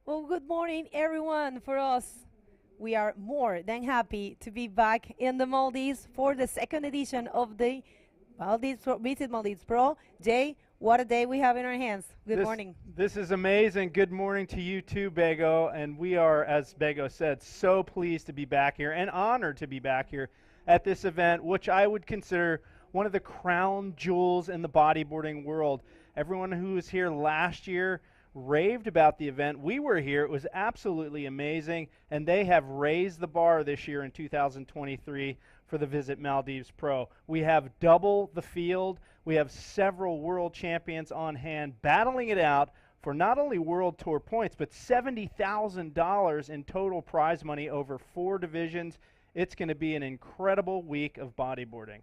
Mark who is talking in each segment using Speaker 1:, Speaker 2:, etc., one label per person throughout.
Speaker 1: Well, good morning, everyone. For us, we are more than happy to be back in the Maldives for the second edition of the Visit Maldives Pro. Jay, what a day we have in our hands. Good
Speaker 2: This
Speaker 1: morning.
Speaker 2: this is amazing. Good morning to you too, Bego. And we are, as Bego said, so pleased to be back here and honored to be back here at this event, which I would consider one of the crown jewels in the bodyboarding world. Everyone who was here last year raved about the event. We were here. It was absolutely amazing, and they have raised the bar this year in 2023 for the Visit Maldives Pro. We have double the field. We have several world champions on hand battling it out for not only World Tour points, but $70,000 in total prize money over 4 divisions. It's going to be an incredible week of bodyboarding.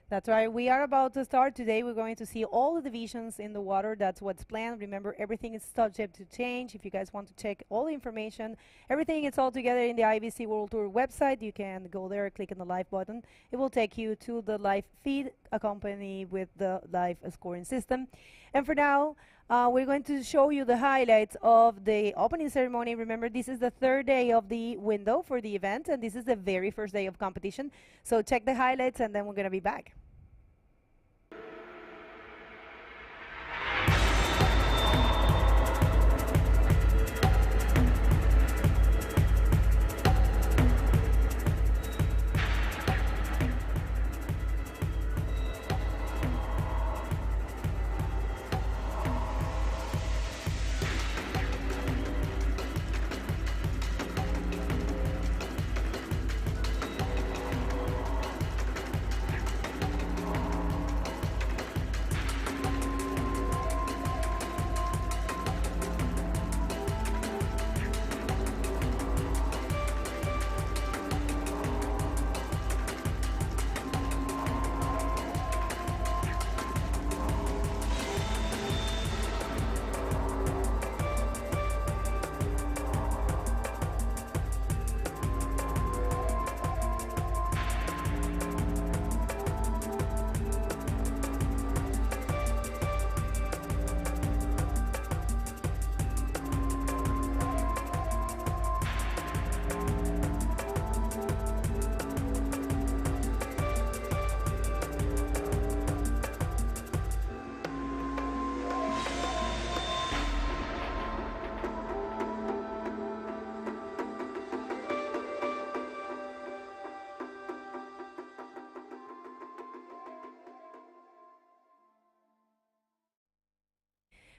Speaker 1: That's right. We are about to start today. We're going to see all the divisions in the water. That's what's planned. Remember, everything is subject to change. If you guys want to check all the information, everything is all together in the IBC World Tour website. You can go there, click on the live button. It will take you to the live feed accompanied with the live scoring system. And for now, we're going to show you the highlights of the opening ceremony. Remember, this is the third day of the window for the event, and this is the very first day of competition. So check the highlights, and then we're going to be back.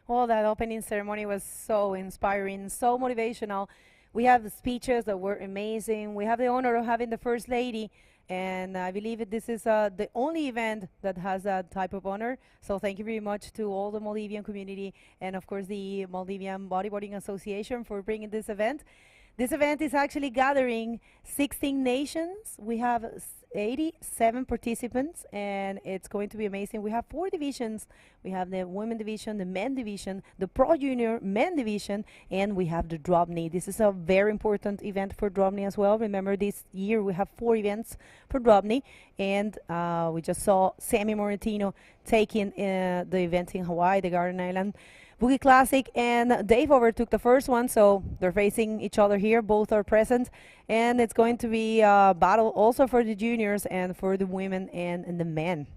Speaker 1: Well, that opening ceremony was so inspiring, so motivational. We have the speeches that were amazing. We have the honor of having the First Lady, and I believe this is the only event that has that type of honor. So thank you very much to all the Maldivian community and, of course, the Maldivian Bodyboarding Association for bringing this event. This event is actually gathering 16 nations. We have 87 participants, and it's going to be amazing. We have 4 divisions. We have the women division, the men division, the pro junior men division, and we have the drop knee. This is a very important event for drop knee as well. Remember, this year we have 4 events for drop knee, and we just saw Sammy Moratino taking the event in Hawaii, the Garden Island Boogie Classic, and Dave overtook the first one, so they're facing each other here. Both are present, and it's going to be a battle also for the juniors and for the women and the men.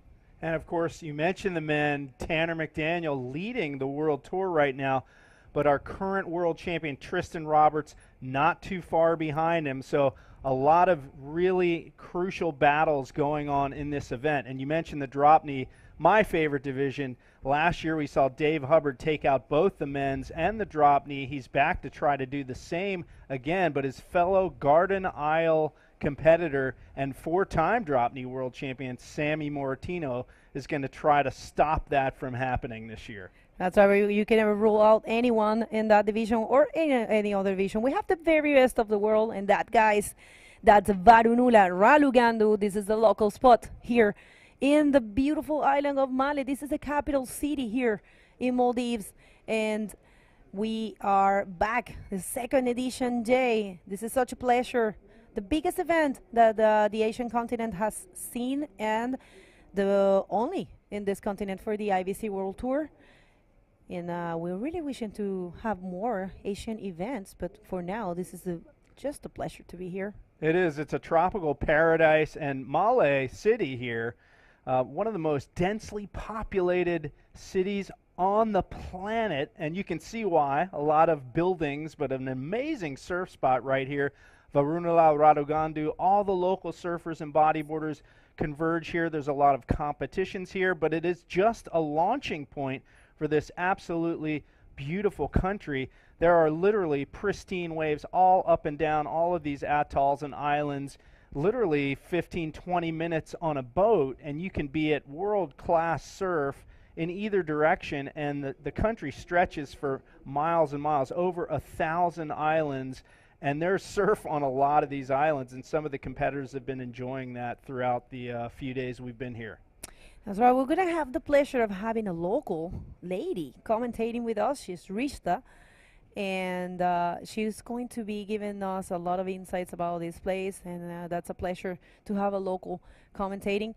Speaker 2: And of course, you mentioned the men, Tanner McDaniel leading the World Tour right now, but our current world champion, Tristan Roberts, not too far behind him. So a lot of really crucial battles going on in this event. And you mentioned the drop knee, my favorite division. Last year we saw Dave Hubbard take out both the men's and the drop knee. He's back to try to do the same again, but his fellow Garden Isle competitor and 4-time drop knee world champion Sammy Moratino is going to try to stop that from happening this year.
Speaker 1: That's why you can never rule out anyone in that division or any other division. We have the very best of the world, and that, guys, that's Varunulaa Raalhugandu. This is the local spot here in the beautiful island of Mali. This is the capital city here in Maldives, and we are back, the second edition, Jay. This is such a pleasure. The biggest event that the Asian continent has seen, and the only in this continent for the IBC World Tour. And we're really wishing to have more Asian events, but for now, this is just a pleasure to be here.
Speaker 2: It is. It's a tropical paradise, and Male City here, one of the most densely populated cities on the planet, and you can see why. A lot of buildings, but an amazing surf spot right here. Varunulaa Raalhugandu, all the local surfers and bodyboarders converge here. There's a lot of competitions here, but it is just a launching point for this absolutely beautiful country. There are literally pristine waves all up and down all of these atolls and islands, literally 15, 20 minutes on a boat, and you can be at world-class surf in either direction, and the country stretches for miles and miles, over 1,000 islands, and there's surf on a lot of these islands, and some of the competitors have been enjoying that throughout the few days we've been here.
Speaker 1: That's right. We're going to have the pleasure of having a local lady commentating with us. She's Rishta, and she's going to be giving us a lot of insights about this place, and that's a pleasure to have a local commentating.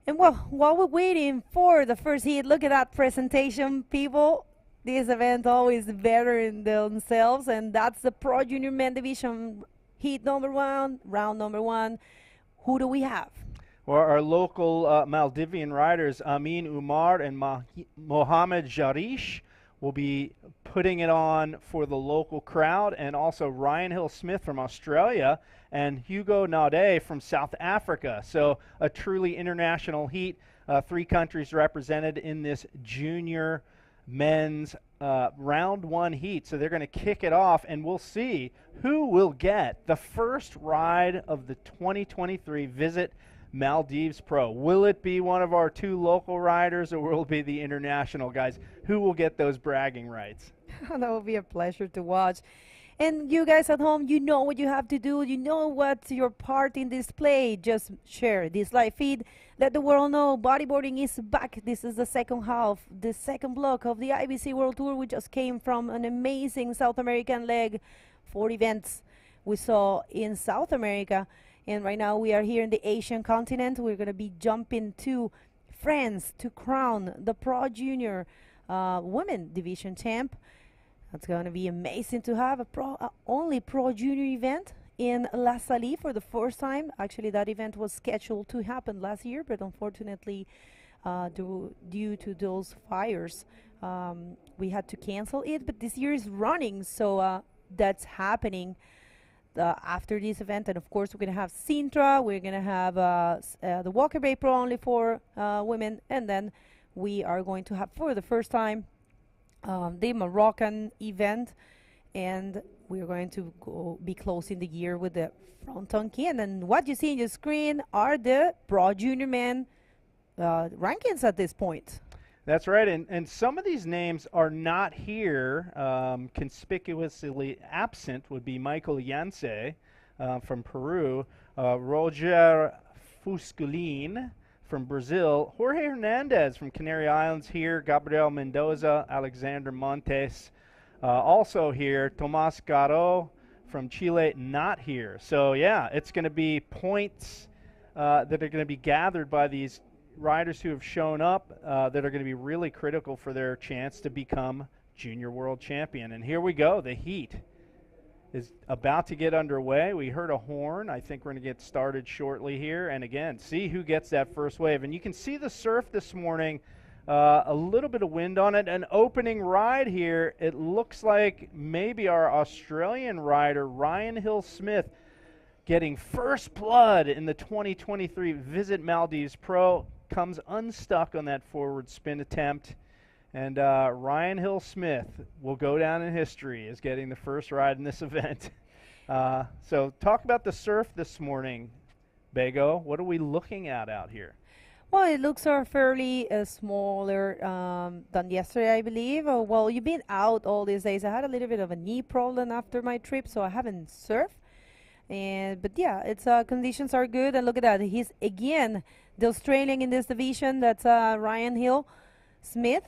Speaker 1: And well, while we're waiting for the first heat, look at that presentation, people. This event always better in themselves, and that's the Pro Junior Men Division heat number 1, round number 1. Who do we have?
Speaker 2: Well, our local Maldivian riders, Amin Umar and Mohammed Jarish, will be putting it on for the local crowd, and also Ryan Hill-Smith from Australia and Hugo Naudet from South Africa. So a truly international heat, 3 countries represented in this junior men's round 1 heat. So they're going to kick it off, and we'll see who will get the first ride of the 2023 Visit Maldives Pro. Will it be one of our 2 local riders, or will it be the international guys? Who will get those bragging rights?
Speaker 1: That will be a pleasure to watch. And you guys at home, you know what you have to do. You know what's your part in this play. Just share this live feed. Let the world know bodyboarding is back. This is the second half, the second block of the IBC World Tour. We just came from an amazing South American leg, 4 events we saw in South America. And right now we are here in the Asian continent. We're going to be jumping to France to crown the Pro Junior Women Division champ. It's going to be amazing to have a only Pro Junior event in La Salle for the first time. Actually, that event was scheduled to happen last year, but unfortunately, due to those fires, we had to cancel it. But this year is running, so that's happening after this event. And of course, we're going to have Sintra. We're going to have the Walker Bay Pro only for women, and then we are going to have for the first time the Moroccan event, and we're going to be closing the year with the fronton key. And then what you see on your screen are the Pro Junior Men rankings at this point.
Speaker 2: That's right, and some of these names are not here. Conspicuously absent would be Michael Yance from Peru, Roger Fusculin from Brazil, Jorge Hernandez from Canary Islands here, Gabriel Mendoza, Alexander Montes also here, Tomas Caro from Chile not here. So yeah, it's going to be points that are going to be gathered by these riders who have shown up that are going to be really critical for their chance to become junior world champion. And here we go, the heat is about to get underway. We heard a horn. I think we're going to get started shortly here. And again, see who gets that first wave. And you can see the surf this morning, a little bit of wind on it. An opening ride here. It looks like maybe our Australian rider, Ryan Hill-Smith, getting first blood in the 2023 Visit Maldives Pro, comes unstuck on that forward spin attempt. And Ryan Hill-Smith will go down in history as getting the first ride in this event. So talk about the surf this morning, Bego. What are we looking at out here?
Speaker 1: Well, it looks fairly smaller than yesterday, I believe. Well, you've been out all these days. I had a little bit of a knee problem after my trip, so I haven't surfed. But yeah, its conditions are good. And look at that. He's, again, the Australian in this division. That's Ryan Hill-Smith.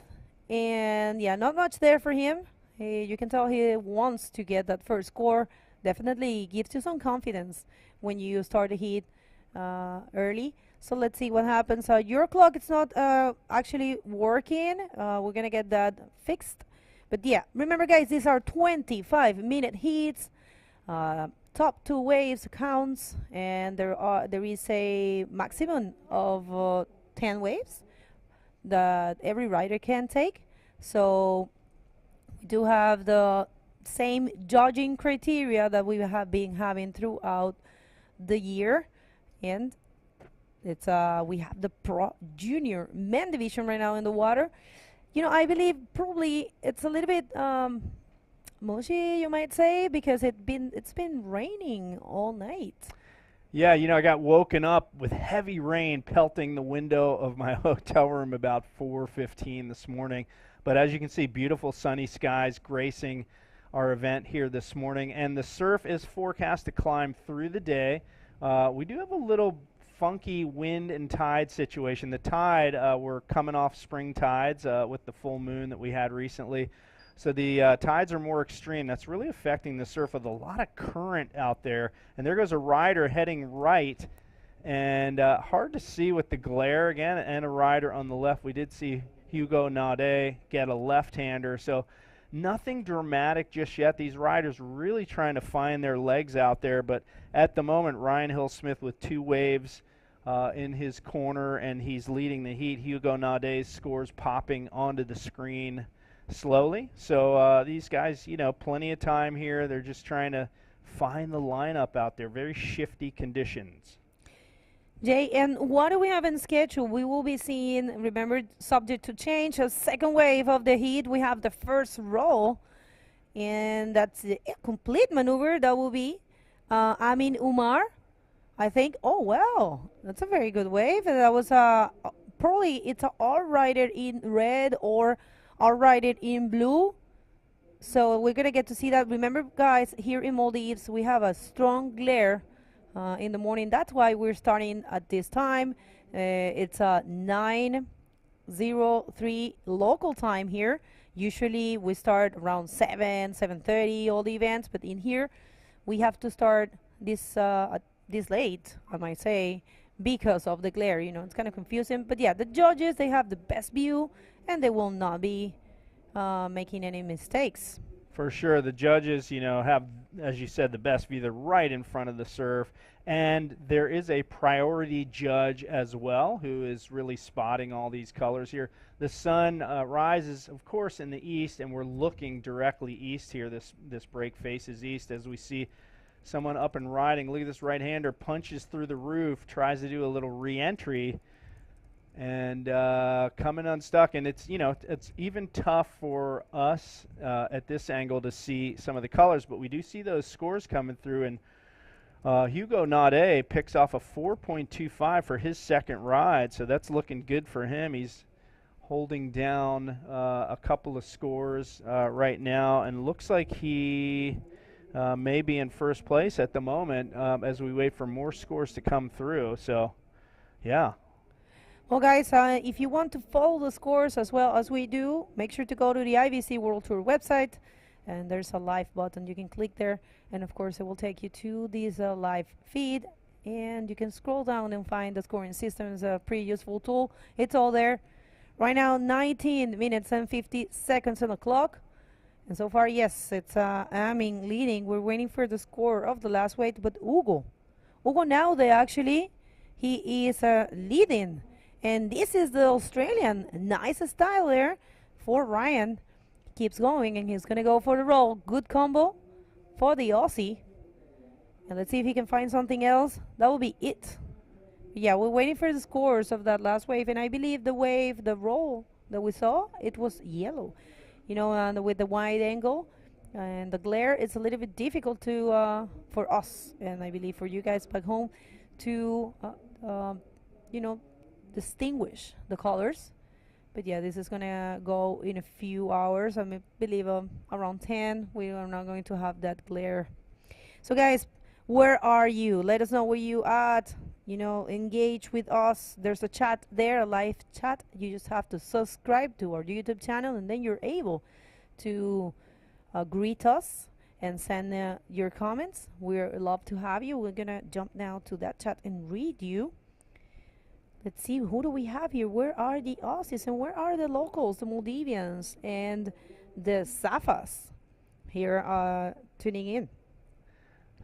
Speaker 1: And yeah, not much there for him. You can tell he wants to get that first score. Definitely gives you some confidence when you start the heat early. So let's see what happens. Your clock is not actually working. We're gonna get that fixed. But yeah, remember guys, these are 25-minute heats. Top two waves counts, and there is a maximum of 10 waves that every rider can take. So we do have the same judging criteria that we have been having throughout the year, and it's we have the pro junior men division right now in the water. You know, I believe probably it's a little bit mushy, you might say, because it's been raining all night.
Speaker 2: Yeah, you know, I got woken up with heavy rain pelting the window of my hotel room about 4:15 this morning. But as you can see, beautiful sunny skies gracing our event here this morning, and the surf is forecast to climb through the day. We do have a little funky wind and tide situation. The tide, we're coming off spring tides with the full moon that we had recently. So the tides are more extreme. That's really affecting the surf with a lot of current out there. And there goes a rider heading right. And hard to see with the glare again, and a rider on the left. We did see Hugo Nade get a left-hander. So nothing dramatic just yet. These riders really trying to find their legs out there. But at the moment, Ryan Hill-Smith with 2 waves in his corner, and he's leading the heat. Hugo Nade's scores popping onto the screen slowly. So these guys, you know, plenty of time here. They're just trying to find the lineup out there. Very shifty conditions.
Speaker 1: Jay, and what do we have in schedule? We will be seeing, remember, subject to change, a second wave of the heat. We have the first roll, and that's the complete maneuver. That will be Amin Umar, I think. Oh, well, that's a very good wave. That was probably it's all rider in red or all rider in blue. So we're going to get to see that. Remember, guys, here in Maldives, we have a strong glare in the morning. That's why we're starting at this time. It's 9:03 local time here. Usually we start around 7:30 all the events, but in here we have to start this late, I might say, because of the glare. You know, it's kind of confusing. But yeah, the judges, they have the best view, and they will not be making any mistakes.
Speaker 2: For sure, the judges, you know, have, as you said, the best view. They're right in front of the surf, and there is a priority judge as well who is really spotting all these colors here. The sun rises, of course, in the east, and we're looking directly east here. This break faces east as we see someone up and riding. Look at this right-hander, punches through the roof, tries to do a little re-entry, and coming unstuck. And it's, you know, it's even tough for us at this angle to see some of the colors, but we do see those scores coming through. And Hugo Nade picks off a 4.25 for his second ride, so that's looking good for him. He's holding down a couple of scores right now, and looks like he may be in first place at the moment as we wait for more scores to come through. So, yeah.
Speaker 1: Well, guys, if you want to follow the scores as well as we do, make sure to go to the IBC World Tour website, and there's a live button. You can click there, and of course it will take you to this live feed, and you can scroll down and find the scoring system. It's a pretty useful tool. It's all there. Right now, 19 minutes and 50 seconds on the clock. And so far, yes, it's Amin leading. We're waiting for the score of the last wave, but Hugo now, actually, he is leading. And this is the Australian. Nice style there for Ryan. Keeps going, and he's going to go for the roll. Good combo for the Aussie. And let's see if he can find something else. That will be it. Yeah, we're waiting for the scores of that last wave. And I believe the wave, the roll that we saw, it was yellow. You know, with the wide angle and the glare, it's a little bit difficult to for us, and I believe for you guys back home, to you know, distinguish the colors. But yeah, this is gonna go in a few hours. I believe around 10 we are not going to have that glare. So guys, where are you? Let us know where you at. You know, engage with us. There's a chat there, a live chat. You just have to subscribe to our YouTube channel, and then you're able to greet us and send your comments. We'd love to have you. We're gonna jump now to that chat and read you. Let's see, who do we have here? Where are the Aussies and where are the locals, the Maldivians and the Safas here tuning in?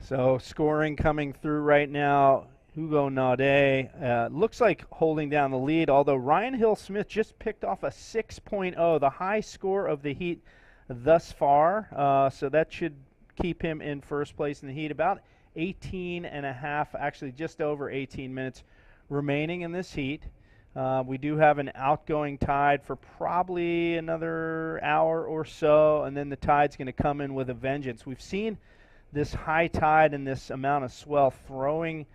Speaker 2: So scoring coming through right now. Hugo Nade looks like holding down the lead, although Ryan Hill-Smith just picked off a 6.0, the high score of the heat thus far. So that should keep him in first place in the heat. About 18 and a half, actually just over 18 minutes remaining in this heat. We do have an outgoing tide for probably another hour or so, and then the tide's going to come in with a vengeance. We've seen this high tide and this amount of swell throwing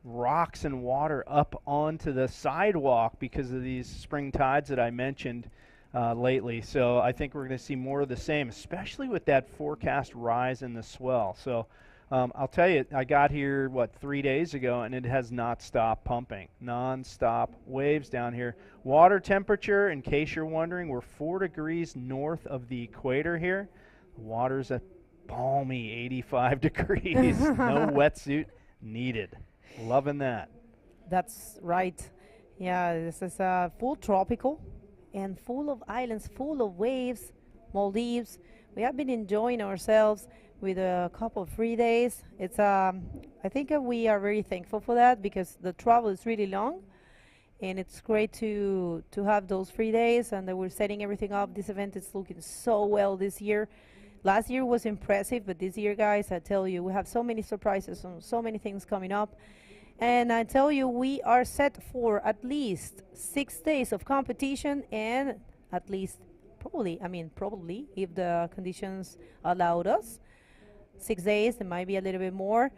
Speaker 2: rocks and water up onto the sidewalk because of these spring tides that I mentioned lately. So I think we're going to see more of the same, especially with that forecast rise in the swell. So I'll tell you, I got here, 3 days ago, and it has not stopped pumping. Non-stop waves down here. Water temperature, in case you're wondering, we're 4 degrees north of the equator here. The water's at balmy 85 degrees. No wetsuit needed. Loving that.
Speaker 1: That's right. Yeah, this is full tropical and full of islands, full of waves, Maldives. We have been enjoying ourselves with a couple of free days. It's I think we are very thankful for that because the travel is really long, and it's great to have those free days, and that we're setting everything up. This event is looking so well this year. Last year was impressive, but this year, guys, I tell you, we have so many surprises and so many things coming up. And I tell you, we are set for at least 6 days of competition, and at least probably, if the conditions allowed us, 6 days, it might be a little bit more.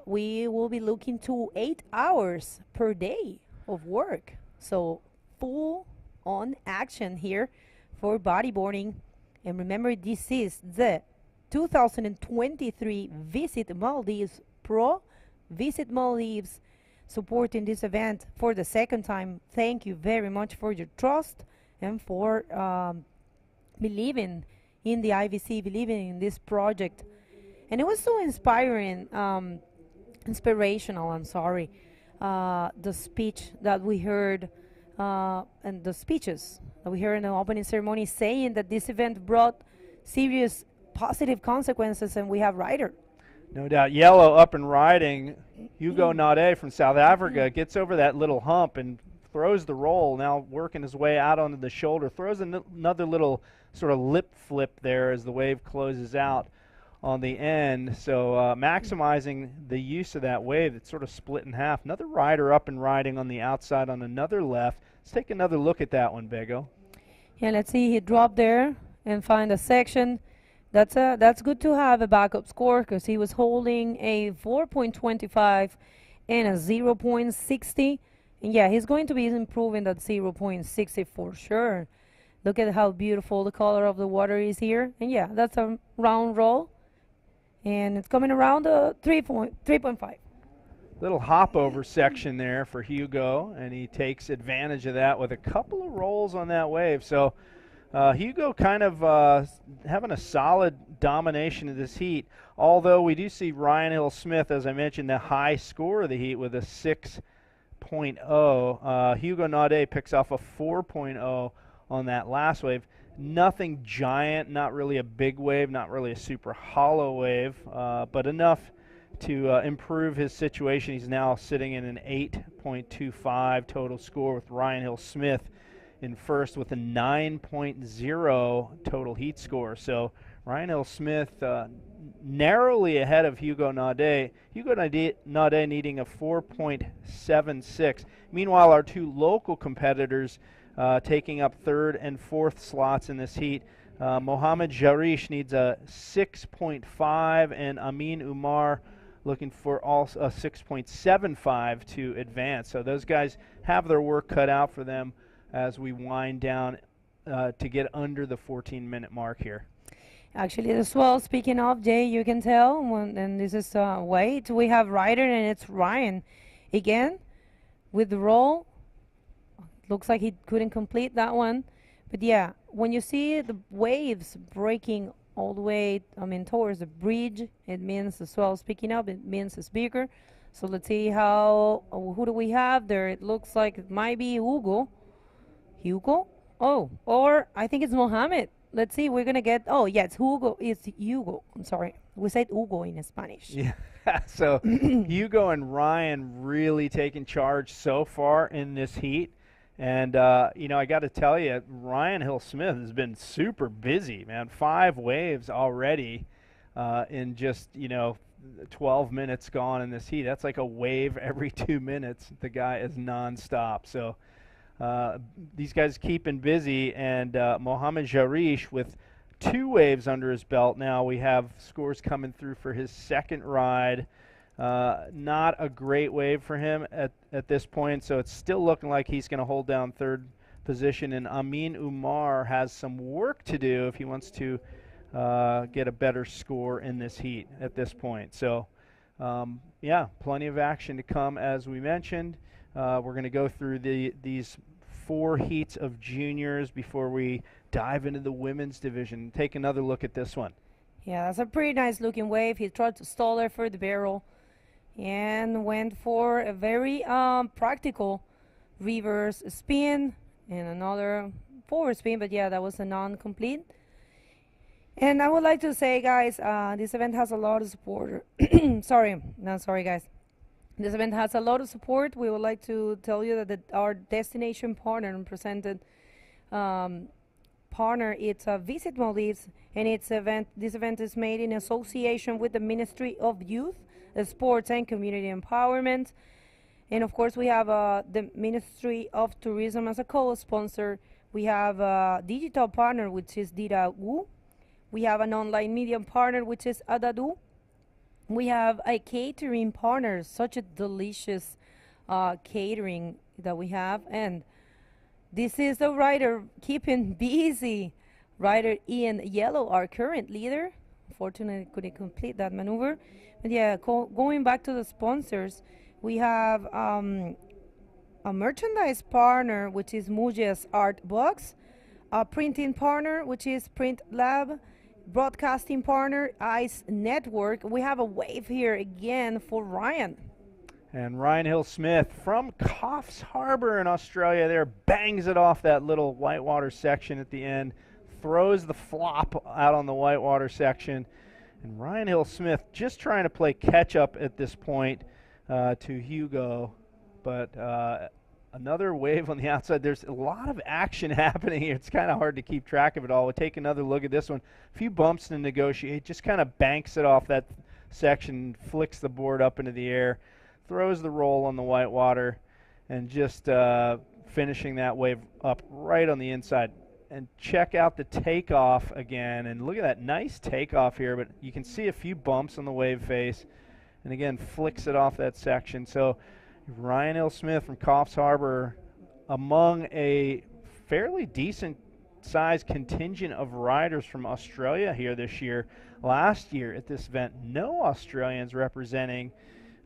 Speaker 1: We will be looking to 8 hours per day of work. So full on action here for bodyboarding. And remember, this is the 2023 Visit Maldives Pro. Visit Maldives supporting this event for the second time. Thank you very much for your trust and for believing in the IBC, believing in this project. And it was so inspirational, the speech that we heard and the speeches that we heard in the opening ceremony saying that this event brought serious positive consequences, and we have Ryder.
Speaker 2: No doubt. Yellow up and riding. Hugo Nade from South Africa gets over that little hump and throws the roll, now working his way out onto the shoulder, throws another little sort of lip flip there as the wave closes out on the end. So maximizing the use of that wave that's sort of split in half. Another rider up and riding on the outside on another left. Let's take another look at that one, Bego.
Speaker 1: Yeah, let's see. He dropped there and find a section. That's good to have a backup score because he was holding a 4.25 and a 0.60. And yeah, he's going to be improving that 0.60 for sure. Look at how beautiful the color of the water is here. And yeah, that's a round roll. And it's coming around 3.5.
Speaker 2: Little hop over section there for Hugo, and he takes advantage of that with a couple of rolls on that wave. So Hugo kind of having a solid domination of this heat, although we do see Ryan Hill-Smith, as I mentioned, the high score of the heat with a 6.0. Hugo Nade picks off a 4.0 on that last wave. Nothing giant, not really a big wave, not really a super hollow wave, but enough to improve his situation. He's now sitting in an 8.25 total score with Ryan Hill-Smith in first with a 9.0 total heat score. So Ryan Hill-Smith narrowly ahead of Hugo Nade. Hugo Nade needing a 4.76. Meanwhile, our two local competitors taking up third and fourth slots in this heat. Mohammed Jarish needs a 6.5, and Amin Umar looking for also a 6.75 to advance. So those guys have their work cut out for them as we wind down to get under the 14-minute mark here.
Speaker 1: Actually, as well, speaking of, Jay, you can tell, and this is weight, we have Ryder, and it's Ryan. Again, with the roll, looks like he couldn't complete that one. But yeah, when you see the waves breaking all the way, towards the bridge, it means the swell is picking up, it means it's bigger. So let's see who do we have there? It looks like it might be Hugo. Hugo? Oh, or I think it's Mohammed. Let's see, we're gonna get, oh yeah, it's Hugo. It's Hugo. I'm sorry. We said Hugo in Spanish.
Speaker 2: Yeah. So Hugo and Ryan really taking charge so far in this heat. And, you know, I got to tell you, Ryan Hill-Smith has been super busy, man. 5 waves already in just, you know, 12 minutes gone in this heat. That's like a wave every 2 minutes. The guy is nonstop. So these guys keeping busy. And Mohammed Jarish with 2 waves under his belt now. We have scores coming through for his second ride. Not a great wave for him at this point, so it's still looking like he's going to hold down third position. And Amin Umar has some work to do if he wants to get a better score in this heat at this point. So, yeah, plenty of action to come, as we mentioned. We're going to go through these 4 heats of juniors before we dive into the women's division. Take another look at this one.
Speaker 1: Yeah, that's a pretty nice looking wave. He tried to stall there for the barrel and went for a very practical reverse spin and another forward spin, but yeah, that was a non-complete. And I would like to say, guys, this event has a lot of support. Sorry, guys. This event has a lot of support. We would like to tell you that our destination partner and presented partner, it's Visit Maldives, and this event is made in association with the Ministry of Youth, Sports and Community Empowerment. And of course we have the Ministry of Tourism as a co-sponsor. We have a digital partner, which is Dira Wu. We have an online media partner, which is Adadu. We have a catering partner, such a delicious catering that we have. And this is the rider keeping busy. Rider Ian Yellow, our current leader. Unfortunately, couldn't complete that maneuver. But yeah, going back to the sponsors, we have a merchandise partner, which is Muje's Art Box. A printing partner, which is Print Lab. Broadcasting partner, ICE Network. We have a wave here again for Ryan.
Speaker 2: And Ryan Hill-Smith from Coffs Harbour in Australia there bangs it off that little whitewater section at the end, throws the flop out on the whitewater section. And Ryan Hill-Smith just trying to play catch-up at this point to Hugo. But another wave on the outside. There's a lot of action happening here. It's kind of hard to keep track of it all. We'll take another look at this one. A few bumps to negotiate. Just kind of banks it off that section, flicks the board up into the air, throws the roll on the whitewater, and just finishing that wave up right on the inside. And check out the takeoff again. And look at that nice takeoff here, but you can see a few bumps on the wave face. And again, flicks it off that section. So Ryan Hill-Smith from Coffs Harbour among a fairly decent sized contingent of riders from Australia here this year. Last year at this event, no Australians representing.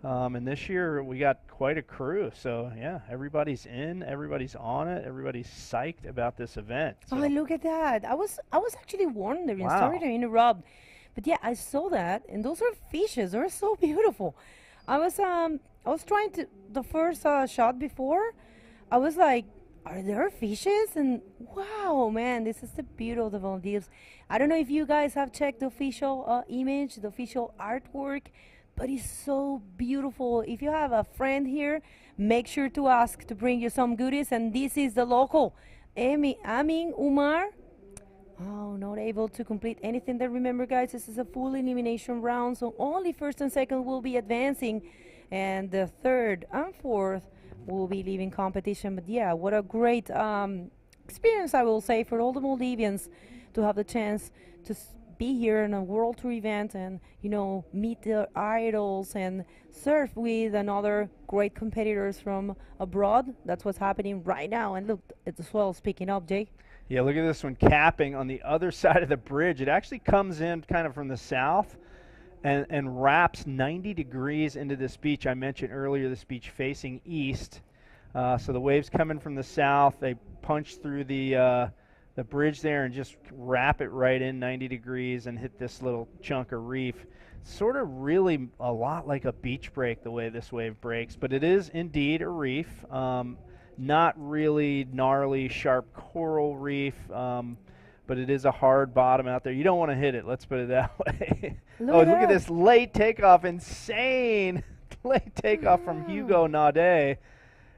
Speaker 2: And this year we got quite a crew. So yeah, everybody's in, everybody's on it, everybody's psyched about this event. So.
Speaker 1: Oh, look at that! I was actually wondering.
Speaker 2: Wow.
Speaker 1: Sorry to interrupt, but yeah, I saw that, and those are fishes. They're so beautiful. I was trying to the first shot before. I was like, are there fishes? And wow, man, this is the beauty of the Maldives. I don't know if you guys have checked the official image, the official artwork, but it's so beautiful. If you have a friend here, make sure to ask to bring you some goodies. And this is the local, Amin Umar. Oh, not able to complete anything there. Remember, guys, this is a full elimination round, so only first and second will be advancing, and the third and fourth will be leaving competition. But yeah, what a great experience, I will say, for all the Maldivians to have the chance to be here in a World Tour event and, you know, meet their idols and surf with another great competitors from abroad. That's what's happening right now. And look, it's the swell's picking up, Jay.
Speaker 2: Yeah, look at this one capping on the other side of the bridge. It actually comes in kind of from the south and wraps 90 degrees into this beach. I mentioned earlier this beach facing east. So the waves coming from the south. They punch through the the bridge there and just wrap it right in 90 degrees and hit this little chunk of reef. Sort of really a lot like a beach break the way this wave breaks, but it is indeed a reef. Not really gnarly, sharp coral reef, but it is a hard bottom out there. You don't want to hit it, let's put it that way. Look at this late takeoff, insane late takeoff from Hugo Naudet.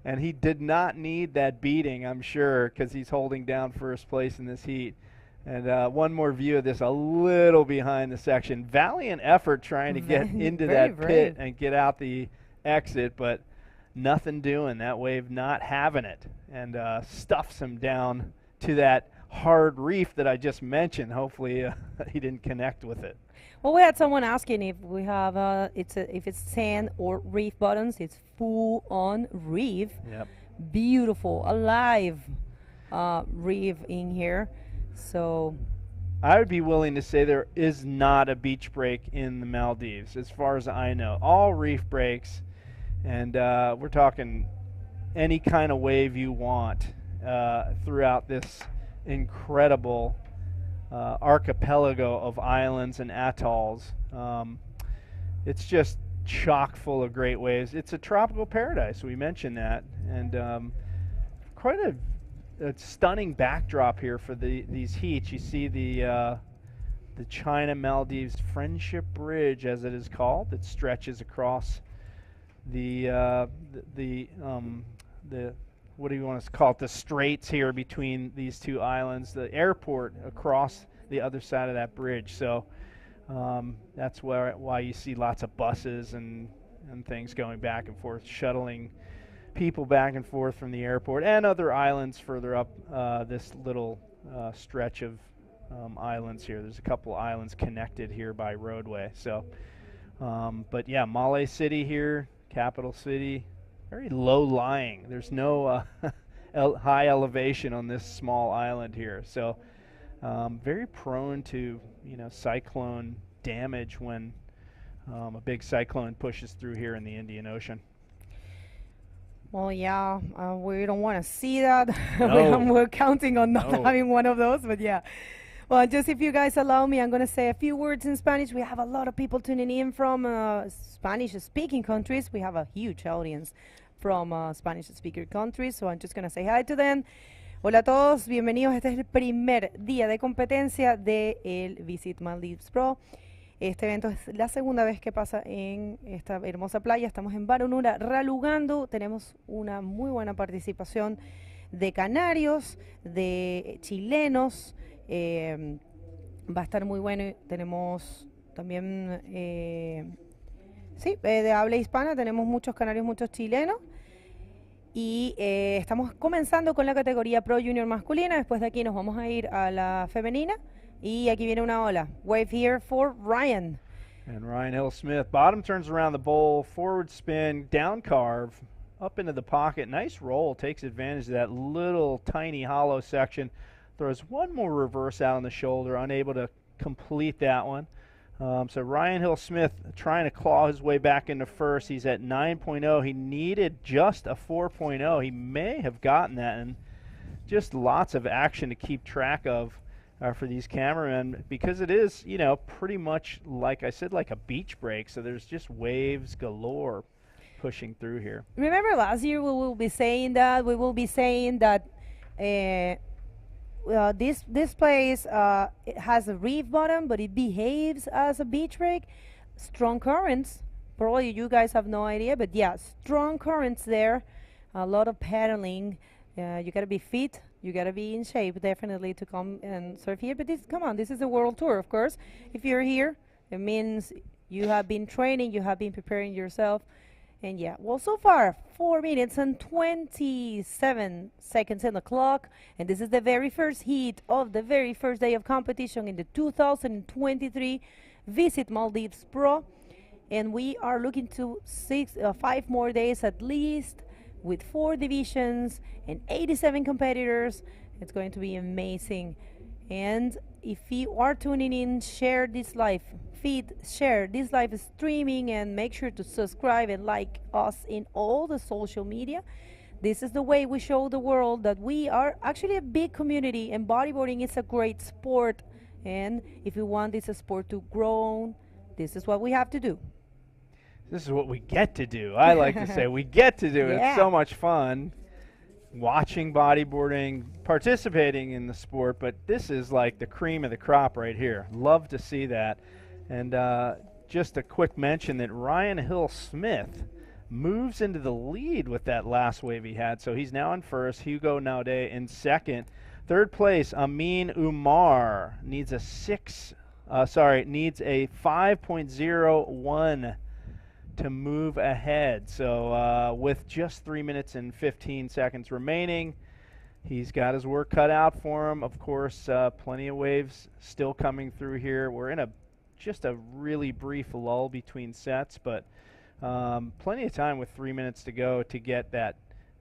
Speaker 2: And he did not need that beating, I'm sure, because he's holding down first place in this heat. And one more view of this, a little behind the section. Valiant effort trying to get into that pit and get out the exit, but nothing doing. That wave not having it, and stuffs him down to that hard reef that I just mentioned. Hopefully he didn't connect with it.
Speaker 1: Well, we had someone asking if we have if it's sand or reef bottoms. It's full on reef.
Speaker 2: Yep.
Speaker 1: Beautiful, alive reef in here. So
Speaker 2: I would be willing to say there is not a beach break in the Maldives, as far as I know. All reef breaks, and we're talking any kind of wave you want throughout this incredible archipelago of islands and atolls. It's just chock full of great waves. It's a tropical paradise, we mentioned that, and quite a stunning backdrop here for these heats. You see the China Maldives Friendship Bridge, as it is called, that stretches across the what do you want to call it, the straits here between these two islands, the airport across the other side of that bridge. So that's why you see lots of buses and things going back and forth, shuttling people back and forth from the airport and other islands further up this little stretch of islands here. There's a couple islands connected here by roadway. So, but yeah, Malé City here, capital city, very low lying. There's no high elevation on this small island here. So very prone to, cyclone damage when a big cyclone pushes through here in the Indian Ocean.
Speaker 1: Well, yeah, we don't want to see that.
Speaker 2: No.
Speaker 1: We're counting on not having one of those, but yeah. Well, just if you guys allow me, I'm going to say a few words in Spanish. We have a lot of people tuning in from Spanish-speaking countries. We have a huge audience from Spanish-speaking countries, so I'm just going to say hi to them. Hola a todos, bienvenidos. Este es el primer día de competencia de el Visit Maldives Pro. Este evento es la segunda vez que pasa en esta hermosa playa. Estamos en Varunulaa Raalhugandu. Tenemos una muy buena participación de canarios, de chilenos. Va a estar muy bueno. Tenemos también, de habla hispana. Tenemos muchos canarios, muchos chilenos. Y estamos comenzando con la categoría Pro Junior masculina. Después de aquí nos vamos a ir a la femenina. Y aquí viene una ola. Wave here for Ryan.
Speaker 2: And Ryan Hill-Smith. Bottom turns around the bowl, forward spin, down carve, up into the pocket. Nice roll. Takes advantage of that little tiny hollow section. Throws one more reverse out on the shoulder, unable to complete that one. So Ryan Hill-Smith trying to claw his way back into first. He's at 9.0. He needed just a 4.0. He may have gotten that, and just lots of action to keep track of for these cameramen, because it is, pretty much, like I said, like a beach break. So there's just waves galore pushing through here.
Speaker 1: Remember last year we will be saying that this place it has a reef bottom, but it behaves as a beach break. Strong currents. Probably you guys have no idea, but yeah, strong currents there. A lot of paddling. You gotta be fit. You gotta be in shape, definitely, to come and surf here. But come on, this is a world tour, of course. If you're here, it means you have been training, you have been preparing yourself. And yeah, well, so far, 4 minutes and 27 seconds in the clock. And this is the very first heat of the very first day of competition in the 2023 Visit Maldives Pro. And we are looking to 5 more days at least, with 4 divisions and 87 competitors. It's going to be amazing. And if you are tuning in, share this live feed, share this live streaming, and make sure to subscribe and like us in all the social media. This is the way we show the world that we are actually a big community, and bodyboarding is a great sport. And if we want this sport to grow, this is what we have to do.
Speaker 2: This is what we get to do. I like to say we get to do it.
Speaker 1: Yeah.
Speaker 2: It's so much fun watching bodyboarding, participating in the sport, but this is like the cream of the crop right here. Love to see that. And just a quick mention that Ryan Hill-Smith moves into the lead with that last wave he had. So he's now in first, Hugo Naude in second. Third place, Amin Umar needs a 5.01 to move ahead. So with just 3 minutes and 15 seconds remaining, he's got his work cut out for him. Of course, plenty of waves still coming through here. We're in just a really brief lull between sets, but plenty of time with 3 minutes to go to get that,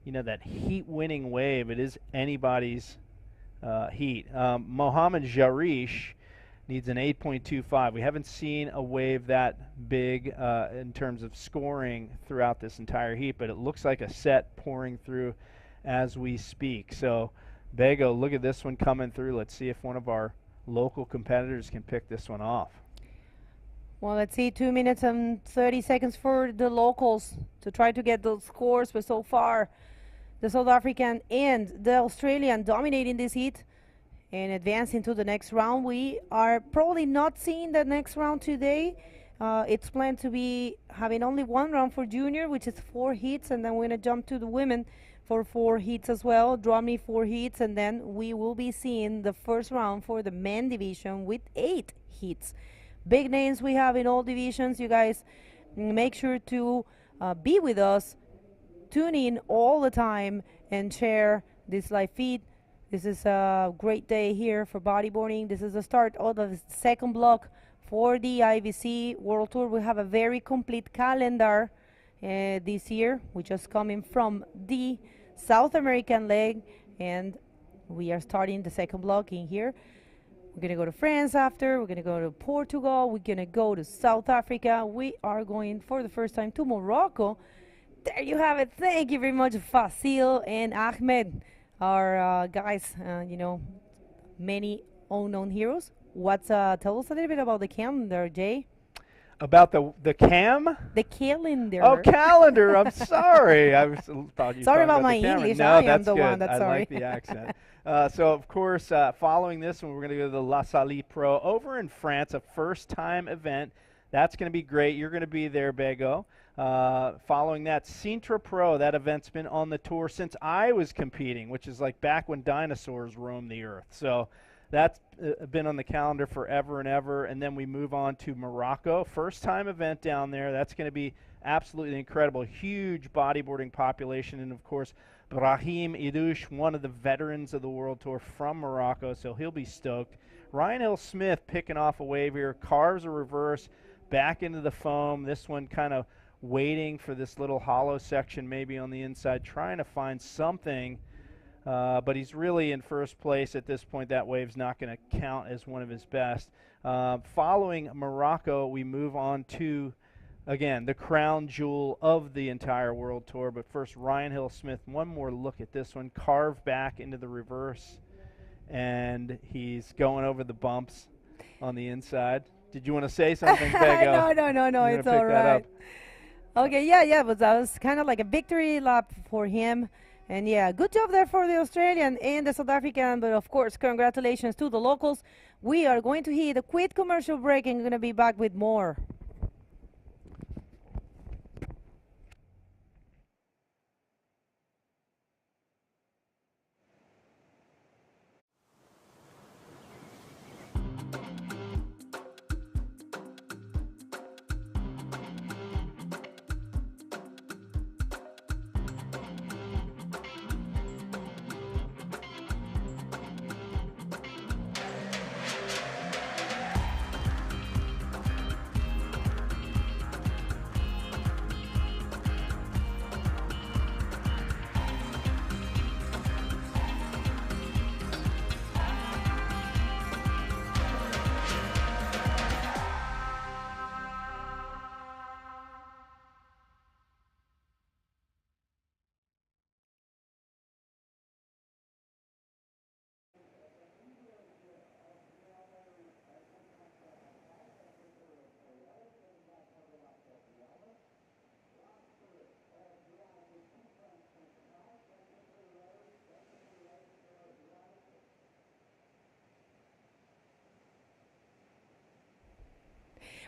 Speaker 2: that heat-winning wave. It is anybody's heat. Mohammed Jarish needs an 8.25. We haven't seen a wave that big in terms of scoring throughout this entire heat, but it looks like a set pouring through as we speak. So, Bego, look at this one coming through. Let's see if one of our local competitors can pick this one off.
Speaker 1: Well, let's see, 2 minutes and 30 seconds for the locals to try to get those scores, but so far the South African and the Australian dominating this heat and advancing to the next round. We are probably not seeing the next round today. It's planned to be having only one round for junior, which is 4 heats, and then we're going to jump to the women for 4 heats as well. Draw me 4 heats, and then we will be seeing the first round for the men division with 8 heats. Big names we have in all divisions. You guys make sure to be with us, tune in all the time, and share this live feed. This is a great day here for bodyboarding. This is the start of the second block for the IBC World Tour. We have a very complete calendar this year. We're just coming from the South American leg, and we are starting the second block in here. We're going to go to France after. We're going to go to Portugal. We're going to go to South Africa. We are going for the first time to Morocco. There you have it. Thank you very much, Fasil and Ahmed, our guys, many unknown heroes. Tell us a little bit about the calendar, Jay.
Speaker 2: About the cam?
Speaker 1: The calendar.
Speaker 2: Oh, calendar. I'm sorry. I was thought you
Speaker 1: sorry
Speaker 2: about
Speaker 1: my English. No, I am the one that's sorry.
Speaker 2: I like the accent. So, of course, following this one, we're going to go to the La Salle Pro over in France, a first-time event. That's going to be great. You're going to be there, Bego. Following that, Sintra Pro. That event's been on the tour since I was competing, which is like back when dinosaurs roamed the earth. So that's been on the calendar forever and ever. And then we move on to Morocco. First-time event down there. That's going to be absolutely incredible. Huge bodyboarding population. And, of course, Brahim Idouche, one of the veterans of the World Tour from Morocco, so he'll be stoked. Ryan Hill-Smith picking off a wave here, carves a reverse, back into the foam. This one kind of waiting for this little hollow section maybe on the inside, trying to find something, but he's really in first place at this point. That wave's not going to count as one of his best. Following Morocco, we move on to, again, the crown jewel of the entire World Tour. But first, Ryan Hill-Smith, one more look at this one. Carved back into the reverse, and he's going over the bumps on the inside. Did you want to say something, Bego?
Speaker 1: No, it's all right. Okay, yeah, but that was kind of like a victory lap for him. And yeah, good job there for the Australian and the South African. But of course, congratulations to the locals. We are going to hit a quick commercial break and going to be back with more.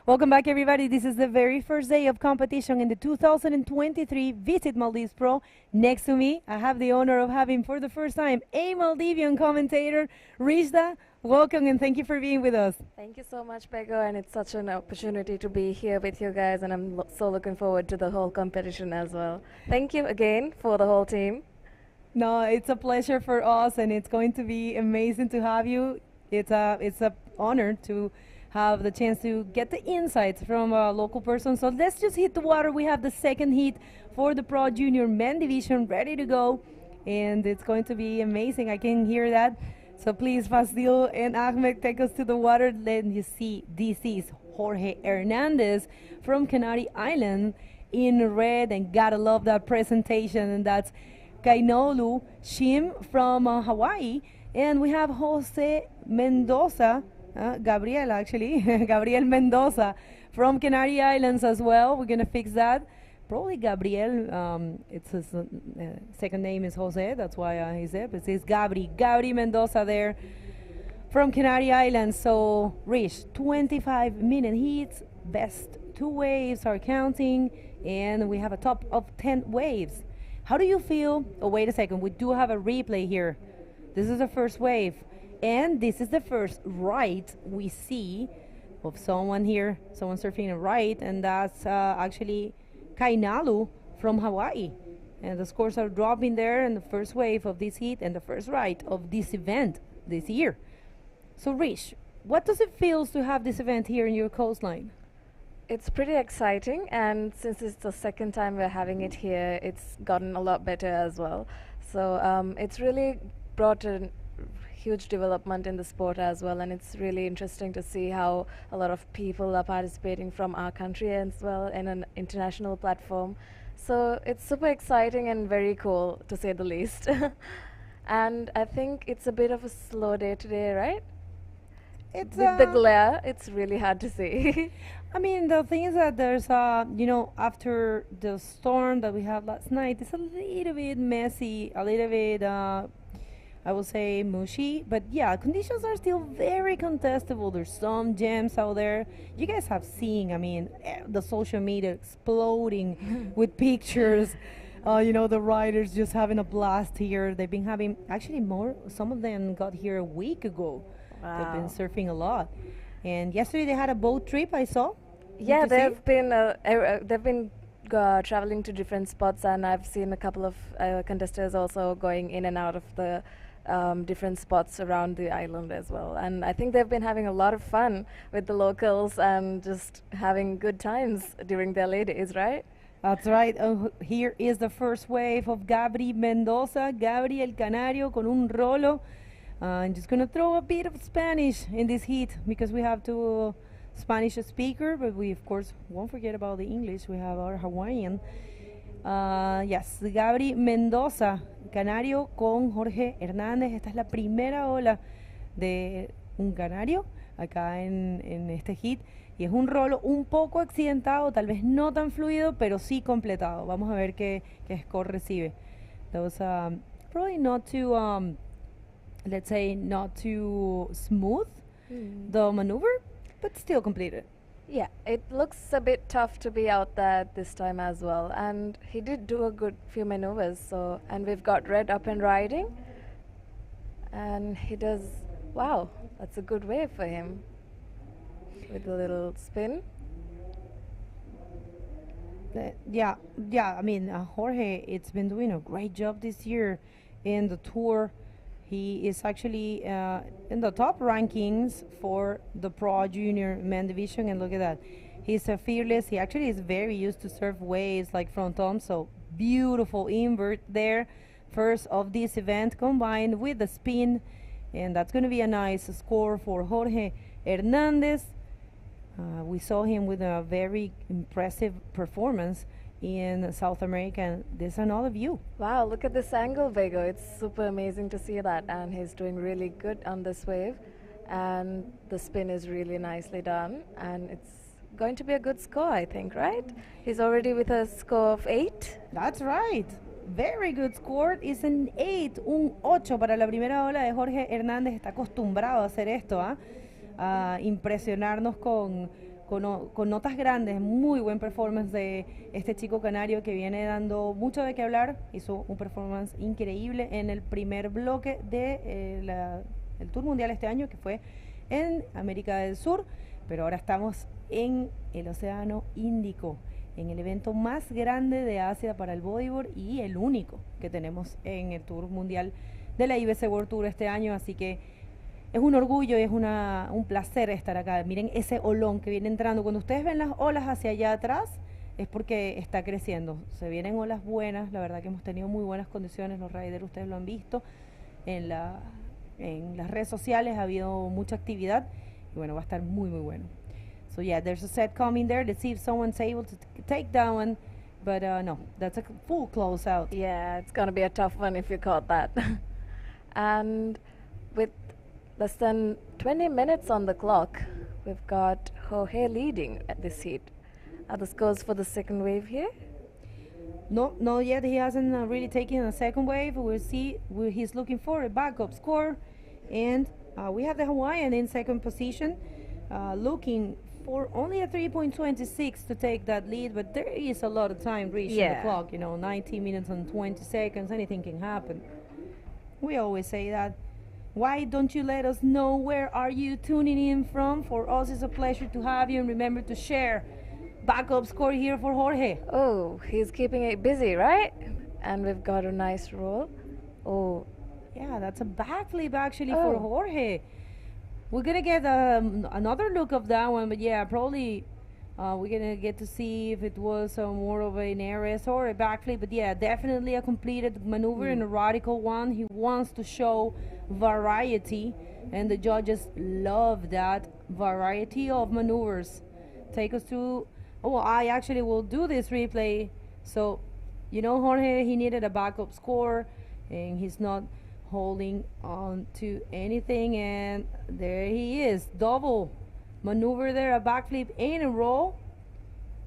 Speaker 1: Welcome back, everybody. This is the very first day of competition in the 2023 Visit Maldives Pro. Next to me, I have the honor of having for the first time a Maldivian commentator, Rishda. Welcome and thank you for being with us.
Speaker 3: Thank you so much, Bego, and it's such an opportunity to be here with you guys, and I'm so looking forward to the whole competition as well. Thank you again for the whole team.
Speaker 1: No, it's a pleasure for us, and it's going to be amazing to have you. It's a honor to have the chance to get the insights from a local person. So let's just hit the water. We have the second heat for the Pro Junior Men Division ready to go, and it's going to be amazing. I can hear that. So please, Fasil and Ahmed, take us to the water. Let you see, this is Jorge Hernandez from Canary Island in red, and gotta love that presentation. And that's Kainolu Shim from Hawaii, and we have Jose Mendoza, Gabriel actually, Gabriel Mendoza from Canary Islands as well. We're gonna fix that. Probably Gabriel, it's his second name is Jose, that's why he said, but it's Gabri Mendoza there from Canary Islands. So, Rich, 25-minute heats, best 2 waves are counting, and we have a top of 10 waves. How do you feel? Oh, wait a second, we do have a replay here. This is the first wave, and this is the first right we see of someone here, someone surfing a right, and that's actually Kainalu from Hawaii. And the scores are dropping there in the first wave of this heat and the first right of this event this year. So, Rich, what does it feel to have this event here in your coastline?
Speaker 3: It's pretty exciting, and since it's the second time we're having it here, it's gotten a lot better as well. So it's really brought a huge development in the sport as well, and it's really interesting to see how a lot of people are participating from our country as well in an international platform. So it's super exciting and very cool, to say the least. And I think it's a bit of a slow day today, right?
Speaker 1: It's
Speaker 3: With the glare, it's really hard to see.
Speaker 1: I mean, the thing is that there's, you know, after the storm that we had last night, it's a little bit messy, a little bit, I will say mushy, but yeah, conditions are still very contestable. There's some gems out there. You guys have seen, I mean, the social media exploding with pictures. You know, the riders just having a blast here. They've been having, actually more, some of them got here a week ago.
Speaker 3: Wow.
Speaker 1: They've been surfing a lot. And yesterday they had a boat trip, I saw.
Speaker 3: Yeah,
Speaker 1: Did you see?
Speaker 3: they've been traveling to different spots, and I've seen a couple of contestants also going in and out of the different spots around the island as well. And I think they've been having a lot of fun with the locals and just having good times during their lay days, right?
Speaker 1: That's right. Here is the first wave of Gabri Mendoza, Gabri el Canario con un rolo. I'm just going to throw a bit of Spanish in this heat because we have two Spanish speaker, but we of course won't forget about the English. We have our Hawaiian. Yes, Gabri Mendoza, Canario con Jorge Hernández. Esta es la primera ola de un canario acá en este hit. Y es un rolo un poco accidentado, tal vez no tan fluido, pero sí completado. Vamos a ver qué score recibe. That was probably not too, let's say, not too smooth, the maneuver, but still completed.
Speaker 3: Yeah, it looks a bit tough to be out there this time as well. And he did do a good few maneuvers. So, and we've got Red up and riding. And he does, wow, that's a good wave for him. With a little spin.
Speaker 1: Yeah, I mean, Jorge, it's been doing a great job this year in the tour. He is actually in the top rankings for the Pro Junior Men Division, and look at that. He's fearless. He actually is very used to surf waves like fronton, so beautiful invert there. First of this event combined with the spin, and that's going to be a nice score for Jorge Hernandez. We saw him with a very impressive performance in South America, and there's another view.
Speaker 3: Wow, look at this angle, Vego. It's super amazing to see that, and he's doing really good on this wave, and the spin is really nicely done, and it's going to be a good score, I think, right? He's already with a score of 8.
Speaker 1: That's right. Very good score. It's an 8, un 8 para la primera ola de Jorge Hernández. Está acostumbrado a hacer esto, a impresionarnos con con notas grandes, muy buen performance de este chico canario que viene dando mucho de qué hablar, hizo un performance increíble en el primer bloque de el Tour Mundial este año, que fue en América del Sur, pero ahora estamos en el Océano Índico, en el evento más grande de Asia para el bodyboard y el único que tenemos en el Tour Mundial de la IBC World Tour este año, así que es un orgullo y es un placer estar acá. Miren ese olón que viene entrando. Cuando ustedes ven las olas hacia allá atrás, es porque está creciendo. Se vienen olas buenas, la verdad que hemos tenido muy buenas condiciones, los riders ustedes lo han visto en las redes sociales, ha habido mucha actividad y bueno, va a estar muy muy bueno. So yeah, there's a set coming there. Let's see if someone's able to take that one. But no, that's a full close out.
Speaker 3: Yeah, it's going to be a tough one if you caught that. And with less than 20 minutes on the clock, we've got Jorge leading at this heat. Are the scores for the second wave here?
Speaker 1: No, not yet. He hasn't really taken a second wave. We'll see. He's looking for a backup score. And we have the Hawaiian in second position, looking for only a 3.26 to take that lead, but there is a lot of time reaching the clock, 19 minutes and 20 seconds, anything can happen. We always say that. Why don't you let us know where are you tuning in from? For us, it's a pleasure to have you, and remember to share backup score here for Jorge.
Speaker 3: Oh, he's keeping it busy, right? And we've got a nice roll. Oh.
Speaker 1: Yeah, that's a backflip actually for Jorge. We're gonna get another look of that one, but yeah, probably we're gonna get to see if it was more of an RS or a backflip. But yeah, definitely a completed maneuver and a radical one. He wants to show variety, and the judges love that variety of maneuvers. Take us through. Oh, I actually will do this replay. So, Jorge, he needed a backup score, and he's not holding on to anything, and there he is, double maneuver there, a backflip and a roll,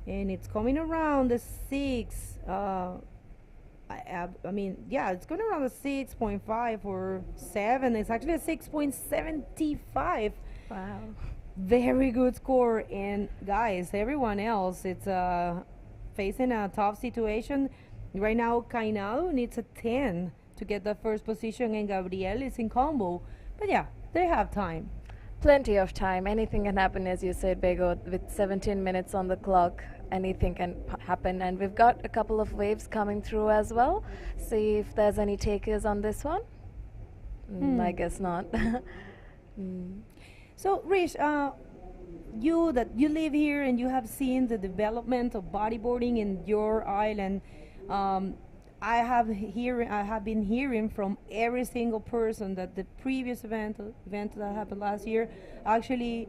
Speaker 1: and it's coming around the 6 I mean, yeah, it's going around the 6.5 or 7. It's actually a 6.75.
Speaker 3: Wow,
Speaker 1: very good score. And guys, everyone else, it's facing a tough situation right now. Kainalo needs a 10 to get the first position, and Gabriel is in combo, but yeah, they have time.
Speaker 3: Plenty of time. Anything can happen, as you said, Bego. With 17 minutes on the clock, anything can happen. And we've got a couple of waves coming through as well. See if there's any takers on this one. I guess not.
Speaker 1: So, Rish, you live here and you have seen the development of bodyboarding in your island. I have been hearing from every single person that the previous event that happened last year actually,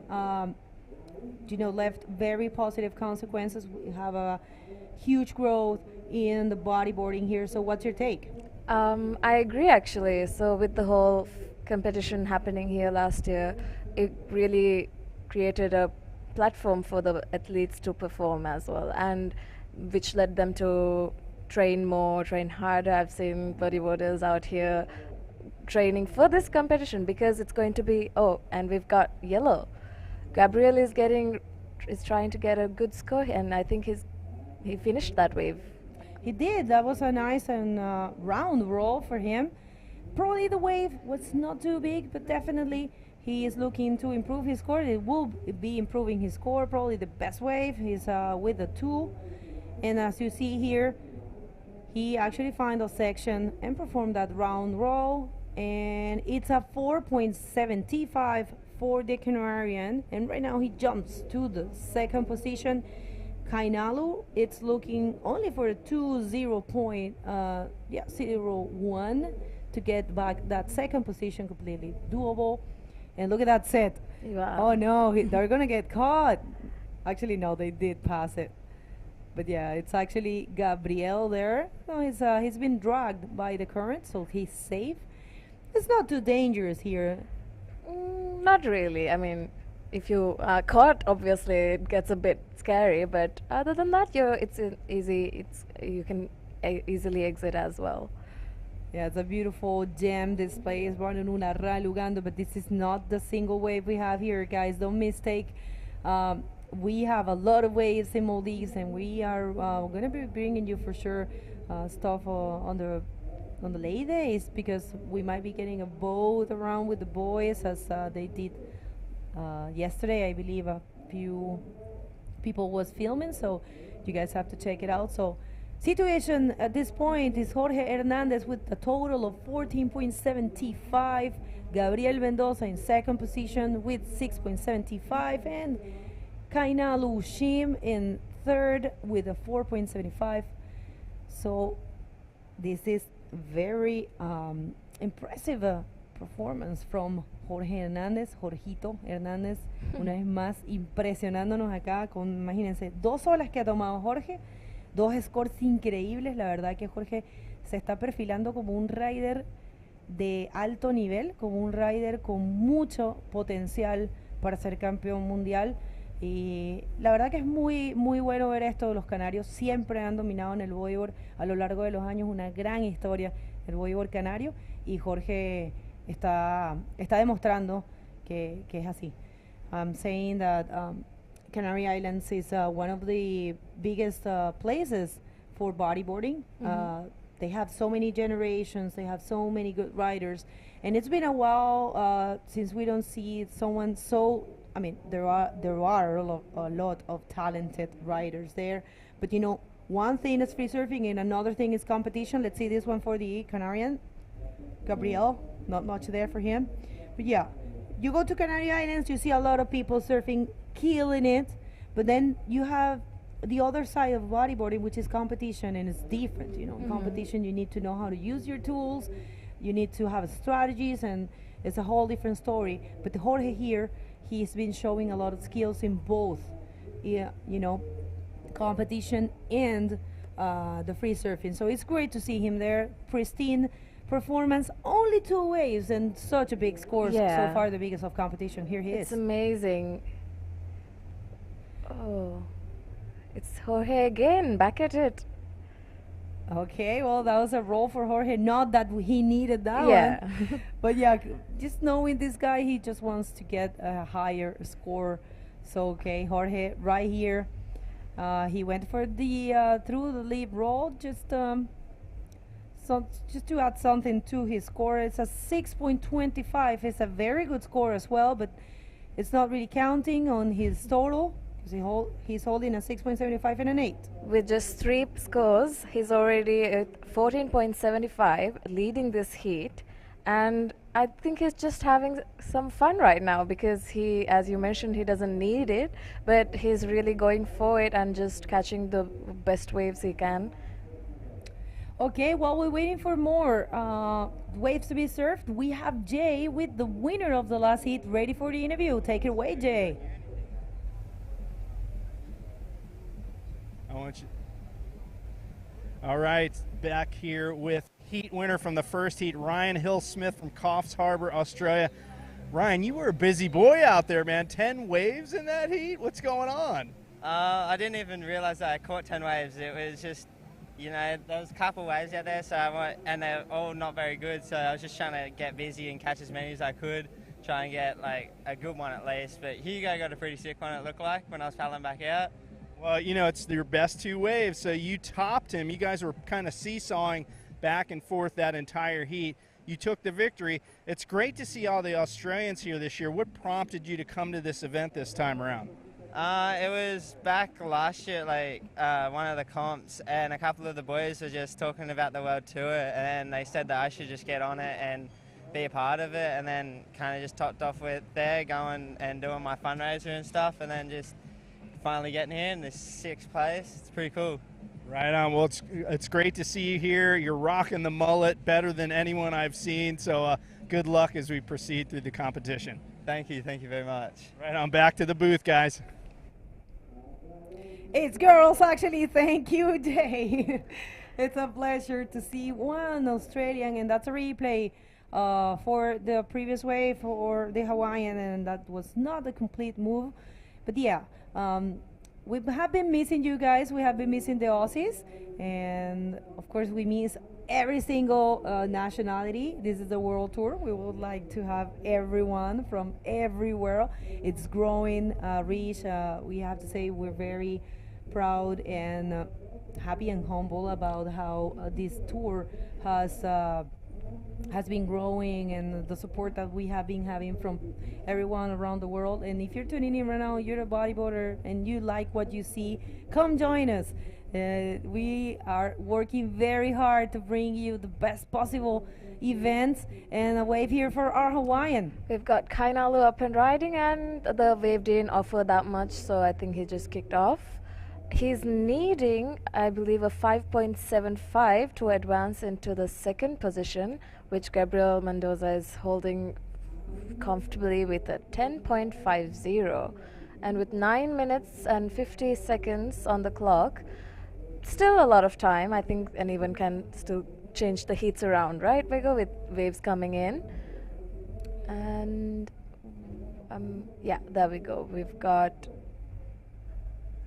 Speaker 1: left very positive consequences. We have a huge growth in the bodyboarding here. So, what's your take?
Speaker 3: I agree, actually. So, with the whole competition happening here last year, it really created a platform for the athletes to perform as well, and which led them to train more, train harder. I've seen bodyboarders out here training for this competition because it's going to be, and we've got yellow. Gabriel is trying to get a good score, and I think he finished that wave.
Speaker 1: He did. That was a nice and round roll for him. Probably the wave was not too big, but definitely he is looking to improve his score. It will be improving his score. Probably the best wave. He's with a 2. And as you see here, he actually found a section and performed that round roll. And it's a 4.75 for the Canarian. And right now he jumps to the second position. Kainalu, it's looking only for a 2.01 to get back that second position, completely doable. And look at that set.
Speaker 3: Wow.
Speaker 1: Oh no, they're gonna get caught. Actually, no, they did pass it. But yeah, it's actually Gabriel there. No, he's been dragged by the current, so he's safe. It's not too dangerous here.
Speaker 3: Not really. I mean, if you are caught, obviously it gets a bit scary. But other than that, it's easy. You can easily exit as well.
Speaker 1: Yeah, it's a beautiful gem display. It's Varunulaa Raalhugandu, but this is not the single wave we have here, guys. Don't mistake. we have a lot of waves in Maldives, and we are going to be bringing you for sure stuff on the late days, because we might be getting a boat around with the boys, as they did yesterday. I believe a few people was filming, so you guys have to check it out. So situation at this point is Jorge Hernandez with a total of 14.75, Gabriel Mendoza in second position with 6.75, and Kaina Lushim in third with a 4.75. So this is very impressive performance from Jorge Hernández, Jorgito Hernández, una vez más impresionándonos acá con, imagínense, 2 olas que ha tomado Jorge, 2 scores increíbles. La verdad que Jorge se está perfilando como un rider de alto nivel, como un rider con mucho potencial para ser campeón mundial. Y la verdad que es muy bueno ver esto. Los canarios siempre han dominado en el bodyboard a lo largo de los años, una gran historia del bodyboard canario, y Jorge está demostrando que es así. I'm saying that Canary Islands is one of the biggest places for bodyboarding. They have so many generations, they have so many good riders, and it's been a while since we don't see someone so, I mean, there are a lot of talented riders there, but you know, one thing is free surfing and another thing is competition. Let's see this one for the Canarian. Gabriel, not much there for him. But yeah, you go to Canary Islands, you see a lot of people surfing, killing it, but then you have the other side of bodyboarding, which is competition, and it's different. You know, in competition, you need to know how to use your tools, you need to have strategies, and it's a whole different story. But Jorge here, he's been showing a lot of skills in both, you know, competition and the free surfing. So it's great to see him there. Pristine performance, only 2 waves and such a big score. So far the biggest of competition. Here he is.
Speaker 3: It's amazing. Oh, it's Jorge again, back at it.
Speaker 1: Okay, well, that was a roll for Jorge. Not that he needed that one. But yeah, just knowing this guy, he just wants to get a higher score. So, okay, Jorge right here. He went for the through the leap roll, just to add something to his score. It's a 6.25. It's a very good score as well, but it's not really counting on his total. He's holding a 6.75 and an 8.
Speaker 3: With just 3 scores, he's already at 14.75, leading this heat. And I think he's just having some fun right now, because he, as you mentioned, he doesn't need it, but he's really going for it and just catching the best waves he can.
Speaker 1: Okay, while we're waiting for more waves to be surfed, we have Jay with the winner of the last heat ready for the interview. Take it away, Jay.
Speaker 2: I want you. All right, back here with heat winner from the first heat, Ryan Hill-Smith from Coffs Harbour, Australia. Ryan, you were a busy boy out there, man. 10 waves in that heat? What's going on?
Speaker 4: I didn't even realize that I caught 10 waves. It was just, you know, there was a couple waves out there, and they're all not very good, so I was just trying to get busy and catch as many as I could, try and get like a good one at least. But Hugo got a pretty sick one, it looked like, when I was paddling back out.
Speaker 2: Well, you know, it's your best 2 waves, so you topped him. You guys were kind of seesawing back and forth that entire heat. You took the victory. It's great to see all the Australians here this year. What prompted you to come to this event this time around?
Speaker 4: It was back last year, like one of the comps, and a couple of the boys were just talking about the World Tour, and they said that I should just get on it and be a part of it, and then kind of just topped off with there, going and doing my fundraiser and stuff, and then just finally getting here in this 6th place. It's pretty cool.
Speaker 2: Right on. Well, it's great to see you here. You're rocking the mullet better than anyone I've seen, so good luck as we proceed through the competition.
Speaker 4: Thank you very much.
Speaker 2: Right on, back to the booth, guys.
Speaker 1: It's girls, actually. Thank you, Jay. It's a pleasure to see one Australian, and that's a replay for the previous wave for the Hawaiian, and that was not a complete move. But yeah, we have been missing you guys. We have been missing the Aussies, and of course we miss every single nationality. This is the world tour. We would like to have everyone from everywhere. It's growing, rich. We have to say we're very proud and happy and humble about how this tour has been growing and the support that we have been having from everyone around the world. And if you're tuning in right now, you're a bodyboarder and you like what you see, come join us. We are working very hard to bring you the best possible events, and a wave here for our Hawaiian.
Speaker 3: We've got Kainalu up and riding, and the wave didn't offer that much, so I think he just kicked off. He's needing, I believe, a 5.75 to advance into the second position, which Gabriel Mendoza is holding comfortably with a 10.50. And with 9 minutes and 50 seconds on the clock, still a lot of time. I think anyone can still change the heats around, right, Bego, with waves coming in. And yeah, there we go. We've got,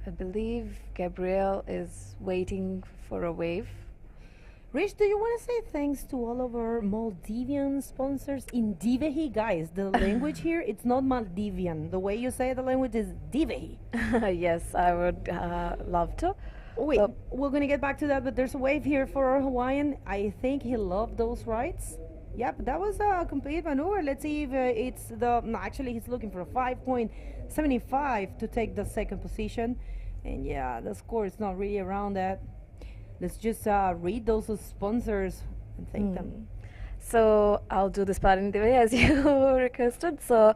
Speaker 3: I believe Gabriel is waiting for a wave.
Speaker 1: Rich, do you want to say thanks to all of our Maldivian sponsors in Divehi? Guys, the language here, it's not Maldivian. The way you say the language is Divehi.
Speaker 3: Yes, I would love to.
Speaker 1: Oh, wait, we're going to get back to that, but there's a wave here for our Hawaiian. I think he loved those rides. Yep, that was a complete maneuver. Let's see if it's the... No, actually, he's looking for a 5.75 to take the second position. And yeah, the score is not really around that. Let's just read those sponsors and thank them.
Speaker 3: So I'll do this part in the way as you requested. So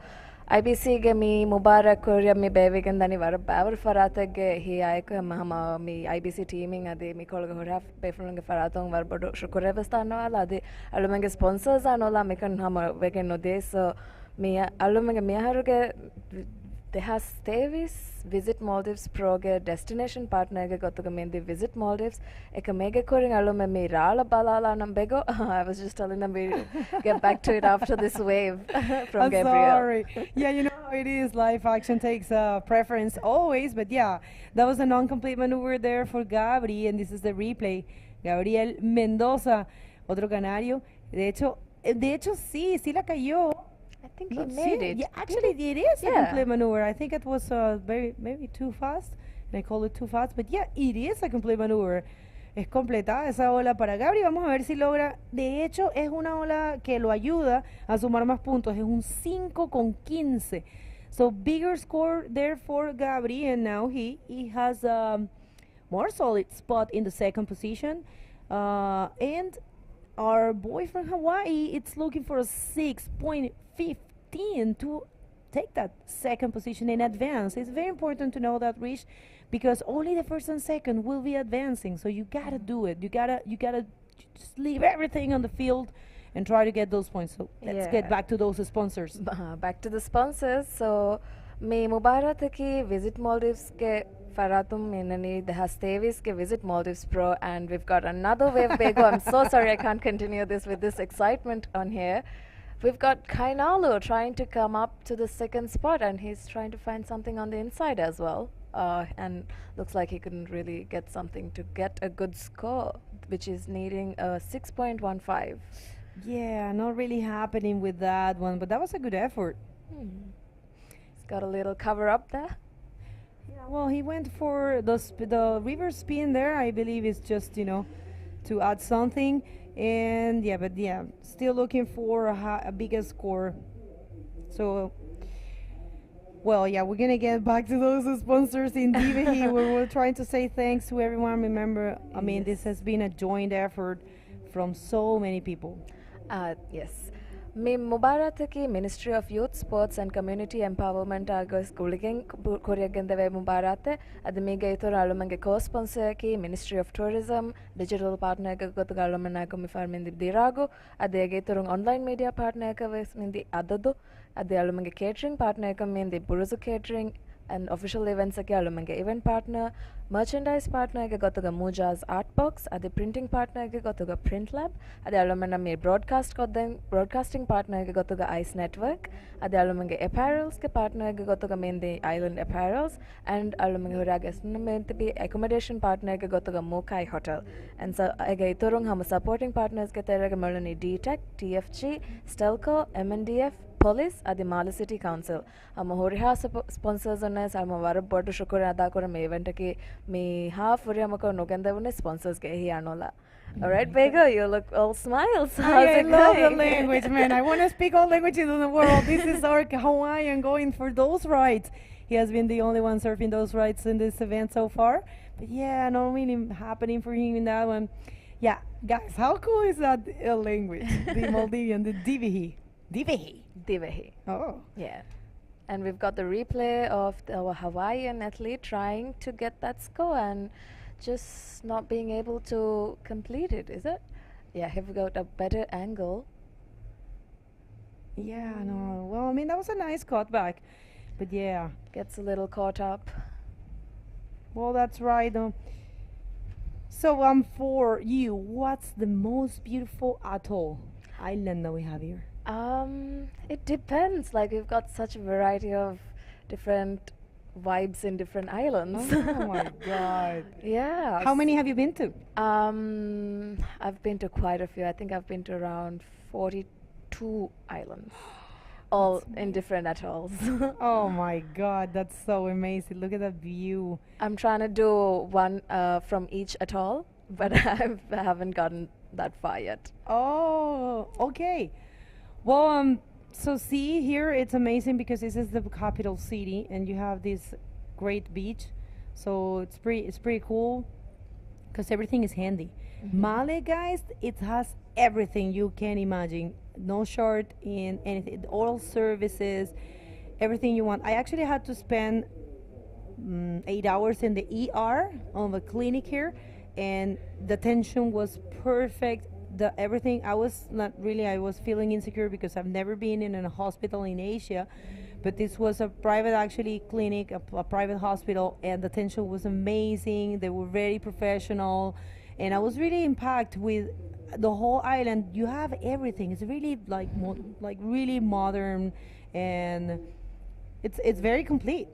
Speaker 3: IBC ge mi Mubarak Korea mi bevigen dani var baver farate ge hi aiko mahama mi IBC teaming ade mi kolga hora befrunge faratong var bodo shukure vestano ala ade alumenge sponsors anola mekan hama wegen no de so mi alumenge mi haruge Dehas Davis Visit Maldives Pro ge destination partner ge gotuga mendi Visit Maldives eka mega koring alume mi rala balala nam bego. I was just telling them we get back to it after this wave from
Speaker 1: I'm
Speaker 3: Gabriel.
Speaker 1: sorry. Yeah, you know how it is. Live action takes preference always, but yeah, that was a non-complete maneuver there for Gabri, and this is the replay. Gabriel Mendoza, otro canario. De hecho, sí la cayó.
Speaker 3: I think he made it.
Speaker 1: Yeah, actually, it is a complete maneuver. I think it was maybe too fast, and I call it too fast, but yeah, it is a complete maneuver. Es completada esa ola para Gabri. Vamos a ver si logra. De hecho, es una ola que lo ayuda a sumar más puntos. Es un 5.15. So bigger score there for Gabri, and now he has a more solid spot in the second position. And our boy from Hawaii, it's looking for a 6.15 to take that second position in advance. It's very important to know that, Rich, because only the first and second will be advancing. So you gotta do it. You gotta just leave everything on the field and try to get those points. So let's get back to those sponsors.
Speaker 3: Back to the sponsors. So me Mubarak Visit Maldives ke Faratum Minani Dehas Davis ke Visit Maldives Pro, and we've got another wave Bego. I'm so sorry I can't continue this with this excitement on here. We've got Kainalu trying to come up to the second spot, and he's trying to find something on the inside as well. And looks like he couldn't really get something to get a good score, which is needing a 6.15.
Speaker 1: Yeah, not really happening with that one, but that was a good effort.
Speaker 3: He's got a little cover up there.
Speaker 1: Yeah, well, he went for the river spin there. I believe it's just, to add something. And yeah, but yeah, still looking for a bigger score. So, well, yeah, we're gonna get back to those sponsors in Divehi. We're trying to say thanks to everyone. Remember, I mean, this has been a joint effort from so many people.
Speaker 3: Yes. Me Mubarak Ministry of Youth, Sports and Community Empowerment agus Guligen Koreagandave Mubarate at the Mega Alumange co-sponsor ki Ministry of Tourism, Digital Partner Gotagalumanakomi Farm in the Dirago, at the Gatorung online media partner in the Adado, at the Alumange catering partner in the Buruzu catering, and official events age allumange event partner, merchandise partner age gotuga Muja's art box, adi printing partner age gotuga print lab, adi allumana me broadcast kodden broadcasting partner age gotuga ice network, adi allumange apparels ke partner age gotuga mende island apparels, and allumange horages mente be accommodation partner age gotuga Mokai hotel, and so age itorung hama supporting partners ke terage melani DTech, TFG, Stelco, MNDF, police adi Mali City Council. Ama horiha sponsors unna sama war bodu shukura ada kora me event ki me half horiha mako nogenda unna sponsors ke hi anola. All right, Bego, you look all smiles. How's
Speaker 1: I
Speaker 3: it
Speaker 1: love the
Speaker 3: going?
Speaker 1: language, man. I want to speak all languages in the world. This is our Hawaiian going for those rides. He has been the only one surfing those rides in this event so far. But yeah, not really happening for him in that one. Yeah, guys, how cool is that language? The Maldivian, the Divihi. Divihi.
Speaker 3: Divehi.
Speaker 1: Oh.
Speaker 3: Yeah. And we've got the replay of our Hawaiian athlete trying to get that score and just not being able to complete it, is it? Yeah, have we got a better angle?
Speaker 1: Yeah, no. Well, I mean, that was a nice cutback. But yeah.
Speaker 3: Gets a little caught up.
Speaker 1: Well, that's right. So, for you, what's the most beautiful atoll island that we have here?
Speaker 3: It depends. Like, we've got such a variety of different vibes in different islands.
Speaker 1: Oh my god.
Speaker 3: Yeah.
Speaker 1: How many have you been to?
Speaker 3: I've been to quite a few. I think I've been to around 42 islands, all in different atolls.
Speaker 1: Oh my god, that's so amazing. Look at that view.
Speaker 3: I'm trying to do one from each atoll, but I haven't gotten that far yet.
Speaker 1: Oh, okay. Well, so see here, it's amazing because this is the capital city, and you have this great beach. So it's pretty cool because everything is handy. Male, guys, it has everything you can imagine. No short in anything. Oral services, everything you want. I actually had to spend 8 hours in the ER on the clinic here, and the tension was perfect. Everything, I was feeling insecure because I've never been in a hospital in Asia, but this was a private actually clinic, a private hospital, and the attention was amazing. They were very professional, and I was really impacted with the whole island. You have everything. It's really like really modern, and it's very complete.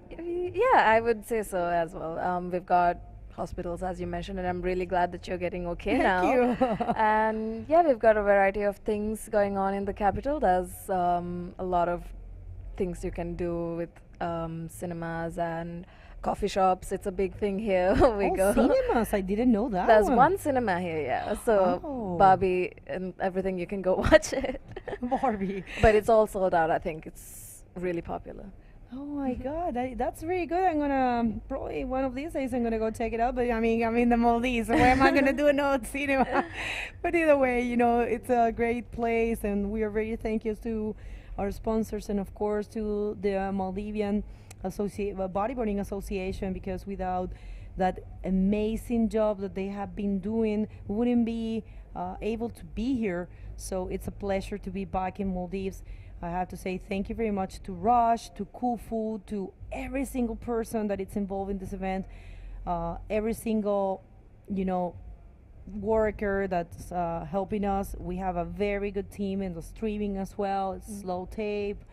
Speaker 3: Yeah, I would say so as well. We've got hospitals, as you mentioned, and I'm really glad that you're getting okay now.
Speaker 1: Thank you.
Speaker 3: And yeah, we've got a variety of things going on in the capital. There's a lot of things you can do with cinemas and coffee shops. It's a big thing here.
Speaker 1: Cinemas! I didn't know that.
Speaker 3: There's one cinema here, yeah. So Barbie and everything, you can go watch it.
Speaker 1: Barbie.
Speaker 3: But it's all sold out. I think it's really popular.
Speaker 1: Oh my god, that's really good. I'm gonna probably one of these days I'm gonna go check it out. But I mean, I'm in the Maldives, so where am I gonna do no cinema? But either way, it's a great place, and we are very thankful to our sponsors and of course to the Maldivian Bodyboarding Association, because without that amazing job that they have been doing, we wouldn't be able to be here. So it's a pleasure to be back in Maldives. I have to say thank you very much to Rush, to Kufu, to every single person that is involved in this event, every single, worker that's helping us. We have a very good team in the streaming as well. It's Slow Tape.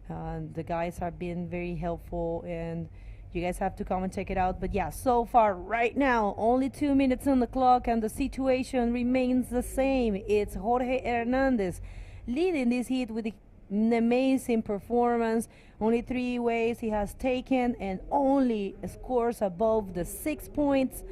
Speaker 1: The guys have been very helpful, and you guys have to come and check it out. But yeah, so far, right now, only 2 minutes on the clock, and the situation remains the same. It's Jorge Hernandez leading this heat with an amazing performance. Only 3 waves he has taken and only scores above the 6 points.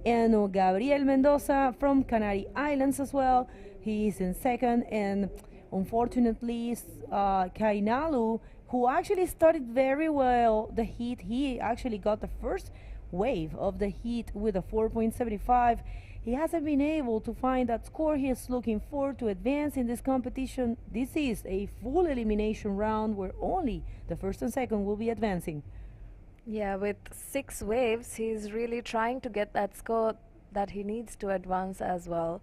Speaker 1: And Gabriel Mendoza from Canary Islands as well, he is in second. And unfortunately, Kainalu, who actually started very well the heat, he actually got the first wave of the heat with a 4.75. He hasn't been able to find that score he is looking for to advance in this competition. This is a full elimination round where only the first and second will be advancing.
Speaker 3: Yeah, with 6 waves, he's really trying to get that score that he needs to advance as well.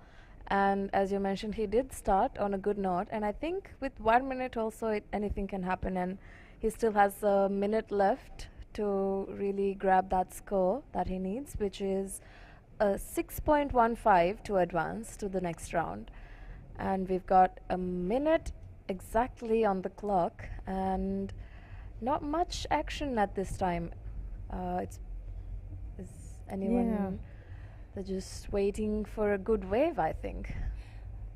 Speaker 3: And as you mentioned, he did start on a good note, and I think with 1 minute also anything can happen, and he still has a minute left to really grab that score that he needs, which is a 6.15 to advance to the next round. And we've got a minute exactly on the clock, and not much action at this time. Is anyone?
Speaker 1: Yeah.
Speaker 3: They're just waiting for a good wave, I think.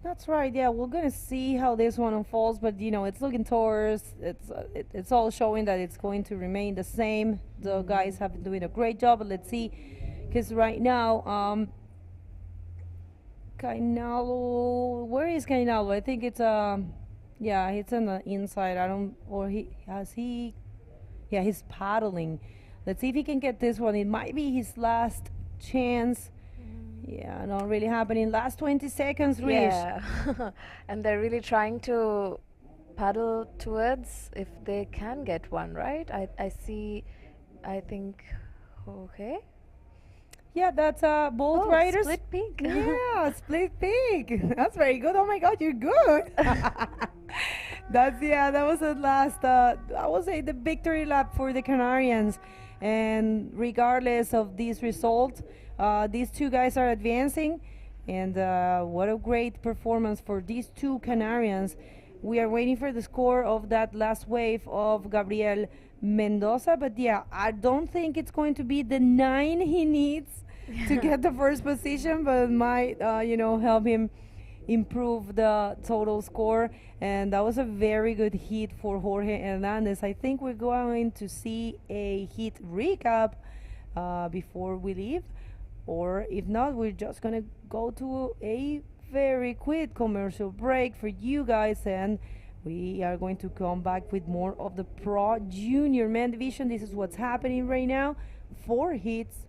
Speaker 1: That's right. Yeah, we're gonna see how this one unfolds, but you know, it's looking towards. It's all showing that it's going to remain the same. The guys have been doing a great job, but let's see, because right now, Kainalo, where is Kainalo? I think it's yeah, it's on the inside. I don't, or yeah, he's paddling. Let's see if he can get this one. It might be his last chance. Yeah, not really happening. Last 20 seconds, Rish.
Speaker 3: Yeah, and they're really trying to paddle towards if they can get one, right? I see, I think, okay.
Speaker 1: Yeah, that's both
Speaker 3: Oh,
Speaker 1: riders.
Speaker 3: split peak.
Speaker 1: Yeah, split peak. That's very good. Oh my God, you're good. That's that was the last. I would say the victory lap for the Canarians, and regardless of these results, these two guys are advancing, and what a great performance for these two Canarians. We are waiting for the score of that last wave of Gabriel Mendoza, but yeah, I don't think it's going to be the 9 he needs to get the first position, but it might, help him improve the total score. And that was a very good hit for Jorge Hernandez. I think we're going to see a hit recap before we leave, or if not, we're just gonna go to a very quick commercial break for you guys, and we are going to come back with more of the Pro Junior Men division. This is what's happening right now. 4 hits,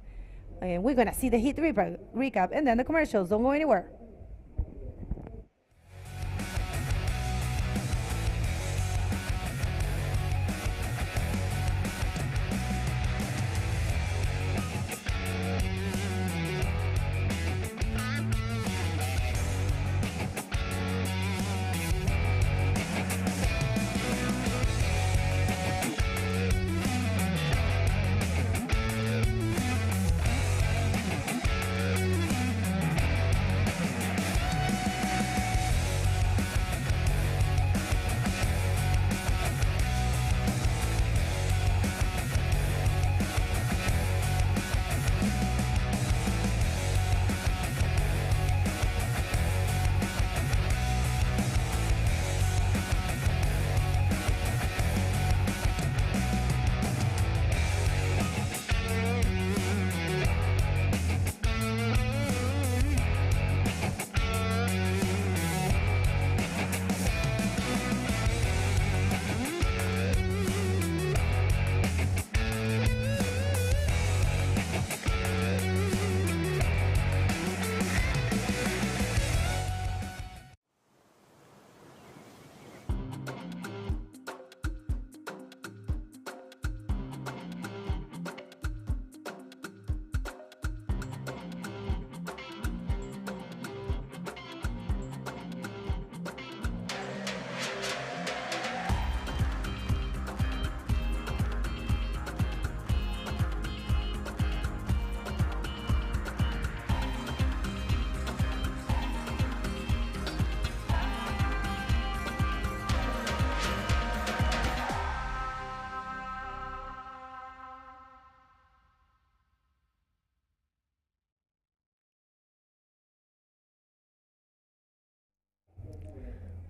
Speaker 1: and we're gonna see the hit recap and then the commercials. Don't go anywhere.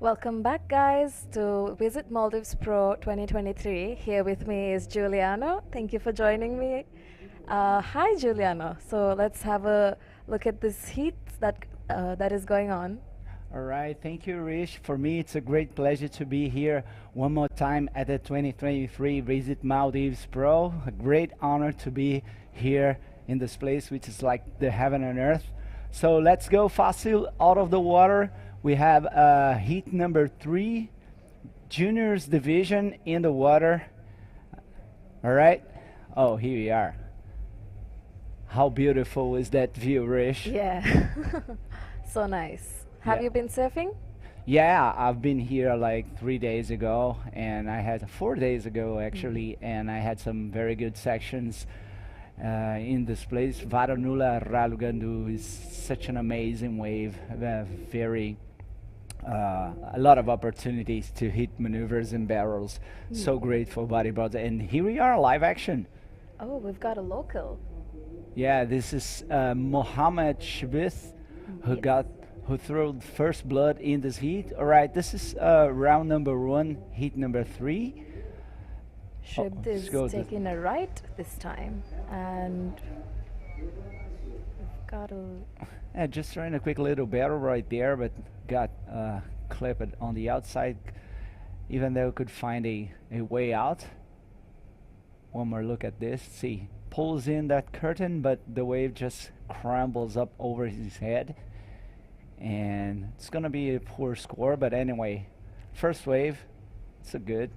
Speaker 3: Welcome back, guys, to Visit Maldives Pro 2023. Here with me is Giuliano. Thank you for joining me. Hi, Giuliano. So let's have a look at this heat that is going on.
Speaker 5: All right, thank you, Rish. For me, it's a great pleasure to be here one more time at the 2023 Visit Maldives Pro. A great honor to be here in this place, which is like the heaven and earth. So let's go fossil out of the water. We have heat number 3, juniors division in the water. All right. Oh, here we are. How beautiful is that view, Rish?
Speaker 3: Yeah, so nice. Have
Speaker 5: Yeah.
Speaker 3: you been surfing?
Speaker 5: Yeah, I've been here like 3 days ago, and I had 4 days ago actually, and I had some very good sections in this place. Varunulaa Raalhugandu is such an amazing wave, very a lot of opportunities to hit maneuvers and barrels. So great for bodyboards. And here we are, live action.
Speaker 3: Oh, we've got a local.
Speaker 5: Yeah, this is Mohammed Shabith who
Speaker 3: Yes.
Speaker 5: who threw first blood in this heat. All right, this is round number 1, heat number 3.
Speaker 3: Shibd
Speaker 5: let's
Speaker 3: is
Speaker 5: go
Speaker 3: taking a right this time, and we've got a
Speaker 5: Just throwing a quick little barrel right there, but got clipped on the outside, even though could find a way out. One more look at this. See, pulls in that curtain, but the wave just crumbles up over his head. And it's gonna be a poor score, but anyway, first wave, it's a good.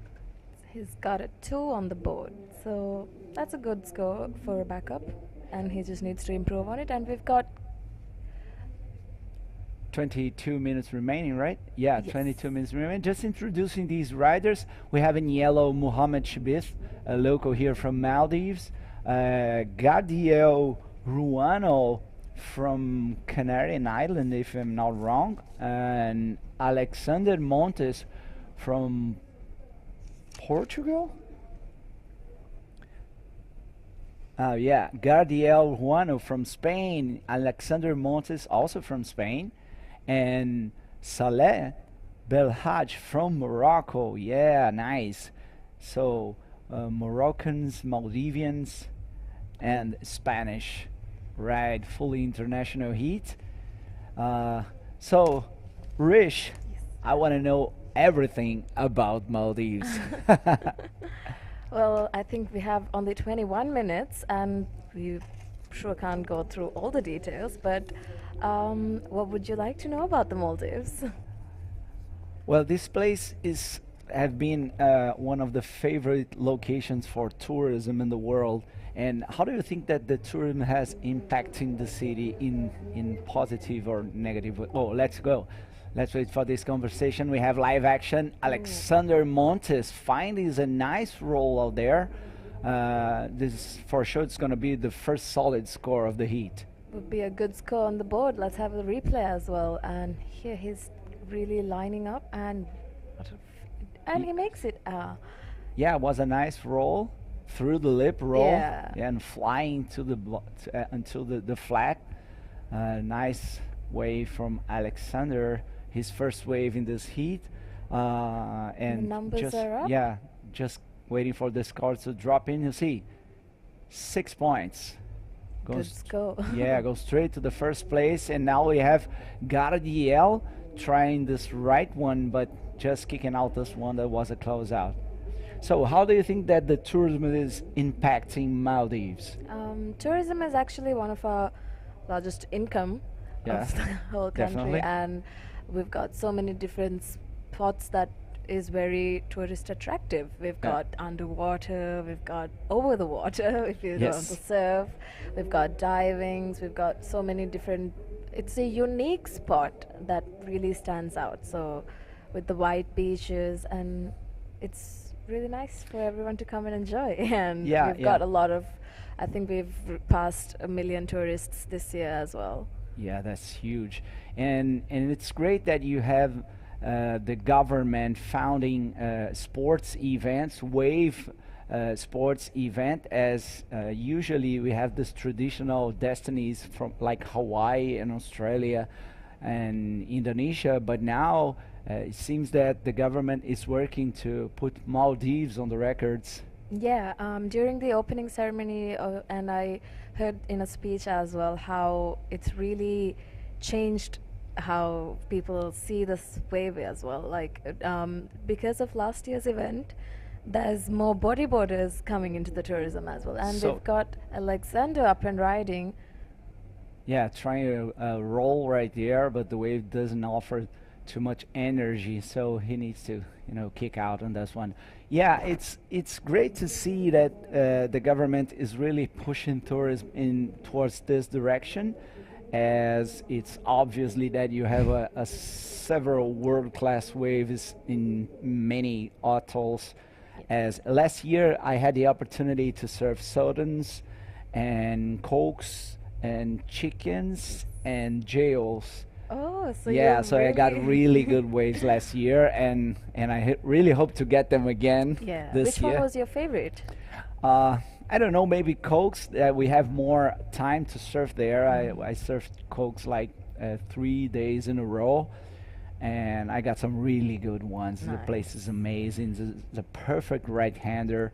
Speaker 3: he's got a 2 on the board, so that's a good score for a backup, and he just needs to improve on it. And we've got
Speaker 5: 22 minutes remaining, right? Yeah,
Speaker 3: Yes.
Speaker 5: 22 minutes remaining. Just introducing these riders. We have in yellow Mohammed Shabith, a local here from Maldives. Gadiel Ruano from Canarian Island, if I'm not wrong. And Alexander Montes from Portugal? Yeah, Gardiel Juano from Spain, Alexander Montes also from Spain, and Saleh Belhaj from Morocco. Yeah, nice. So Moroccans, Maldivians, and Spanish, right? Fully international heat. So, Rish, I want to know everything about Maldives.
Speaker 3: Well, I think we have only 21 minutes, and we sure can't go through all the details, but what would you like to know about the Maldives?
Speaker 5: Well, this place is have been one of the favorite locations for tourism in the world. And how do you think that the tourism has impacting the city in positive or negative way? Oh, let's go. Let's wait for this conversation. We have live action. Alexander Montes finds a nice roll out there. This for sure it's going to be the first solid score of the heat.
Speaker 3: Would be a good score on the board. Let's have a replay as well. And here he's really lining up, and he makes it.
Speaker 5: Yeah, it was a nice roll through the lip roll,
Speaker 3: Yeah.
Speaker 5: and flying to the until the flag. Nice wave from Alexander, his first wave in this heat, and
Speaker 3: numbers
Speaker 5: just
Speaker 3: are up.
Speaker 5: yeah, just waiting for the score to drop in. You see, 6 points.
Speaker 3: Good score.
Speaker 5: Yeah, goes straight to the first place, and now we have Gardiel trying this right one, but just kicking out this one that was a closeout. So how do you think that the tourism is impacting Maldives?
Speaker 3: Tourism is actually one of our largest income
Speaker 5: Yeah,
Speaker 3: of the whole country,
Speaker 5: definitely.
Speaker 3: and we've got so many different spots that is very tourist attractive. We've
Speaker 5: Yeah.
Speaker 3: got underwater, we've got over the water if you want
Speaker 5: Yes.
Speaker 3: to surf, we've got divings, we've got so many different. It's a unique spot that really stands out. So with the white beaches, and it's really nice for everyone to come and enjoy. And
Speaker 5: Yeah,
Speaker 3: we've got
Speaker 5: yeah.
Speaker 3: a lot of. I think we've passed 1 million tourists this year as well.
Speaker 5: Yeah, that's huge, and it's great that you have the government founding sports events, wave sports event, as usually we have this traditional destinies from like Hawaii and Australia and Indonesia, but now it seems that the government is working to put Maldives on the records.
Speaker 3: Yeah, during the opening ceremony, and I heard in a speech as well how it's really changed how people see this wave as well. Like, because of last year's event, there's more bodyboarders coming into the tourism as well. And
Speaker 5: So-
Speaker 3: we've got Alexander up and riding.
Speaker 5: Yeah, trying to roll right there, but the wave doesn't offer too much energy, so he needs to, kick out on this one. Yeah, it's great to see that the government is really pushing tourism in towards this direction, as it's obviously that you have a several world-class waves in many atolls. As last year, I had the opportunity to serve sodas and cokes and chickens and jails.
Speaker 3: Oh, so
Speaker 5: Yeah,
Speaker 3: you're
Speaker 5: so I got
Speaker 3: really
Speaker 5: really good waves last year, and I really hope to get them again
Speaker 3: Yeah.
Speaker 5: this
Speaker 3: Which
Speaker 5: year.
Speaker 3: one was your favorite?
Speaker 5: I don't know, maybe cokes. We have more time to surf there. I surfed cokes like 3 days in a row, and I got some really good ones. The place is amazing. The perfect right-hander,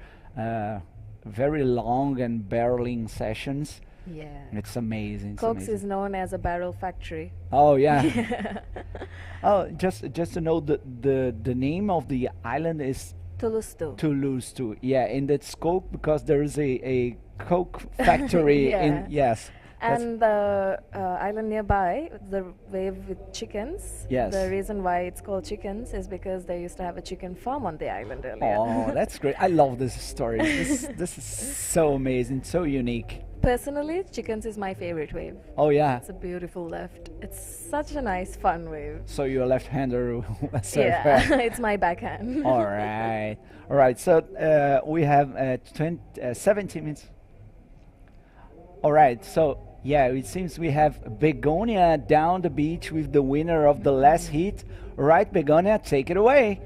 Speaker 5: very long and barreling sessions.
Speaker 3: Yeah.
Speaker 5: It's amazing. It's
Speaker 3: Cox
Speaker 5: amazing.
Speaker 3: is known as a barrel factory.
Speaker 5: Oh yeah. Oh, just to know the name of the island is
Speaker 3: Tulustu.
Speaker 5: Toulouse too. Yeah, in that scope because there is a Coke factory
Speaker 3: Yeah.
Speaker 5: in yes. That's-
Speaker 3: And the island nearby, the wave with chickens.
Speaker 5: Yes.
Speaker 3: The reason why it's called chickens is because they used to have a chicken farm on the island earlier.
Speaker 5: Oh, that's great. I love this story. This is so amazing, so unique.
Speaker 3: Personally, chickens is my favorite wave.
Speaker 5: Oh yeah.
Speaker 3: It's a beautiful left. It's such a nice, fun wave.
Speaker 5: So you're a left-hander surfer.
Speaker 3: Yeah, it's my backhand.
Speaker 5: All right. All right. So we have 17 minutes. All right. So yeah, it seems we have Begonia down the beach with the winner of the last heat. All right, Begonia, take it away.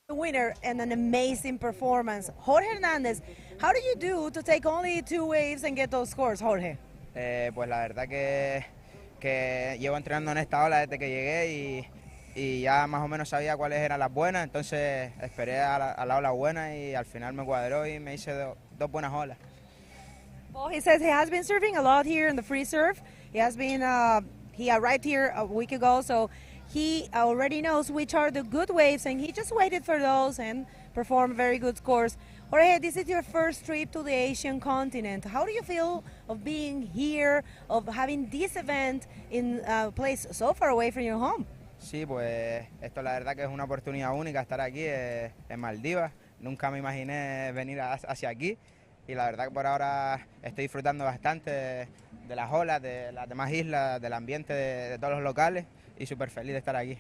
Speaker 1: The winner and an amazing performance. Jorge Hernandez, how do you do to take only 2 waves and get those scores, Jorge?
Speaker 6: Pues la verdad que llevo entrenando en esta ola desde que llegué y ya más o menos sabía cuáles eran las buenas, entonces esperé a la ola buena y al final me cuadró y me hice dos buenas olas.
Speaker 1: Well, he says he has been surfing a lot here in the free surf. He has been, he arrived here a week ago, so he already knows which are the good waves, and he just waited for those and performed very good scores. Jorge, this is your first trip to the Asian continent. How do you feel of being here, of having this event in a place so far away from your home?
Speaker 6: Sí, pues esto la verdad que es una oportunidad única estar aquí en Maldivas. Nunca me imaginé venir hacia aquí y la verdad que por ahora estoy disfrutando bastante de las olas, de las demás islas, del ambiente de todos los locales y súper feliz de estar aquí.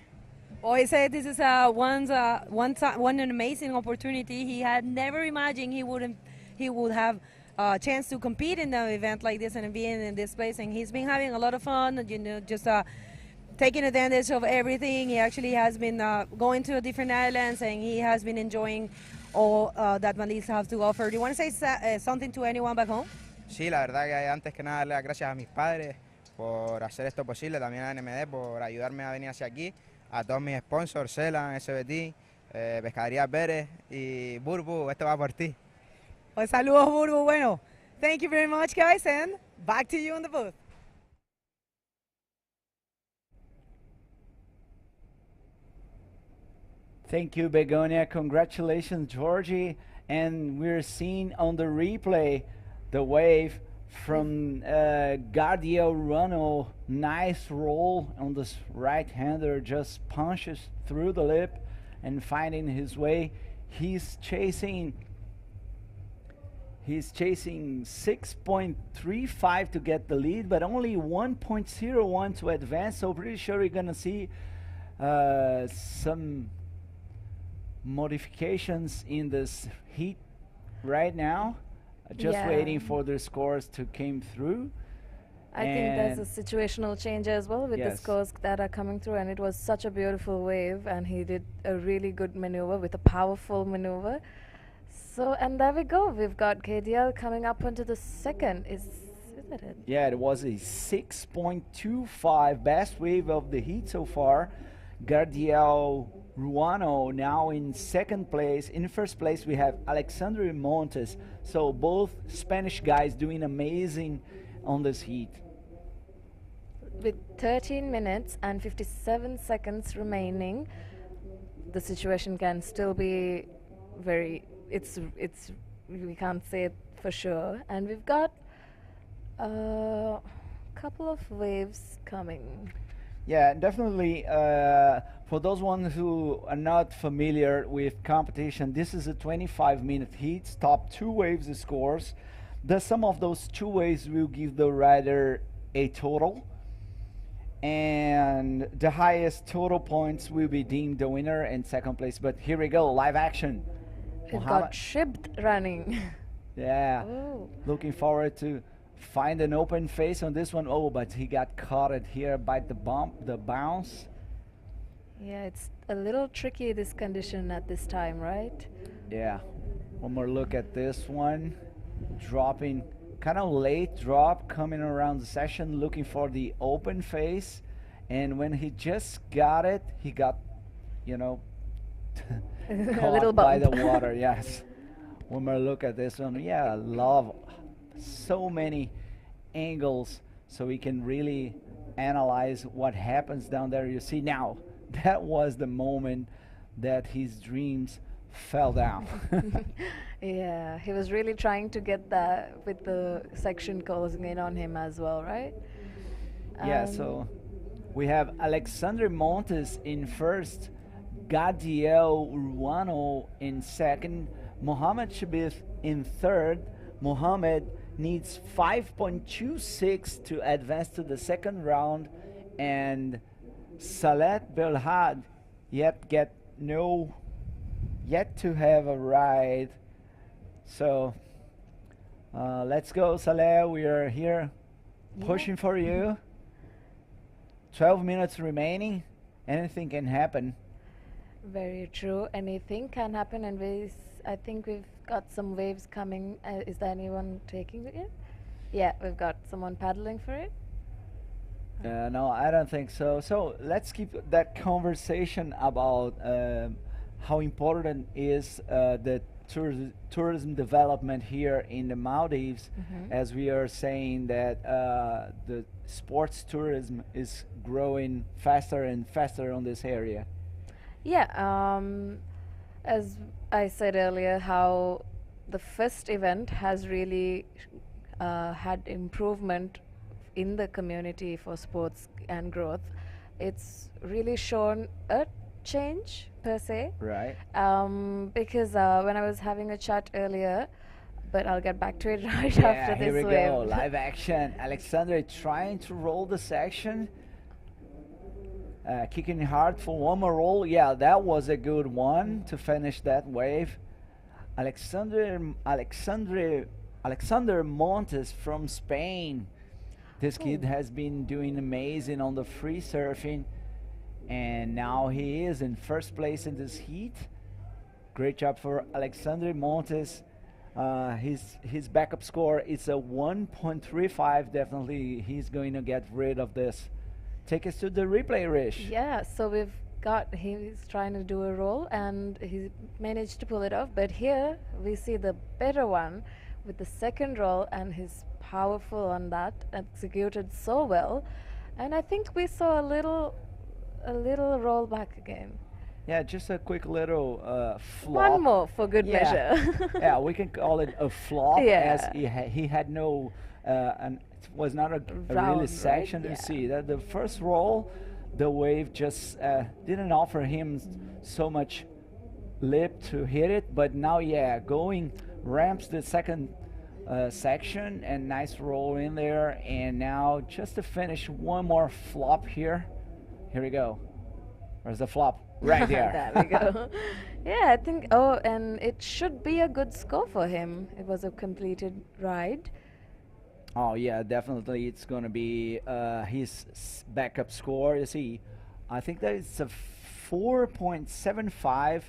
Speaker 1: Well, he said this is one an amazing opportunity. He had never imagined he would have a chance to compete in an event like this and being in this place. And he's been having a lot of fun, you know, just taking advantage of everything. He actually has been going to different islands, and he has been enjoying all that Maldives have to offer. Do you want to say something to anyone back home?
Speaker 6: Sí, la verdad que antes que nada darle las gracias a mis padres por hacer esto posible, también a NMD por ayudarme a venir hacia aquí, a todos mis sponsors, Celan, SBT, Pescadería Pérez y Burbu, esto va por ti.
Speaker 1: Pues saludos, Burbu. Bueno, thank you very much, guys, and back to you in the booth.
Speaker 5: Thank you, Begonia. Congratulations, Georgie. And we're seeing on the replay the wave from Gardia Ruano. Nice roll on this right-hander, just punches through the lip and finding his way. He's chasing 6.35 to get the lead, but only 1.01 to advance. So pretty sure we're gonna see some modifications in this heat right now. Just
Speaker 3: Yeah.
Speaker 5: waiting for the scores to come through.
Speaker 3: I think there's a
Speaker 5: And
Speaker 3: situational change as well with the
Speaker 5: Yes.
Speaker 3: scores that are coming through, and it was such a beautiful wave, and he did a really good maneuver with a powerful maneuver. So, and there we go. We've got KDL coming up onto the second. Is that it?
Speaker 5: yeah, it was a 6.25 best wave of the heat so far. Gardiel Ruano now in second place. In first place we have Alexandre Montes. So both Spanish guys doing amazing on this heat.
Speaker 3: With 13 minutes and 57 seconds remaining, the situation can still be very. It's. We can't say it for sure, and we've got a couple of waves coming.
Speaker 5: Yeah, definitely. For those ones who are not familiar with competition, this is a 25-minute heat. Top 2 waves scores. The sum of those two waves will give the rider a total, and the highest total points will be deemed the winner and second place. But here we go, live action.
Speaker 3: It
Speaker 5: Mohammed.
Speaker 3: got shipped running.
Speaker 5: Yeah,
Speaker 3: Oh.
Speaker 5: looking forward to find an open face on this one. Oh, but he got caught it here by the bump, the bounce.
Speaker 3: Yeah, it's a little tricky, this condition at this time, right?
Speaker 5: Yeah, one more look at this one. Dropping, kind of late drop, coming around the session, looking for the open face. And when he just got it, he got, you know,
Speaker 3: A
Speaker 5: caught
Speaker 3: little
Speaker 5: by the
Speaker 3: bump.
Speaker 5: water. Yes. One more look at this one. Yeah, I love so many angles so we can really analyze what happens down there. You see now, that was the moment that his dreams fell down.
Speaker 3: Yeah, he was really trying to get that with the section closing in on him as well, right?
Speaker 5: Yeah, so we have Alexandre Montes in first, Gadiel Urbano in second, Mohamed Shabif in third. Mohamed needs 5.26 to advance to the second round, and Salet Belhad yet to have a ride. So let's go, Saleh. We are here pushing for you. 12 minutes remaining. Anything can happen.
Speaker 3: Very true. Anything can happen, and I think we've got some waves coming. Is there anyone taking it? Yeah, we've got someone paddling for it.
Speaker 5: No, I don't think so. So let's keep that conversation about how important is the tourism development here in the Maldives, as we are saying that the sports tourism is growing faster and faster on this area.
Speaker 3: Yeah, as I said earlier, how the first event has really had improvement in the community for sports and growth. It's really shown a change per se.
Speaker 5: Right.
Speaker 3: Because when I was having a chat earlier, but I'll get back to it right
Speaker 5: Yeah,
Speaker 3: after
Speaker 5: here
Speaker 3: this
Speaker 5: we
Speaker 3: wave.
Speaker 5: go. Live action. Alexandre trying to roll the section. Kicking hard for one more roll. Yeah, that was a good one to finish that wave. Alexander Montes from Spain. This kid has been doing amazing on the free surfing, and now he is in first place in this heat. Great job for Alexandre Montes. His backup score is a 1.35. Definitely he's going to get rid of this. Take us to the replay, Rish.
Speaker 3: Yeah, so he's trying to do a roll and he managed to pull it off, but here we see the better one with the second roll, and he's powerful on that, executed so well, and I think we saw a little roll back again.
Speaker 5: Yeah, just a quick little flop.
Speaker 3: One more for good measure.
Speaker 5: Yeah, we can call it a flop,
Speaker 3: Yeah.
Speaker 5: as he had no, and it was not a
Speaker 3: Round,
Speaker 5: really
Speaker 3: right?
Speaker 5: section.
Speaker 3: Yeah.
Speaker 5: You see that the first roll, the wave just didn't offer him so much lip to hit it, but now, yeah, going ramps the second section, and nice roll in there, and now just to finish, one more flop here. Here we go. Where's the flop? Right there.
Speaker 3: There we go. Yeah, I think, and it should be a good score for him. It was a completed ride.
Speaker 5: Oh yeah, definitely it's going to be his backup score. You see, I think that it's a 4.75.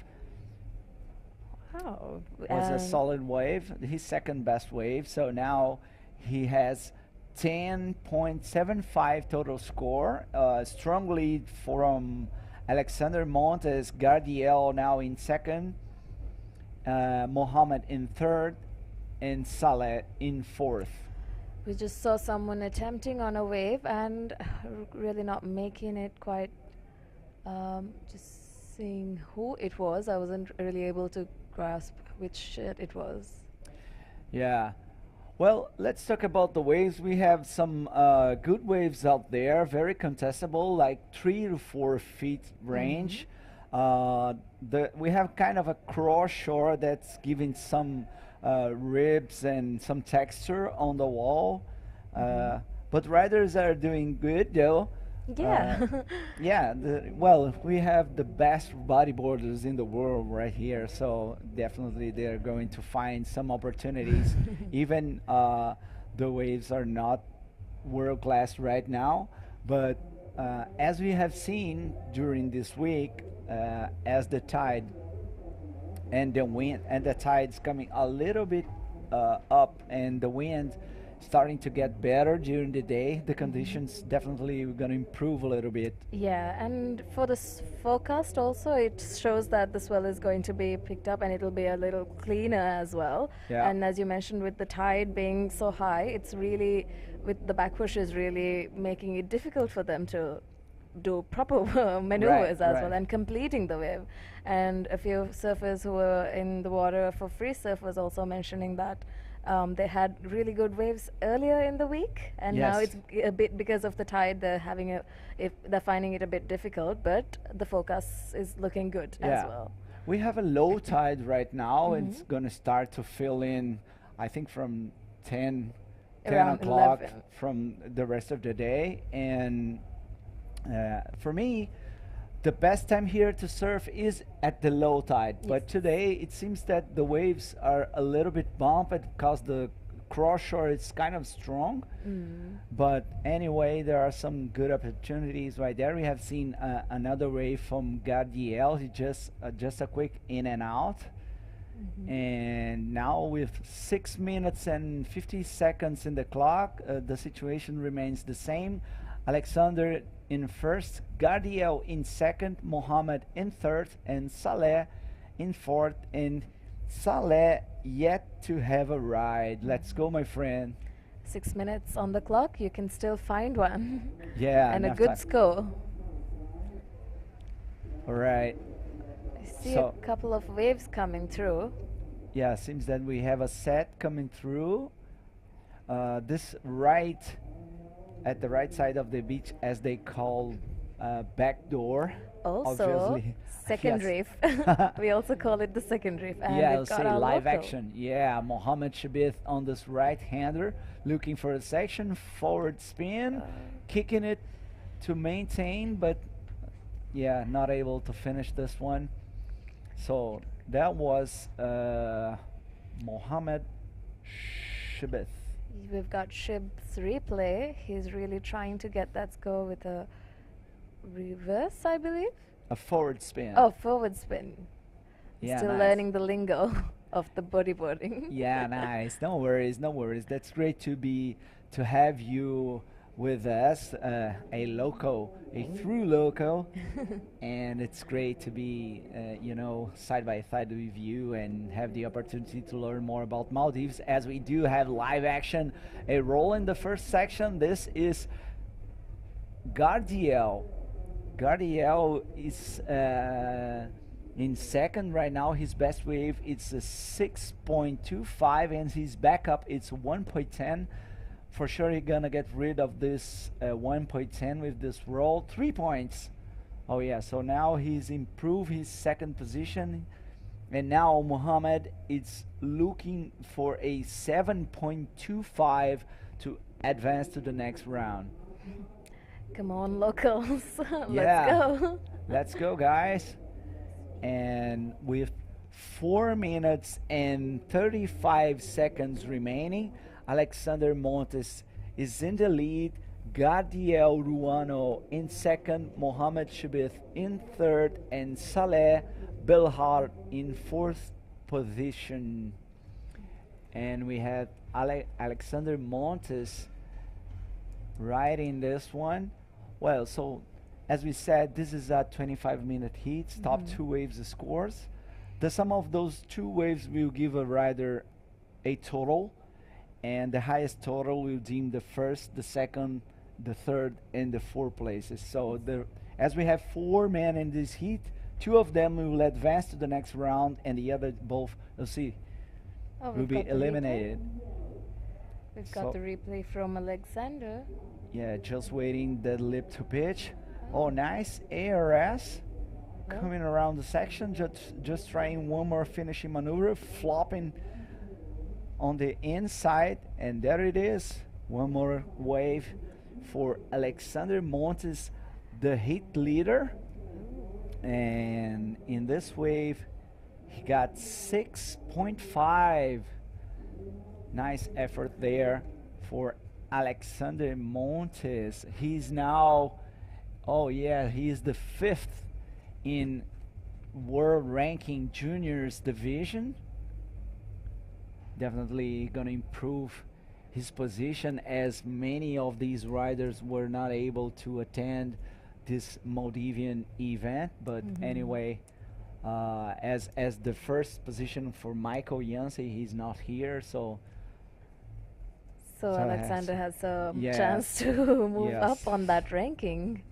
Speaker 3: Oh,
Speaker 5: Was a solid wave, his second best wave. So now he has 10.75 total score. Strong lead from Alexander Montes, Gardiel now in second, Mohamed in third, and Saleh in fourth.
Speaker 3: We just saw someone attempting on a wave and really not making it quite. Just seeing who it was, I wasn't really able to grasp which shirt it was.
Speaker 5: Yeah. Well, let's talk about the waves. We have some good waves out there, very contestable, like 3 to 4 feet range. We have kind of a cross shore that's giving some ribs and some texture on the wall. But riders are doing good though.
Speaker 3: Yeah.
Speaker 5: Yeah, well, we have the best bodyboarders in the world right here, so definitely they're going to find some opportunities. Even the waves are not world class right now, but as we have seen during this week, as the tide and the wind and the tide's coming a little bit up, and the wind starting to get better during the day, the conditions definitely going to improve a little bit.
Speaker 3: Yeah, and for this forecast also, it shows that the swell is going to be picked up and it'll be a little cleaner as well.
Speaker 5: Yeah.
Speaker 3: And as you mentioned, with the tide being so high, it's really, with the backpush is really making it difficult for them to do proper maneuvers as well and completing the wave. And a few surfers who were in the water for free surf was also mentioning that they had really good waves earlier in the week, and now it's a bit because of the tide. They're finding it a bit difficult, but the forecast is looking good as well.
Speaker 5: We have a low tide right now. It's going to start to fill in, I think, from 10 o'clock
Speaker 3: 11.
Speaker 5: from the rest of the day. And for me, the best time here to surf is at the low tide. But today it seems that the waves are a little bit bumped because the cross shore is kind of strong. But anyway, there are some good opportunities right there. We have seen another wave from Gardiel. He just a quick in and out. And now with 6 minutes and 50 seconds in the clock, the situation remains the same. Alexander in first, Gardiel in second, Mohammed in third, and Saleh in fourth. And Saleh yet to have a ride. Let's go, my friend.
Speaker 3: 6 minutes on the clock, you can still find one.
Speaker 5: Yeah,
Speaker 3: and a good score.
Speaker 5: All right.
Speaker 3: I see a couple of waves coming through.
Speaker 5: Yeah, seems that we have a set coming through. This right at the right side of the beach, as they call back door.
Speaker 3: Also,
Speaker 5: obviously.
Speaker 3: second reef. We also call it the second reef. And
Speaker 5: yeah,
Speaker 3: we've
Speaker 5: I'll
Speaker 3: got
Speaker 5: say
Speaker 3: our
Speaker 5: live
Speaker 3: local.
Speaker 5: action. Yeah, Mohammed Shabith on this right-hander, looking for a section, forward spin, kicking it to maintain, but yeah, not able to finish this one. So that was Mohammed Shabith.
Speaker 3: We've got Shib's replay. He's really trying to get that score with a reverse, I believe.
Speaker 5: A forward spin.
Speaker 3: Oh, forward spin.
Speaker 5: Yeah,
Speaker 3: Still
Speaker 5: nice.
Speaker 3: learning the lingo of the bodyboarding.
Speaker 5: Yeah, nice. No worries, no worries. That's great to have you with us, a local, a true local, and it's great to be, side by side with you and have the opportunity to learn more about Maldives, as we do have live action, a roll in the first section. This is Gardiel. Gardiel is in second right now. His best wave it's a 6.25, and his backup it's 1.10. For sure, he's gonna get rid of this 1.10 with this roll. 3 points. Oh yeah, so now he's improved his second position, and now Mohammed is looking for a 7.25 to advance to the next round.
Speaker 3: Come on, locals.
Speaker 5: Yeah.
Speaker 3: Let's go.
Speaker 5: Let's go, guys. And with 4 minutes and 35 seconds remaining, Alexander Montes is in the lead, Gardiel Ruano in second, Mohammed Shabith in third, and Saleh Belhar in fourth position. And we had Alexander Montes riding this one. Well, so as we said, this is a 25-minute heat, top 2 waves scores. The sum of those 2 waves will give a rider a total, and the highest total will deem the first, the second, the third, and the 4th places. So as we have 4 men in this heat, 2 of them will advance to the next round, and the other both, you'll see, will be eliminated.
Speaker 3: We've got the replay from Alexander.
Speaker 5: Yeah, just waiting the lip to pitch. Oh, nice ARS. coming around the section, just trying one more finishing maneuver, flopping on the inside, and there it is. One more wave for Alexander Montes, the heat leader. And in this wave, he got 6.5. Nice effort there for Alexander Montes. He's now, oh yeah, he's the 5th in world ranking juniors division. Definitely gonna improve his position, as many of these riders were not able to attend this Maldivian event. But anyway, as the first position for Michael Yancey, he's not here, so
Speaker 3: Alexander has a
Speaker 5: yes,
Speaker 3: chance to move
Speaker 5: yes,
Speaker 3: up on that ranking.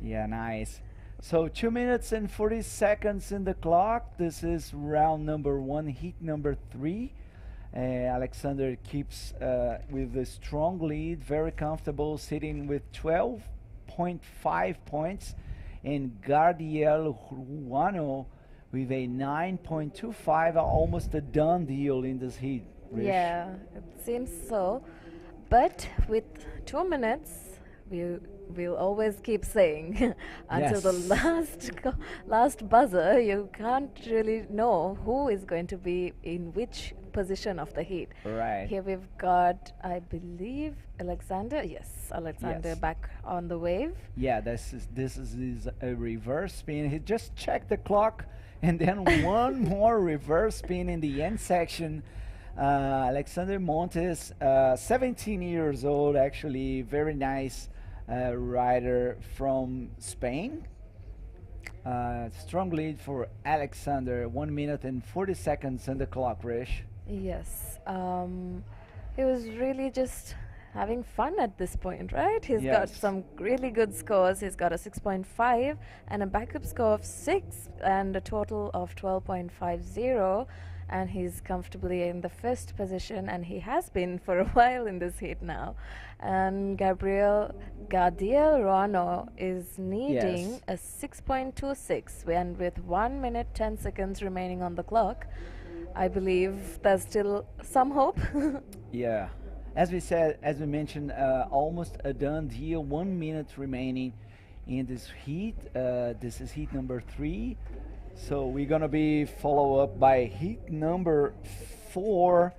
Speaker 5: Yeah, nice. So 2 minutes and 40 seconds in the clock. This is round number 1, heat number 3. Alexander keeps with a strong lead, very comfortable, sitting with 12.5 points, and Gardiel Ruano with a 9.25, almost a done deal in this heat. Rish.
Speaker 3: Yeah, it seems so. But with 2 minutes, we'll always keep saying until the last buzzer. You can't really know who is going to be in which position of the heat.
Speaker 5: Right.
Speaker 3: Here we've got, I believe, Alexander. Yes, Alexander back on the wave.
Speaker 5: Yeah, this is a reverse spin. He just checked the clock, and then one more reverse spin in the end section. Alexander Montes, 17 years old, actually, very nice rider from Spain. Strong lead for Alexander, 1 minute and 40 seconds on the clock, Rish.
Speaker 3: Yes, he was really just having fun at this point, right? He's got some really good scores. He's got a 6.5 and a backup score of 6 and a total of 12.50. And he's comfortably in the 1st position, and he has been for a while in this heat now. And Gardiel Ruano is needing a 6.26, and with 1 minute 10 seconds remaining on the clock, I believe there's still some hope.
Speaker 5: Yeah, as we mentioned, almost a done deal. 1 minute remaining in this heat. This is heat number 3. So we're gonna be followed up by heat number 4,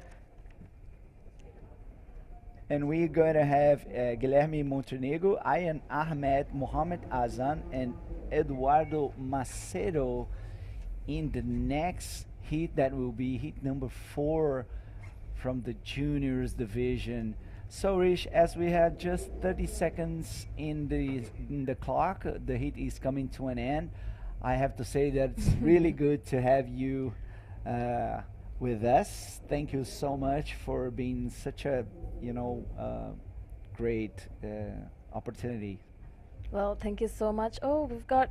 Speaker 5: and we're going to have Guilherme Montenegro, Ayan Ahmed, Mohamed Azan, and Eduardo Macedo in the next heat. That will be heat number 4 from the juniors division. So Rish, as we had just 30 seconds in the clock, the heat is coming to an end. I have to say that it's really good to have you with us. Thank you so much for being such a, great opportunity.
Speaker 3: Well, thank you so much. Oh, we've got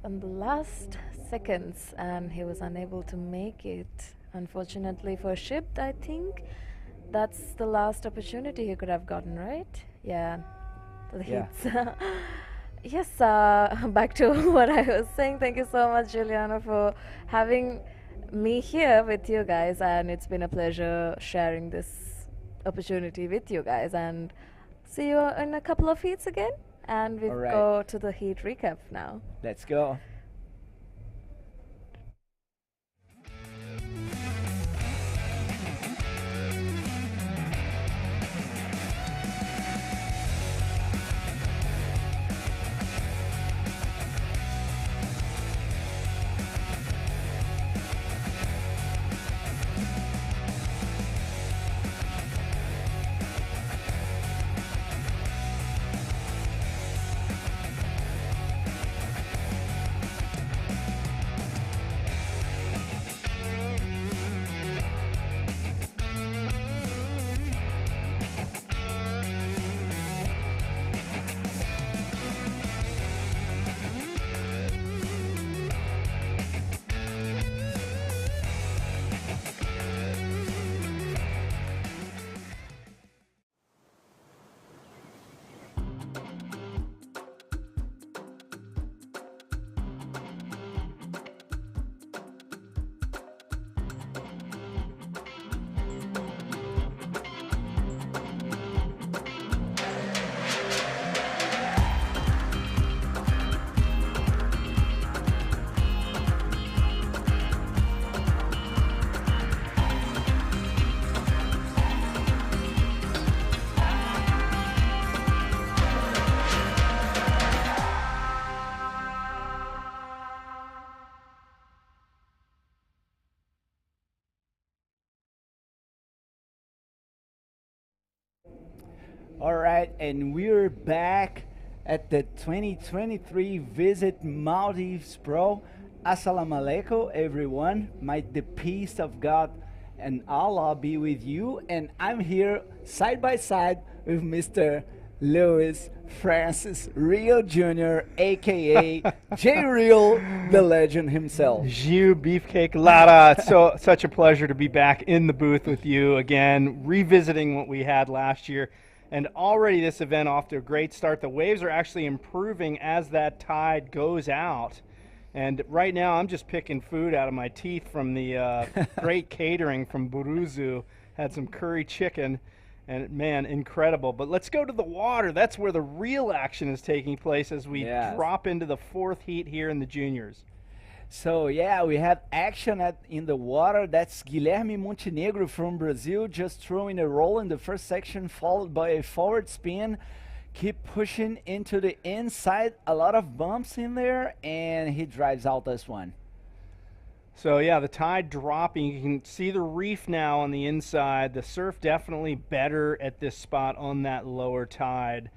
Speaker 3: on the last seconds, and he was unable to make it. Unfortunately for Ship, I think that's the last opportunity he could have gotten, right? Yeah, the hits. Yes, back to what I was saying. Thank you so much, Juliana, for having me here with you guys, and it's been a pleasure sharing this opportunity with you guys, and see you in a couple of heats again, and we'll go to the heat recap now.
Speaker 5: Let's go. All right, and we're back at the 2023 Visit Maldives Pro. Assalamu alaikum, everyone. Might the peace of God and Allah be with you. And I'm here side by side with Mr. Louis Francis Rio Jr., aka J Real, the legend himself.
Speaker 2: Gio Beefcake Lara. It's such a pleasure to be back in the booth with you again, revisiting what we had last year. And already this event off to a great start. The waves are actually improving as that tide goes out. And right now I'm just picking food out of my teeth from the great catering from Buruzu. Had some curry chicken, and man, incredible. But let's go to the water. That's where the real action is taking place as we drop into the fourth heat here in the juniors.
Speaker 5: So yeah, we have action in the water. That's Guilherme Montenegro from Brazil, just throwing a roll in the first section, followed by a forward spin. Keep pushing into the inside, a lot of bumps in there, and he drives out this one.
Speaker 2: So yeah, the tide dropping. You can see the reef now on the inside. The surf definitely better at this spot on that lower tide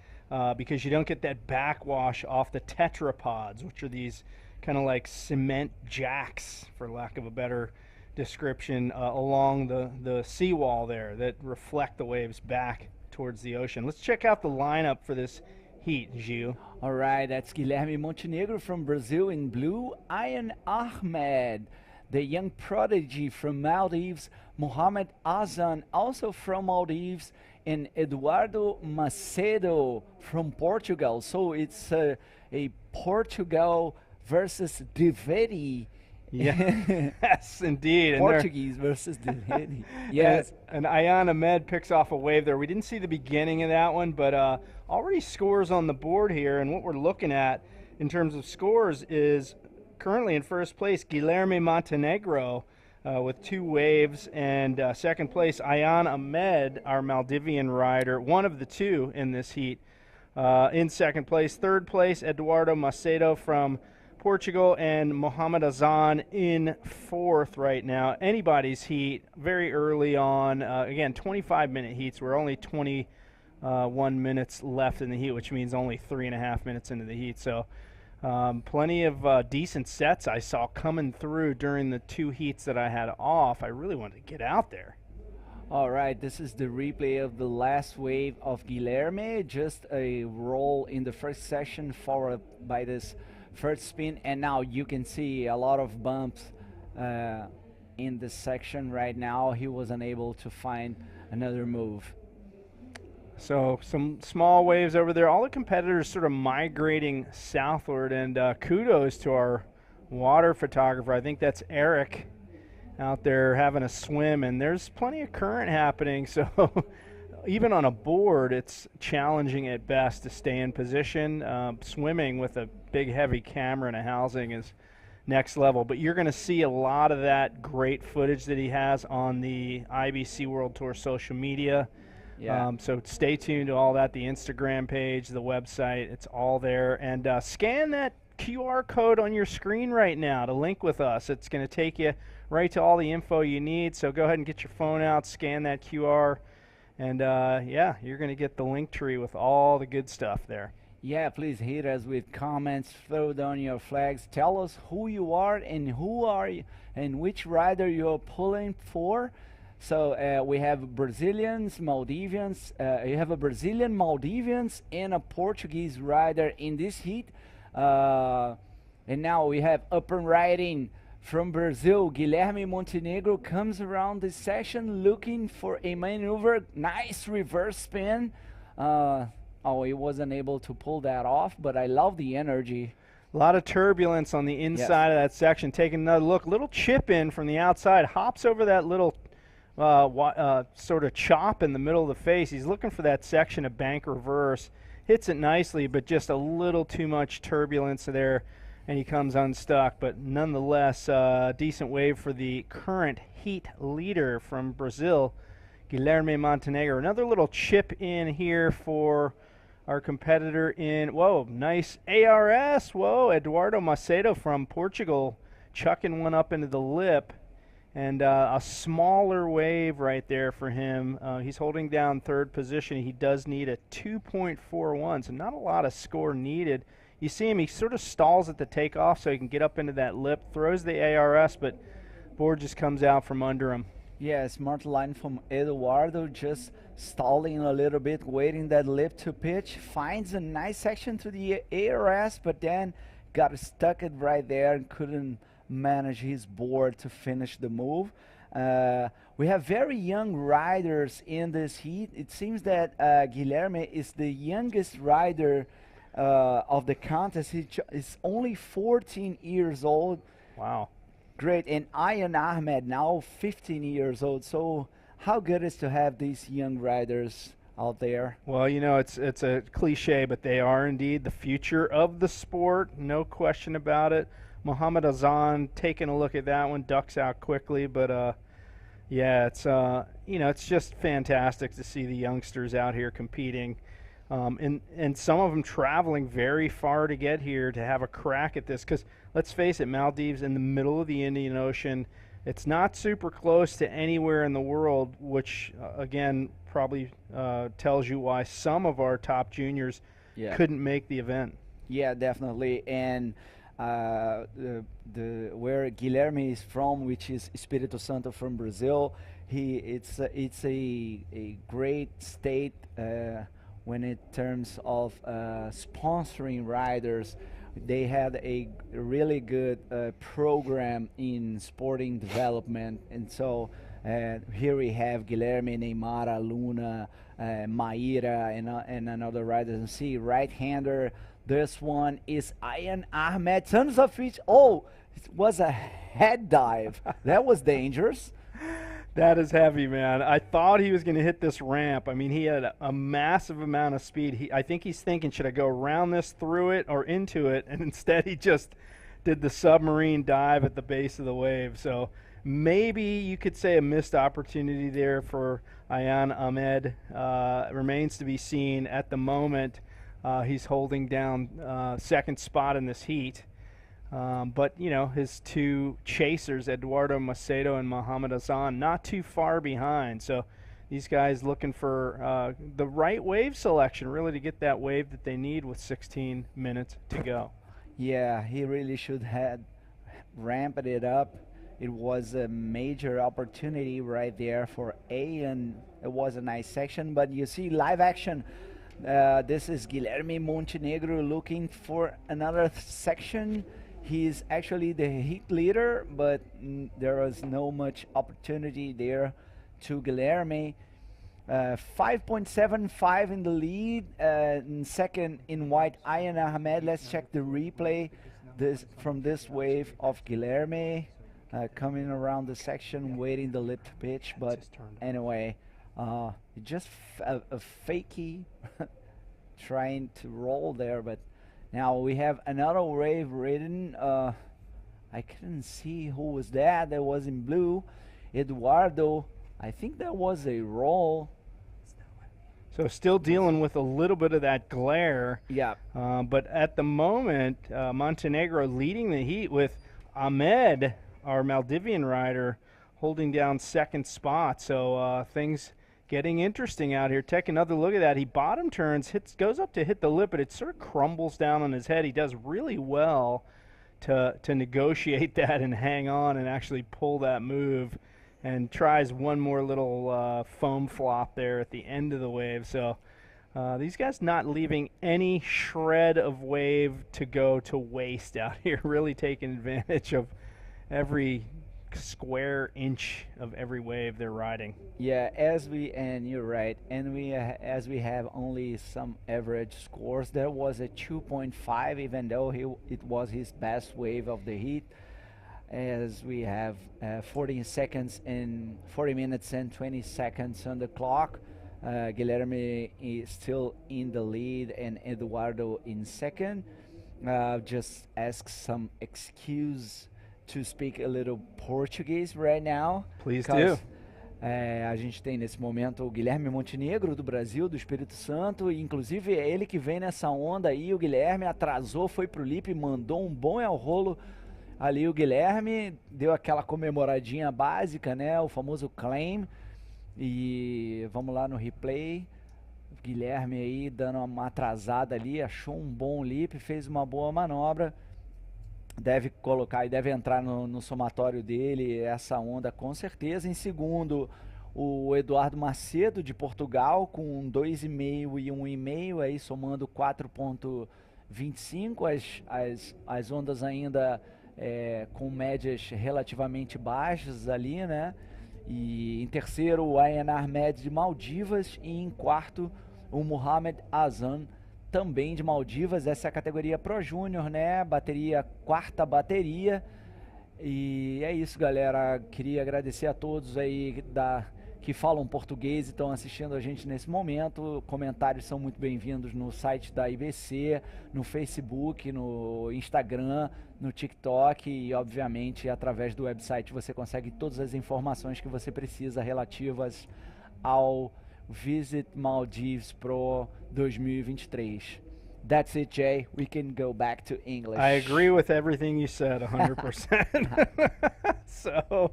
Speaker 2: because you don't get that backwash off the tetrapods, which are these kind of like cement jacks, for lack of a better description, along the seawall there that reflect the waves back towards the ocean. Let's check out the lineup for this heat, Gio.
Speaker 5: All right, that's Guilherme Montenegro from Brazil in blue. Ayan Ahmed, the young prodigy from Maldives. Mohamed Azan, also from Maldives. And Eduardo Macedo from Portugal. So it's a Portugal versus Diveri.
Speaker 2: Yeah. Yes, indeed. And
Speaker 5: Portuguese versus Diveri. Yes.
Speaker 2: And Ayan Ahmed picks off a wave there. We didn't see the beginning of that one, but already scores on the board here. And what we're looking at in terms of scores is currently in first place Guilherme Montenegro with 2 waves, and second place Ayan Ahmed, our Maldivian rider, one of the 2 in this heat, in second place. Third place Eduardo Macedo from Portugal, and Mohamed Azan in fourth right now. Anybody's heat very early on. Again, 25-minute heats. We're only 21 minutes left in the heat, which means only 3.5 minutes into the heat. So plenty of decent sets I saw coming through during the 2 heats that I had off. I really wanted to get out there.
Speaker 5: All right, this is the replay of the last wave of Guilherme. Just a roll in the first section followed by this first spin, and now you can see a lot of bumps in this section right now. He was unable to find another move.
Speaker 2: So some small waves over there. All the competitors sort of migrating southward, and kudos to our water photographer. I think that's Eric out there having a swim, and there's plenty of current happening. So even on a board, it's challenging at best to stay in position. Swimming with a big heavy camera and a housing is next level, but you're going to see a lot of that great footage that he has on the IBC World Tour social media.
Speaker 5: Yeah.
Speaker 2: So stay tuned to all that, the Instagram page, the website, it's all there. And scan that QR code on your screen right now to link with us. It's going to take you right to all the info you need. So go ahead and get your phone out, scan that QR, and yeah, you're going to get the link tree with all the good stuff there.
Speaker 5: Yeah, please hit us with comments, throw down your flags, tell us who you are and who are you and which rider you're pulling for. So we have Brazilians, Maldivians, you have a Brazilian, Maldivians, and a Portuguese rider in this heat. And now we have up and riding from Brazil. Guilherme Montenegro comes around this session looking for a maneuver. Nice reverse spin. Oh, he wasn't able to pull that off, but I love the energy.
Speaker 2: A lot of turbulence on the inside of that section. Taking another look, little chip in from the outside, hops over that little sort of chop in the middle of the face. He's looking for that section of bank reverse. Hits it nicely, but just a little too much turbulence there, and he comes unstuck. But nonetheless, decent wave for the current heat leader from Brazil, Guilherme Montenegro. Another little chip in here for our competitor in, whoa, nice ARS. Whoa, Eduardo Macedo from Portugal chucking one up into the lip. And a smaller wave right there for him. He's holding down third position. He does need a 2.41, so not a lot of score needed. You see him, he sort of stalls at the takeoff so he can get up into that lip, throws the ARS, but board just comes out from under him.
Speaker 5: Yeah, smart line from Eduardo, just stalling a little bit, waiting that lip to pitch. Finds a nice section to the ARS, but then got stuck it right there and couldn't manage his board to finish the move. We have very young riders in this heat. It seems that Guilherme is the youngest rider of the contest. He is only 14 years old.
Speaker 2: Wow.
Speaker 5: Great. And Ian Ahmed now 15 years old. So how good is to have these young riders out there?
Speaker 2: Well, you know, it's a cliche, but they are indeed the future of the sport. No question about it. Muhammad Azan taking a look at that one, ducks out quickly, but yeah, it's you know, it's just fantastic to see the youngsters out here competing. And some of them traveling very far to get here to have a crack at this, because let's face it, Maldives in the middle of the Indian Ocean, it's not super close to anywhere in the world, which again probably tells you why some of our top juniors couldn't make the event.
Speaker 5: Yeah, definitely. And where Guilherme is from, which is Espírito Santo from Brazil, it's a great state when in terms of sponsoring riders. They had a really good program in sporting development, and so here we have Guilherme, Neymar, Luna, Maíra, and another riders. And see, right-hander. This one is Ian Ahmed, tons of fish. Oh, it was a head dive. That was dangerous.
Speaker 2: That is heavy, man. I thought he was going to hit this ramp. I mean, he had a massive amount of speed. I think he's thinking, should I go around this, through it, or into it? And instead he just did the submarine dive at the base of the wave. So maybe you could say a missed opportunity there for Ian Ahmed. Remains to be seen. At the moment, he's holding down second spot in this heat. But, you know, his two chasers, Eduardo Macedo and Muhammad Azan, not too far behind. So these guys looking for the right wave selection, really, to get that wave that they need with 16 minutes to go.
Speaker 5: Yeah, he really should have ramped it up. It was a major opportunity right there for A, and it was a nice section. But you see live action. This is Guilherme Montenegro looking for another section. He's actually the heat leader, but there was no much opportunity there to Guilherme. 5.75 in the lead. In second in white, Ian Ahmed. Let's check the replay from this wave of Guilherme coming around the section, waiting the lip to pitch. But anyway, just a fakey trying to roll there. But now we have another wave ridden. I couldn't see who was that. That was in blue. Eduardo. I think that was a roll.
Speaker 2: So still dealing with a little bit of that glare.
Speaker 5: Yeah.
Speaker 2: But at the moment, Montenegro leading the heat with Ahmed, our Maldivian rider, holding down second spot. So things getting interesting out here. Take another look at that. He bottom turns, goes up to hit the lip, but it sort of crumbles down on his head. He does really well to negotiate that and hang on and actually pull that move, and tries one more little foam flop there at the end of the wave. So these guys not leaving any shred of wave to go to waste out here, really taking advantage of every square inch of every wave they're riding.
Speaker 5: Yeah, and you're right, and as we have only some average scores, there was a 2.5, even though it was his best wave of the heat. As we have 40 minutes and 20 seconds on the clock. Guilherme is still in the lead and Eduardo in second. Just ask some excuse to speak a little Portuguese right now.
Speaker 2: Please do.
Speaker 5: A gente tem nesse momento o Guilherme Montenegro do Brasil, do Espírito Santo, e inclusive é ele que vem nessa onda aí. O Guilherme atrasou, foi pro lip, mandou um bom ao rolo. Ali o Guilherme deu aquela comemoradinha básica, né? O famoso claim. E vamos lá no replay. Guilherme aí dando uma atrasada ali, achou um bom lip, fez uma boa manobra. Deve colocar e deve entrar no somatório dele essa onda com certeza. Em segundo, o Eduardo Macedo de Portugal com 2,5 e 1,5, aí somando 4,25. As ondas ainda com médias relativamente baixas ali, né? E em terceiro, o Ayanar Med de Maldivas. E em quarto, o Mohamed Azan, também de Maldivas. Essa é a categoria Pro Júnior, né? Bateria, quarta bateria. E é isso, galera. Queria agradecer a todos aí que falam português e estão assistindo a gente nesse momento. Comentários são muito bem-vindos no site da IBC, no Facebook, no Instagram, no TikTok e, obviamente, através do website você consegue todas as informações que você precisa relativas ao Visit Maldives Pro 2023. That's it, Jay. We can go back to English.
Speaker 2: I agree with everything you said 100%. So,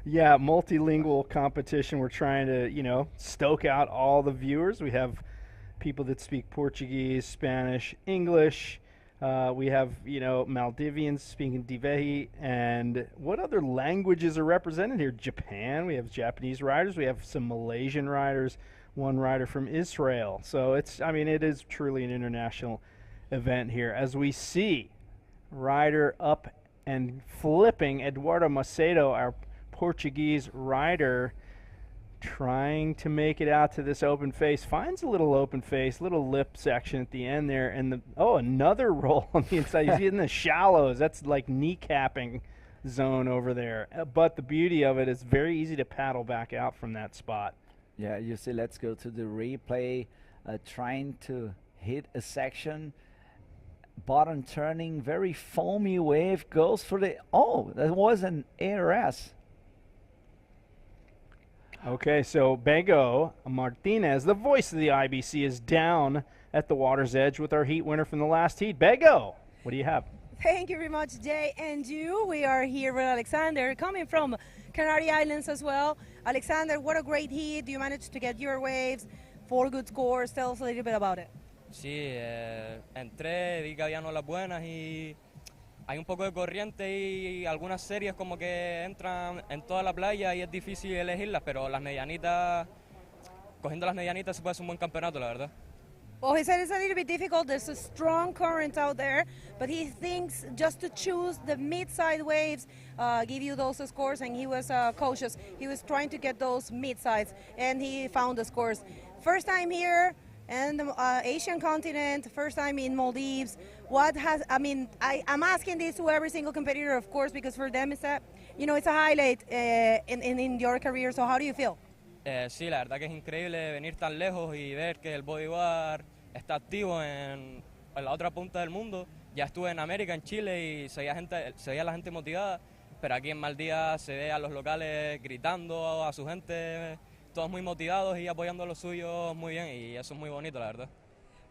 Speaker 2: yeah, multilingual competition. We're trying to, stoke out all the viewers. We have people that speak Portuguese, Spanish, English. We have, Maldivians speaking Divehi. And what other languages are represented here? Japan. We have Japanese riders. We have some Malaysian riders. One rider from Israel. So it is truly an international event here. As we see, rider up and flipping, Eduardo Macedo, our Portuguese rider, trying to make it out to this open face. Finds a little open face, little lip section at the end there, and another roll on the inside. You see it in the shallows. That's like kneecapping zone over there. But the beauty of it is very easy to paddle back out from that spot.
Speaker 5: Yeah, you see, let's go to the replay. Trying to hit a section. Bottom turning, very foamy wave. Goes for that was an ARS.
Speaker 2: Okay, so Bego Martinez, the voice of the IBC, is down at the water's edge with our heat winner from the last heat. Bego, what do you have?
Speaker 1: Thank you very much, Jay and you. We are here with Alexander, coming from Canary Islands as well. Alexander, what a great heat. You managed to get your waves, 4 good scores. Tell us a little bit about it.
Speaker 7: Sí, entré, vi que habían olas buenas y hay un poco de corriente y algunas series como que entran en toda la playa y es difícil elegirlas, pero las medianitas, cogiendo las medianitas se puede hacer un buen campeonato, la verdad.
Speaker 1: Well, he said it's a little bit difficult. There's a strong current out there, but he thinks just to choose the mid-side waves give you those scores, and he was cautious. He was trying to get those mid-sides, and he found the scores. First time here in the Asian continent, first time in Maldives. I'm asking this to every single competitor, of course, because for them it's a highlight in your career. So how do you feel?
Speaker 7: Sí, la verdad que es increíble venir tan lejos y ver que el bodyboard está activo en la otra punta del mundo. Ya estuve en América, en Chile, y se veía la gente motivada, pero aquí en Maldivas se ve a los locales gritando a su gente, todos muy motivados y apoyando a los suyos muy bien, y eso es muy bonito, la verdad.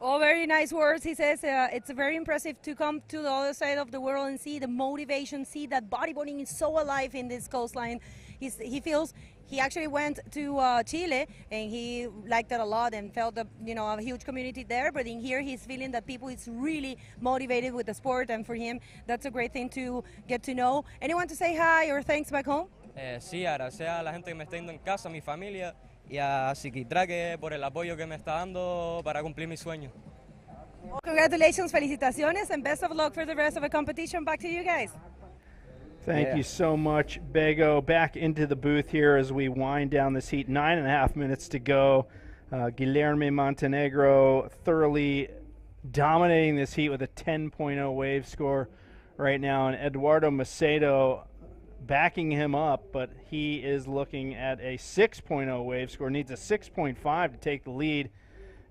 Speaker 1: Oh, very nice words. He says it's very impressive to come to the other side of the world and see the motivation, see that bodyboarding is so alive in this coastline. He feels he actually went to Chile and he liked it a lot and felt a huge community there. But in here, he's feeling that people is really motivated with the sport, and for him, that's a great thing to get to know. Anyone to say hi or thanks back home?
Speaker 7: Sí, agradecer a la gente que me está yendo en casa, a mi familia, y a Psiquitraque por el apoyo que me está dando para cumplir mi sueño.
Speaker 1: Well, congratulations, felicitaciones, and best of luck for the rest of the competition. Back to you guys.
Speaker 2: Thank you so much, Bego. Back into the booth here as we wind down this heat. 9.5 minutes to go. Guilherme Montenegro thoroughly dominating this heat with a 10.0 wave score right now, and Eduardo Macedo backing him up, but he is looking at a 6.0 wave score. Needs a 6.5 to take the lead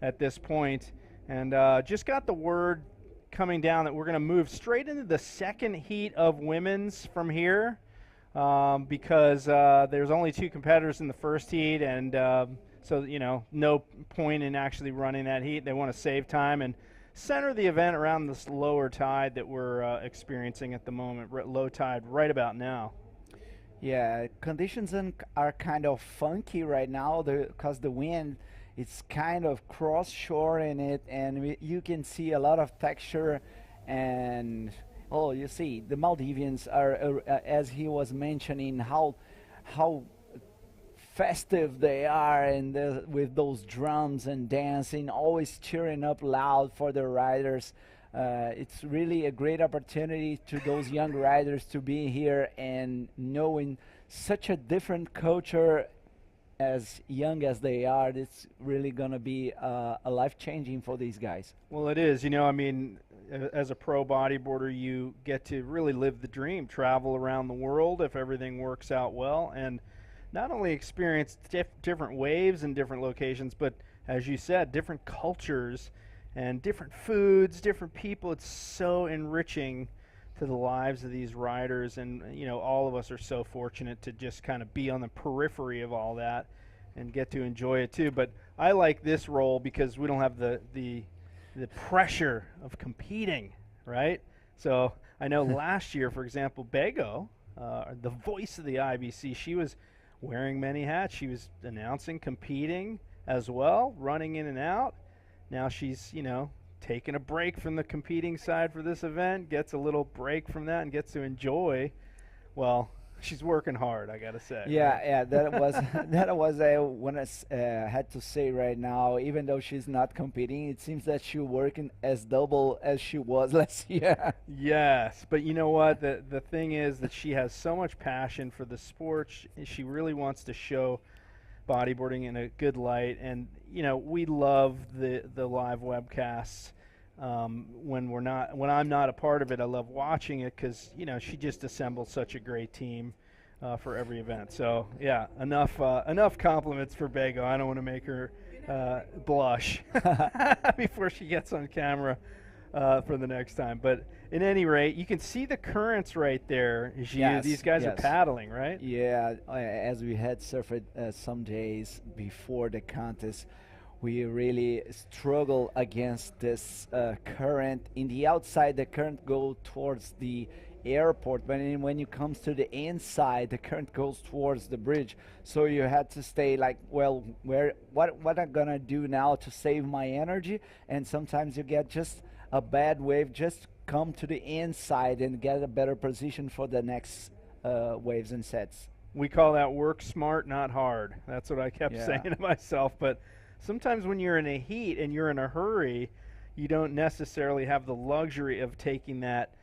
Speaker 2: at this point. And just got the word coming down that we're going to move straight into the second heat of women's from here because there's only 2 competitors in the first heat, and so no point in actually running that heat. They want to save time, and center the event around this lower tide that we're experiencing at the moment, low tide right about now.
Speaker 5: Yeah, conditions are kind of funky right now because the wind is kind of cross shore in it, and you can see a lot of texture. And oh, you see, the Maldivians are, as he was mentioning, how festive they are, and with those drums and dancing, always cheering up loud for the riders. It's really a great opportunity to those young riders to be here and knowing such a different culture as young as they are. It's really going to be a life-changing for these guys.
Speaker 2: Well, it is. You know, I mean, as a pro bodyboarder, you get to really live the dream, travel around the world if everything works out well, and not only experience different waves in different locations, but as you said, different cultures and different foods, different people. It's so enriching to the lives of these riders, and you know, all of us are so fortunate to just kind of be on the periphery of all that and get to enjoy it too. But I like this role because we don't have the pressure of competing, right? So I know last year, for example, Bego, the voice of the IBC, she was wearing many hats. She was announcing, competing as well, running in and out. Now she's, you know, taking a break from the competing side for this event, gets a little break from that and gets to enjoy. Well, she's working hard, I gotta say.
Speaker 5: Yeah,
Speaker 2: right?
Speaker 5: yeah, that was that was what I had to say right now. Even though she's not competing, it seems that she's working as double as she was last year.
Speaker 2: Yes, but you know what? The thing is that she has so much passion for the sport. She really wants to show bodyboarding in a good light, and you know, we love the live webcasts. When I'm not a part of it, I love watching it because you know, she just assembles such a great team for every event. So yeah, enough compliments for Bego. I don't want to make her blush before she gets on camera for the next time. But at any rate, you can see the currents right there.
Speaker 5: Yes,
Speaker 2: These guys are
Speaker 5: yes.
Speaker 2: paddling, right?
Speaker 5: Yeah, as we had surfed some days before the contest, we really struggle against this current. In the outside, the current goes towards the airport, but when it comes to the inside, the current goes towards the bridge. So you had to stay like, well, what I'm gonna do now to save my energy? And sometimes you get just a bad wave, just come to the inside and get a better position for the next waves and sets.
Speaker 2: We call that work smart, not hard. That's what I kept saying to myself. But sometimes when you're in a heat and you're in a hurry, you don't necessarily have the luxury of taking that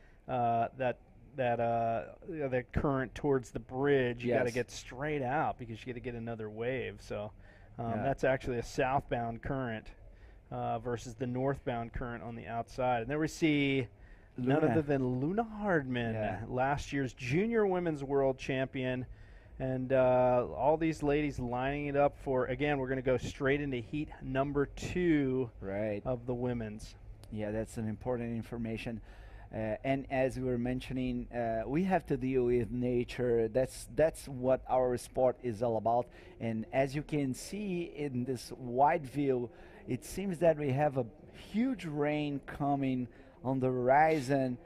Speaker 2: current towards the bridge. You got to get straight out because you got to get another wave. So that's actually a southbound current versus the northbound current on the outside. And then we see none other than Luna Hardman, last year's junior women's world champion. And all these ladies lining it up for, again, we're going to go straight into heat number 2 of the women's.
Speaker 5: Yeah, that's an important information. And as we were mentioning, we have to deal with nature. That's what our sport is all about. And as you can see in this wide view, it seems that we have a huge rain coming on the horizon.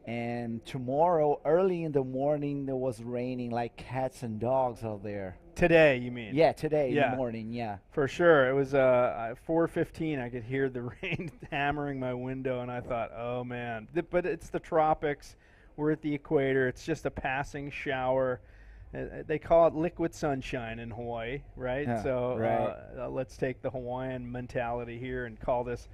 Speaker 5: And tomorrow, early in the morning, there was raining like cats and dogs out there.
Speaker 2: Today, you mean?
Speaker 5: Yeah, today in the morning, yeah.
Speaker 2: For sure. It was 4:15. I could hear the rain hammering my window, and I thought, oh, man. But it's the tropics. We're at the equator. It's just a passing shower. They call it liquid sunshine in Hawaii, right?
Speaker 5: Yeah,
Speaker 2: so let's take the Hawaiian mentality here and call this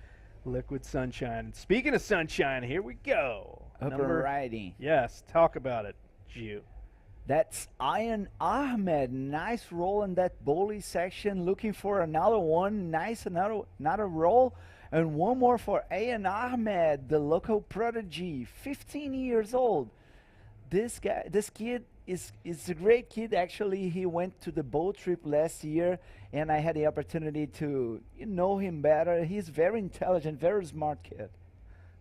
Speaker 2: liquid sunshine. Speaking of sunshine, here we go.
Speaker 5: Upper riding.
Speaker 2: Yes, talk about it, Gio.
Speaker 5: That's Ian Ahmed. Nice roll in that bully section. Looking for another one. Nice, another roll. And one more for Ian Ahmed, the local prodigy, 15 years old. This kid is a great kid. Actually, he went to the boat trip last year, and I had the opportunity to know him better. He's very intelligent, very smart kid.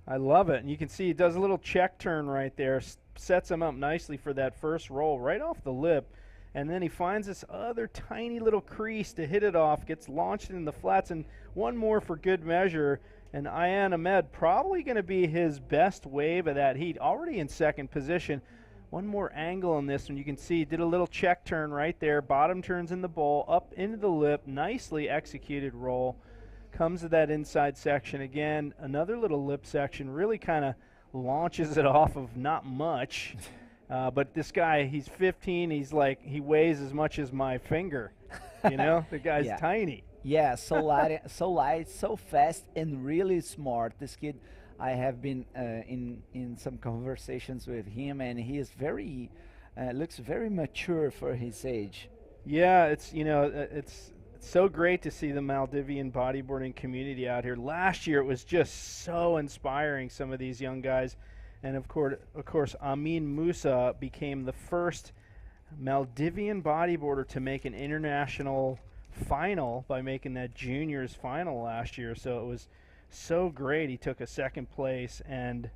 Speaker 2: I love it. And you can see he does a little check turn right there, sets him up nicely for that first roll right off the lip. And then he finds this other tiny little crease to hit it off, gets launched in the flats, and one more for good measure. And Ayan Ahmed probably going to be his best wave of that heat, already in second position. One more angle on this one. You can see did a little check turn right there. Bottom turns in the bowl, up into the lip. Nicely executed roll. Comes to that inside section again. Another little lip section. Really kind of launches it off of not much. But this guy, he's 15. He's like, he weighs as much as my finger. You know, the guy's tiny.
Speaker 5: Yeah, so light, so fast, and really smart. This kid, I have been in some conversations with him, and he is very looks very mature for his age.
Speaker 2: Yeah, it's it's so great to see the Maldivian bodyboarding community out here. Last year it was just so inspiring, some of these young guys, and of course Amin Musa became the first Maldivian bodyboarder to make an international final by making that juniors final last year. So it was so great. He took a second place and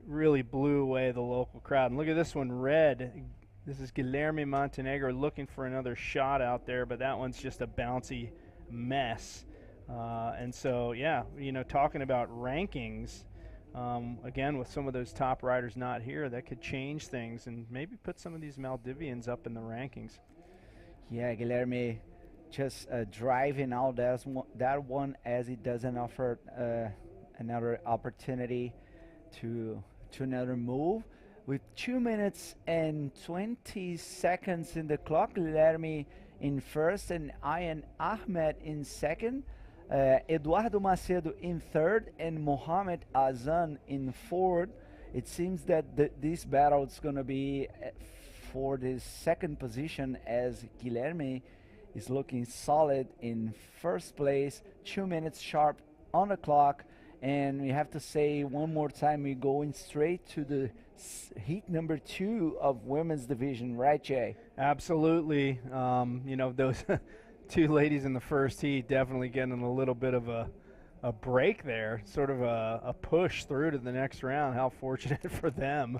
Speaker 2: really blew away the local crowd. And look at this one, red. This is Guilherme Montenegro looking for another shot out there, but that one's just a bouncy mess. And so, yeah, you know, talking about rankings, again, with some of those top riders not here, that could change things and maybe put some of these Maldivians up in the rankings.
Speaker 5: Yeah, Guilherme just driving out that one as it doesn't offer another opportunity to another move. With 2 minutes and 20 seconds in the clock, Guilherme in first and Ayan Ahmed in second, Eduardo Macedo in third, and Mohamed Azan in fourth. It seems that this battle is going to be for the second position, as Guilherme is looking solid in first place, 2 minutes sharp on the clock. And we have to say one more time, we're going straight to the heat number 2 of women's division, right, Jay?
Speaker 2: Absolutely. You know, those two ladies in the first heat definitely getting a little bit of a break there, sort of a push through to the next round. How fortunate for them.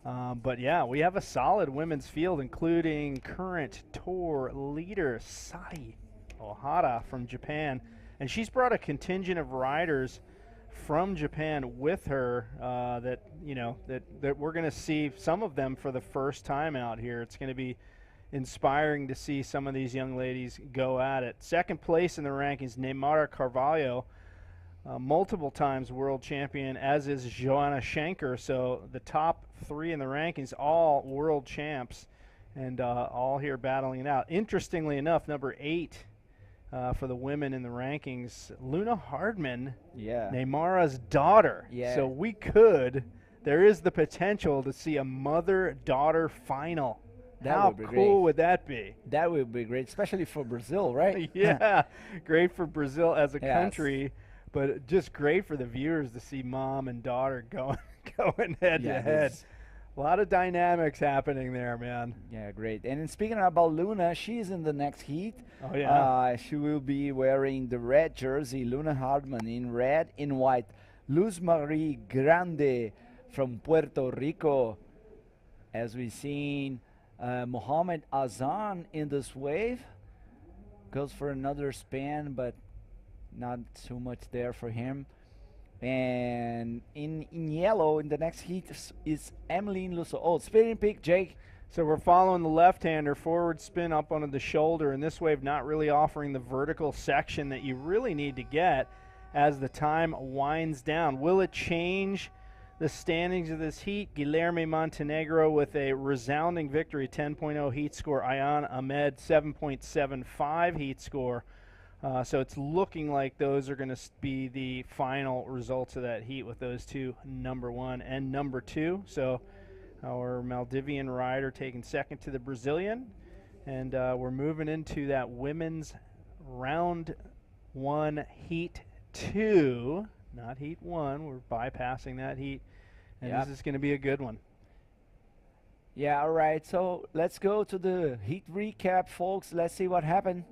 Speaker 2: But yeah, we have a solid women's field, including current tour leader Sai Ohara from Japan. And she's brought a contingent of riders from Japan with her that we're going to see some of them for the first time out here. It's going to be inspiring to see some of these young ladies go at it. Second place in the rankings, Neymar Carvalho, multiple times world champion, as is Joanna Schenker. So the top 3 in the rankings, all world champs, and all here battling it out. Interestingly enough, number 8 for the women in the rankings, Luna Hardman, Neymara's daughter. So there is the potential to see a mother-daughter final. How cool would that be?
Speaker 5: That would be great, especially for Brazil, right?
Speaker 2: Yeah, great for Brazil as a country, but just great for the viewers to see mom and daughter going head to head. A lot of dynamics happening there, man.
Speaker 5: Yeah, great. And speaking about Luna, she's in the next heat.
Speaker 2: Oh, yeah.
Speaker 5: She will be wearing the red jersey, Luna Hardman, in red, in white. Luz Marie Grande from Puerto Rico. As we've seen, Mohamed Azan in this wave. Goes for another span, but not too much there for him. And in yellow in the next heat is Emmeline Lusso. Oh, spinning peak, Jake.
Speaker 2: So we're following the left-hander, forward spin up onto the shoulder, and this wave not really offering the vertical section that you really need to get as the time winds down. Will it change the standings of this heat? Guilherme Montenegro with a resounding victory, 10.0 heat score. Ayan Ahmed, 7.75 heat score. So it's looking like those are going to be the final results of that heat with those two, number 1 and number 2. So our Maldivian rider taking second to the Brazilian. And we're moving into that women's round 1, heat 2. Not heat 1. We're bypassing that heat. And this is going to be a good one.
Speaker 5: Yeah, all right. So let's go to the heat recap, folks. Let's see what happened.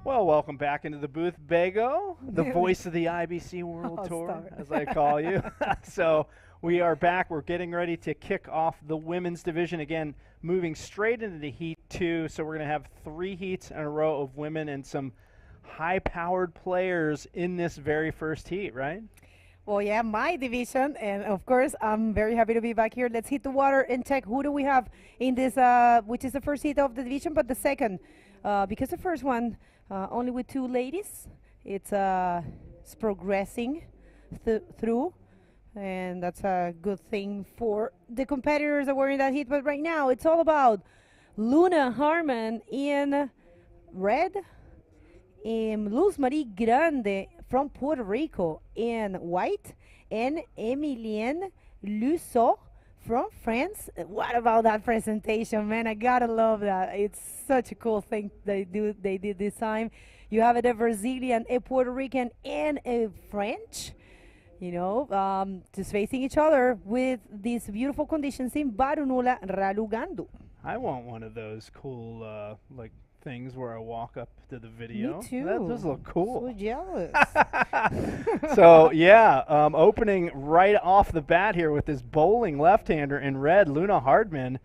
Speaker 2: Well, welcome back into the booth, Bego, the voice of the IBC World Tour, as I call you. So we are back. We're getting ready to kick off the women's division again, moving straight into the Heat 2. So we're going to have 3 heats in a row of women and some high-powered players in this very first heat, right?
Speaker 1: Well, yeah, my division, and of course, I'm very happy to be back here. Let's hit the water and check who do we have in this, which is the first heat of the division, but the second, because the first one, only with 2 ladies, it's progressing through, and that's a good thing for the competitors that were in that heat. But right now, it's all about Luna Harmon in red, Luz Marie Grande from Puerto Rico in white, and Emilienne Lusso from France. What about that presentation, man? I gotta love that. It's such a cool thing they did this time. You have a Brazilian, a Puerto Rican, and a French, you know, just facing each other with these beautiful conditions in Varunulaa Raalhugandu.
Speaker 2: I want one of those cool, like, things where I walk up to the video.
Speaker 1: Me too.
Speaker 2: That does look cool.
Speaker 1: So jealous.
Speaker 2: So yeah, opening right off the bat here with this bowling left-hander in red, Luna Hardman,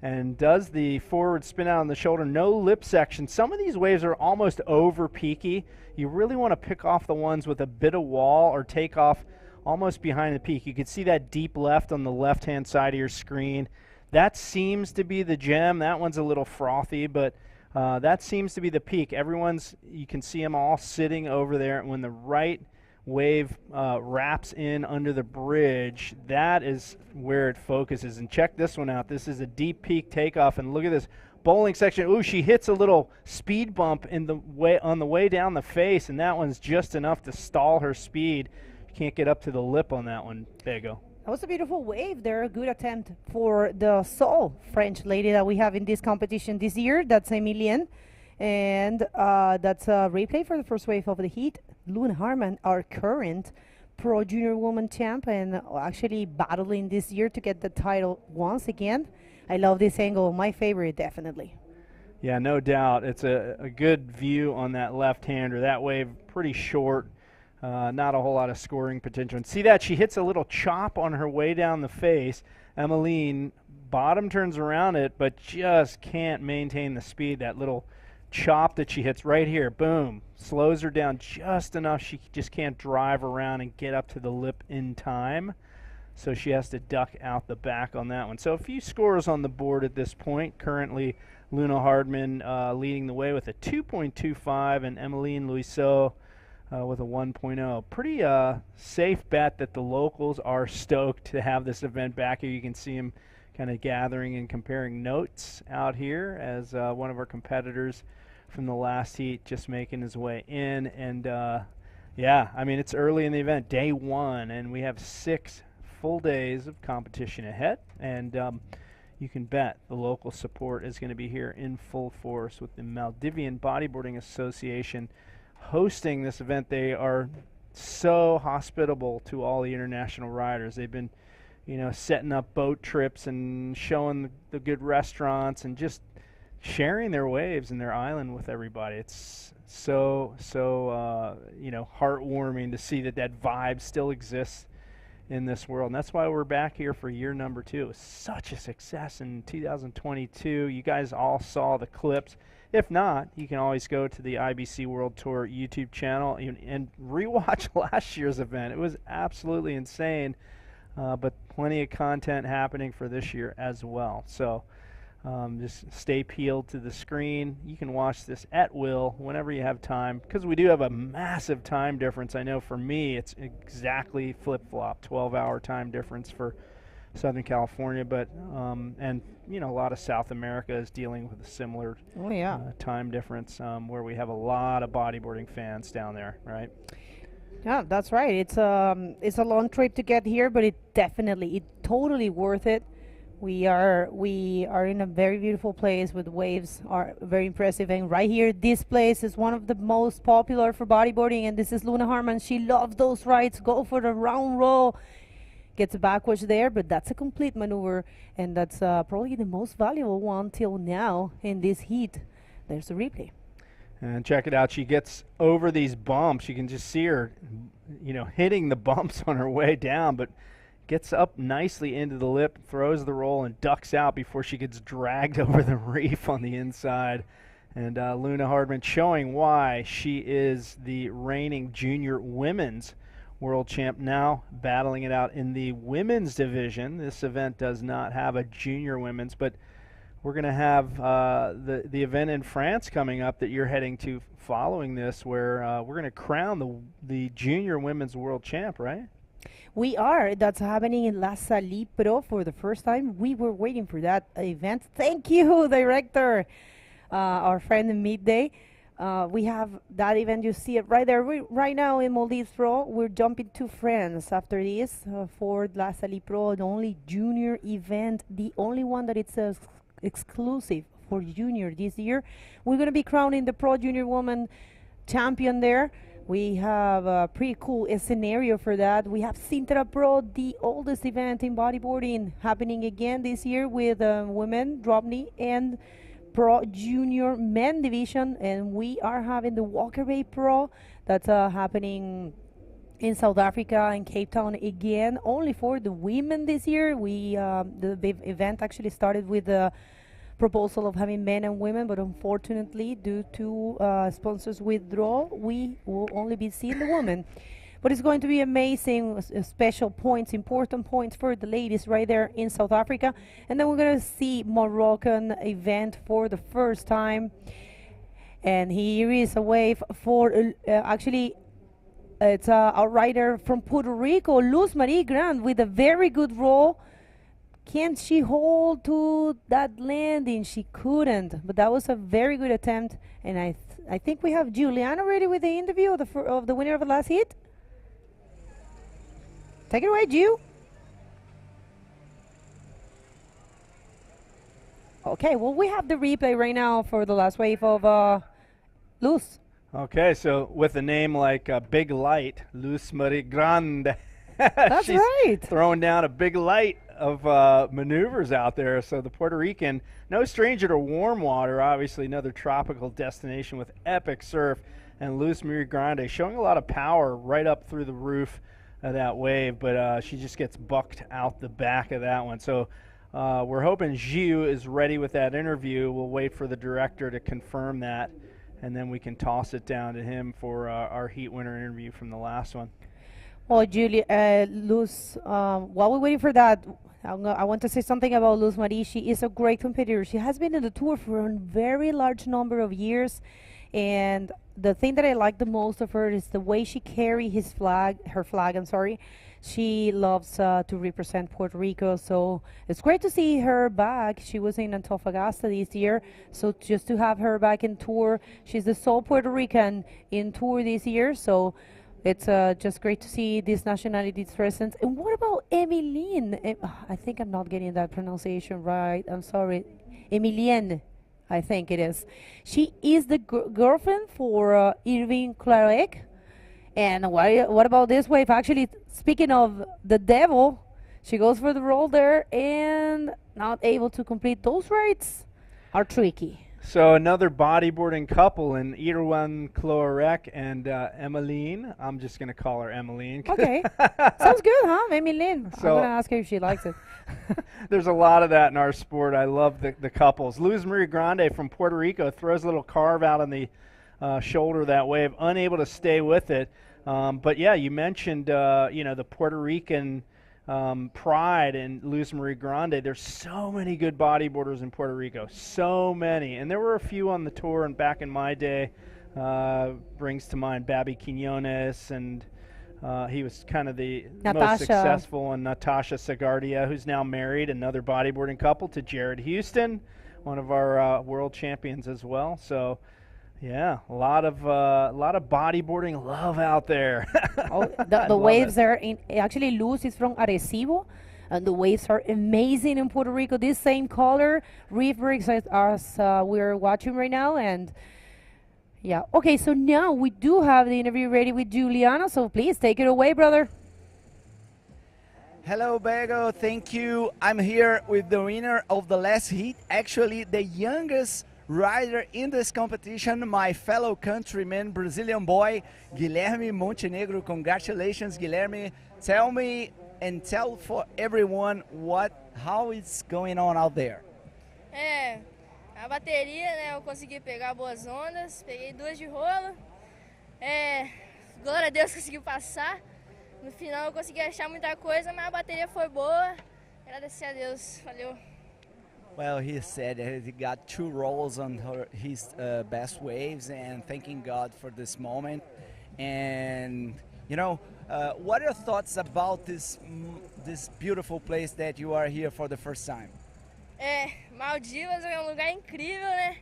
Speaker 2: and does the forward spin out on the shoulder, no lip section. Some of these waves are almost over peaky. You really want to pick off the ones with a bit of wall or take off almost behind the peak. You can see that deep left on the left-hand side of your screen. That seems to be the gem. That one's a little frothy, but that seems to be the peak. You can see them all sitting over there. And when the right wave wraps in under the bridge, that is where it focuses. And check this one out. This is a deep peak takeoff. And look at this bowling section. Ooh, she hits a little speed bump on the way down the face, and that one's just enough to stall her speed. You can't get up to the lip on that one. There you go.
Speaker 1: That was a beautiful wave there. A good attempt for the sole French lady that we have in this competition this year. That's Emilienne. And that's a replay for the first wave of the heat. Luna Harmon, our current Pro Junior Woman champ, and actually battling this year to get the title once again. I love this angle. My favorite, definitely.
Speaker 2: Yeah, no doubt. It's a good view on that left-hander. That wave pretty short. Not a whole lot of scoring potential. And see that? She hits a little chop on her way down the face. Emmeline bottom turns around it, but just can't maintain the speed. That little chop that she hits right here, boom, slows her down just enough. She just can't drive around and get up to the lip in time. So she has to duck out the back on that one. So a few scores on the board at this point. Currently, Luna Hardman leading the way with a 2.25, and Emmeline Luiseau with a 1.0. Pretty safe bet that the locals are stoked to have this event back here. You can see them kind of gathering and comparing notes out here as one of our competitors from the last heat just making his way in. And yeah, I mean, it's early in the event, day 1, and we have 6 full days of competition ahead. And you can bet the local support is going to be here in full force with the Maldivian Bodyboarding Association hosting this event. They are so hospitable to all the international riders. They've been, you know, setting up boat trips and showing the good restaurants and just sharing their waves and their island with everybody. It's so you know, heartwarming to see that vibe still exists in this world. And that's why we're back here for year number 2. It was such a success in 2022. You guys all saw the clips. If not, you can always go to the IBC World Tour YouTube channel and rewatch last year's event. It was absolutely insane, but plenty of content happening for this year as well. So just stay peeled to the screen. You can watch this at will whenever you have time, because we do have a massive time difference. I know for me it's exactly flip-flop, 12-hour time difference for Southern California, but and you know, a lot of South America is dealing with a similar time difference, where we have a lot of bodyboarding fans down there, right?
Speaker 1: Yeah, that's right. It's a long trip to get here, but it totally worth it. We are in a very beautiful place with waves are very impressive, and right here, this place is one of the most popular for bodyboarding, and this is Luna Harmon. She loves those rides. Go for the round roll. Gets backwards there, but that's a complete maneuver, and that's probably the most valuable one till now in this heat. There's a replay.
Speaker 2: And check it out. She gets over these bumps. You can just see her, hitting the bumps on her way down, but gets up nicely into the lip, throws the roll, and ducks out before she gets dragged over the reef on the inside. And Luna Hardman showing why she is the reigning junior women's world champ, now battling it out in the women's division. This event does not have a junior women's, but we're going to have the event in France coming up that you're heading to following this, where we're going to crown the junior women's world champ, right?
Speaker 1: We are. That's happening in La Salle Pro for the first time. We were waiting for that event. Thank you, director, our friend in Midday. We have that event. You see it right there. Right now in Maldives Pro, we're jumping to France after this for La Salle Pro, the only junior event, the only one that it's exclusive for junior this year. We're going to be crowning the Pro Junior Woman champion there. We have a pretty cool scenario for that. We have Sintra Pro, the oldest event in bodyboarding, happening again this year with women, drop knee, and Pro Junior Men division. And we are having the Walker Bay Pro that's happening in South Africa, in Cape Town again, only for the women this year. The event actually started with the proposal of having men and women, but unfortunately, due to sponsors withdrawal, we will only be seeing the women. But it's going to be amazing, special points, important points for the ladies right there in South Africa. And then we're going to see Moroccan event for the first time. And here is a wave for actually it's a rider from Puerto Rico, Luz Marie Grant, with a very good roll. Can she hold to that landing? She couldn't, but that was a very good attempt. And I think we have Juliana ready with the interview of the winner of the last heat. Take it away, Ju. Okay, well, we have the replay right now for the last wave of Luz.
Speaker 2: Okay, so with a name like Big Light, Luz Marie Grande.
Speaker 1: That's
Speaker 2: she's
Speaker 1: right.
Speaker 2: Throwing down a big light of maneuvers out there. So the Puerto Rican, no stranger to warm water, obviously another tropical destination with epic surf. And Luz Marie Grande showing a lot of power right up through the roof of that wave, but she just gets bucked out the back of that one. So we're hoping Gilles is ready with that interview. We'll wait for the director to confirm that, and then we can toss it down to him for our heat winner interview from the last one.
Speaker 1: Well, Julie, Luz, while we're waiting for that, I want to say something about Luz Marie. She is a great competitor. She has been in the tour for a very large number of years, and the thing that I like the most of her is the way she carries her flag. I'm sorry. She loves to represent Puerto Rico, so it's great to see her back. She was in Antofagasta this year, so just to have her back in tour. She's the sole Puerto Rican in tour this year, so it's just great to see this nationality's presence. And what about Emilienne? I think I'm not getting that pronunciation right. I'm sorry. Emilienne, I think it is. She is the girlfriend for Irving Clarek. And what about this wave? Actually, speaking of the devil, she goes for the roll there and not able to complete. Those rides are tricky.
Speaker 2: So another bodyboarding couple in Irwan Clarek and Emmeline. I'm just going to call her Emmeline.
Speaker 1: Okay. Sounds good, huh? Emmeline. So I'm going to ask her if she likes it.
Speaker 2: There's a lot of that in our sport. I love the couples. Luz Marie Grande from Puerto Rico throws a little carve out on the shoulder of that wave, unable to stay with it. But yeah, you mentioned the Puerto Rican pride in Luz Marie Grande. There's so many good bodyboarders in Puerto Rico, so many, and there were a few on the tour. And back in my day, brings to mind Babby Quinones, and he was kind of the most successful, and Natasha Sagardia, who's now married, another bodyboarding couple, to Jared Houston, one of our world champions as well. So. Yeah, a lot of bodyboarding love out there.
Speaker 1: The waves are actually Luz is from Arecibo, and the waves are amazing in Puerto Rico. This same color reef breaks as we're watching right now, and yeah. Okay, so now we do have the interview ready with Juliana. So please take it away, brother.
Speaker 5: Hello, Bego. Thank you. I'm here with the winner of the last heat. Actually, the youngest rider in this competition, my fellow countryman, Brazilian boy, Guilherme Montenegro. Congratulations, Guilherme. Tell me and tell for everyone how it's going on out there.
Speaker 8: A bateria, né, eu consegui pegar boas ondas, peguei 2 de rolo. Glória a Deus, consegui passar. No final eu consegui achar muita coisa, mas a bateria foi boa. Agradecer a Deus, valeu.
Speaker 5: Well, he said that he got 2 rolls on his best waves, and thanking God for this moment. And you know, what are your thoughts about this beautiful place that you are here for the first time?
Speaker 8: Maldivas é um lugar incrível, né?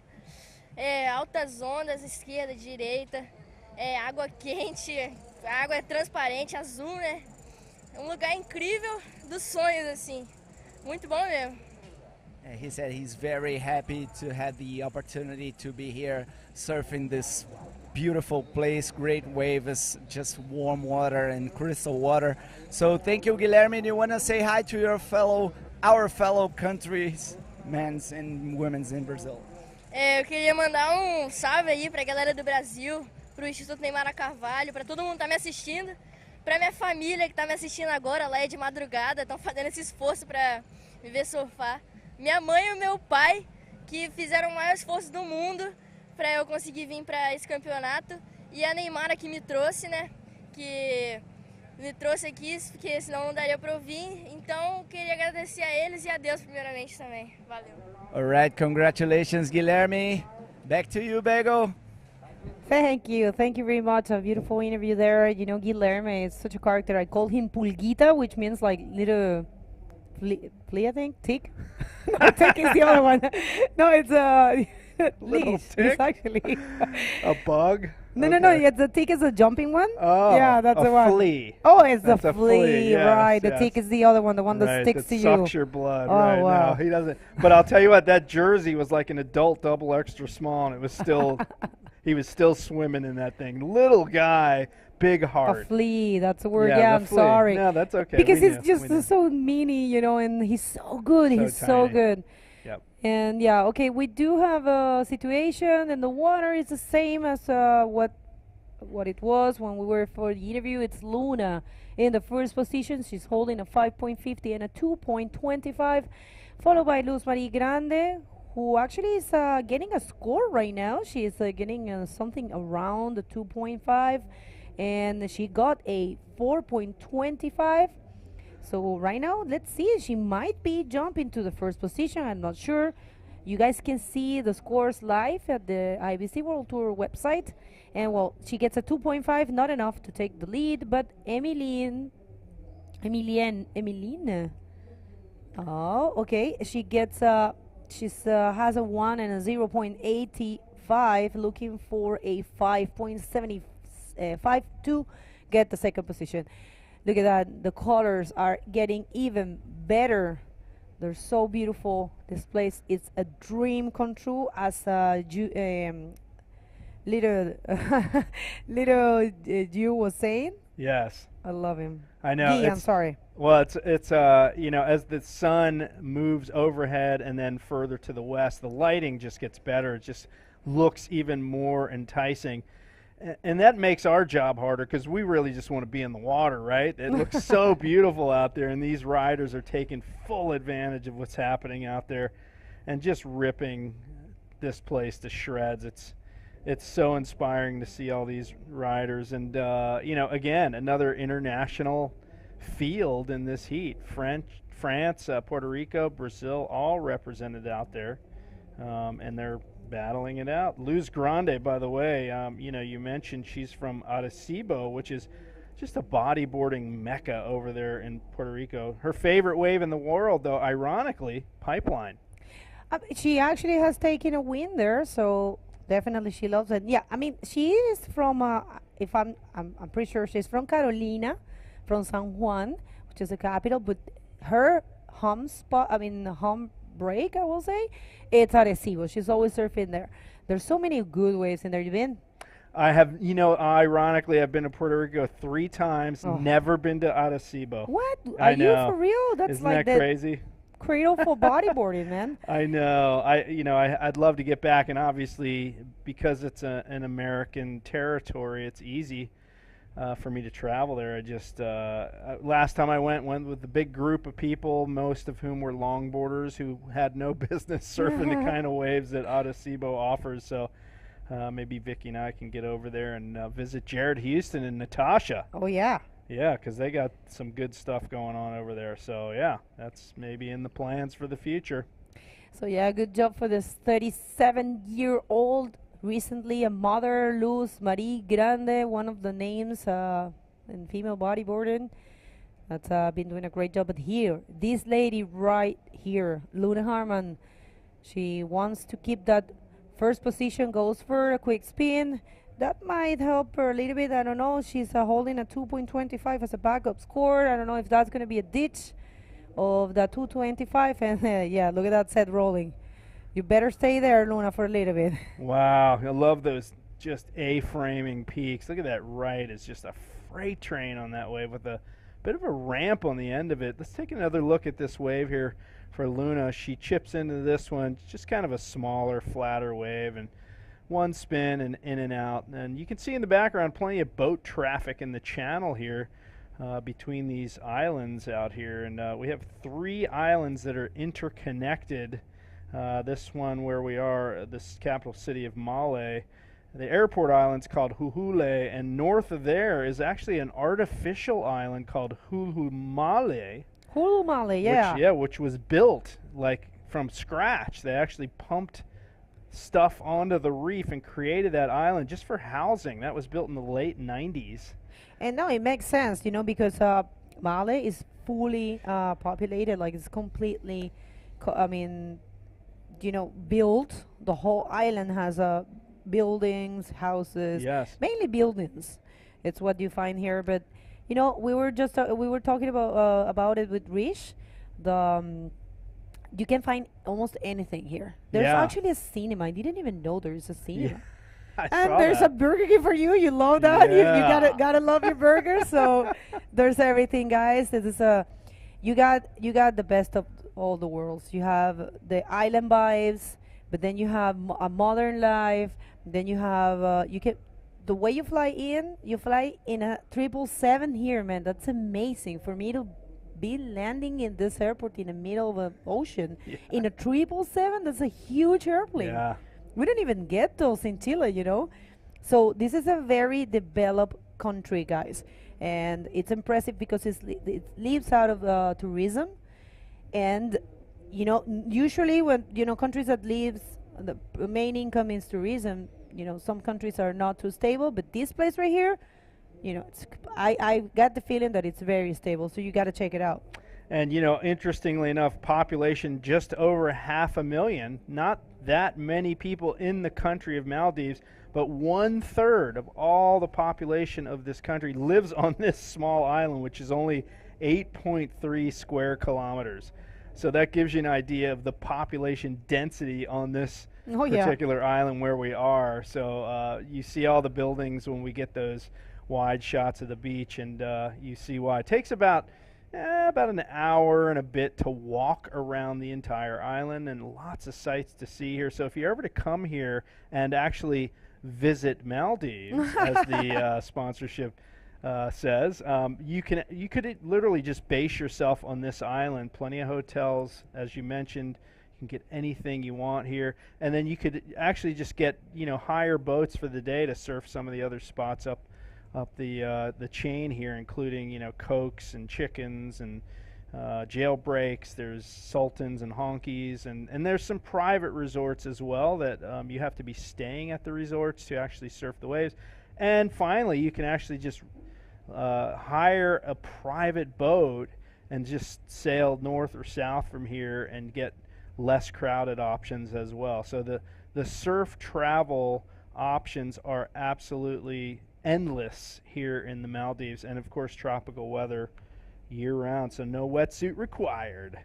Speaker 8: Altas ondas, esquerda, direita, água quente, a água é transparente, azul, né? É um lugar incrível dos sonhos, assim. Muito bom mesmo.
Speaker 5: He said he's very happy to have the opportunity to be here surfing this beautiful place, great waves, just warm water and crystal water. So thank you, Guilherme. Do you want to say hi to our fellow countries, men's and women's in Brazil?
Speaker 8: Eu queria mandar um salve aí pra galera do Brasil, pro Instituto Neymar Carvalho, pra todo mundo que tá me assistindo, pra minha família que tá me assistindo agora, lá é de madrugada, estão fazendo esse esforço pra me ver surfar. Minha mãe e o meu pai, que fizeram o maior esforço do mundo para eu conseguir vir para esse campeonato. E a Neymar que me trouxe, né? Que me trouxe aqui, porque senão não daria para eu vir. Então, queria agradecer a eles e a Deus primeiramente também. Valeu.
Speaker 5: All right, congratulations, Guilherme. Back to you, Bego.
Speaker 1: Thank you very much. A beautiful interview there. You know, Guilherme is such a character. I call him Pulguita, which means like little flea, I think, tick. No, tick is the other one. No, it's a leash. It's actually
Speaker 2: a bug.
Speaker 1: No, yeah, the tick is a jumping one.
Speaker 2: Oh,
Speaker 1: yeah, that's the one.
Speaker 2: A flea.
Speaker 1: Oh, it's
Speaker 2: that's
Speaker 1: a flea,
Speaker 2: yes,
Speaker 1: right?
Speaker 2: Yes.
Speaker 1: The tick is the other one, the one that
Speaker 2: right,
Speaker 1: sticks to you.
Speaker 2: Sucks your blood.
Speaker 1: Oh,
Speaker 2: right?
Speaker 1: wow.
Speaker 2: No, he doesn't. But I'll tell you what, that jersey was like an adult double extra small, and it was still, he was still swimming in that thing. Little guy, big heart.
Speaker 1: A flea, that's the word. Yeah, I'm
Speaker 2: flea.
Speaker 1: sorry.
Speaker 2: No, that's okay.
Speaker 1: Because he's just so mini, you know, and he's so good. He's so good.
Speaker 2: Yep.
Speaker 1: And yeah, okay, we do have a situation, and the water is the same as what it was when we were for the interview. It's Luna in the first position. She's holding a 5.50 and a 2.25, followed by Luz Marie Grande, who actually is getting a score right now. She is getting something around the 2.5, and she got a 4.25. So right now, let's see. She might be jumping to the first position. I'm not sure. You guys can see the scores live at the IBC World Tour website. And well, she gets a 2.5, not enough to take the lead, but Emilienne. Oh, okay. She gets has a 1 and a 0.85, looking for a 5.75 to get the second position. Look at that. The colors are getting even better. They're so beautiful. This place is a dream come true, as little Jew was saying.
Speaker 2: Yes.
Speaker 1: I love him.
Speaker 2: I know.
Speaker 1: I'm sorry.
Speaker 2: Well, it's you know, as the sun moves overhead and then further to the west, the lighting just gets better. It just looks even more enticing. And that makes our job harder because we really just want to be in the water, right? It looks so beautiful out there, and these riders are taking full advantage of what's happening out there and just ripping this place to shreds. It's so inspiring to see all these riders. And, you know, again, another international field in this heat. France, Puerto Rico, Brazil, all represented out there, and they're battling it out. Luz Grande, by the way, you know, you mentioned she's from Arecibo, which is just a bodyboarding mecca over there in Puerto Rico. Her favorite wave in the world, though, ironically, Pipeline.
Speaker 1: She actually has taken a win there, so definitely she loves it. Yeah, I mean, she is from, if I'm pretty sure she's from Carolina, from San Juan, which is the capital, but her home break, I will say, it's Arecibo. She's always surfing there. There's so many good waves in there. You been?
Speaker 2: I have, you know, ironically, I've been to Puerto Rico 3 times, never been to Arecibo.
Speaker 1: What? Are you for real? That's
Speaker 2: Isn't
Speaker 1: like
Speaker 2: that crazy?
Speaker 1: cradle for bodyboarding, man.
Speaker 2: I know. I'd love to get back, and obviously because it's an American territory, it's easy for me to travel there. I just last time I went with a big group of people, most of whom were longboarders who had no business surfing the kind of waves that Arecibo offers. So maybe Vicky and I can get over there and visit Jared Houston and Natasha.
Speaker 1: Oh yeah.
Speaker 2: Yeah, because they got some good stuff going on over there. So yeah, that's maybe in the plans for the future.
Speaker 1: So yeah, good job for this 37-year-old, recently a mother, Luz Marie Grande, one of the names in female bodyboarding. That's been doing a great job. But here, this lady right here, Luna Harman, she wants to keep that first position, goes for a quick spin. That might help her a little bit. I don't know. She's holding a 2.25 as a backup score. I don't know if that's going to be a ditch of the 225. And yeah, look at that set rolling. You better stay there, Luna, for a little bit.
Speaker 2: Wow, I love those just A-framing peaks. Look at that right. It's just a freight train on that wave with a bit of a ramp on the end of it. Let's take another look at this wave here for Luna. She chips into this one. It's just kind of a smaller, flatter wave, and one spin and in and out. And you can see in the background plenty of boat traffic in the channel here between these islands out here. And we have 3 islands that are interconnected. This one where we are, this capital city of Male, the airport island's called Huhule, and north of there is actually an artificial island called Hulhumale.
Speaker 1: Hulhumale, yeah.
Speaker 2: Which was built like from scratch. They actually pumped stuff onto the reef and created that island just for housing. That was built in the late 90s.
Speaker 1: And no, it makes sense, you know, because Male is fully populated, like it's completely, built. The whole island has buildings, houses,
Speaker 2: yes,
Speaker 1: mainly buildings. It's what you find here. But you know, we were talking about it with Rish. You can find almost anything here. There's actually a cinema. I didn't even know there is a cinema.
Speaker 2: Yeah,
Speaker 1: and there's a Burger King for you. You love that.
Speaker 2: Yeah.
Speaker 1: You gotta love your burger. So there's everything, guys. This is you got the best of all the worlds. You have the island vibes, but then you have a modern life. Then you have the way you fly in a 777 here, man. That's amazing for me to be landing in this airport in the middle of the ocean in a 777. That's a huge airplane.
Speaker 2: Yeah.
Speaker 1: We don't even get those in Chile, you know. So this is a very developed country, guys, and it's impressive because it lives out of tourism. And you know, usually when countries that lives, the main income is tourism. You know, some countries are not too stable, but this place right here, you know, I got the feeling that it's very stable. So you got to check it out.
Speaker 2: And you know, interestingly enough, population just over 500,000. Not that many people in the country of Maldives, but 1/3 of all the population of this country lives on this small island, which is only 8.3 square kilometers. So that gives you an idea of the population density on this particular island where we are. So you see all the buildings when we get those wide shots of the beach, and you see why. It takes about an hour and a bit to walk around the entire island, and lots of sights to see here. So if you're ever to come here and actually visit Maldives, as the sponsorship says, you could literally just base yourself on this island. Plenty of hotels, as you mentioned. You can get anything you want here, and then you could actually just get hire boats for the day to surf some of the other spots up the chain here, including Cokes and Chickens and jailbreaks. There's Sultans and Honkies, and there's some private resorts as well that you have to be staying at the resorts to actually surf the waves. And finally, you can actually just hire a private boat and just sail north or south from here and get less crowded options as well. So the surf travel options are absolutely endless here in the Maldives, and of course tropical weather year-round, so no wetsuit required.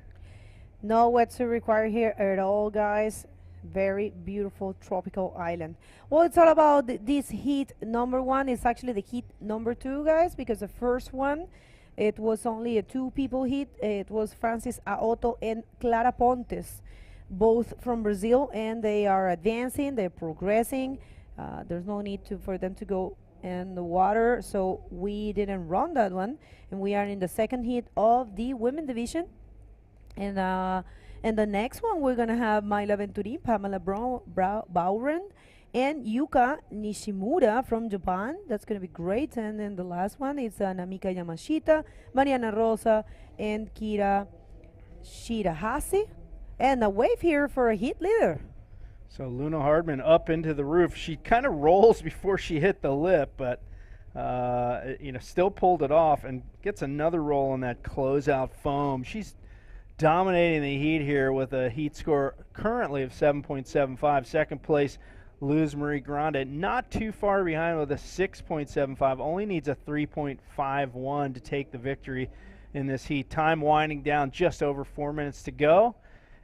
Speaker 1: No wetsuit required here at all, guys. Very beautiful tropical island. Well, it's all about this heat number 1. It's actually the heat number 2, guys, because the first one It was only a two people heat. It was Francis Aoto and Clara Pontes, both from Brazil, and they are advancing, they're progressing. There's no need for them to go in the water, so we didn't run that one, and we are in the second heat of the women division. And the next one, we're gonna have Myla Venturi, Pamela Bowren, and Yuka Nishimura from Japan. That's gonna be great. And then the last one is Namika Yamashita, Mariana Rosa, and Kira Shirahase. And a wave here for a heat leader.
Speaker 2: So Luna Hardman up into the roof. She kind of rolls before she hit the lip, but still pulled it off and gets another roll on that closeout foam. She's dominating the heat here with a heat score currently of 7.75. Second place, Luz Marie Grande, not too far behind with a 6.75. Only needs a 3.51 to take the victory in this heat. Time winding down, just over 4 minutes to go.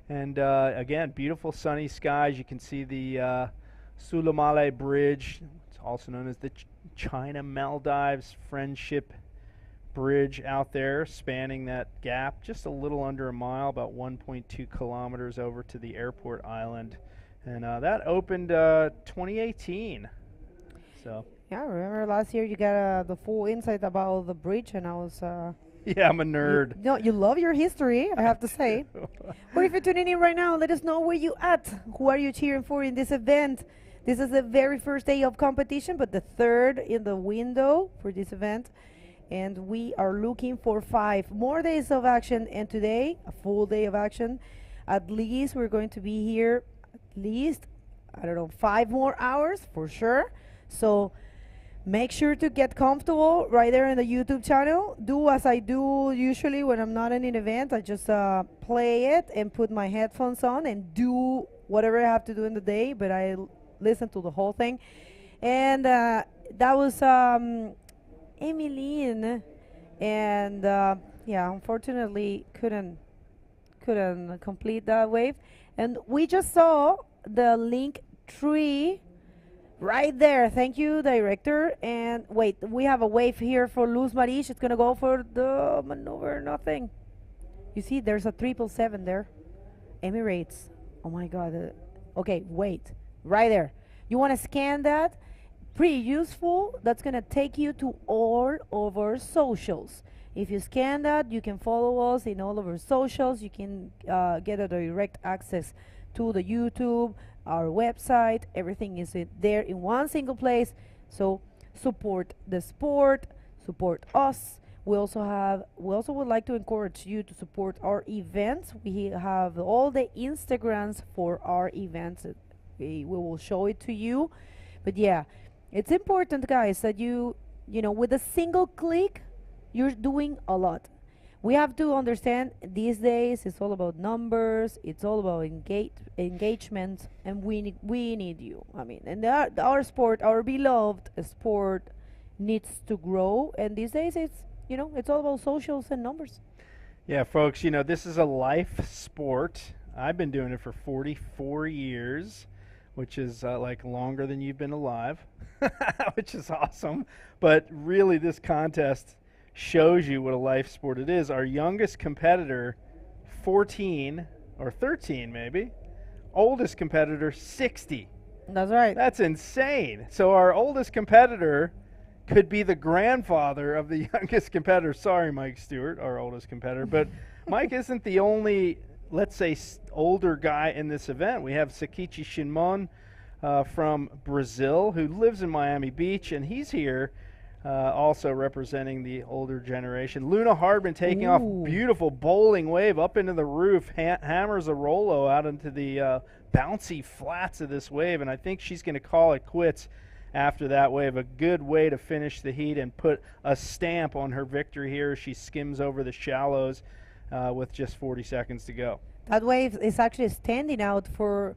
Speaker 2: And again, beautiful sunny skies. You can see the Sulamale Bridge. It's also known as the China Maldives Friendship Bridge out there, spanning that gap just a little under a mile, about 1.2 kilometers over to the airport island. And that opened 2018. So
Speaker 1: yeah, remember last year you got the full insight about the bridge, and I was
Speaker 2: yeah, I'm a nerd.
Speaker 1: You love your history, I have to say. But if you're tuning in right now, let us know where you at. Who are you cheering for in this event? This is the very first day of competition, but the third in the window for this event. And we are looking for 5 more days of action, and today, a full day of action. At least we're going to be here, at least, I don't know, 5 more hours for sure. So make sure to get comfortable right there in the YouTube channel. Do as I do usually when I'm not in an event. I just play it and put my headphones on and do whatever I have to do in the day, but I listen to the whole thing. And that was Emeline, and yeah, unfortunately couldn't complete that wave. And we just saw the link tree right there. Thank you, director. And wait, we have a wave here for Luz Marie. She's gonna go for the maneuver. Nothing. You see, there's a 777 there. Emirates. Oh my God. Okay, wait. Right there. You want to scan that? Pretty useful. That's gonna take you to all of our socials. If you scan that, you can follow us in all of our socials. You can get a direct access to the YouTube, our website. Everything is there in one single place. So support the sport, support us. We also would like to encourage you to support our events. We have all the Instagrams for our events. We will show it to you. But yeah, it's important, guys, that you know, with a single click, you're doing a lot. We have to understand these days it's all about numbers, it's all about engagement, and we need you. I mean, and our sport, our beloved sport, needs to grow. And these days it's all about socials and numbers.
Speaker 2: Yeah, folks, this is a life sport. I've been doing it for 44 years. Which is like longer than you've been alive, which is awesome. But really, this contest shows you what a life sport it is. Our youngest competitor, 14 or 13 maybe. Oldest competitor, 60.
Speaker 1: That's right.
Speaker 2: That's insane. So our oldest competitor could be the grandfather of the youngest competitor. Sorry, Mike Stewart, our oldest competitor. But Mike isn't the only, let's say, older guy in this event. We have Sakichi Shinmon from Brazil, who lives in Miami Beach, and he's here also representing the older generation. Luna Hardman taking off, beautiful bowling wave up into the roof, hammers a Rolo out into the bouncy flats of this wave, and I think she's going to call it quits after that wave. A good way to finish the heat and put a stamp on her victory here as she skims over the shallows with just 40 seconds to go.
Speaker 1: That wave is actually standing out for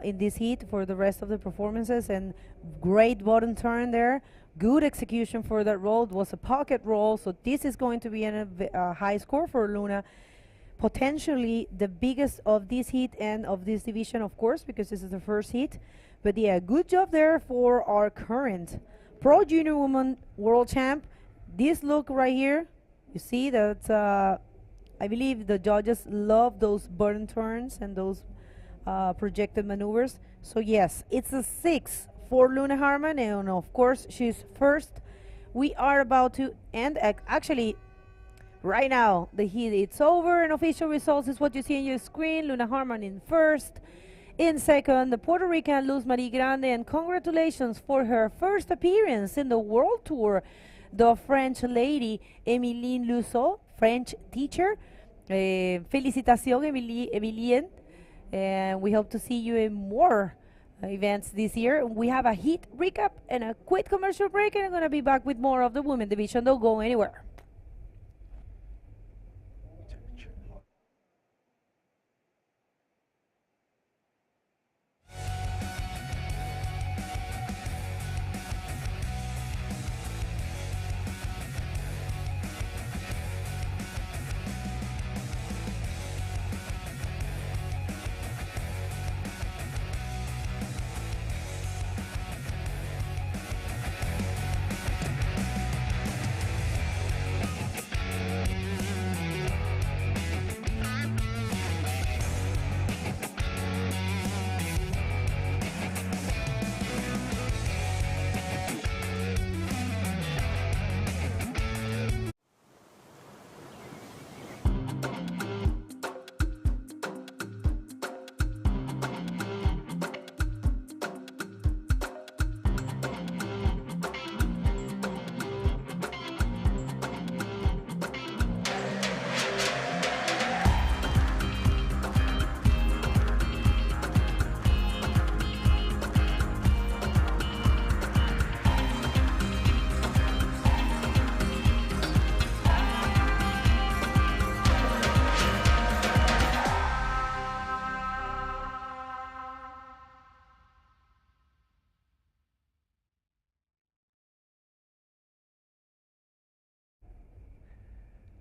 Speaker 1: in this heat for the rest of the performances, and great bottom turn there. Good execution for that roll. It was a pocket roll, so this is going to be a high score for Luna. Potentially the biggest of this heat and of this division, of course, because this is the first heat. But yeah, good job there for our current Pro Junior Woman World Champ. This look right here, You see that I believe the judges love those burn turns and those projected maneuvers. So yes, it's a 6 for Luna Harman, and of course she's first. We are about to end. Actually, right now the heat it's over, and official results is what you see on your screen. Luna Harman in first. In second, the Puerto Rican Luz Marie Grande, and congratulations for her first appearance in the World Tour, the French lady Emiline Lusso, French teacher. Félicitations, Emilien. And we hope to see you in more events this year. We have a heat recap and a quick commercial break, and I'm going to be back with more of the women division. Don't go anywhere.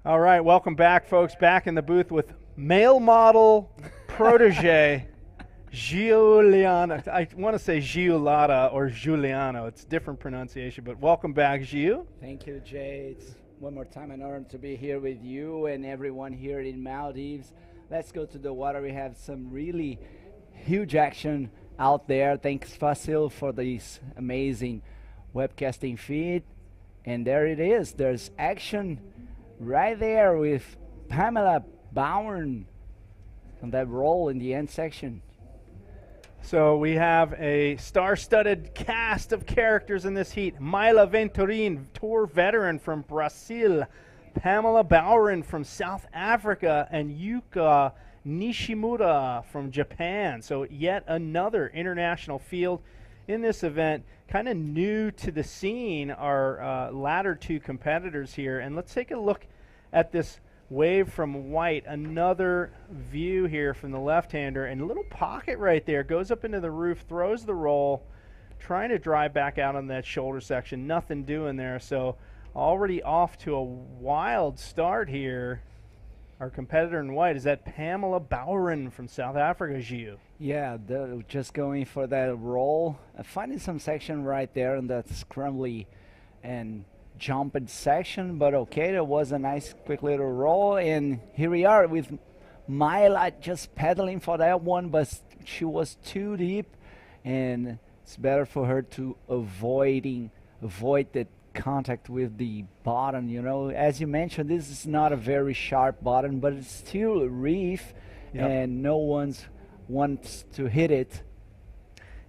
Speaker 2: All right, welcome back, folks. Back in the booth with male model protege Giuliano. I want to say Giulata or Giuliano. It's different pronunciation, but welcome back, Giu.
Speaker 5: Thank you, Jay. It's one more time an honor to be here with you and everyone here in Maldives. Let's go to the water. We have some really huge action out there. Thanks, Facil, for this amazing webcasting feed. And there it is. There's action right there with Pamela Bauern on that roll in the end section.
Speaker 2: So we have a star-studded cast of characters in this heat. Mila Venturin, tour veteran from Brazil. Pamela Bauern from South Africa. And Yuka Nishimura from Japan. So yet another international field in this event. Kind of new to the scene, our latter two competitors here. And let's take a look at this wave from white. Another view here from the left-hander, and a little pocket right there. Goes up into the roof, throws the roll, trying to drive back out on that shoulder section. Nothing doing there. So already off to a wild start here. Our competitor in white is that Pamela Bauern from South Africa, Giu.
Speaker 5: Yeah, just going for that roll. Finding some section right there in that scrambly and jumping section, but okay, that was a nice quick little roll. And here we are with Mila just pedaling for that one, but she was too deep, and it's better for her to avoid the contact with the bottom. You know, as you mentioned, this is not a very sharp bottom, but it's still a reef. Yep. And no one's wants to hit it.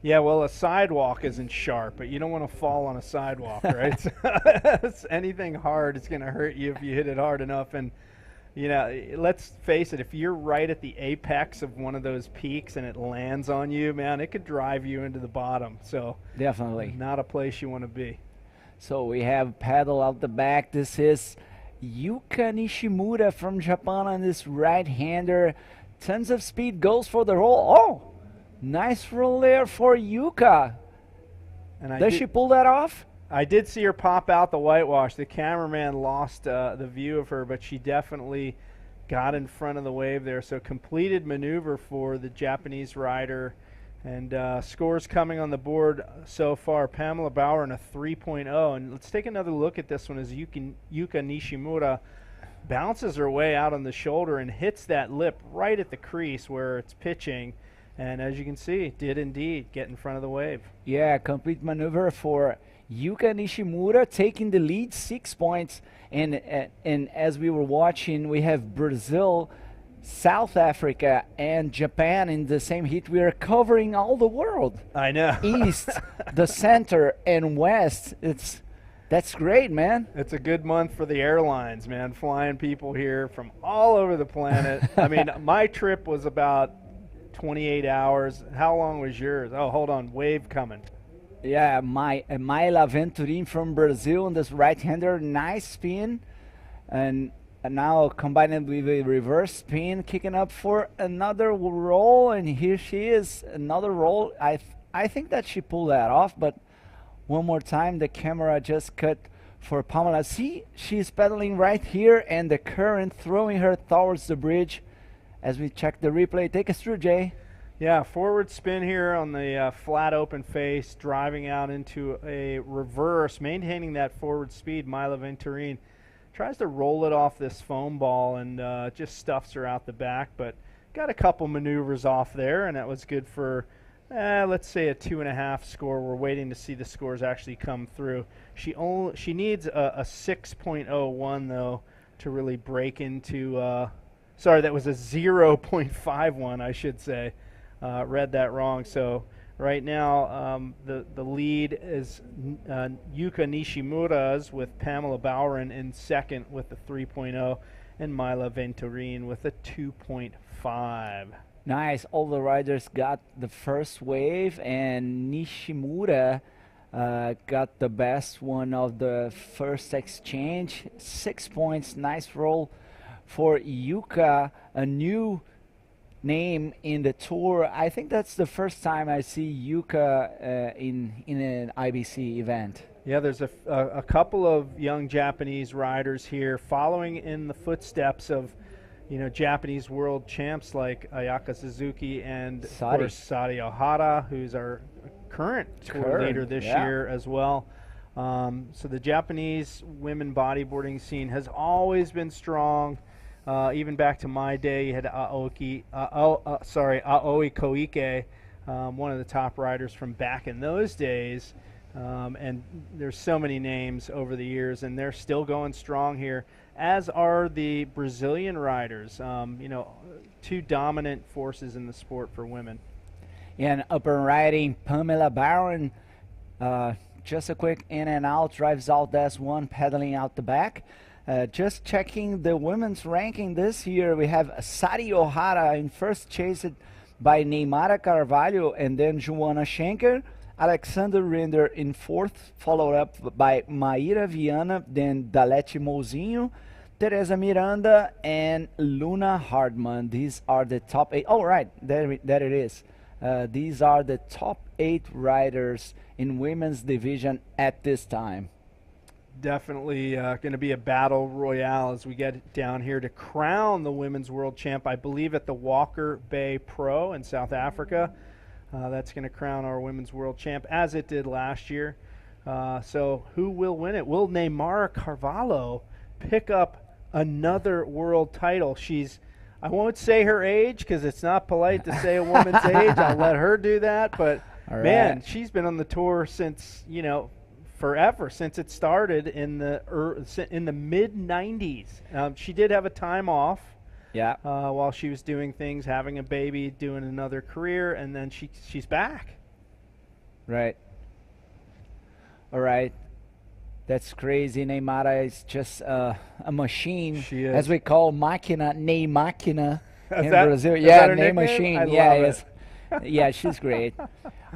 Speaker 2: Yeah, well, a sidewalk isn't sharp, but you don't want to fall on a sidewalk, right? Anything hard is going to hurt you if you hit it hard enough. And, you know, let's face it, if you're right at the apex of one of those peaks and it lands on you, man, it could drive you into the bottom. So
Speaker 5: definitely
Speaker 2: not a place you want to be.
Speaker 5: So we have paddle out the back. This is Yuka Nishimura from Japan on this right-hander. Tons of speed, goes for the roll. Oh! Nice roll there for Yuka. And does she pull that off?
Speaker 2: I did see her pop out the whitewash. The cameraman lost the view of her, but she definitely got in front of the wave there. So completed maneuver for the Japanese rider. And scores coming on the board so far. Pamela Bauern a 3.0. And let's take another look at this one as Yuka Nishimura bounces her way out on the shoulder and hits that lip right at the crease where it's pitching. And as you can see, did indeed get in front of the wave.
Speaker 5: Yeah, complete maneuver for Yuka Nishimura taking the lead, 6 points. And as we were watching, we have Brazil, South Africa, and Japan in the same heat. We are covering all the world.
Speaker 2: I know.
Speaker 5: East, the center, and west. That's great, man.
Speaker 2: It's a good month for the airlines, man, flying people here from all over the planet. I mean, my trip was about 28 hours. How long was yours? Oh, hold on. Wave coming.
Speaker 5: Yeah, Mayla Venturin from Brazil on this right-hander. Nice spin. And now combined with a reverse spin, kicking up for another roll. And here she is, another roll. I think that she pulled that off, but one more time, the camera just cut for Pamela. See, she's pedaling right here, and the current throwing her towards the bridge. As we check the replay, take us through, Jay.
Speaker 2: Yeah, forward spin here on the flat open face, driving out into a reverse, maintaining that forward speed. Mayla Venturin tries to roll it off this foam ball and just stuffs her out the back, but got a couple maneuvers off there, and that was good for let's say a 2.5 score. We're waiting to see the scores actually come through. She needs a 6.01 though to really break into. Sorry, that was a 0.51, I should say. Read that wrong. So right now the lead is Yuka Nishimura's with Pamela Boweren in second with a 3.0, and Mayla Venturin with a 2.5.
Speaker 5: Nice. All the riders got the first wave, and Nishimura got the best one of the first exchange. 6 points. Nice roll for Yuka, a new name in the tour. I think that's the first time I see Yuka in an IBC event.
Speaker 2: Yeah, there's a couple of young Japanese riders here following in the footsteps of Japanese world champs like Ayaka Suzuki and of course Sari Ohara, who's our current tour leader this year as well. So the Japanese women bodyboarding scene has always been strong. Even back to my day, you had Aoi Koike, one of the top riders from back in those days. And there's so many names over the years, and they're still going strong here, as are the Brazilian riders. Two dominant forces in the sport for women.
Speaker 5: And upper riding, Pamela Boweren, just a quick in and out, drives out that's one, pedaling out the back. Just checking the women's ranking this year, we have Sari Ohara in first, chased by Neymara Carvalho and then Joanna Schenker. Alexander Render in fourth, followed up by Maíra Viana, then Dalete Mouzinho, Teresa Miranda, and Luna Hardman. These are the top 8. Oh, right, there it is. These are the top 8 riders in women's division at this time.
Speaker 2: Definitely going to be a battle royale as we get down here to crown the women's world champ, I believe, at the Walker Bay Pro in South Africa. That's going to crown our women's world champ, as it did last year. So who will win it? Will Neymara Carvalho pick up another world title? I won't say her age because it's not polite to say a woman's age. I'll let her do that. But, man, she's been on the tour since, forever, since it started in the mid-90s. She did have a time off.
Speaker 5: Yeah.
Speaker 2: While she was doing things, having a baby, doing another career, and then she's back.
Speaker 5: Right. All right. That's crazy. Neymara is just a machine.
Speaker 2: She is.
Speaker 5: As we call Máquina, Ney Máquina in
Speaker 2: that,
Speaker 5: Brazil.
Speaker 2: Yeah,
Speaker 5: Ney Machine.
Speaker 2: I
Speaker 5: yeah,
Speaker 2: love
Speaker 5: yes. Yeah, she's great.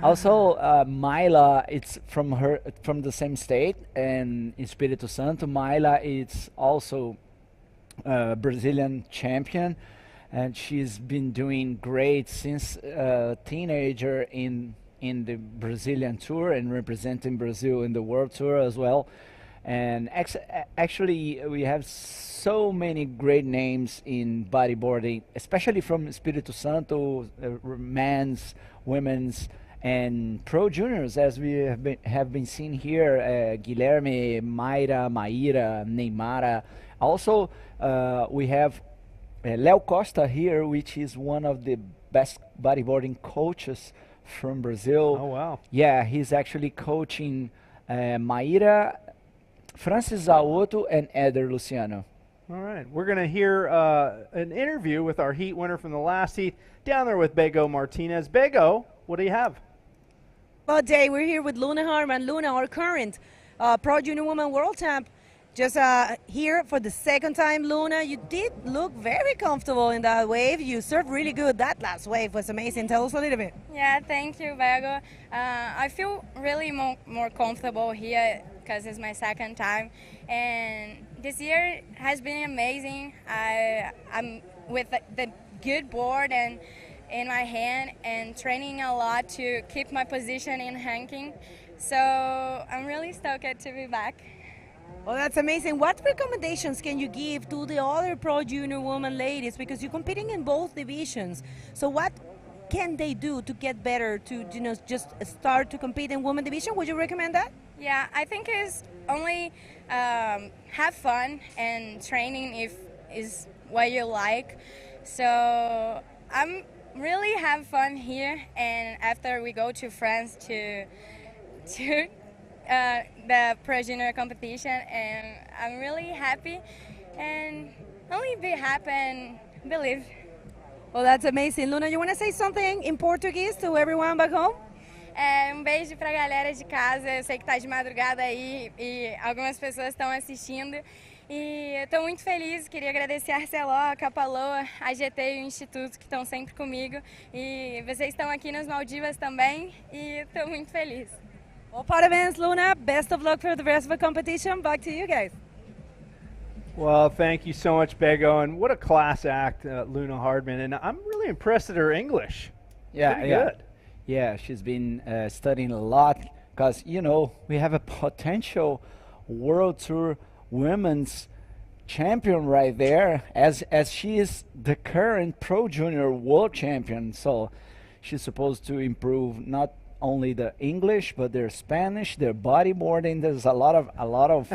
Speaker 5: Also, Mayla, it's from the same state, and Espírito Santo. Mayla is also Brazilian champion, and she's been doing great since a teenager in the Brazilian tour and representing Brazil in the world tour as well. And actually we have so many great names in bodyboarding, especially from Espírito Santo, men's, women's, and pro juniors, as we have been seeing here. Guilherme, Mayra, Maíra, Neymara, Also, we have Leo Costa here, which is one of the best bodyboarding coaches from Brazil.
Speaker 2: Oh, wow.
Speaker 5: Yeah, he's actually coaching Maíra, Francis Zaoto, and Eder Luciano.
Speaker 2: All right. We're going to hear an interview with our heat winner from the last heat down there with Bego Martinez. Bego, what do you have?
Speaker 1: Well, Jay, we're here with Luna Harman. Luna, our current Pro Junior Woman World Champ. Just here for the second time, Luna. You did look very comfortable in that wave. You surfed really good. That last wave was amazing. Tell us a little bit.
Speaker 9: Yeah, thank you, Bego. I feel really more comfortable here because it's my second time. And this year has been amazing. I'm with the good board and in my hand and training a lot to keep my position in ranking. So I'm really stoked to be back.
Speaker 1: Well, that's amazing. What recommendations can you give to the other Pro Junior Woman ladies? Because you're competing in both divisions. So what can they do to get better, to just start to compete in women division? Would you recommend that?
Speaker 9: Yeah, I think it's only have fun and training if is what you like. So I'm really have fun here, and after we go to France to the Pro Junior competition, and I'm really happy and only be happy and believe.
Speaker 1: Well, that's amazing. Luna, you want to say something in Portuguese to everyone back home?
Speaker 9: Beijo pra galera de casa. Eu sei que tá de madrugada aí e algumas pessoas estão assistindo. E eu estou muito feliz, queria agradecer a Arceló, a Capaloa, a GT e o Instituto que estão sempre comigo. E vocês estão aqui nas Maldivas também e estou muito feliz.
Speaker 1: Well, parabéns, Luna. Best of luck for the rest of the competition. Back to you guys.
Speaker 2: Well, thank you so much, Bego. And what a class act, Luna Hardman. And I'm really impressed at her English. Pretty good.
Speaker 5: Yeah, she's been studying a lot because, you know, we have a potential World Tour women's champion right there, as she is the current Pro Junior world champion. So she's supposed to improve not only the English but their Spanish, their bodyboarding. There's a lot of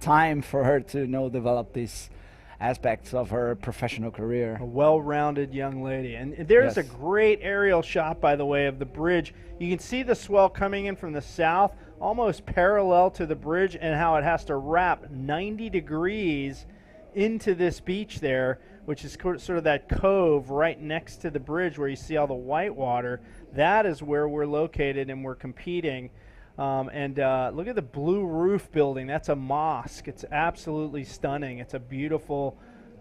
Speaker 5: time for her to develop these aspects of her professional career.
Speaker 2: A well-rounded young lady. And there's a great aerial shot, by the way, of the bridge. You can see the swell coming in from the south, almost parallel to the bridge, and how it has to wrap 90 degrees into this beach there, which is sort of that cove right next to the bridge where you see all the white water. That is where we're located and we're competing. And look at the blue roof building. That's a mosque. It's absolutely stunning. It's a beautiful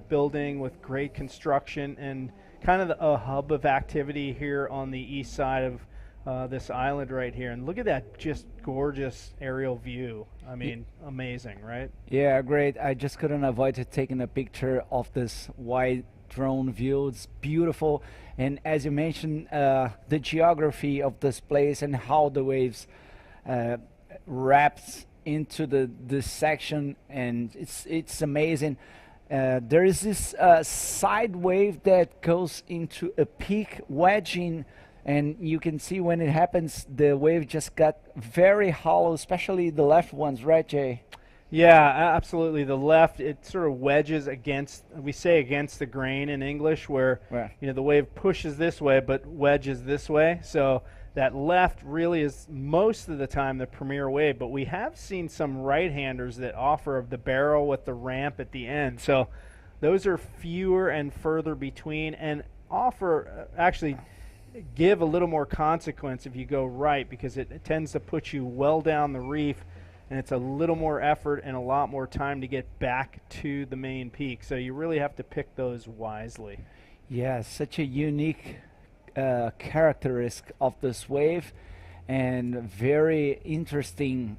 Speaker 2: building with great construction and kind of a hub of activity here on the east side of this island right here. And look at that just gorgeous aerial view. I mean, amazing, right?
Speaker 5: Yeah, great. I just couldn't avoid taking a picture of this wide drone view. It's beautiful. And as you mentioned, the geography of this place and how the waves wraps into this section, and it's amazing. There is this side wave that goes into a peak wedging, and you can see when it happens the wave just got very hollow, especially the left ones, right, Jay?
Speaker 2: Yeah, absolutely. The left, it sort of wedges against, we say against the grain in English, where the wave pushes this way but wedges this way. So that left really is most of the time the premier wave, but we have seen some right-handers that offer the barrel with the ramp at the end. So those are fewer and further between, and offer actually give a little more consequence if you go right, because it tends to put you well down the reef, and it's a little more effort and a lot more time to get back to the main peak. So you really have to pick those wisely.
Speaker 5: Yeah, such a unique characteristic of this wave, and very interesting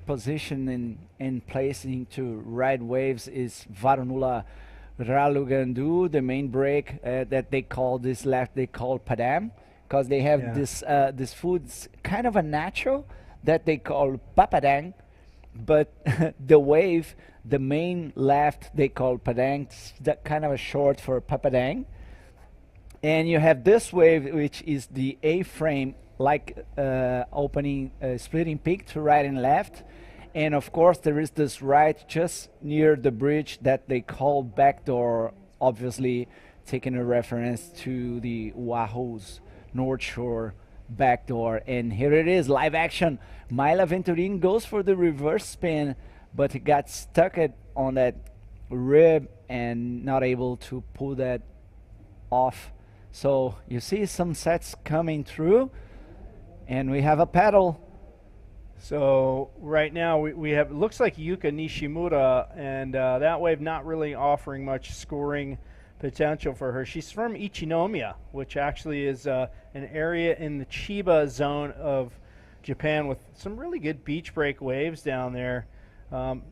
Speaker 5: position in placing to ride waves is Varunulaa Raalhugandu, the main break that they call this left, they call padam, because they have this food's kind of a natural that they call papadang, but the wave, the main left, they call padang, that kind of a short for papadang. And you have this wave, which is the A-frame, like opening, splitting peak to right and left. And of course, there is this ride just near the bridge that they call backdoor, obviously taking a reference to the Oahu's North Shore backdoor. And here it is, live action. Myla Venturin goes for the reverse spin, but he got stuck on that rib and not able to pull that off. So you see some sets coming through, and we have a paddle.
Speaker 2: So right now we have, looks like Yuka Nishimura, and that wave not really offering much scoring potential for her. She's from Ichinomiya, which actually is an area in the Chiba zone of Japan with some really good beach break waves down there.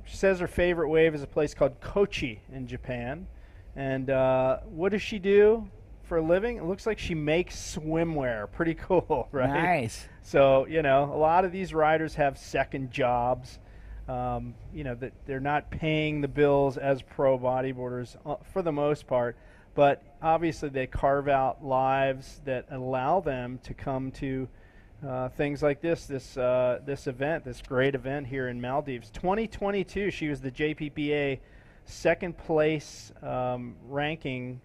Speaker 2: She says her favorite wave is a place called Kochi in Japan. And what does she do for a living? It looks like she makes swimwear. Pretty cool, right?
Speaker 5: Nice.
Speaker 2: So, you know, a lot of these riders have second jobs. You know, that they're not paying the bills as pro bodyboarders for the most part, but obviously they carve out lives that allow them to come to things like this event, this great event here in Maldives. 2022, she was the JPPA second place ranking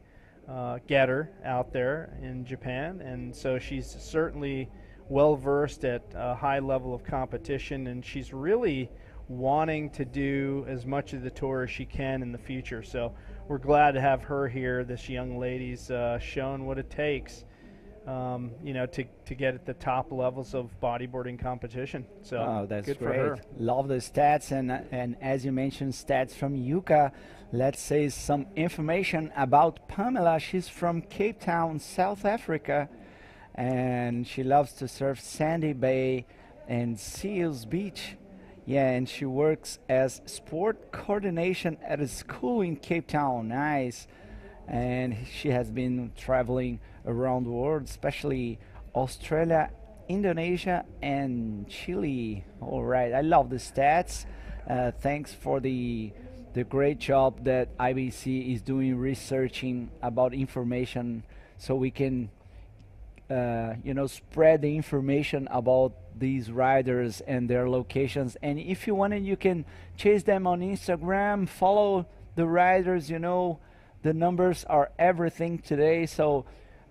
Speaker 2: getter out there in Japan, and so she's certainly well versed at a high level of competition, and she's really wanting to do as much of the tour as she can in the future. So we're glad to have her here. This young lady's shown what it takes, you know, to get at the top levels of bodyboarding competition. So
Speaker 5: that's
Speaker 2: good
Speaker 5: great.
Speaker 2: for her.
Speaker 5: Love the stats, and as you mentioned, stats from Yuka. Let's say some information about Pamela. She's from Cape Town, South Africa, and she loves to surf Sandy Bay and Seals Beach. Yeah, and she works as sport coordination at a school in Cape Town. Nice. And she has been traveling around the world, especially Australia, Indonesia, and Chile. All right, I love the stats. Thanks for the great job that IBC is doing researching about information so we can you know, spread the information about these riders and their locations. And if you want, you can chase them on Instagram, follow the riders. You know, the numbers are everything today, so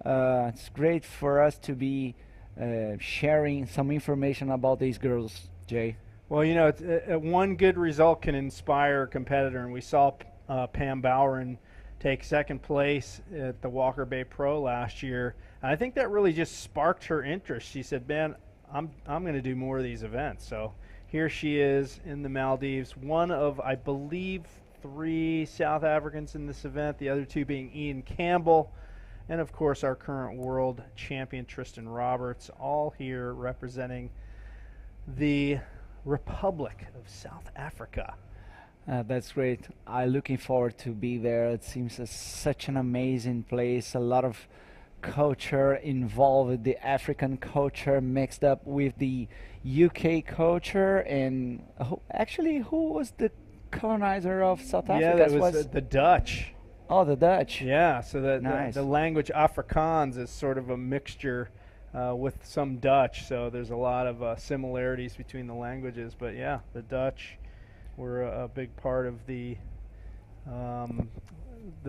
Speaker 5: it's great for us to be sharing some information about these girls, Jay.
Speaker 2: Well, you know, one good result can inspire a competitor, and we saw Pam Boweren take second place at the Walker Bay Pro last year. And I think that really just sparked her interest. She said, man, I'm going to do more of these events. So here she is in the Maldives, one of, I believe, 3 South Africans in this event, the other 2 being Ian Campbell, and of course our current world champion Tristan Roberts, all here representing the Republic of South Africa.
Speaker 5: That's great. I'm looking forward to be there. It seems such an amazing place. A lot of culture involved, the African culture mixed up with the UK culture. And who was the colonizer of South Africa?
Speaker 2: Yeah, that was the Dutch.
Speaker 5: Oh, the Dutch.
Speaker 2: Yeah, so
Speaker 5: Nice.
Speaker 2: the language Afrikaans is sort of a mixture with some Dutch, so there's a lot of similarities between the languages. But yeah, the Dutch were a big part of the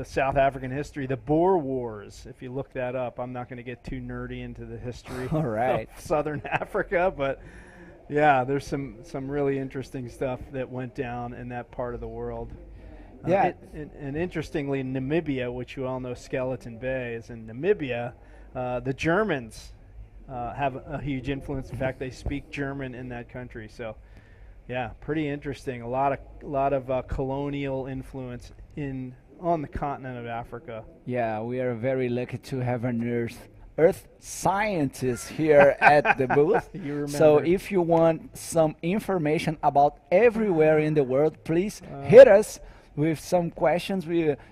Speaker 2: South African history, the Boer Wars. If you look that up, I'm not going to get too nerdy into the history
Speaker 5: All right.
Speaker 2: of Southern Africa, but yeah, there's some really interesting stuff that went down in that part of the world.
Speaker 5: Yeah.
Speaker 2: And interestingly, Namibia, which you all know Skeleton Bay is in Namibia, the Germans have a huge influence. In fact, they speak German in that country. So, yeah, pretty interesting. A lot of colonial influence on the continent of Africa.
Speaker 5: Yeah, we are very lucky to have an Earth scientist here at the booth.
Speaker 2: You remember.
Speaker 5: So if you want some information about everywhere in the world, please hit us with some questions.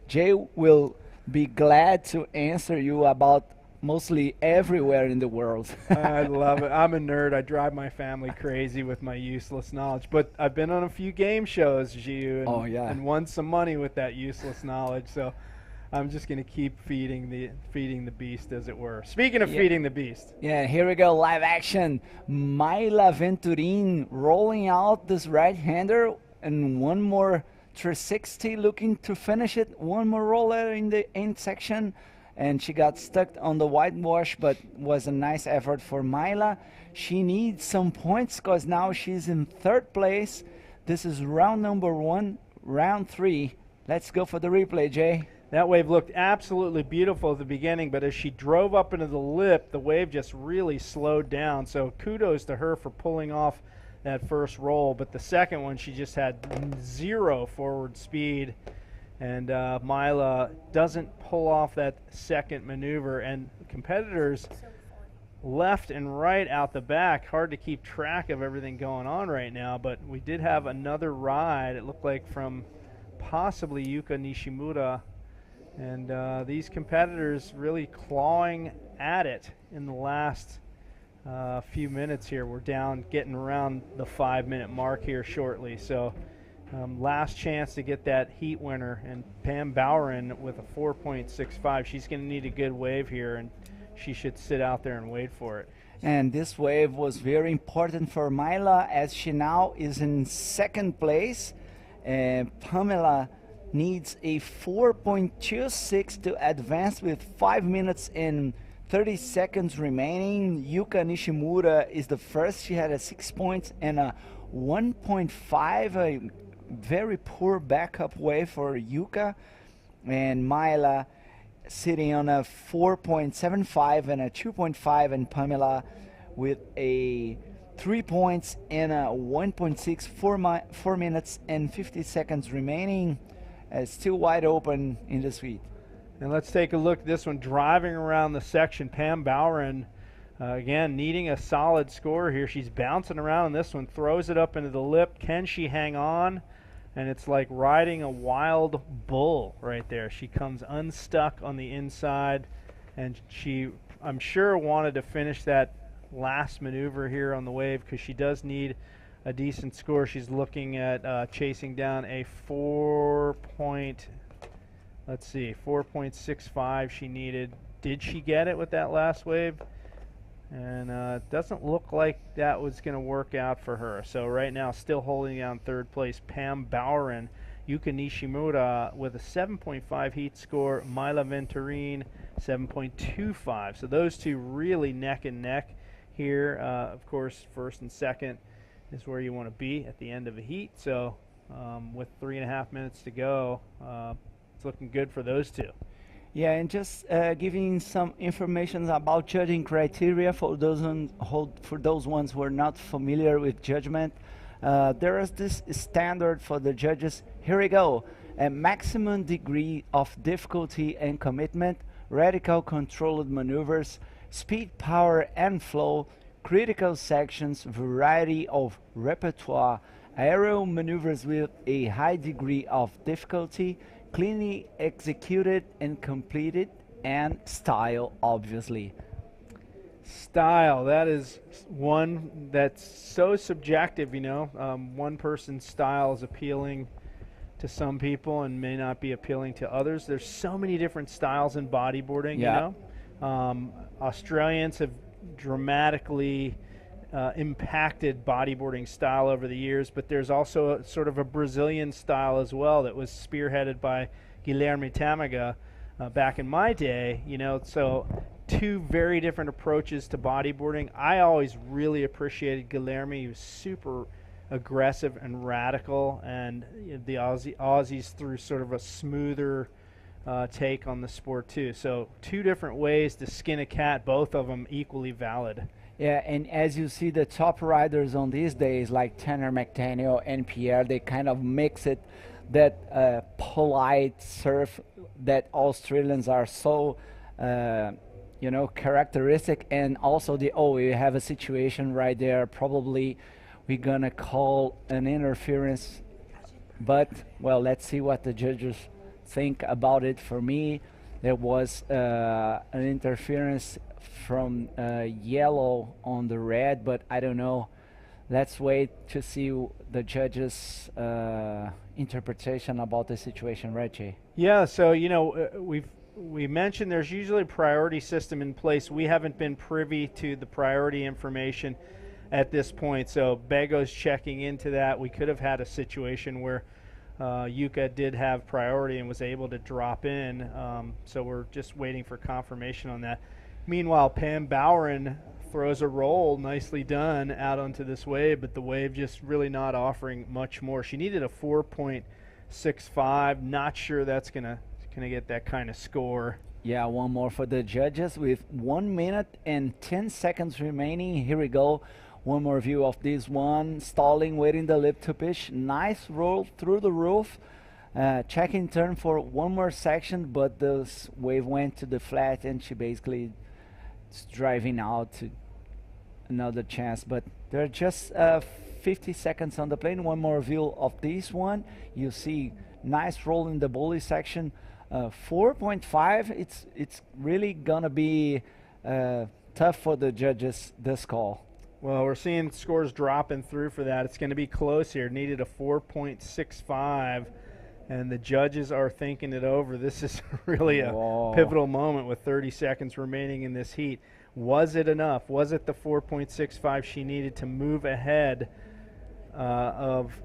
Speaker 5: Jay will be glad to answer you about mostly everywhere in the world.
Speaker 2: I love it. I'm a nerd. I drive my family crazy with my useless knowledge. But I've been on a few game shows, Giu, and won some money with that useless knowledge. So I'm just going to keep feeding the beast, as it were. Speaking of feeding the beast.
Speaker 5: Yeah, here we go, live action. Myla Venturin rolling out this right-hander, and one more 360 looking to finish it. One more roller in the end section, and she got stuck on the whitewash, but was a nice effort for Myla. She needs some points because now she's in third place. This is round number 1, round 3. Let's go for the replay, Jay.
Speaker 2: That wave looked absolutely beautiful at the beginning, but as she drove up into the lip, the wave just really slowed down. So kudos to her for pulling off that first roll. But the second one, she just had 0 forward speed. And Myla doesn't pull off that second maneuver. And competitors left and right out the back. Hard to keep track of everything going on right now. But we did have another ride, it looked like, from possibly Yuka Nishimura. And these competitors really clawing at it in the last few minutes here. We're down, getting around the 5-minute mark here shortly. So last chance to get that heat winner. And Pam Boweren with a 4.65. She's going to need a good wave here, and she should sit out there and wait for it.
Speaker 5: And this wave was very important for Myla, as she now is in second place. Pamela needs a 4.26 to advance with 5 minutes and 30 seconds remaining. Yuka Nishimura is the first. She had a 6 points and a 1.5, a very poor backup wave for Yuka. And Myla sitting on a 4.75 and a 2.5, and Pamela with a 3 points and a 1.6, 4 minutes and 50 seconds remaining. Still wide open in the suite.
Speaker 2: And let's take a look at this one. Driving around the section, Pam Boweren, again, needing a solid score here. She's bouncing around in this one, throws it up into the lip. Can she hang on? And it's like riding a wild bull right there. She comes unstuck on the inside, and she, I'm sure, wanted to finish that last maneuver here on the wave, because she does need a decent score. She's looking at chasing down a 4.65 she needed. Did she get it with that last wave? And it doesn't look like that was going to work out for her. So right now, still holding down third place, Pam Boweren. Yuka Nishimura with a 7.5 heat score. Myla Venturin, 7.25. So those two really neck and neck here. Of course, first and second is where you want to be at the end of a heat. So with 3.5 minutes to go, it's looking good for those two.
Speaker 5: Yeah, and just giving some information about judging criteria for those ones who are not familiar with judgment. There is this standard for the judges. Here we go. A maximum degree of difficulty and commitment, radical controlled maneuvers, speed, power, and flow, critical sections, variety of repertoire, aerial maneuvers with a high degree of difficulty, cleanly executed and completed, and style, obviously.
Speaker 2: Style, that is one that's so subjective, you know. One person's style is appealing to some people and may not be appealing to others. There's so many different styles in bodyboarding, you know. Australians have dramatically impacted bodyboarding style over the years, but there's also a sort of a Brazilian style as well that was spearheaded by Guilherme Tamaga back in my day, you know. So two very different approaches to bodyboarding. I always really appreciated Guilherme. He was super aggressive and radical, and the Aussies threw sort of a smoother take on the sport too. So two different ways to skin a cat, both of them equally valid.
Speaker 5: Yeah, and as you see, the top riders on these days, like Tanner McDaniel and Pierre, they kind of mix it, that polite surf that Australians are so, you know, characteristic, and also we have a situation right there, probably we're gonna call an interference, but, well, let's see what the judges think about it. For me, there was an interference from yellow on the red, but I don't know. let's wait to see the judges' interpretation about the situation, right, Jay?
Speaker 2: Yeah, so we mentioned there's usually a priority system in place. We haven't been privy to the priority information at this point, so Bego's checking into that. We could have had a situation where Yuka did have priority and was able to drop in, so we're just waiting for confirmation on that. Meanwhile, Pam Bowron throws a roll, nicely done, out onto this wave, but the wave just really not offering much more. She needed a 4.65. Not sure that's gonna get that kind of score.
Speaker 5: Yeah, one more for the judges with 1 minute and 10 seconds remaining. Here we go. One more view of this one. Stalling, waiting the lip to pitch. Nice roll through the roof. Checking turn for one more section, but this wave went to the flat and she basically is driving out to another chance. But there are just 50 seconds on the plane. One more view of this one. You see nice roll in the bully section. 4.5. It's really gonna be tough for the judges this call.
Speaker 2: Well, we're seeing scores dropping through for that. It's going to be close here. Needed a 4.65, and the judges are thinking it over. This is really a pivotal moment with 30 seconds remaining in this heat. Was it enough? Was it the 4.65 she needed to move ahead of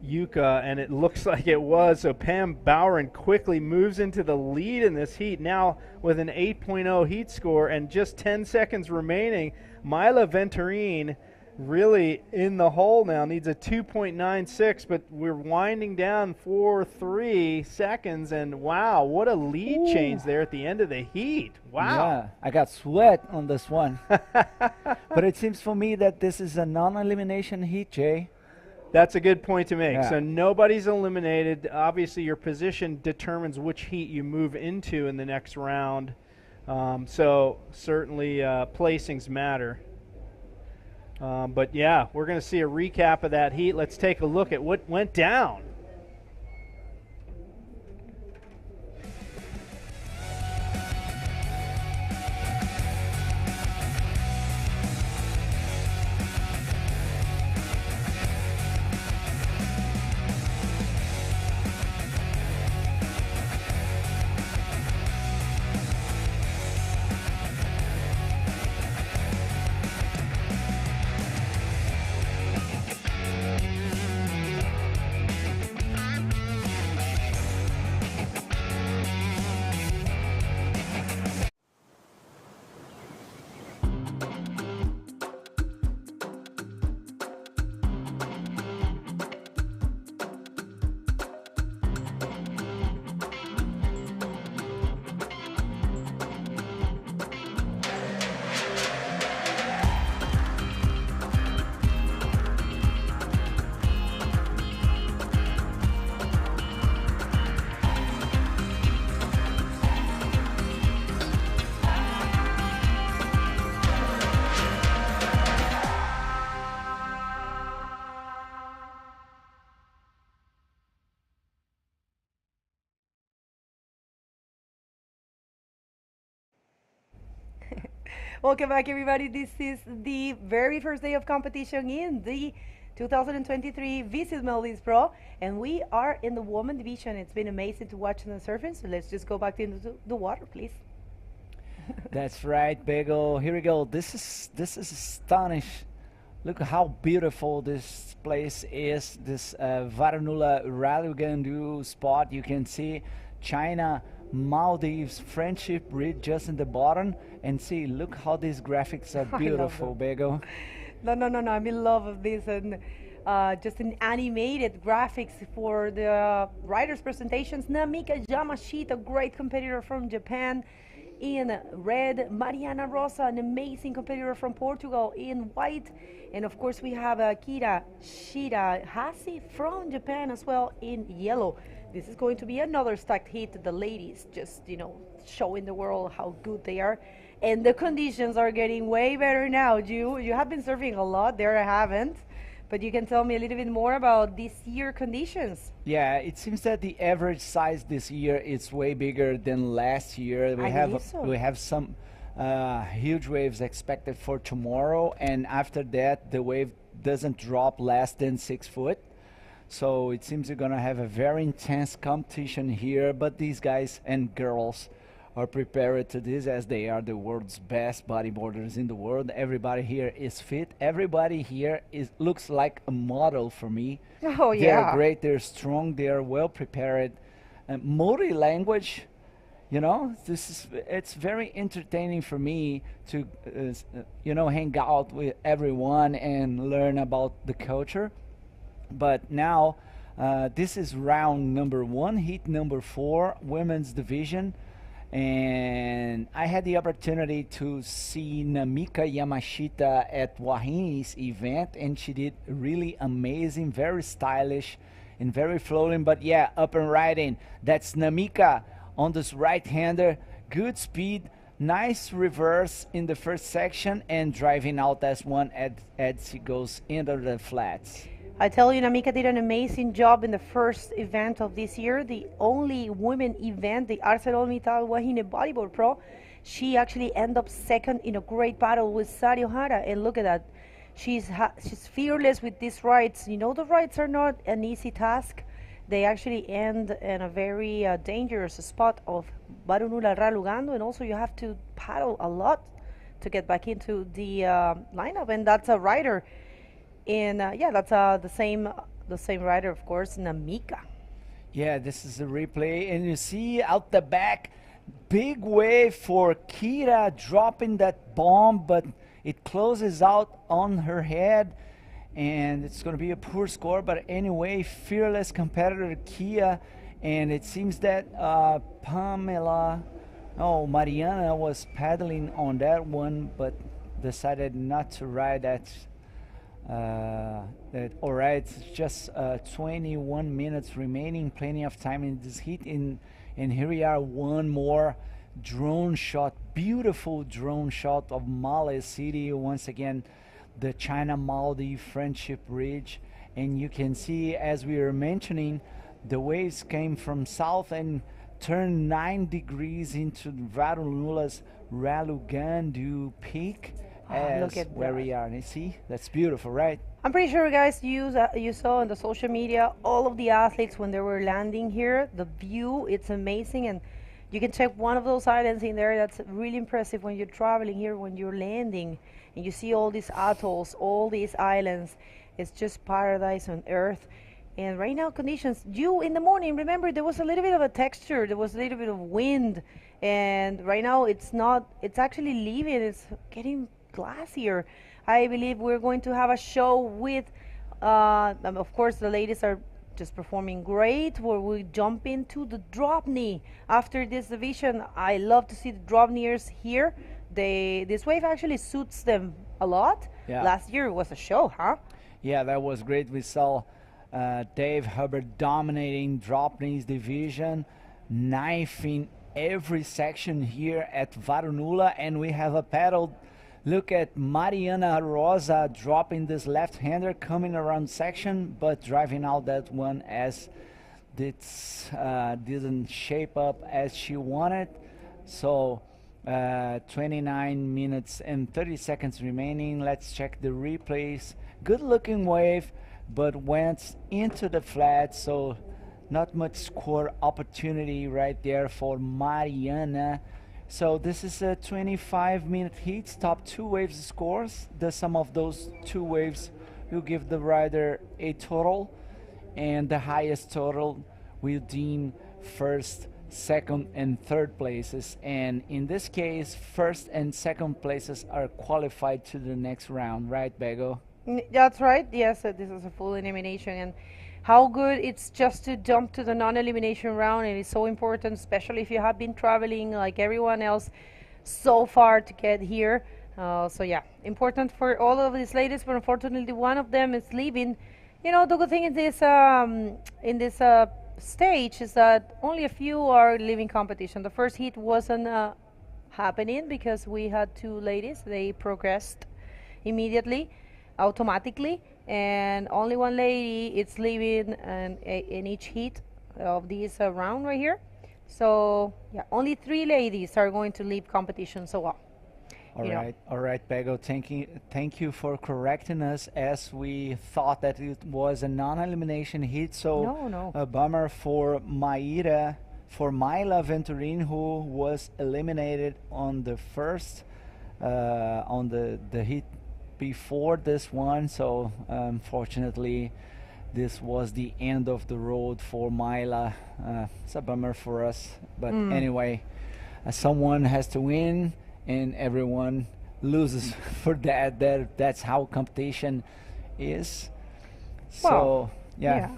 Speaker 2: Yuka? And it looks like it was. So Pam Bowron quickly moves into the lead in this heat, now with an 8.0 heat score and just 10 seconds remaining. Mila Venturine really in the hole now, needs a 2.96, but we're winding down 4.3 seconds, and wow, what a lead change there at the end of the heat. Wow.
Speaker 5: Yeah, I got sweat on this one. But it seems for me that this is a non-elimination heat, Jay.
Speaker 2: That's a good point to make.
Speaker 5: Yeah.
Speaker 2: So nobody's eliminated. Obviously, your position determines which heat you move into in the next round. So certainly placings matter. But yeah, we're going to see a recap of that heat. Let's take a look at what went down.
Speaker 1: Welcome back, everybody. This is the very first day of competition in the 2023 Visit Maldives Pro, and we are in the women division. It's been amazing to watch them surfing, so let's just go back into the water, please.
Speaker 5: That's right, Bego. Here we go. This is astonishing. Look how beautiful this place is. This Varunulaa Raalhugandu spot. You can see China, Maldives, Friendship Reef just in the bottom, and see, look how these graphics are beautiful, Bego.
Speaker 1: No, I'm in love with this, and just an animated graphics for the riders' presentations. Namika Yamashita, great competitor from Japan, in red. Mariana Rosa, an amazing competitor from Portugal, in white. And of course we have Kira Shirahase from Japan as well, in yellow. This is going to be another stacked heat. The ladies just, showing the world how good they are. And the conditions are getting way better now. You have been surfing a lot there. I haven't. But you can tell me a little bit more about this year conditions.
Speaker 5: Yeah, it seems that the average size this year is way bigger than last year. We have some Huge waves expected for tomorrow, and after that the wave doesn't drop less than 6 foot. So it seems you're gonna have a very intense competition here, but these guys and girls are prepared to this as they are the world's best bodyboarders in the world. Everybody here is fit. Everybody here looks like a model for me.
Speaker 1: Oh,
Speaker 5: They're
Speaker 1: yeah.
Speaker 5: great, they're strong, they're well prepared. Multi-language, you know, it's very entertaining for me to hang out with everyone and learn about the culture. But now this is round number 1, heat number 4, women's division, and I had the opportunity to see Namika Yamashita at Wahini's event, and she did really amazing, very stylish and very floating. But yeah, up and riding, that's Namika on this right-hander, good speed, nice reverse in the first section, and driving out as one as she goes into the flats.
Speaker 1: I tell you, Namika did an amazing job in the first event of this year, the only women event, the ArcelorMittal Wahine Bodyboard Pro. She actually ended up second in a great battle with Sari Ohara, and look at that. She's fearless with these rides. You know, the rides are not an easy task. They actually end in a very dangerous spot of Varunulaa Raalhugandu, and also you have to paddle a lot to get back into the lineup, and that's a rider. And yeah, that's the same rider, of course, Namika.
Speaker 5: Yeah, this is a replay, and you see out the back, big wave for Kira dropping that bomb, but it closes out on her head, and it's going to be a poor score. But anyway, fearless competitor Kia, and it seems that Mariana was paddling on that one, but decided not to ride that. All right, it's just 21 minutes remaining, plenty of time in this heat. And here we are, one more drone shot, beautiful drone shot of Male City. Once again, the China-Maldives Friendship Ridge. And you can see, as we were mentioning, the waves came from south and turned 9 degrees into Varunulaa's Raalhugandu peak.
Speaker 1: Look at
Speaker 5: where
Speaker 1: that.
Speaker 5: we are. You see, that's beautiful, right?
Speaker 1: I'm pretty sure, guys, you saw on the social media all of the athletes when they were landing here. The view, it's amazing, and you can check one of those islands in there. That's really impressive when you're traveling here, when you're landing, and you see all these atolls, all these islands. It's just paradise on earth. And right now, conditions, in the morning, remember, there was a little bit of a texture, there was a little bit of wind, and right now it's actually leaving, it's getting glacier. I believe we're going to have a show with, of course, the ladies are just performing great, where we jump into the drop knee. After this division, I love to see the drop kneers here. This wave actually suits them a lot.
Speaker 5: Yeah.
Speaker 1: Last year it was a show, huh?
Speaker 5: Yeah, that was great. We saw Dave Hubbard dominating drop knees division, knifing every section here at Varunulaa, and we have a paddle. Look at Mariana Rosa dropping this left-hander, coming around section, but driving out that one as this didn't shape up as she wanted. So 29 minutes and 30 seconds remaining. Let's check the replays. Good looking wave, but went into the flat, so not much score opportunity right there for Mariana. So this is a 25-minute heat, top 2 waves scores. The sum of those 2 waves will give the rider a total, and the highest total will deem first, second, and third places. And in this case, first and second places are qualified to the next round, right, Bego?
Speaker 1: That's right. Yes, this is a full elimination, and how good it's just to jump to the non-elimination round. And it's so important, especially if you have been traveling like everyone else so far to get here. So yeah, important for all of these ladies, but unfortunately one of them is leaving. You know, the good thing in this stage is that only a few are leaving competition. The first heat wasn't happening because we had 2 ladies. They progressed immediately, automatically, and only 1 lady is leaving in each heat of this round right here. So yeah, only 3 ladies are going to leave competition. So
Speaker 5: All right, Pego. Thank you for correcting us, as we thought that it was a non-elimination heat. So
Speaker 1: No.
Speaker 5: a bummer for Myla Venturin, who was eliminated on the first, on the heat before this one. So unfortunately, this was the end of the road for Myla. It's a bummer for us, but anyway, someone has to win and everyone loses for that. That's how competition is. So
Speaker 1: Well,
Speaker 5: yeah.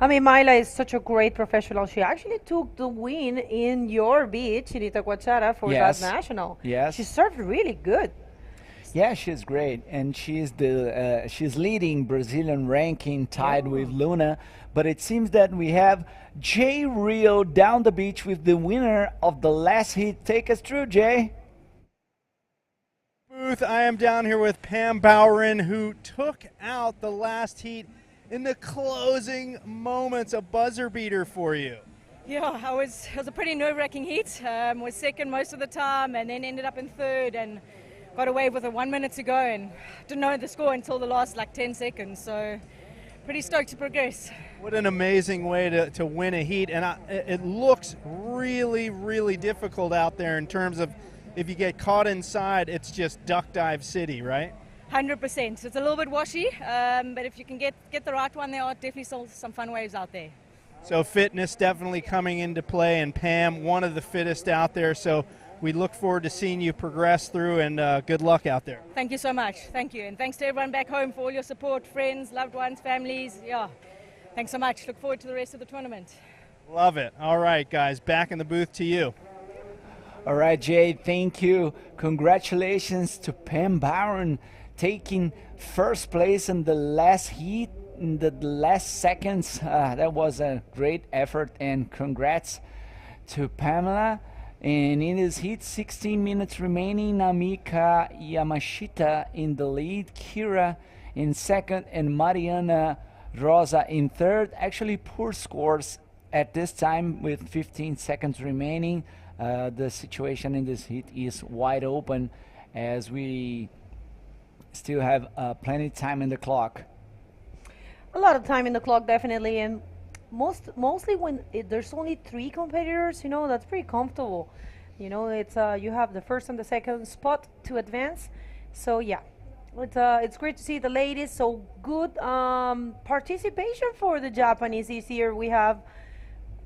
Speaker 1: I mean, Myla is such a great professional. She actually took the win in your beach in Itacoachara for
Speaker 5: Yes.
Speaker 1: that national.
Speaker 5: Yes.
Speaker 1: She served really good.
Speaker 5: Yeah, she's great, and she's leading Brazilian ranking, tied with Luna. But it seems that we have Jay Rio down the beach with the winner of the last heat. Take us through, Jay.
Speaker 2: Booth, I am down here with Pam Boweren, who took out the last heat in the closing moments. A buzzer beater for you.
Speaker 10: Yeah, it was a pretty nerve-wracking heat. Was second most of the time, and then ended up in third, and got away with 1 minute to go, and didn't know the score until the last 10 seconds. So pretty stoked to progress.
Speaker 2: What an amazing way to win a heat, and it looks really, really difficult out there in terms of if you get caught inside, it's just duck dive city, right?
Speaker 10: 100%. It's a little bit washy, but if you can get the right one, there are definitely still some fun waves out there.
Speaker 2: So fitness definitely coming into play, and Pam, one of the fittest out there. So we look forward to seeing you progress through, and good luck out there.
Speaker 10: Thank you so much. Thank you. And thanks to everyone back home for all your support, friends, loved ones, families. Yeah, thanks so much. Look forward to the rest of the tournament.
Speaker 2: Love it. All right, guys, back in the booth to you.
Speaker 5: All right, Jay, thank you. Congratulations to Pam Boweren, taking first place in the last heat, in the last seconds. That was a great effort, and congrats to Pamela. And in this heat, 16 minutes remaining, Namika Yamashita in the lead, Kira in second, and Mariana Rosa in third. Actually, poor scores at this time with 15 seconds remaining. The situation in this heat is wide open, as we still have plenty of time in the clock.
Speaker 1: A lot of time in the clock, definitely, and mostly when there's only 3 competitors, that's pretty comfortable. It's you have the first and the second spot to advance. So yeah, it's great to see the ladies. So good participation for the Japanese this year. We have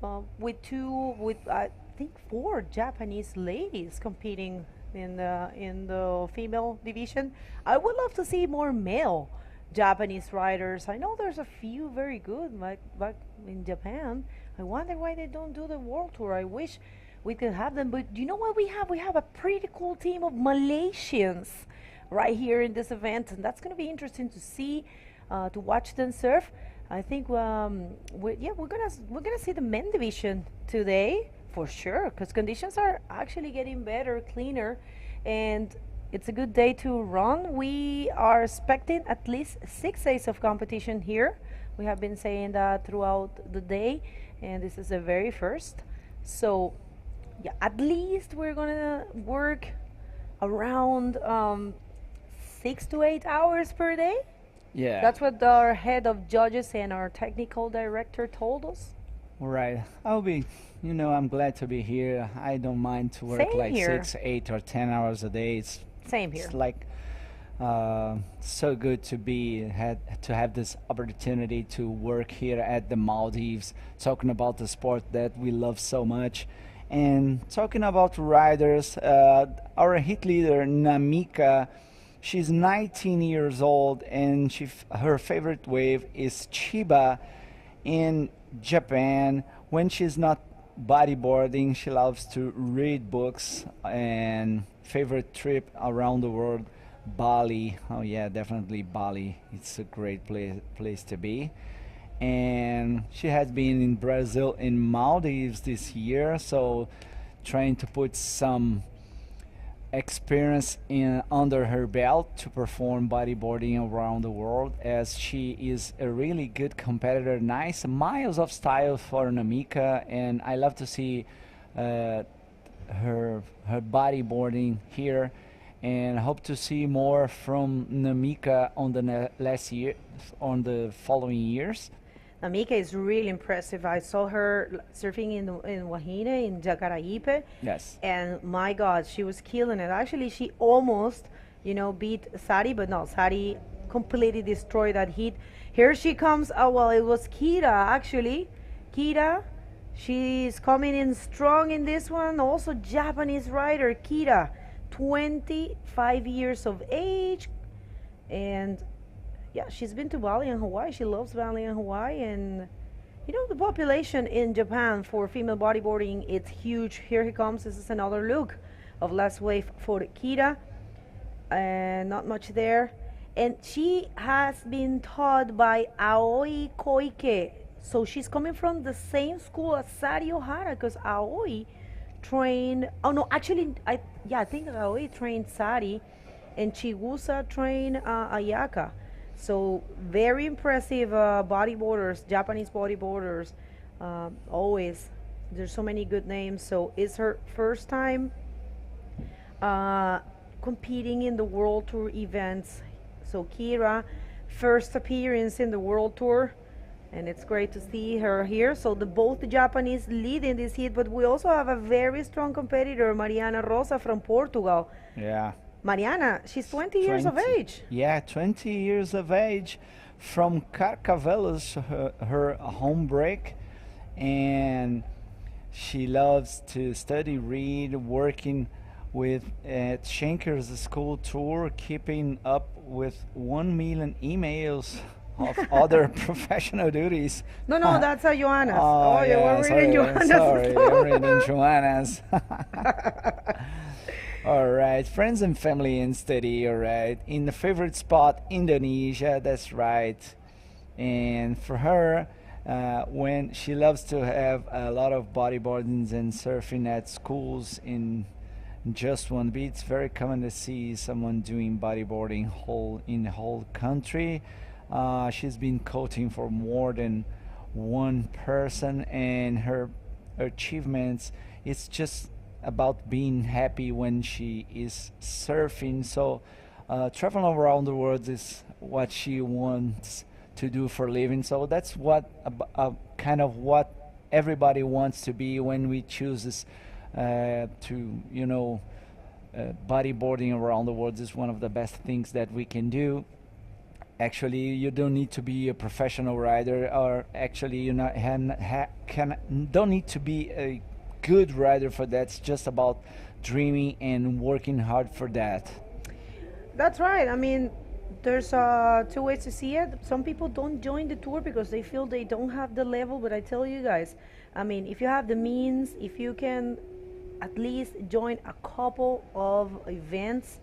Speaker 1: I think 4 Japanese ladies competing in the female division. I would love to see more male Japanese riders. I know there's a few very good, like back in Japan. I wonder why they don't do the world tour. I wish we could have them. But you know what we have? We have a pretty cool team of Malaysians right here in this event, and that's going to be interesting to see, to watch them surf. I think we're gonna see the men division today for sure, because conditions are actually getting better, cleaner, and it's a good day to run. We are expecting at least 6 days of competition here. We have been saying that throughout the day, and this is the very first. So yeah, at least we're gonna work around 6 to 8 hours per day.
Speaker 5: Yeah.
Speaker 1: That's what our head of judges and our technical director told us.
Speaker 5: All right. I'm glad to be here. I don't mind to work
Speaker 1: Same
Speaker 5: like
Speaker 1: here.
Speaker 5: 6, 8, or 10 hours a day.
Speaker 1: Same here.
Speaker 5: It's like so good to have this opportunity to work here at the Maldives, talking about the sport that we love so much. And talking about riders, our heat leader, Namika, she's 19 years old, and her favorite wave is Chiba in Japan. When she's not bodyboarding, she loves to read books, and favorite trip around the world, Bali. Oh yeah, definitely Bali. It's a great place to be. And she has been in Brazil, in Maldives this year, so trying to put some experience under her belt to perform bodyboarding around the world, as she is a really good competitor. Nice miles of style for Namika, and I love to see her bodyboarding here. and hope to see more from Namika on the last year, on the following years.
Speaker 1: Namika is really impressive. I saw her surfing in Wahine, in Jacaraípe.
Speaker 5: Yes.
Speaker 1: And my God, she was killing it. Actually, she almost, beat Sari, but no, Sari completely destroyed that heat. Here she comes. Oh, well, it was Kira, actually. Kira, she's coming in strong in this one. Also, Japanese rider, Kira, 25 years of age. And yeah, she's been to Bali and Hawaii. She loves Bali and Hawaii. And, the population in Japan for female bodyboarding, it's huge. Here he comes. This is another look of last wave for Kira. And not much there. And she has been taught by Aoi Koike. So she's coming from the same school as Sari Ohara, because Aoi trained, oh no, actually, I think Aoi trained Sari, and Chigusa trained Ayaka. So very impressive bodyboarders, Japanese bodyboarders. Always, there's so many good names. So it's her first time competing in the World Tour events. So Kira, first appearance in the World Tour, and it's great to see her here. So both the Japanese lead in this heat, but we also have a very strong competitor, Mariana Rosa from Portugal.
Speaker 5: Yeah.
Speaker 1: Mariana, she's 20 years of age.
Speaker 5: Yeah, 20 years of age, from Carcavelos, her home break, and she loves to study, read, working with at Schenker's school tour, keeping up with 1 million emails of other professional duties.
Speaker 1: No, that's Joanna's.
Speaker 5: Oh,
Speaker 1: you were reading Joanna's.
Speaker 5: Sorry, I'm reading Joanna's. All right, friends and family in study, all right. In the favorite spot, Indonesia, that's right. And for her, when she loves to have a lot of bodyboarding and surfing at schools in just one beach, it's very common to see someone doing bodyboarding in the whole country. She's been coaching for more than one person, and her achievements, it's just about being happy when she is surfing. So traveling around the world is what she wants to do for a living. So that's what kind of what everybody wants to be when we choose this bodyboarding around the world is one of the best things that we can do. Actually, you don't need to be a professional rider, or actually you don't need to be a good rider for that. It's just about dreaming and working hard for that.
Speaker 1: That's right. I mean, there's two ways to see it. Some people don't join the tour because they feel they don't have the level, but I tell you guys, I mean, if you have the means, if you can at least join a couple of events,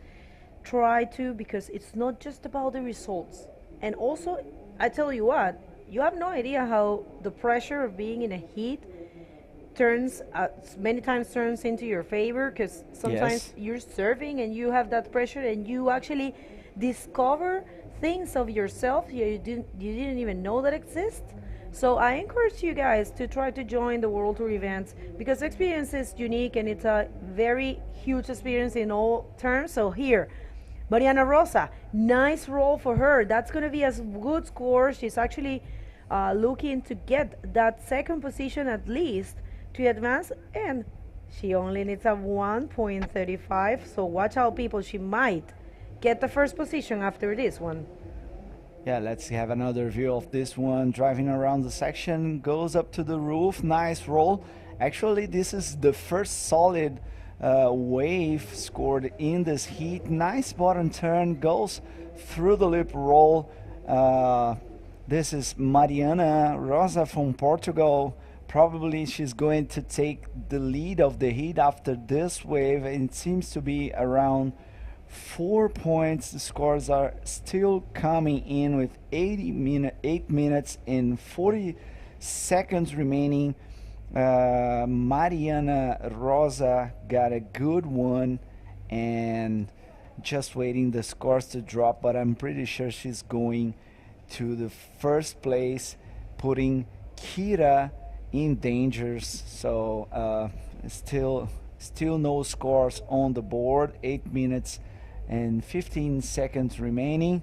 Speaker 1: try to, because it's not just about the results. And also, I tell you what, you have no idea how the pressure of being in a heat many times turns into your favor, because sometimes you're surfing and you have that pressure and you actually discover things of yourself you didn't even know that exist. So I encourage you guys to try to join the World Tour events, because the experience is unique and it's a very huge experience in all terms. So here, Mariana Rosa, nice roll for her. That's going to be a good score. She's actually looking to get that second position at least to advance, and she only needs a 1.35. So watch out, people. She might get the first position after this one.
Speaker 5: Yeah, let's have another view of this one. Driving around the section, goes up to the roof. Nice roll. Actually, this is the first solid wave scored in this heat. Nice bottom turn, goes through the lip roll. This is Mariana Rosa from Portugal. Probably she's going to take the lead of the heat after this wave, and it seems to be around 4 points. The scores are still coming in with 8 minutes and 40 seconds remaining. Mariana Rosa got a good one, and just waiting the scores to drop, but I'm pretty sure she's going to the first place, putting Kira in dangers. So still no scores on the board. 8 minutes and 15 seconds remaining.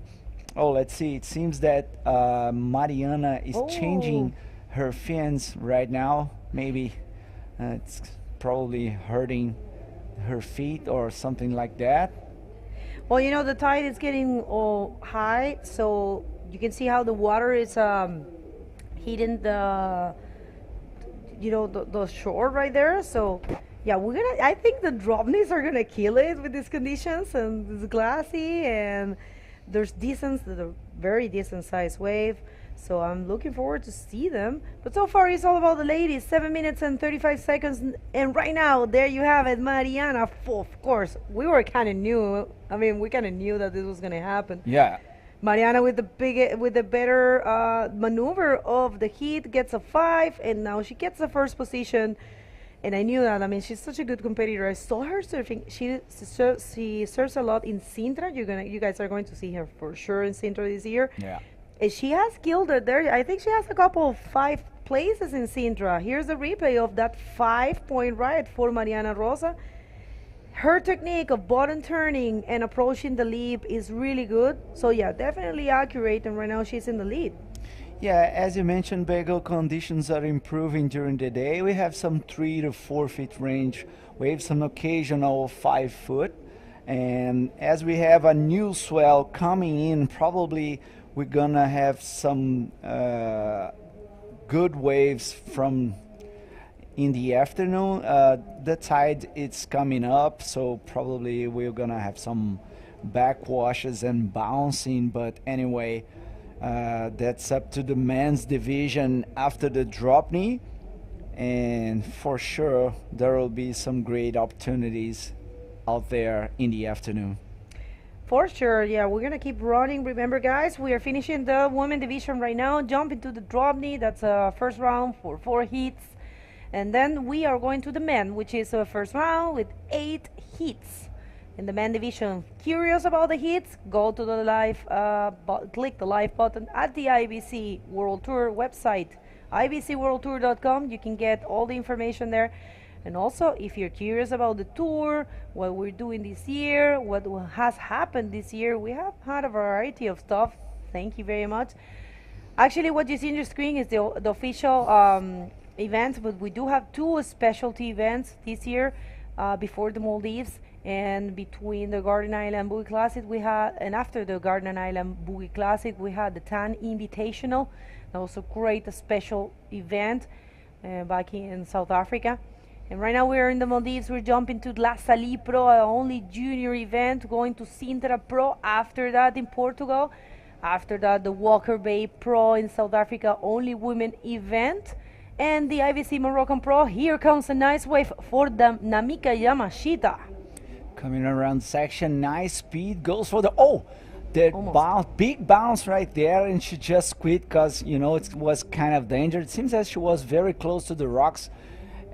Speaker 5: Oh, let's see. It seems that Mariana is changing her fins right now. Maybe it's probably hurting her feet or something like that.
Speaker 1: Well, you know, the tide is getting high, so you can see how the water is hitting the, you know, the shore right there. So yeah, I think the dropneys are gonna kill it with these conditions, and it's glassy, and there's the very decent sized wave. So I'm looking forward to see them. But so far it's all about the ladies. 7 minutes and 35 seconds, and right now there you have it, Mariana. Of course, we were kind of new. I mean, we kind of knew that this was gonna happen.
Speaker 5: Yeah.
Speaker 1: Mariana with the better maneuver of the heat gets a 5, and now she gets the first position. And I knew that. I mean, she's such a good competitor. I saw her surfing. She surfs a lot in Sintra. You guys are going to see her for sure in Sintra this year.
Speaker 5: Yeah.
Speaker 1: And she has killed it there. I think she has a couple of 5 places in Sintra. Here's a replay of that 5-point ride for Mariana Rosa. Her technique of bottom turning and approaching the leap is really good. So yeah, definitely accurate. And right now she's in the lead.
Speaker 5: Yeah, as you mentioned, Bagel, conditions are improving during the day. We have some 3 to 4 feet range waves, some occasional 5 foot. And as we have a new swell coming in, probably we're gonna have some good waves from in the afternoon. The tide it's coming up, so probably we're gonna have some backwashes and bouncing. But anyway, that's up to the men's division after the drop knee, and for sure there will be some great opportunities out there in the afternoon.
Speaker 1: For sure, yeah, we're gonna keep running. Remember, guys, we are finishing the women division right now. Jump into the drop knee. That's a first round for 4 heats, and then we are going to the men, which is a first round with 8 heats. In the men division, curious about the heats? Go to the live, click the live button at the IBC World Tour website, ibcworldtour.com. You can get all the information there. And also, if you're curious about the tour, what we're doing this year, what has happened this year, we have had a variety of stuff. Thank you very much. Actually, what you see on your screen is the official events, but we do have 2 specialty events this year before the Maldives. And between the Garden Island Boogie Classic and after the Garden Island Boogie Classic, we had the TAN Invitational. That was a great special event back in South Africa. And right now we're in the Maldives. We're jumping to La Salie Pro, our only junior event, going to Sintra Pro after that in Portugal. After that, the Walker Bay Pro in South Africa, only women event. And the IBC Moroccan Pro. Here comes a nice wave for the Namika Yamashita.
Speaker 5: Coming around section, nice speed, goes for the big bounce right there, and she just quit because, you know, it was kind of dangerous. It seems that she was very close to the rocks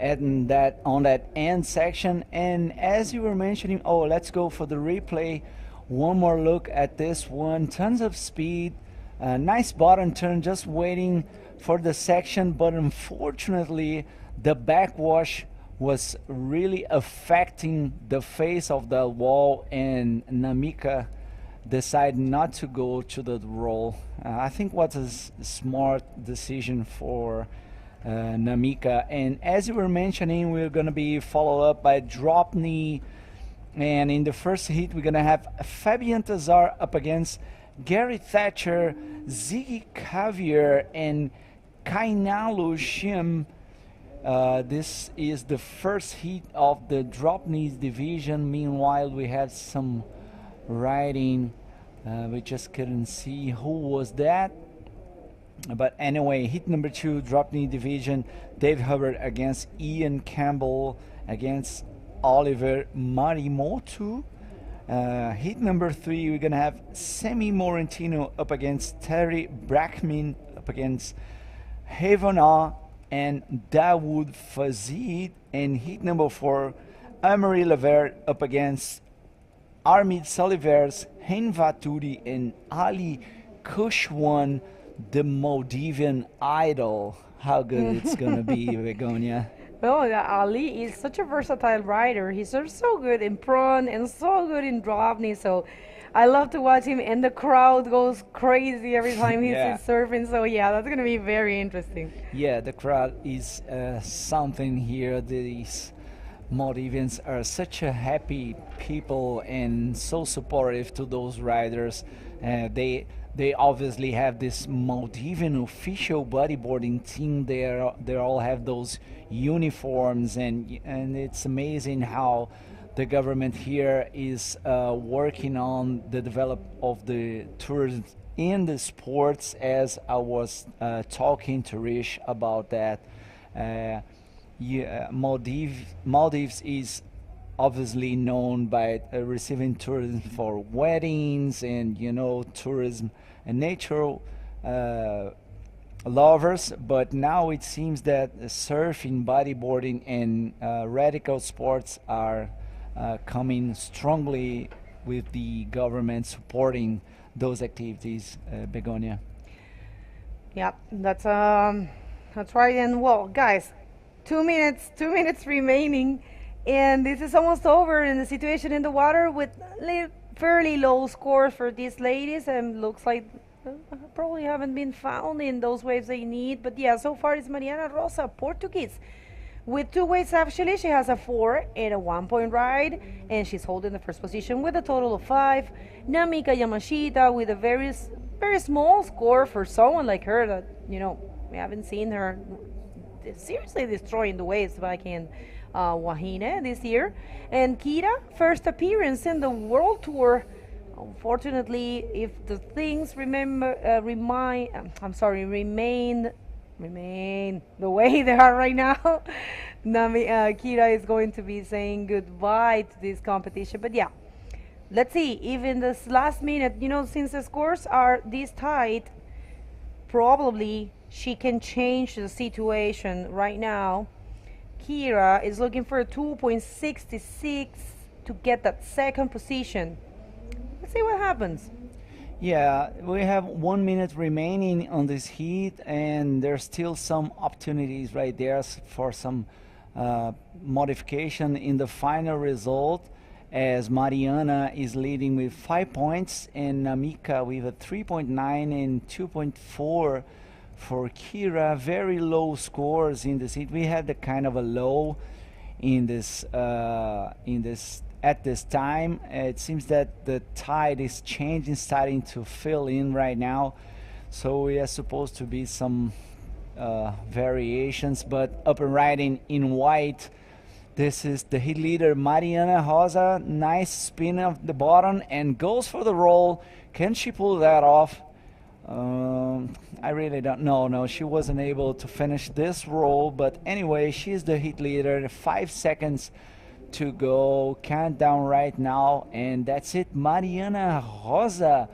Speaker 5: on that end section. And as you were mentioning, let's go for the replay. One more look at this one. Tons of speed, nice bottom turn, just waiting for the section, but unfortunately the backwash was really affecting the face of the wall, and Namika decided not to go to the roll. I think was a smart decision for Namika. And as you were mentioning, we're going to be followed up by drop knee, and in the first heat we're going to have Fabian Tazar up against Gary Thatcher, Ziggy Cavier, and Kainalu Shim. This is the first heat of the drop knees division. Meanwhile, we had some riding. We just couldn't see who was that. But anyway, heat number 2, drop knee division. Dave Hubbard against Ian Campbell against Oliver Marimotu. Heat number 3, we're going to have Semi Morentino up against Terry Brackman, up against Havana and Dawood Fazid. And heat number 4, Amory Levert up against Armid Salivers, Hein Vaturi, and Ali Kushwan, the Maldivian idol. How good it's gonna be, Begonia.
Speaker 1: Well, Ali is such a versatile rider. He's so good in prawn and so good in dropney. So I love to watch him, and the crowd goes crazy every time he
Speaker 5: Yeah.
Speaker 1: sees surfing. So yeah, that's gonna be very interesting.
Speaker 5: Yeah, the crowd is something here. These Maldivians are such a happy people and so supportive to those riders. They obviously have this Maldivian official bodyboarding team. They all have those uniforms, and it's amazing how the government here is working on the development of the tourism in the sports. As I was talking to Rish about that. Maldives is obviously known by receiving tourism for weddings and tourism and natural lovers, but now it seems that surfing, bodyboarding, and radical sports are coming strongly with the government supporting those activities. Begonia.
Speaker 1: Yeah, that's right. And well, guys, 2 minutes remaining, and this is almost over. And the situation in the water with fairly low scores for these ladies, and looks like probably haven't been found in those waves they need. But yeah, so far it's Mariana Rosa, Portuguese, with 2 waves actually. She has a 4 and a 1-point ride, and she's holding the first position with a total of 5. Namika Yamashita with a very small score for someone like her that we haven't seen her seriously destroying the waves back in Wahine this year. And Kira, first appearance in the World Tour. Unfortunately, if the things remain the way they are right now, Kira is going to be saying goodbye to this competition. But yeah, let's see if in this last minute, since the scores are this tight, probably she can change the situation right now. Kira is looking for a 2.66 to get that second position. Let's see what happens.
Speaker 5: Yeah, we have 1 minute remaining on this heat, and there's still some opportunities right there for some modification in the final result, as Mariana is leading with 5 points and Namika with a 3.9 and 2.4 for Kira. Very low scores in this heat. We had the kind of a low in this at this time. It seems that the tide is changing, starting to fill in right now, so we are supposed to be some variations. But up and riding in white, this is the heat leader Mariana Rosa. Nice spin of the bottom and goes for the roll. Can she pull that off? I really don't know. No, she wasn't able to finish this roll, but anyway, she's the heat leader. 5 seconds to go, countdown right now, and that's it. Mariana Rosa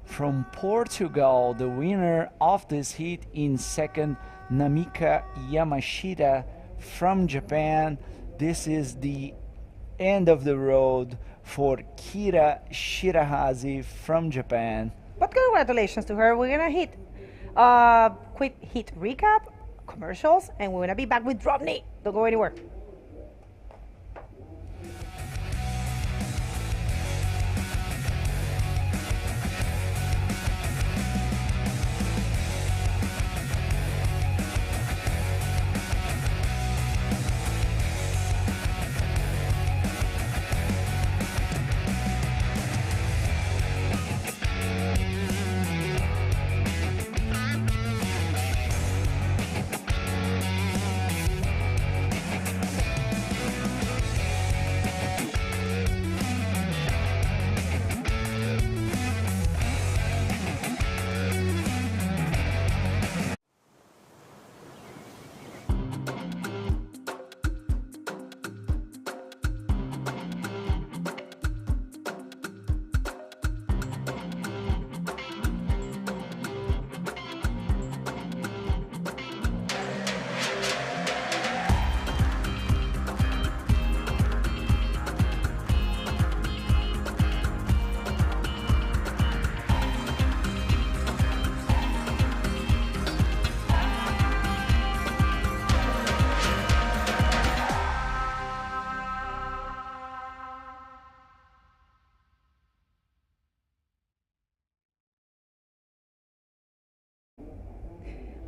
Speaker 5: from Portugal, the winner of this heat. In second, Namika Yamashita from Japan. This is the end of the road for Kira Shirahazi from Japan.
Speaker 1: But congratulations to her. We're gonna hit quick hit recap, commercials, and we're gonna be back with Drop Knee. Don't go anywhere.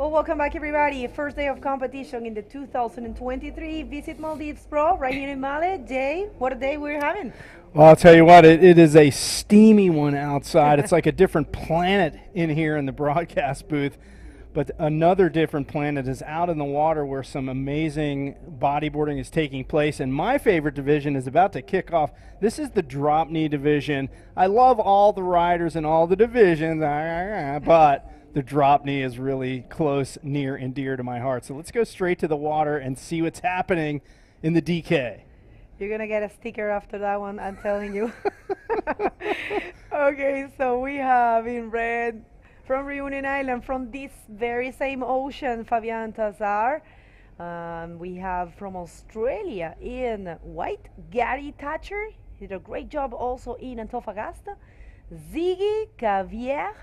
Speaker 1: Well, welcome back, everybody. First day of competition in the 2023 Visit Maldives Pro right here in Male. Jay, what a day we're having.
Speaker 2: Well, I'll tell you what, it is a steamy one outside. It's like a different planet in here in the broadcast booth. But another different planet is out in the water where some amazing bodyboarding is taking place. And my favorite division is about to kick off. This is the drop knee division. I love all the riders in all the divisions, but the drop knee is really close, near, and dear to my heart. So let's go straight to the water and see what's happening in the DK.
Speaker 1: You're going to get a sticker after that one, I'm telling you. Okay, so we have in red from Reunion Island, from this very same ocean, Fabian Tazar. We have from Australia in white, Gary Thatcher. He did a great job also in Antofagasta. Ziggy Cavier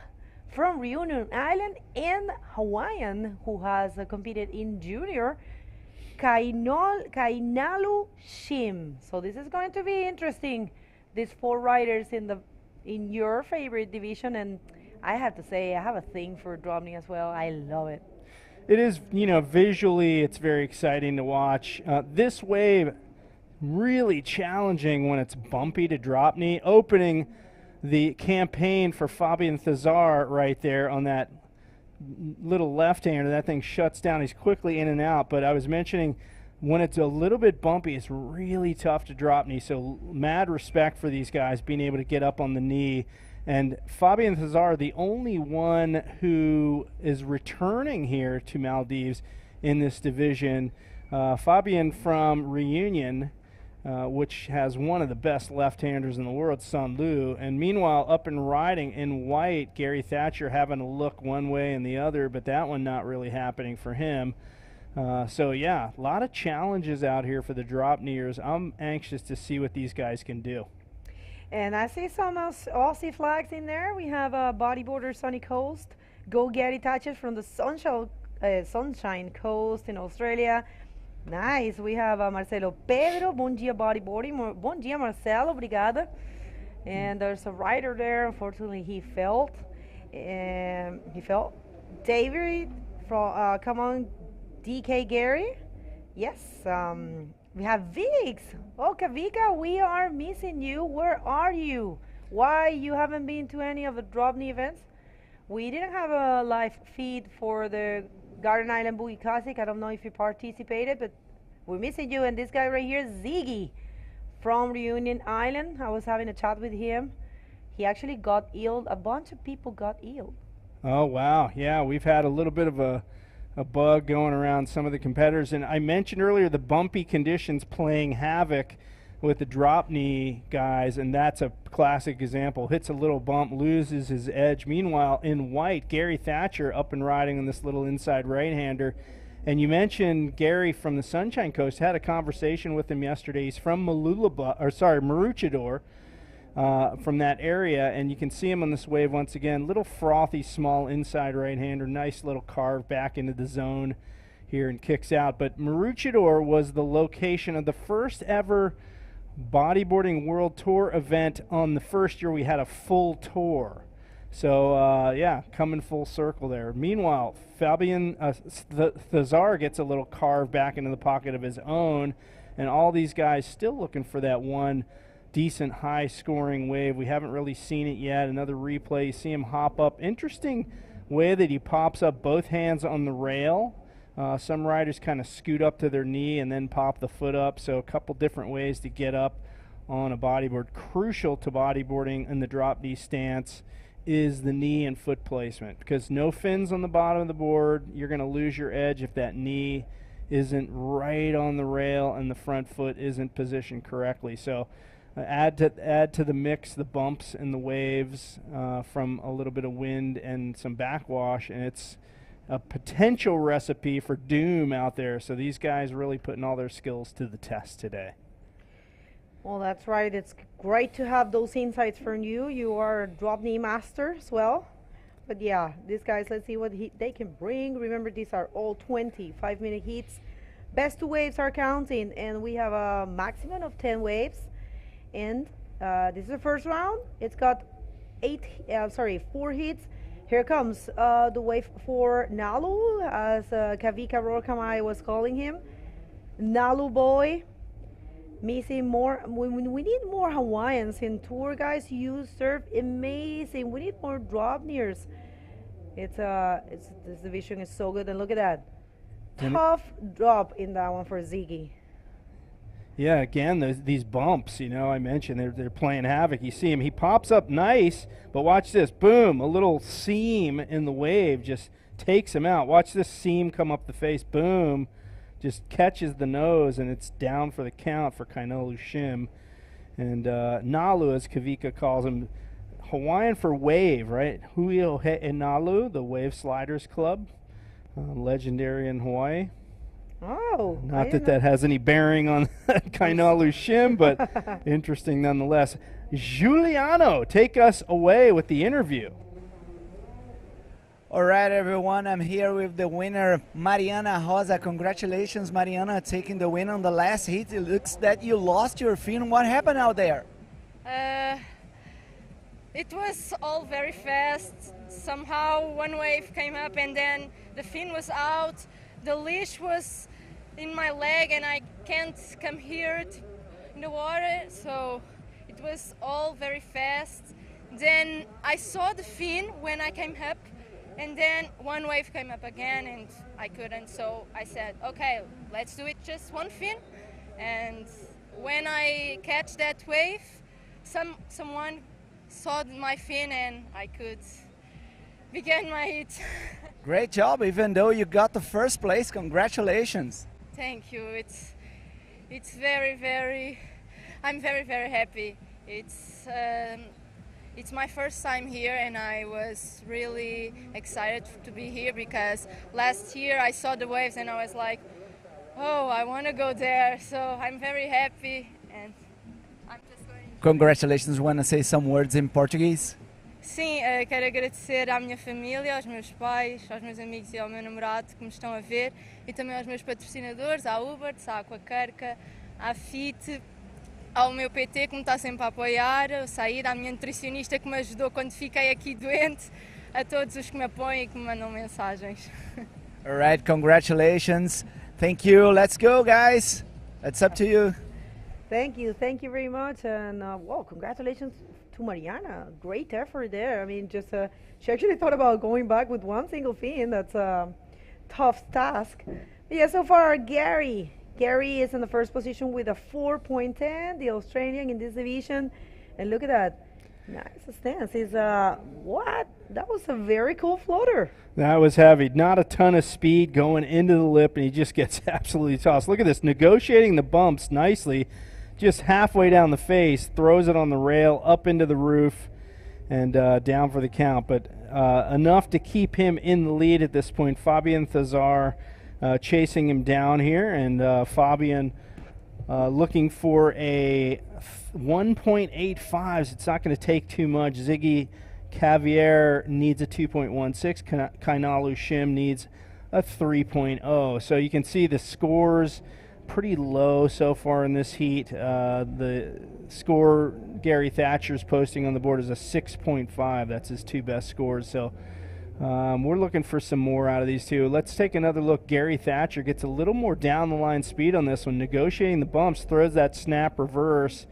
Speaker 1: from Reunion Island, and Hawaiian, who has competed in junior, Kainalu Shim. So this is going to be interesting. These four riders in your favorite division, and I have to say I have a thing for drop knee as well. I love it.
Speaker 2: It is, visually it's very exciting to watch. This wave really challenging when it's bumpy to drop knee, opening the campaign for Fabian Thazar right there on that little left-hander. That thing shuts down. He's quickly in and out. But I was mentioning when it's a little bit bumpy, it's really tough to drop knee. So mad respect for these guys being able to get up on the knee. And Fabian Thazar, the only one who is returning here to Maldives in this division. Fabian from Reunion, which has one of the best left-handers in the world, Sun Lu. And meanwhile, up and riding in white, Gary Thatcher having to look one way and the other, but that one not really happening for him. So yeah, a lot of challenges out here for the drop kneers. I'm anxious to see what these guys can do.
Speaker 1: And I see some Aussie flags in there. We have a bodyboarder Sunny Coast. Go Gary Thatcher from the Sunshine Coast in Australia. Nice. We have Marcelo Pedro. Bom dia, bodyboarding. Bom dia, Marcelo. Obrigada. And there's a rider there. Unfortunately, he fell. David from come on, DK Gary. Yes. We have Vix. Oh, Kavika, we are missing you. Where are you? Why you haven't been to any of the drop knee events? We didn't have a live feed for the Garden Island Boogie Classic. I don't know if you participated, but we're missing you. And this guy right here, Ziggy from Reunion Island. I was having a chat with him. He actually got ill. A bunch of people got ill.
Speaker 2: Oh, wow. Yeah, we've had a little bit of a bug going around some of the competitors. And I mentioned earlier the bumpy conditions playing havoc with the drop knee guys, and that's a classic example. Hits a little bump, loses his edge. Meanwhile, in white, Gary Thatcher up and riding on this little inside right-hander. And you mentioned Gary from the Sunshine Coast. Had a conversation with him yesterday. He's from Maroochydore, from that area, and you can see him on this wave once again. Little frothy, small inside right-hander. Nice little carve back into the zone here and kicks out. But Maroochydore was the location of the first ever Bodyboarding World Tour event. On the first year we had a full tour. So yeah, coming full circle there. Meanwhile, Fabian Thazar gets a little carve back into the pocket of his own, and all these guys still looking for that one decent high scoring wave. We haven't really seen it yet. Another replay, you see him hop up. Interesting way that he pops up both hands on the rail. Some riders kind of scoot up to their knee and then pop the foot up. So a couple different ways to get up on a bodyboard. Crucial to bodyboarding in the drop knee stance is the knee and foot placement, because no fins on the bottom of the board. You're going to lose your edge if that knee isn't right on the rail and the front foot isn't positioned correctly. So add to the mix the bumps and the waves from a little bit of wind and some backwash, and it's a potential recipe for doom out there. So these guys really putting all their skills to the test today.
Speaker 1: Well, that's right. It's great to have those insights from you. You are a drop knee master as well. But yeah, these guys, let's see what they can bring. Remember, these are all 25-minute heats. Best two waves are counting, and we have a maximum of 10 waves. And this is the first round. It's got 4 heats. Here comes the wave for Nalu, as Kavika Rorkamai was calling him. Nalu boy. Missing more. We need more Hawaiians in tour, guys. You serve amazing. We need more drop nears. This division is so good, and look at that. Tough drop in that one for Ziggy.
Speaker 2: Yeah, again, these bumps, you know, I mentioned they're playing havoc. You see him, he pops up nice, but watch this, boom, a little seam in the wave just takes him out. Watch this seam come up the face, boom, just catches the nose, and it's down for the count for Kainalu Shim. And Nalu, as Kavika calls him, Hawaiian for wave, right? Hui o he e Nalu, the Wave Sliders Club, legendary in Hawaii.
Speaker 1: Oh,
Speaker 2: not that has any bearing on Kainalu Shim, but interesting nonetheless. Giuliano, take us away with the interview.
Speaker 5: All right, everyone, I'm here with the winner, Mariana Rosa. Congratulations, Mariana, taking the win on the last heat. It looks that you lost your fin. What happened out there?
Speaker 9: It was all very fast. Somehow one wave came up and then the fin was out. The leash was in my leg and I can't come here in the water, so it was all very fast. Then I saw the fin when I came up, and then one wave came up again and I couldn't, so I said, okay, let's do it just one fin. And when I catch that wave, someone saw my fin and I could begin my hit.
Speaker 5: Great job, even though you got the first place. Congratulations.
Speaker 9: Thank you. It's very, very, I'm very, very happy. It's my first time here and I was really excited to be here because last year I saw the waves and I was like, oh, I want to go there. So I'm very happy and I'm just going to...
Speaker 5: Congratulations. Want to say some words in Portuguese?
Speaker 9: Sim, quero agradecer à minha família, aos meus pais, aos meus amigos e ao meu namorado que me estão a ver e também aos meus patrocinadores, à Uber, à Aquacarca, à FIT, ao meu PT que me está sempre a apoiar, ao Sair, à minha nutricionista que me ajudou quando fiquei aqui doente, a todos os que me apoiam e que me mandam mensagens.
Speaker 5: All right, congratulations. Thank you. Let's go, guys. It's up to you.
Speaker 1: Thank you very much, and well, congratulations to Mariana. Great effort there. I mean, just she actually thought about going back with one single fin. That's a tough task. But yeah, so far Gary is in the first position with a 4.10, the Australian in this division, and look at that. Nice stance. Is what? That was a very cool floater.
Speaker 2: That was heavy. Not a ton of speed going into the lip, and he just gets absolutely tossed. Look at this, negotiating the bumps nicely. Just halfway down the face, throws it on the rail, up into the roof, and down for the count. But enough to keep him in the lead at this point. Fabian Thazar chasing him down here, and Fabian looking for a 1.85. It's not going to take too much. Ziggy Cavier needs a 2.16. Kainalu Shim needs a 3.0. So you can see the scores pretty low so far in this heat. The score Gary Thatcher's posting on the board is a 6.5. That's his two best scores. So we're looking for some more out of these two. Let's take another look. Gary Thatcher gets a little more down the line speed on this one, negotiating the bumps, throws that snap reverse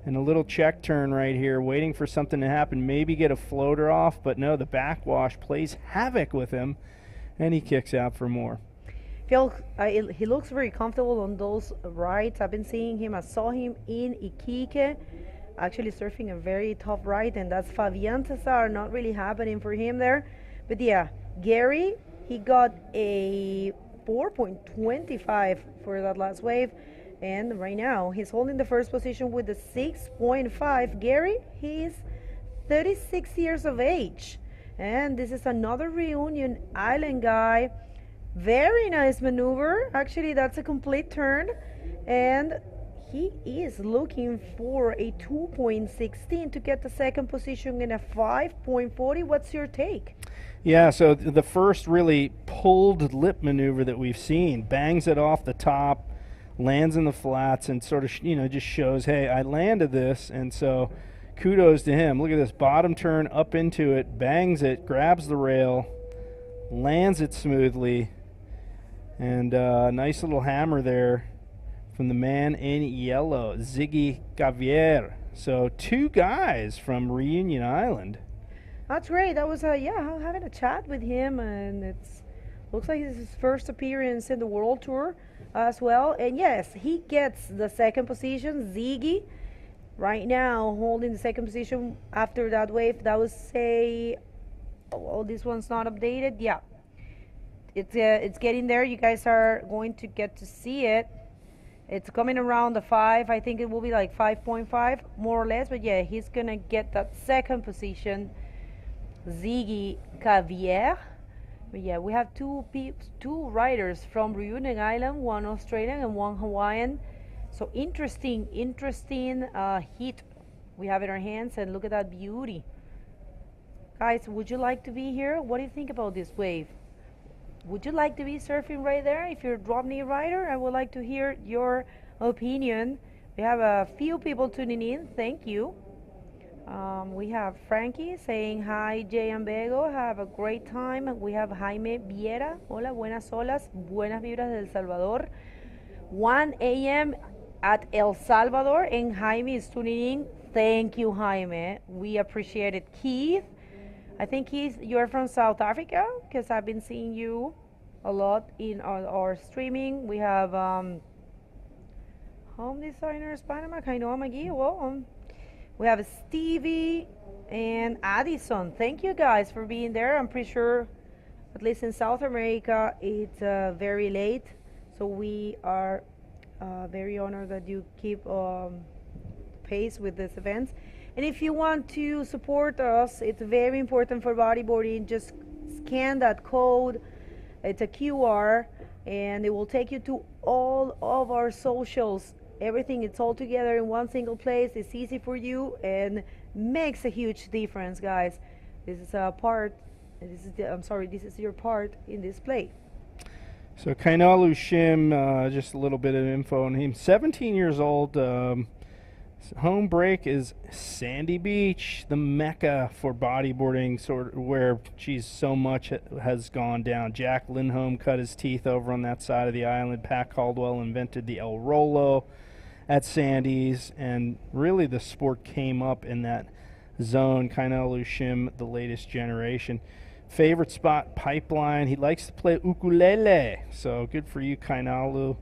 Speaker 2: and a little check turn right here, waiting for something to happen, maybe get a floater off, but no, the backwash plays havoc with him and he kicks out for more.
Speaker 1: He looks very comfortable on those rides. I've been seeing him. I saw him in Iquique, actually surfing a very tough ride, and that's Fabian Cesar. Not really happening for him there. But yeah, Gary, he got a 4.25 for that last wave, and right now he's holding the first position with a 6.5. Gary, he's 36 years of age, and this is another Reunion Island guy. Very nice maneuver. Actually, that's a complete turn, and he is looking for a 2.16 to get the second position in a 5.40. What's your take?
Speaker 2: Yeah, so the first really pulled lip maneuver that we've seen, bangs it off the top, lands in the flats, and sort of just shows, hey, I landed this. And so kudos to him. Look at this bottom turn up into it, bangs it, grabs the rail, lands it smoothly, and nice little hammer there from the man in yellow, Ziggy Gavier. So 2 guys from Reunion Island.
Speaker 1: That's great. That was having a chat with him, and it's looks like it's his first appearance in the World Tour as well. And yes, he gets the second position. Ziggy right now holding the second position after that wave. That was this one's not updated. Yeah, it's getting there. You guys are going to get to see it. It's coming around the 5. I think it will be like 5.5 more or less. But yeah, he's gonna get that second position. Ziggy Cavier. But yeah, we have two riders from Reunion Island, one Australian and one Hawaiian. So interesting heat we have in our hands, and look at that beauty. Guys, would you like to be here? What do you think about this wave? Would you like to be surfing right there? If you're a drop knee rider, I would like to hear your opinion. We have a few people tuning in. Thank you. We have Frankie saying hi, Jay and Bego. Have a great time. We have Jaime Viera. Hola, buenas olas. Buenas vibras del Salvador. 1 a.m. at El Salvador, and Jaime is tuning in. Thank you, Jaime. We appreciate it. Keith, I think you're from South Africa, because I've been seeing you a lot in our streaming. We have home designers Panama, Kainoa McGee. Well, we have Stevie and Addison. Thank you guys for being there. I'm pretty sure, at least in South America, it's very late. So we are very honored that you keep pace with this event. And if you want to support us, it's very important for bodyboarding. Just scan that code. It's a QR, and it will take you to all of our socials. Everything, it's all together in one single place. It's easy for you and makes a huge difference, guys. This is a part. This is your part in this play.
Speaker 2: So Kainalu Shim, just a little bit of info on him. 17 years old. Home break is Sandy Beach, the mecca for bodyboarding, sort of where so much has gone down. Jack Lindholm cut his teeth over on that side of the island. Pat Caldwell invented the El Rolo at Sandy's, and really the sport came up in that zone. Kainalu Shim, the latest generation. Favorite spot, Pipeline. He likes to play ukulele, so good for you, Kainalu.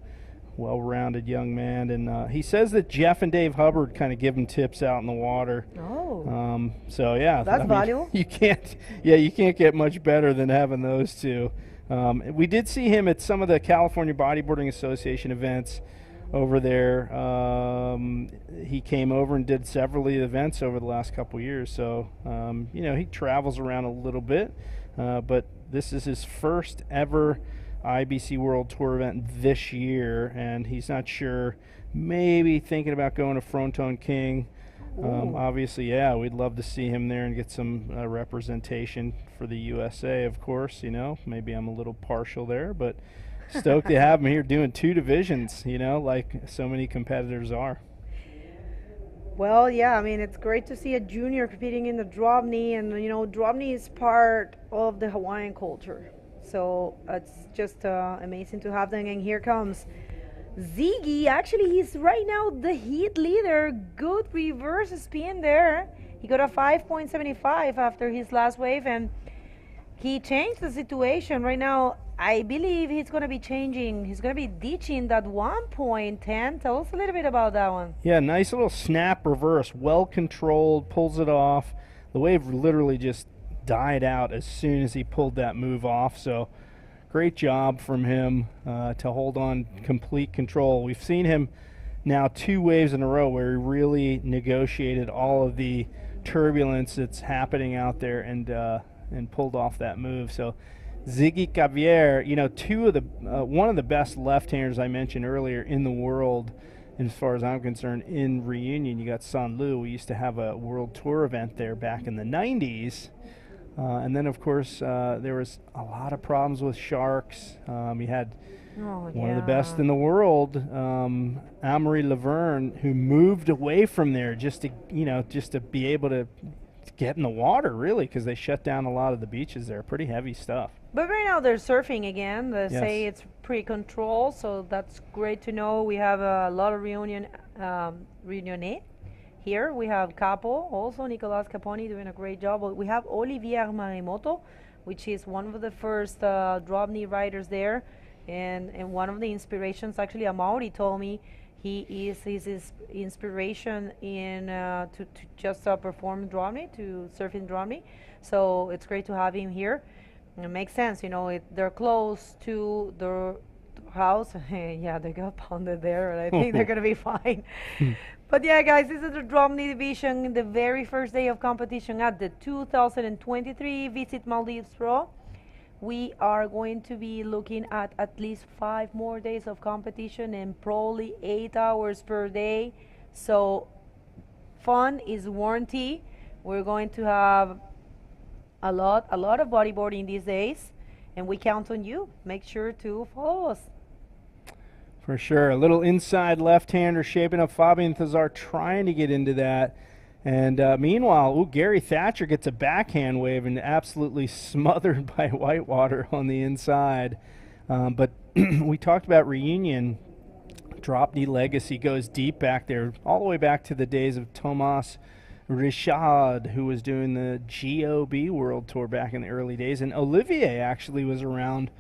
Speaker 2: Well-rounded young man, and he says that Jeff and Dave Hubbard kind of give him tips out in the water.
Speaker 1: Oh.
Speaker 2: So yeah,
Speaker 1: that's valuable.
Speaker 2: You can't get much better than having those two. We did see him at some of the California Bodyboarding Association events over there. He came over and did several of the events over the last couple years. So he travels around a little bit, but this is his first ever IBC World Tour event this year, and he's not sure, maybe thinking about going to Fronton King. Obviously, yeah, we'd love to see him there and get some representation for the USA, of course. Maybe I'm a little partial there, but stoked to have him here doing 2 divisions, like so many competitors are.
Speaker 1: Well, yeah, I mean, it's great to see a junior competing in the drop knee, and drop knee is part of the Hawaiian culture. So it's just amazing to have them. And here comes Ziggy. Actually, he's right now the heat leader. Good reverse spin there. He got a 5.75 after his last wave, and he changed the situation. Right now, I believe he's going to be changing. He's going to be ditching that 1.10. Tell us a little bit about that one.
Speaker 2: Yeah, nice little snap reverse. Well controlled, pulls it off. The wave literally just died out as soon as he pulled that move off. So great job from him to hold on complete control. We've seen him now 2 waves in a row where he really negotiated all of the turbulence that's happening out there and pulled off that move. So Ziggy Cavier, one of the best left-handers I mentioned earlier in the world, as far as I'm concerned. In Reunion, you got San Lu. We used to have a World Tour event there back in the 90s. And then, of course, there was a lot of problems with sharks. You had
Speaker 1: Oh,
Speaker 2: one of the best in the world, Amory Laverne, who moved away from there just to be able to get in the water, really, because they shut down a lot of the beaches there. Pretty heavy stuff.
Speaker 1: But right now they're surfing again. They
Speaker 2: Yes.
Speaker 1: say it's pretty controlled, so that's great to know. We have a lot of reunionnais here. We have Capo, also Nicolas Caponi doing a great job. We have Olivier Marimoto, which is one of the first drop knee riders there, and one of the inspirations. Actually, Amaury told me he is his inspiration in to just perform drop knee, to surf in drop knee. So it's great to have him here. It makes sense, they're close to the house. Yeah, they got pounded there, and I think they're gonna be fine. But yeah, guys, this is the drop knee division, the very first day of competition at the 2023 Visit Maldives Pro. We are going to be looking at least 5 more days of competition and probably 8 hours per day. So fun is warranty. We're going to have a lot of bodyboarding these days, and we count on you. Make sure to follow us.
Speaker 2: For sure. A little inside left-hander shaping up. Fabian Thazar trying to get into that. And meanwhile, Gary Thatcher gets a backhand wave and absolutely smothered by Whitewater on the inside. But we talked about reunion. Drop knee legacy goes deep back there, all the way back to the days of Thomas Richard, who was doing the GOB World Tour back in the early days. And Olivier actually was around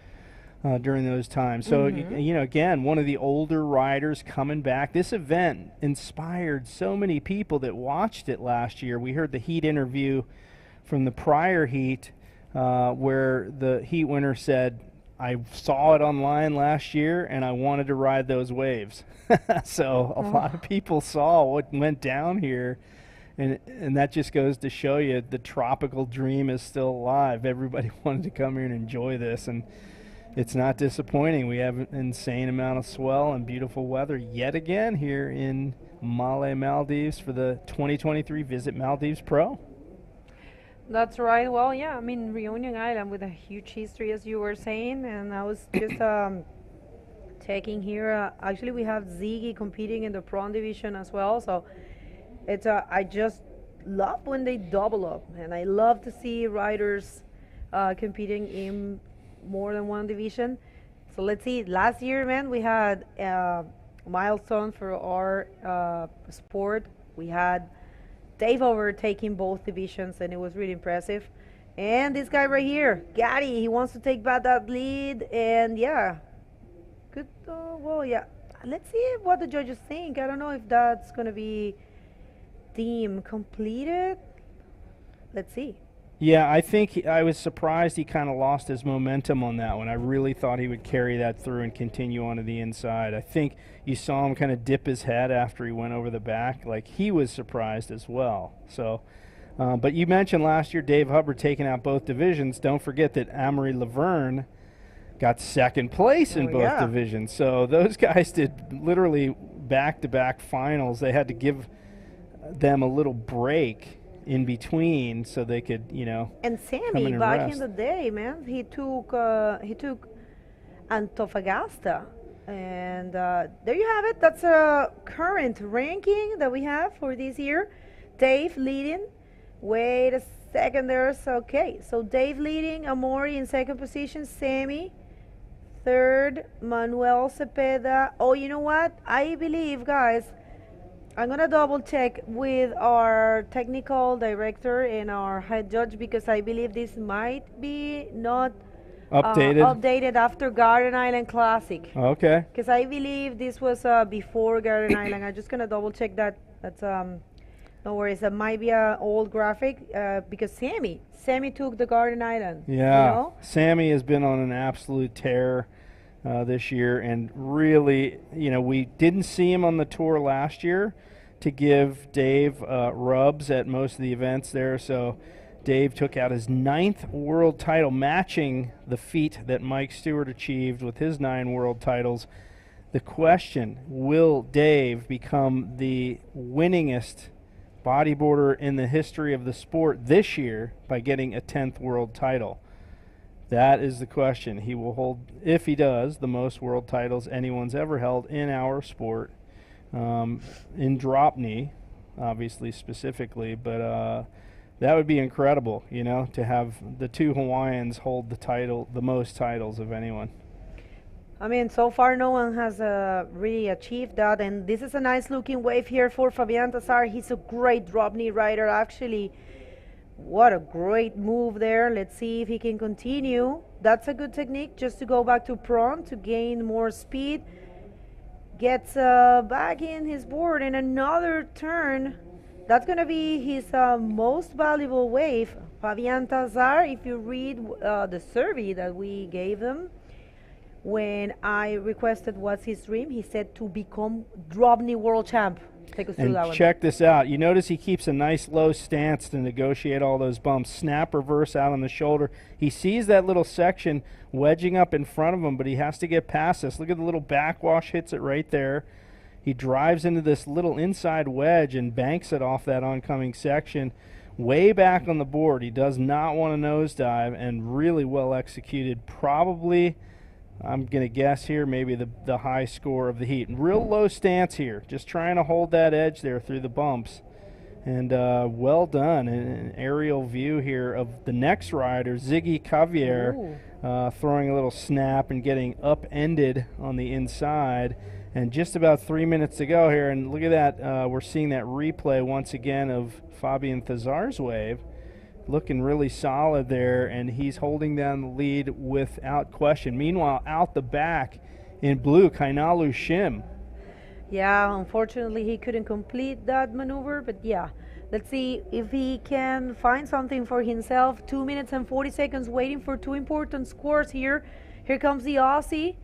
Speaker 2: during those times. So, again, one of the older riders coming back. This event inspired so many people that watched it last year. We heard the heat interview from the prior heat where the heat winner said, I saw it online last year and I wanted to ride those waves. So a lot of people saw what went down here. And that just goes to show you the tropical dream is still alive. Everybody wanted to come here and enjoy this, and it's not disappointing. We have an insane amount of swell and beautiful weather yet again here in Male, Maldives for the 2023 Visit Maldives Pro.
Speaker 1: That's right. Well, yeah, I mean, Reunion Island with a huge history, as you were saying, and I was just taking here. Actually, we have Ziggy competing in the Pro division as well, so it's I just love when they double up, and I love to see riders competing in more than one division. So let's see. Last year, man, we had a milestone for our sport. We had Dave overtaking both divisions, and it was really impressive. And this guy right here, Gatti, he wants to take back that lead, and yeah, good. Well, yeah. Let's see what the judges think. I don't know if that's gonna be team completed. Let's see.
Speaker 2: Yeah, I think I was surprised he kind of lost his momentum on that one. I really thought he would carry that through and continue onto the inside. I think you saw him kind of dip his head after he went over the back. Like, he was surprised as well. So, but you mentioned last year Dave Hubbard taking out both divisions. Don't forget that Amory Laverne got second place in both divisions. So those guys did literally back-to-back finals. They had to give them a little break in between so they could,
Speaker 1: And Sammy, back in the day, man, he took Antofagasta, and there you have it. That's a current ranking that we have for this year. Dave leading. Wait a second, there's okay. So Dave leading, Amori in second position, Sammy third, Manuel Cepeda. Oh, you know what? I believe, guys, I'm gonna double check with our technical director and our head judge, because I believe this might be not updated after Garden Island Classic.
Speaker 2: Okay.
Speaker 1: Because I believe this was before Garden Island. I'm just gonna double check that. That's no worries. That might be an old graphic because Sammy took the Garden Island.
Speaker 2: Yeah. Sammy has been on an absolute tear this year, and really, we didn't see him on the tour last year to give Dave rubs at most of the events there. So Dave took out his 9th world title, matching the feat that Mike Stewart achieved with his 9 world titles. The question, will Dave become the winningest bodyboarder in the history of the sport this year by getting a 10th world title? That is the question. He will hold, if he does, the most world titles anyone's ever held in our sport, in drop knee, obviously specifically, but that would be incredible, you know, to have the two Hawaiians hold the most titles of anyone.
Speaker 1: I mean, so far no one has really achieved that, and this is a nice looking wave here for Fabian Tazar. He's a great drop knee rider, actually. What a great move there. Let's see if he can continue. That's a good technique, just to go back to prone to gain more speed. Gets back in his board in another turn. That's going to be his most valuable wave. Fabian Tazar, if you read the survey that we gave him, when I requested what's his dream, he said to become drop knee world champ. Take us through that one.
Speaker 2: Check this out. You notice he keeps a nice low stance to negotiate all those bumps. Snap reverse out on the shoulder. He sees that little section wedging up in front of him, but he has to get past this. Look at the little backwash, hits it right there. He drives into this little inside wedge and banks it off that oncoming section. Way back on the board. He does not want to nosedive, and really well executed. Probably, I'm going to guess here, maybe the high score of the heat. Real low stance here, just trying to hold that edge there through the bumps. And well done. An aerial view here of the next rider, Ziggy Cavier, throwing a little snap and getting upended on the inside. And just about 3 minutes to go here, and look at that. We're seeing that replay once again of Fabian Tazar's wave. Looking really solid there, and he's holding down the lead without question. Meanwhile, out the back in blue, Kainalu Shim.
Speaker 1: Yeah, unfortunately he couldn't complete that maneuver, but yeah. Let's see if he can find something for himself. 2 minutes and 40 seconds waiting for two important scores here. Here comes the Aussie.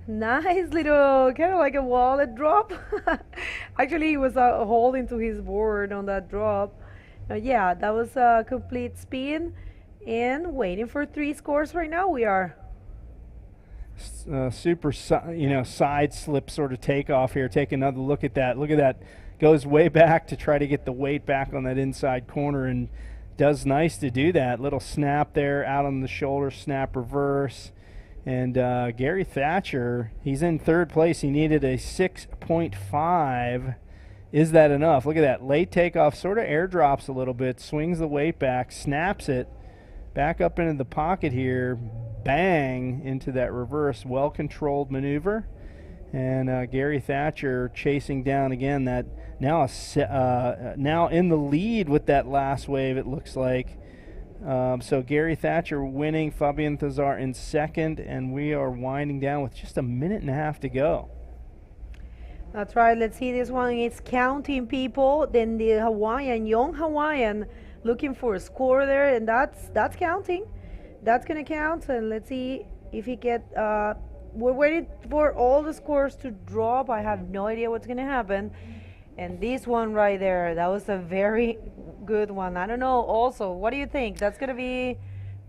Speaker 1: Nice little, kind of like a wallet drop. Actually, he was holding to his board on that drop. Yeah, that was a complete spin, and waiting for three scores right now we are.
Speaker 2: Super, side slip sort of takeoff here. Take another look at that. Look at that. Goes way back to try to get the weight back on that inside corner, and does nice to do that. Little snap there, out on the shoulder, snap reverse. And Gary Thatcher, he's in third place. He needed a 6.5. Is that enough? Look at that. Late takeoff, sort of airdrops a little bit, swings the weight back, snaps it back up into the pocket here, bang, into that reverse, well-controlled maneuver. And Gary Thatcher chasing down again that now in the lead with that last wave, it looks like. So Gary Thatcher winning, Fabian Tazar in second, and we are winding down with just a minute and a half to go.
Speaker 1: That's right. Let's see this one. It's counting people. Then the Hawaiian, young Hawaiian, looking for a score there, and that's counting. That's gonna count. And let's see if he get. We're waiting for all the scores to drop. I have no idea what's gonna happen. And this one right there, that was a very good one. I don't know. Also, what do you think? That's gonna be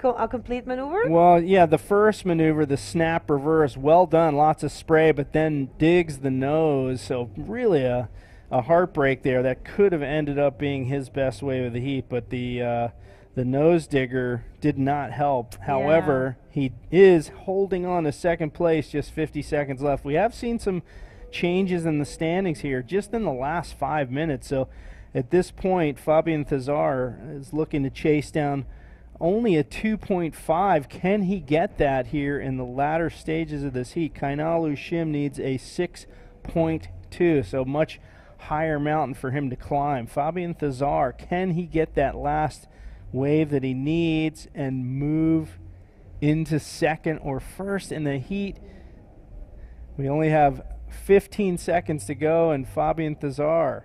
Speaker 1: a complete maneuver?
Speaker 2: Well, yeah, the first maneuver, the snap reverse, well done, lots of spray, but then digs the nose. So really a heartbreak there. That could have ended up being his best wave of the heat, but the nose digger did not help. However, he is holding on to second place, just 50 seconds left. We have seen some changes in the standings here just in the last 5 minutes. So at this point, Fabian Tazar is looking to chase down only a 2.5. Can he get that here in the latter stages of this heat? Kainalu Shim needs a 6.2, so much higher mountain for him to climb. Fabian Tazar, can he get that last wave that he needs and move into second or first in the heat? We only have 15 seconds to go, and Fabian Tazar,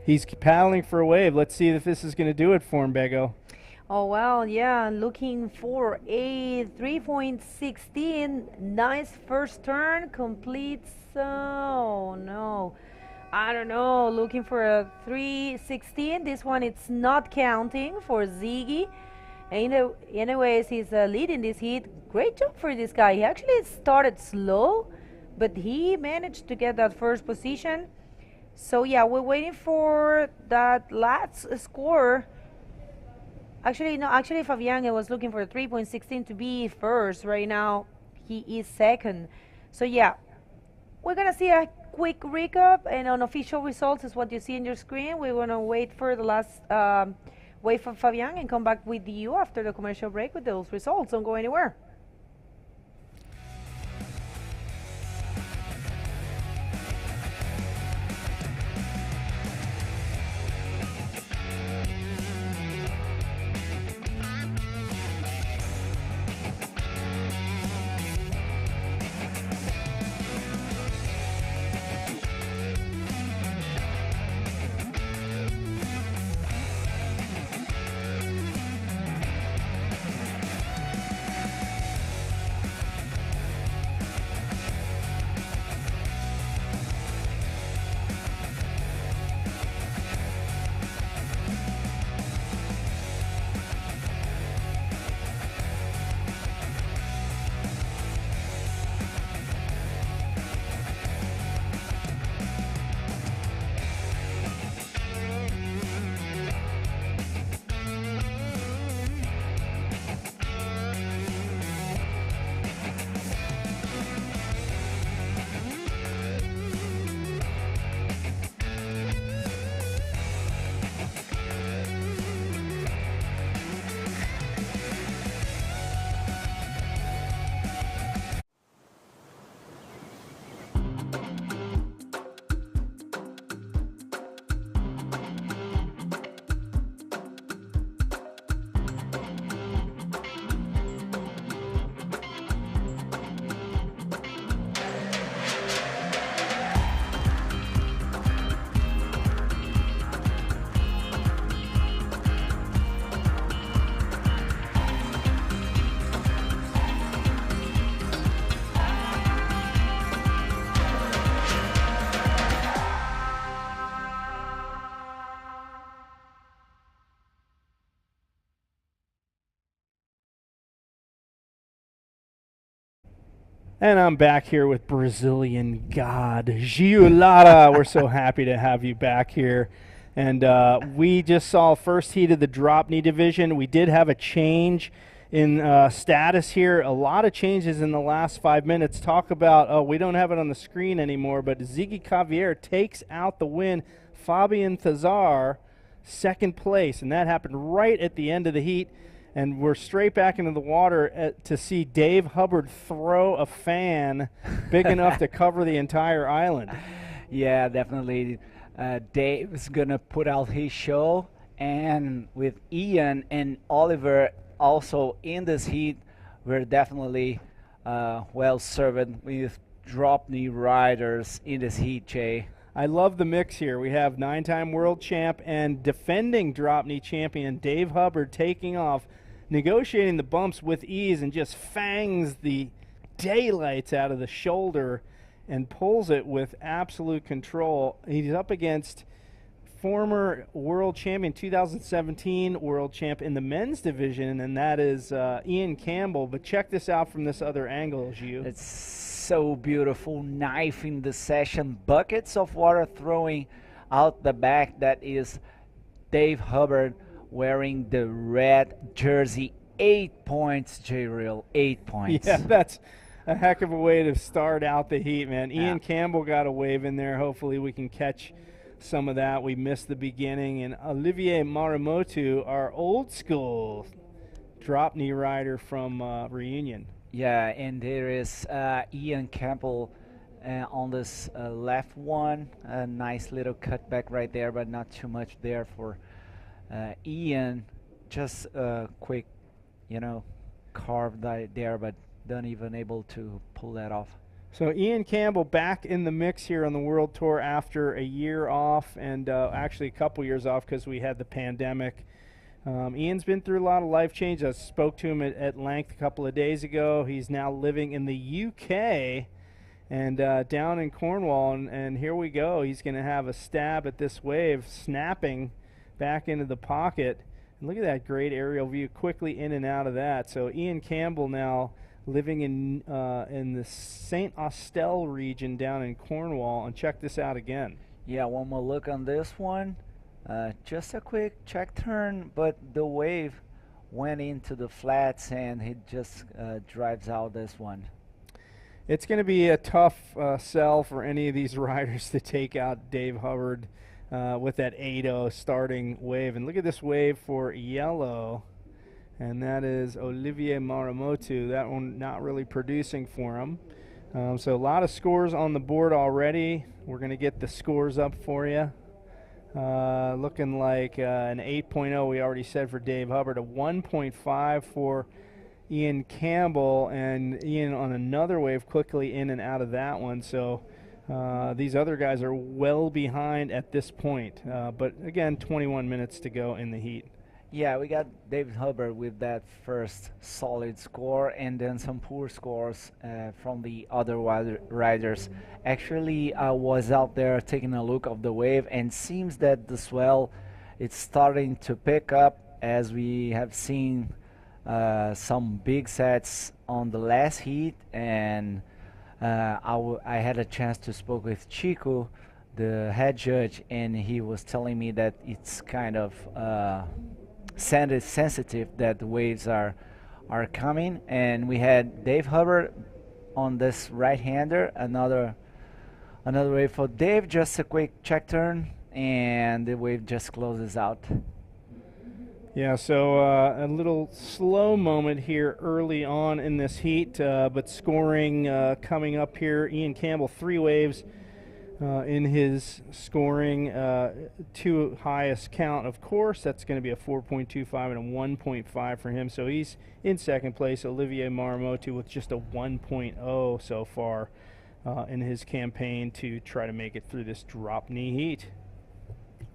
Speaker 2: he's paddling for a wave. Let's see if this is going to do it for him, Bego.
Speaker 1: Oh, well, yeah, looking for a 3.16. Nice first turn, completes, oh no, I don't know, looking for a 3.16. This one, it's not counting for Ziggy. Anyways, he's leading this heat. Great job for this guy. He actually started slow, but he managed to get that first position. So yeah, we're waiting for that last score. Actually, no, actually Fabian was looking for 3.16 to be first. Right now, he is second. So yeah, we're gonna see a quick recap and unofficial results is what you see on your screen. We're gonna wait for the last wait for Fabian and come back with you after the commercial break with those results. Don't go anywhere.
Speaker 2: And I'm back here with Brazilian God, Gil Lara. We're so happy to have you back here. And we just saw first heat of the drop knee division. We did have a change in status here. A lot of changes in the last 5 minutes. Talk about, oh, we don't have it on the screen anymore, but Ziggy Javier takes out the win. Fabian Thazar, second place. And that happened right at the end of the heat. And we're straight back into the water to see Dave Hubbard throw a fan big enough to cover the entire island.
Speaker 5: Yeah, definitely. Dave is going to put out his show. And with Ian and Oliver also in this heat, we're definitely well served with drop knee riders in this heat, Jay.
Speaker 2: I love the mix here. We have 9-time world champ and defending drop knee champion Dave Hubbard taking off, negotiating the bumps with ease, and just fangs the daylights out of the shoulder and pulls it with absolute control. He's up against former world champion, 2017 world champ in the men's division, and that is Ian Campbell. But check this out from this other angle, Gio.
Speaker 5: It's so beautiful. Knife in the session, buckets of water throwing out the back. That is Dave Hubbard wearing the red jersey. 8 points, J-Real, 8 points.
Speaker 2: Yeah, that's a heck of a way to start out the heat, man.
Speaker 5: Yeah.
Speaker 2: Ian Campbell got a wave in there. Hopefully we can catch some of that. We missed the beginning. And Olivier Marimotu, our old school drop knee rider from Reunion.
Speaker 5: Yeah, and there is Ian Campbell on this left one. A nice little cutback right there, but not too much there for Ian. Just a quick, carve there, but not even able to pull that off.
Speaker 2: So Ian Campbell back in the mix here on the World Tour after a year off, and actually a couple years off because we had the pandemic. Ian's been through a lot of life change. I spoke to him at length a couple of days ago. He's now living in the UK and down in Cornwall, and here we go. He's going to have a stab at this wave, snapping back into the pocket. And look at that great aerial view, quickly in and out of that. So Ian Campbell now living in the St. Austell region down in Cornwall. And check this out again.
Speaker 5: Yeah, one more look on this one. Just a quick check turn, but the wave went into the flats, and he just drives out this one.
Speaker 2: It's going to be a tough sell for any of these riders to take out Dave Hubbard with that 8-0 starting wave. And look at this wave for yellow, and that is Olivier Marimotu. That one not really producing for him. So a lot of scores on the board already. We're going to get the scores up for you. Looking like an 8.0 we already said for Dave Hubbard, a 1.5 for Ian Campbell, and Ian on another wave quickly in and out of that one. So these other guys are well behind at this point. But again, 21 minutes to go in the heat.
Speaker 5: Yeah, we got David Hubbard with that first solid score, and then some poor scores from the other riders. Actually, I was out there taking a look of the wave, and seems that the swell is starting to pick up, as we have seen some big sets on the last heat. And I had a chance to speak with Chico, the head judge, and he was telling me that it's kind of sensitive that the waves are coming. And we had Dave Hubbard on this right-hander, another wave for Dave, just a quick check turn, and the wave just closes out.
Speaker 2: Yeah, so a little slow moment here early on in this heat, but scoring coming up here. Ian Campbell, 3 waves in his scoring, 2 highest count, of course. That's going to be a 4.25 and a 1.5 for him. So he's in second place. Olivier Marimotu with just a 1.0 so far in his campaign to try to make it through this drop knee heat.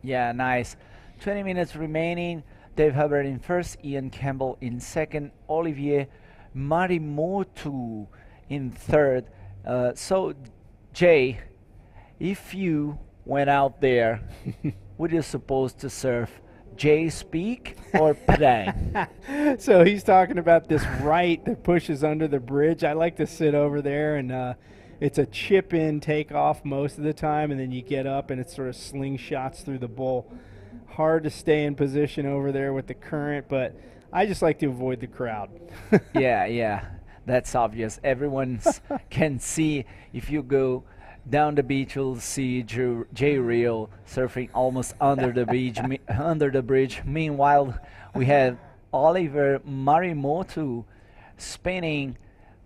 Speaker 5: Yeah, nice. 20 minutes remaining. Dave Hubbard in first, Ian Campbell in second, Olivier Marimotu in third. So, Jay, if you went out there, would you supposed to surf Jay Speak or Padang?
Speaker 2: So he's talking about this right that pushes under the bridge. I like to sit over there, and it's a chip-in takeoff most of the time, and then you get up and it sort of slingshots through the bowl. Hard to stay in position over there with the current, but I just like to avoid the crowd.
Speaker 5: Yeah, that's obvious. Everyone can see. If you go down the beach, you'll see Jay Real surfing almost under the beach, under the bridge. Meanwhile, we have Oliver Marimotu spinning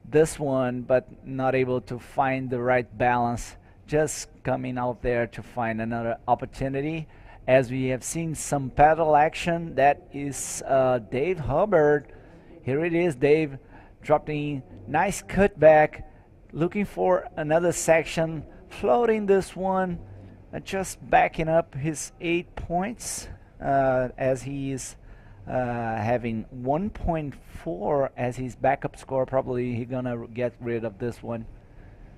Speaker 5: this one, but not able to find the right balance. Just coming out there to find another opportunity. As we have seen some paddle action, that is Dave Hubbard. Here it is, Dave dropping nice cutback, looking for another section, floating this one, just backing up his 8 points as he is having 1.4 as his backup score. Probably he's gonna get rid of this one.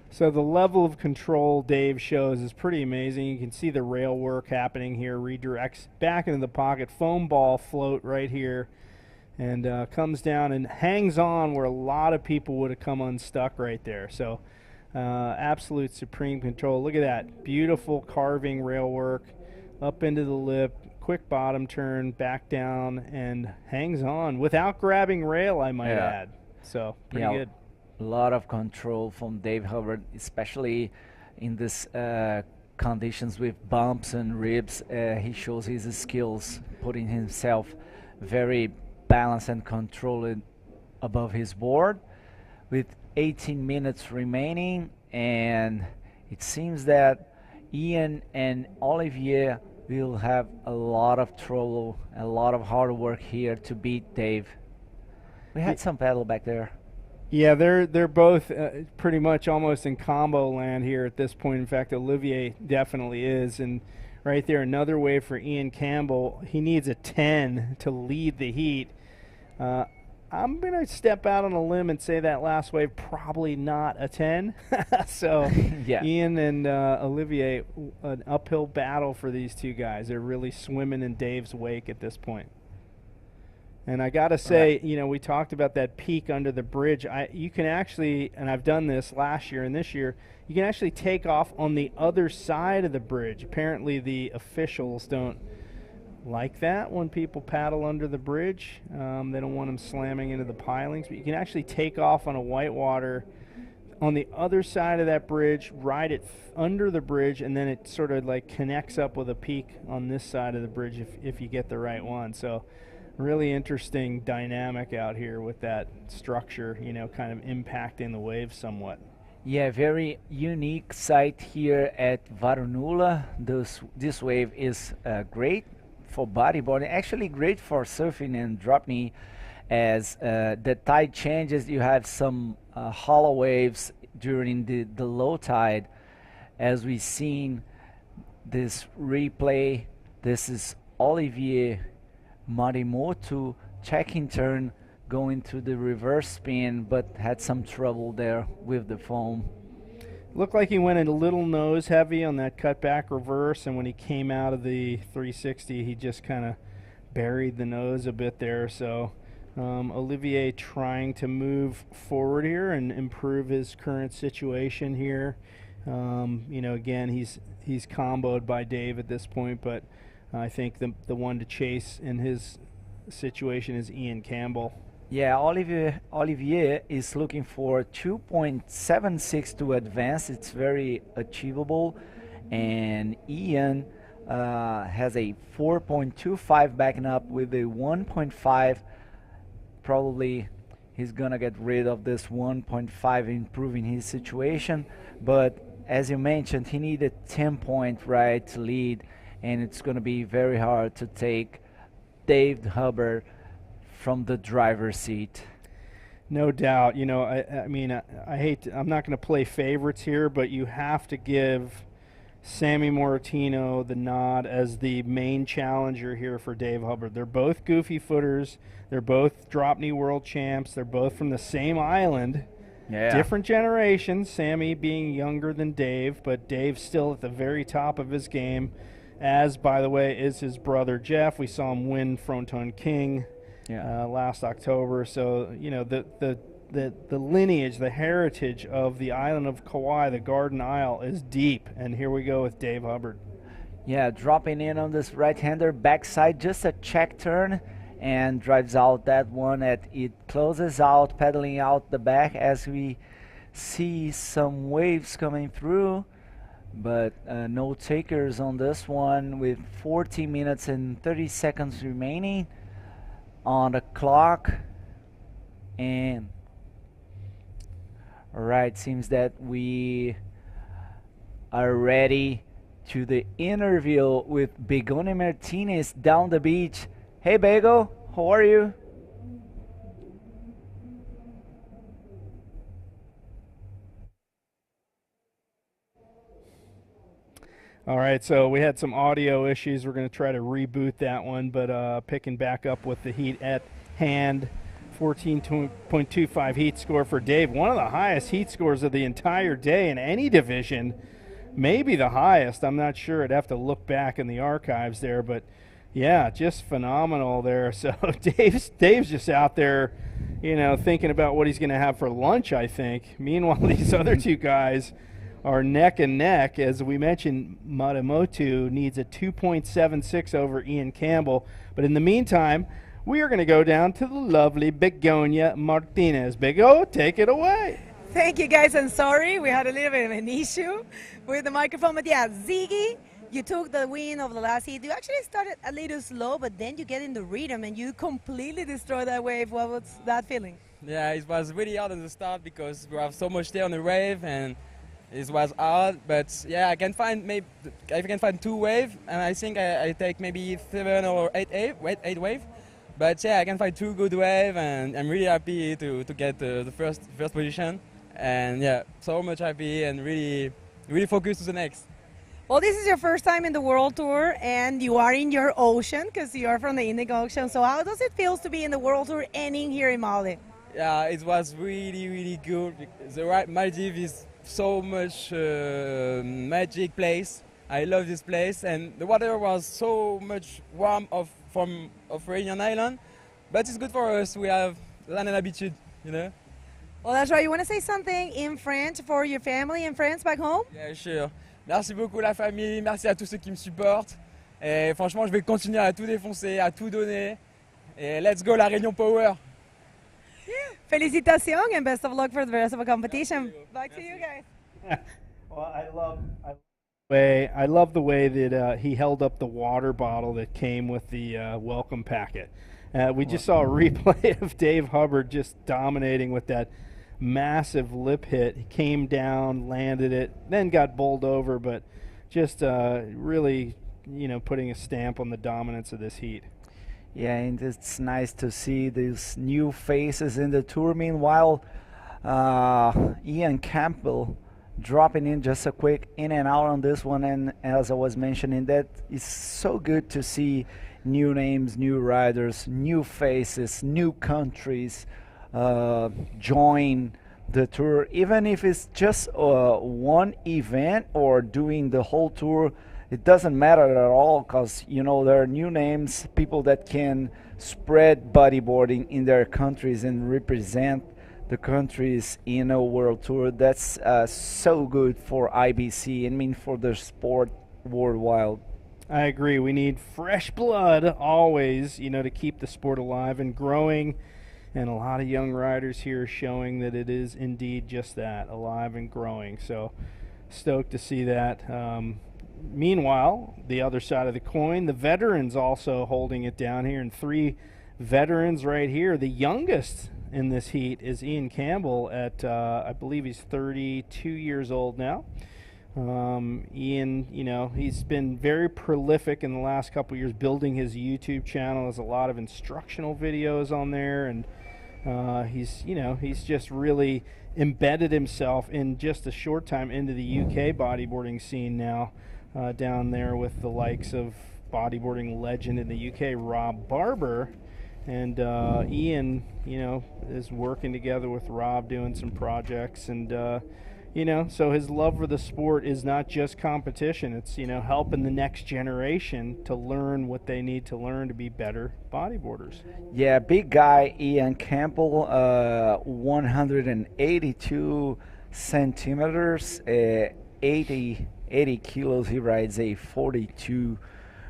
Speaker 2: So the level of control Dave shows is pretty amazing. You can see the rail work happening here, redirects back into the pocket, foam ball float right here, and comes down and hangs on where a lot of people would have come unstuck right there. So absolute supreme control. Look at that, beautiful carving rail work, up into the lip, quick bottom turn, back down, and hangs on without grabbing rail, I might add. So pretty good.
Speaker 5: A lot of control from Dave Hubbard, especially in this conditions with bumps and ribs. He shows his skills, putting himself very balanced and controlled above his board. With 18 minutes remaining, and it seems that Ian and Olivier will have a lot of trouble, a lot of hard work here to beat Dave. We had some paddle back there.
Speaker 2: Yeah, they're both pretty much almost in combo land here at this point. In fact, Olivier definitely is. And right there, another wave for Ian Campbell. He needs a 10 to lead the heat. I'm going to step out on a limb and say that last wave probably not a 10. So
Speaker 5: yeah.
Speaker 2: Ian and Olivier, an uphill battle for these two guys. They're really swimming in Dave's wake at this point. And I got to say, you know, we talked about that peak under the bridge. You can actually, and I've done this last year and this year, you can actually take off on the other side of the bridge. Apparently the officials don't like that when people paddle under the bridge. They don't want them slamming into the pilings, but you can actually take off on a whitewater on the other side of that bridge, ride it under the bridge, and then it sort of like connects up with a peak on this side of the bridge if you get the right one. So really interesting dynamic out here with that structure, you know, kind of impacting the waves somewhat.
Speaker 5: Yeah, very unique site here at Varunulaa. This wave is great for bodyboarding, actually great for surfing and drop knee. As the tide changes, you have some hollow waves during the low tide. As we've seen this replay, this is Olivier Marimoto checking turn, going to the reverse spin, but had some trouble there with the foam.
Speaker 2: Looked like he went a little nose heavy on that cutback reverse, and when he came out of the 360, he just kind of buried the nose a bit there. So Olivier trying to move forward here and improve his current situation here. You know, again, he's comboed by Dave at this point, but I think the one to chase in his situation is Ian Campbell.
Speaker 5: Yeah, Olivier is looking for 2.76 to advance. It's very achievable. And Ian has a 4.25 backing up with a 1.5. Probably he's gonna get rid of this 1.5, improving his situation. But as you mentioned, he needed 10-point right to lead, and it's gonna be very hard to take Dave Hubbard from the driver's seat.
Speaker 2: No doubt. You know, I mean, I hate to, I'm not going to play favorites here, but you have to give Sammy Moratino the nod as the main challenger here for Dave Hubbard. They're both goofy footers. They're both drop knee world champs. They're both from the same island.
Speaker 5: Yeah.
Speaker 2: Different generations, Sammy being younger than Dave, but Dave's still at the very top of his game, as, by the way, is his brother Jeff. We saw him win Fronton King last October. So, you know, the lineage, the heritage of the island of Kauai, the Garden Isle, is deep. And here we go with Dave Hubbard.
Speaker 5: Yeah, dropping in on this right-hander backside, just a check turn, and drives out that one. It closes out, pedaling out the back as we see some waves coming through, but no takers on this one with 14 minutes and 30 seconds remaining on the clock. And all right, seems that we are ready to the interview with Begone Martinez down the beach. Hey Bego, how are you?
Speaker 2: All right, so we had some audio issues. We're going to try to reboot that one, but picking back up with the heat at hand. 14.25 heat score for Dave. One of the highest heat scores of the entire day in any division. Maybe the highest. I'm not sure. I'd have to look back in the archives there, but yeah, just phenomenal there. So Dave's just out there, you know, thinking about what he's going to have for lunch, I think. Meanwhile, these other two guys are neck and neck. As we mentioned, Marimoto needs a 2.76 over Ian Campbell. But in the meantime, we are going to go down to the lovely Begonia Martinez. Bego, take it away.
Speaker 11: Thank you, guys. I'm sorry. We had a little bit of an issue with the microphone. But yeah, Ziggy, you took the win of the last heat. You actually started a little slow, but then you get in the rhythm and you completely destroy that wave. What was that feeling?
Speaker 7: Yeah, it was really hard in the start because we have so much there on the wave, and it was hard. But yeah, I can find two wave, and I think I take maybe 7 or 8 wave. But yeah, I can find 2 good wave, and I'm really happy to get the first position. And yeah, so much happy and really focused to the next.
Speaker 11: Well, this is your first time in the World Tour, and you are in your ocean because you are from the Indian Ocean. So how does it feel to be in the World Tour ending here in Maldives?
Speaker 7: Yeah, it was really good. The Maldives is so much magic place. I love this place, and the water was so much warm of Réunion Island, but it's good for us. We have land and habitude, you know.
Speaker 11: Well, that's right. You want to say something in French for your family and friends back home?
Speaker 7: Yeah, sure. Merci beaucoup la famille, merci à tous ceux qui me supportent.
Speaker 12: Et franchement, je vais continuer à tout défoncer, à tout donner. Et let's go, la Réunion Power!
Speaker 11: Felicitación and best of luck for the rest of the competition. Back to you guys.
Speaker 2: Well, I love the way that he held up the water bottle that came with the welcome packet. We just saw a replay of Dave Hubbard just dominating with that massive lip hit. He came down, landed it, then got bowled over, but just really, putting a stamp on the dominance of this heat.
Speaker 5: Yeah, and it's nice to see these new faces in the tour. Meanwhile, Ian Campbell dropping in just a quick in and out on this one, and as I was mentioning, that is so good to see new names, new riders, new faces, new countries join the tour, even if it's just one event or doing the whole tour. It doesn't matter at all, because there are new names, people that can spread bodyboarding in their countries and represent the countries in a world tour. That's so good for IBC, for the sport worldwide.
Speaker 2: I agree. We need fresh blood always, to keep the sport alive and growing. And a lot of young riders here showing that it is indeed just that, alive and growing. So stoked to see that. Meanwhile, the other side of the coin, the veterans also holding it down here, and 3 veterans right here. The youngest in this heat is Ian Campbell at, I believe he's 32 years old now. Ian, he's been very prolific in the last couple years building his YouTube channel. There's a lot of instructional videos on there, and he's just really embedded himself in just a short time into the UK bodyboarding scene now. Down there with the likes of bodyboarding legend in the UK, Rob Barber, and Ian, is working together with Rob doing some projects, and so his love for the sport is not just competition. It's helping the next generation to learn what they need to learn to be better bodyboarders.
Speaker 5: Yeah, big guy, Ian Campbell, 182 centimeters, 80 kilos. He rides a 42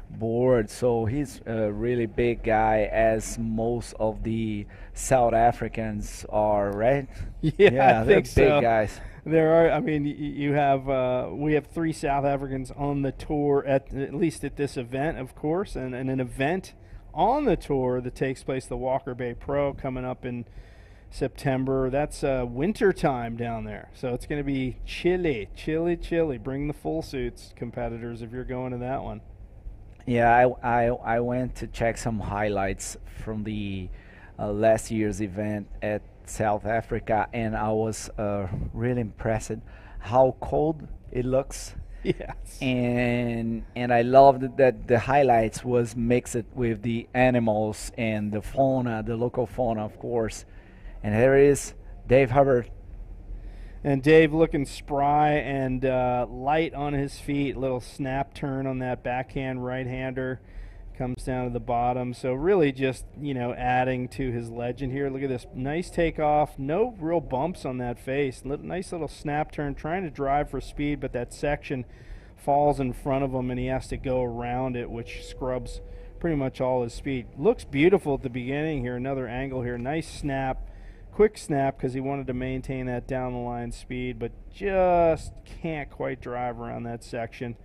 Speaker 5: board, so he's a really big guy, as most of the South Africans are, right?
Speaker 2: Yeah, I think
Speaker 5: big
Speaker 2: so.
Speaker 5: Guys.
Speaker 2: There are. You have. We have 3 South Africans on the tour at least at this event, of course, and an event on the tour that takes place, the Walker Bay Pro, coming up in September. That's winter time down there, so it's going to be chilly. Bring the full suits, competitors, if you're going to that one.
Speaker 5: Yeah, I went to check some highlights from the last year's event at South Africa, and I was really impressed how cold it looks.
Speaker 2: Yes.
Speaker 5: And I loved that the highlights was mixed with the animals and the fauna, the local fauna, of course. And here is Dave Hubbard.
Speaker 2: And Dave looking spry and light on his feet. Little snap turn on that backhand right-hander. Comes down to the bottom. So really just, adding to his legend here. Look at this. Nice takeoff. No real bumps on that face. Nice little snap turn. Trying to drive for speed, but that section falls in front of him and he has to go around it, which scrubs pretty much all his speed. Looks beautiful at the beginning here. Another angle here. Nice snap. Quick snap because he wanted to maintain that down the line speed, but just can't quite drive around that section.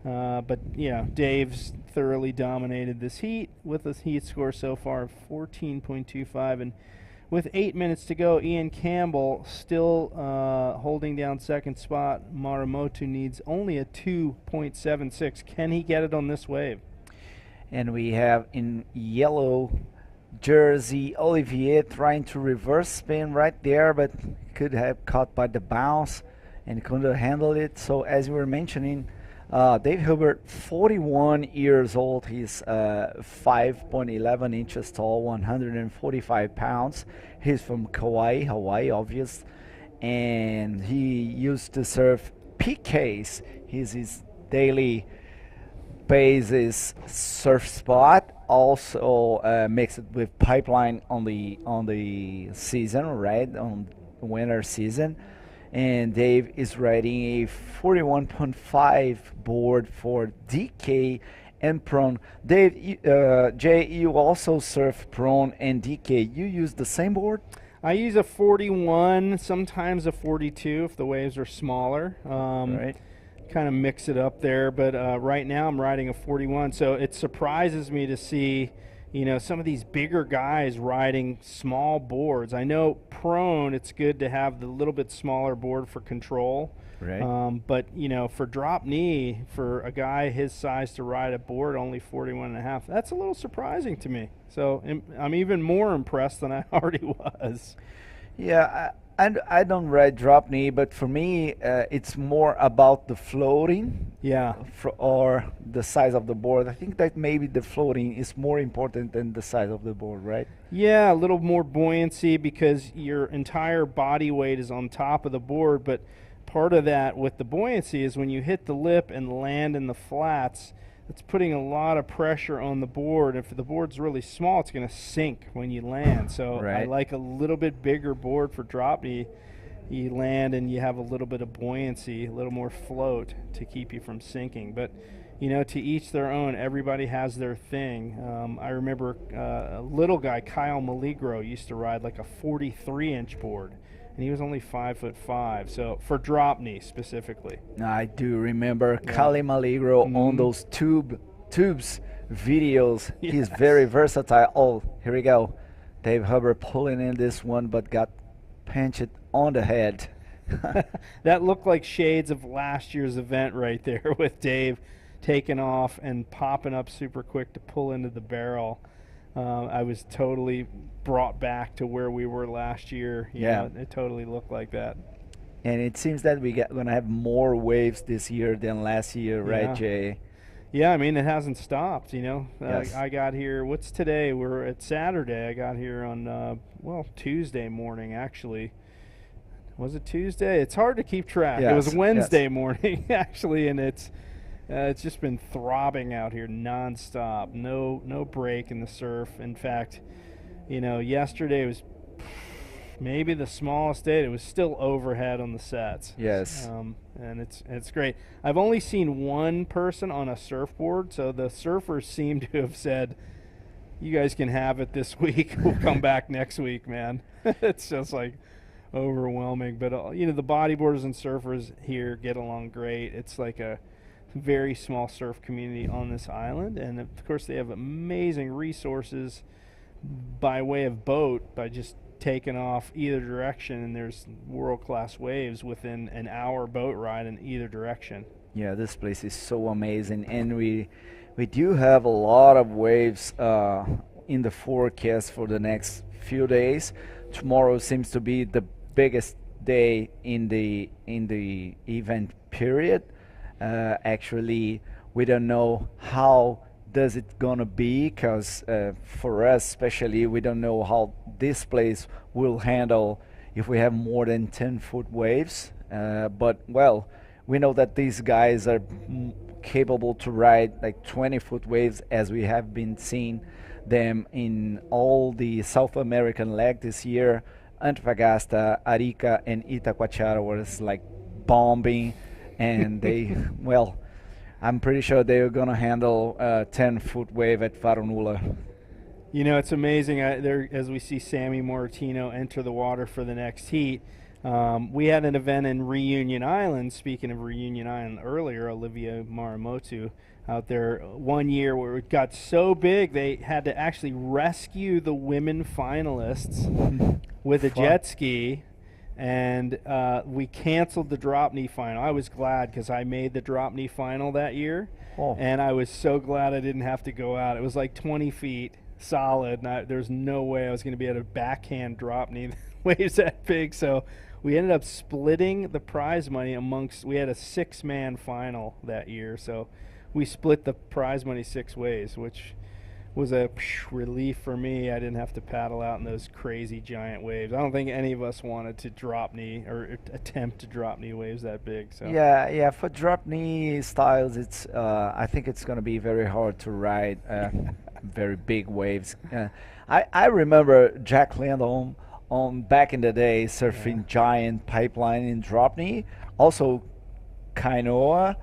Speaker 2: But Dave's thoroughly dominated this heat with a heat score so far of 14.25, and with 8 minutes to go, Ian Campbell still holding down second spot. Maramoto needs only a 2.76. Can he get it on this wave?
Speaker 5: And we have in yellow jersey Olivier trying to reverse spin right there, but could have caught by the bounce and couldn't handle it. So as we were mentioning, Dave Hubbard, 41 years old. He's 5.11 inches tall, 145 pounds. He's from Kauai, Hawaii, obvious. And he used to surf PKs. He's his daily basis surf spot. Also mixed with pipeline on the season, right, on winter season. And Dave is riding a 41.5 board for DK and prone. Dave, Jay, you also surf prone and DK. You use the same board?
Speaker 2: I use a 41, sometimes a 42 if the waves are smaller.
Speaker 5: Right.
Speaker 2: Kind of mix it up there, but right now I'm riding a 41, so it surprises me to see, you know, some of these bigger guys riding small boards. I know prone, it's good to have the little bit smaller board for control.
Speaker 5: Right.
Speaker 2: But, you know, for drop knee, for a guy his size to ride a board only 41.5, that's a little surprising to me. So I'm even more impressed than I already was.
Speaker 5: Yeah, I don't ride drop knee, but for me, it's more about the floating.
Speaker 2: Yeah.
Speaker 5: Or the size of the board. I think that maybe the floating is more important than the size of the board, right?
Speaker 2: Yeah, a little more buoyancy because your entire body weight is on top of the board, but part of that with the buoyancy is when you hit the lip and land in the flats, it's putting a lot of pressure on the board. If the board's really small, it's going to sink when you land. So I like a little bit bigger board for drop knee. You land and you have a little bit of buoyancy, a little more float to keep you from sinking. But, you know, to each their own. Everybody has their thing. I remember a little guy, Kyle Maligro, used to ride like a 43-inch board. And he was only 5'5", so for drop knee specifically.
Speaker 5: I do remember Kali Maligro on those tubes videos.
Speaker 2: Yes.
Speaker 5: He's very versatile. Oh, here we go. Dave Hubbard pulling in this one, but got pinched on the head.
Speaker 2: That looked like shades of last year's event right there with Dave taking off and popping up super quick to pull into the barrel. I was totally brought back to where we were last year. You know, it totally looked like that.
Speaker 5: And it seems that we're going to have more waves this year than last year, right, Jay?
Speaker 2: Yeah, I mean, it hasn't stopped, you know.
Speaker 5: Yes.
Speaker 2: I got here, what's today? We're at Saturday. I got here on, Tuesday morning, actually. Was it Tuesday? It's hard to keep track. It was Wednesday morning, actually, and it's just been throbbing out here nonstop. No break in the surf. In fact, you know, yesterday was maybe the smallest day. It was still overhead on the sets.
Speaker 5: Yes.
Speaker 2: And it's great. I've only seen one person on a surfboard, so the surfers seem to have said, "You guys can have it this week. We'll come back next week, man." It's just like overwhelming. But you know, the bodyboarders and surfers here get along great. It's like a very small surf community on this island, and of course they have amazing resources by way of boat, by just taking off either direction, and there's world-class waves within an hour boat ride in either direction.
Speaker 5: Yeah, this place is so amazing, and we do have a lot of waves in the forecast for the next few days. Tomorrow seems to be the biggest day in the event period. Actually, we don't know how does it gonna be, because for us especially, we don't know how this place will handle if we have more than 10-foot waves. But well, we know that these guys are capable to ride like 20-foot waves, as we have been seeing them in all the South American leg this year. Antofagasta, Arica, and Itacoatiara was like bombing. And they, well, I'm pretty sure they're going to handle a 10-foot wave at Varunulaa.
Speaker 2: You know, it's amazing. As we see Sammy Moratino enter the water for the next heat, we had an event in Reunion Island, speaking of Reunion Island earlier, Olivia Maramoto out there, one year where it got so big they had to actually rescue the women finalists with a jet ski. And we canceled the drop knee final. I was glad because I made the drop knee final that year, and I was so glad I didn't have to go out. It was like 20 feet solid, and there's no way I was going to be able to backhand drop knee waves that big. So we ended up splitting the prize money amongst. We had a 6-man final that year, so we split the prize money 6 ways, which was a relief for me. I didn't have to paddle out in those crazy giant waves. I don't think any of us wanted to drop knee or attempt to drop knee waves that big. So
Speaker 5: yeah, for drop knee styles, it's I think it's going to be very hard to ride very big waves. I remember Jack Landon on back in the day surfing giant pipeline in drop knee, also Kainoa,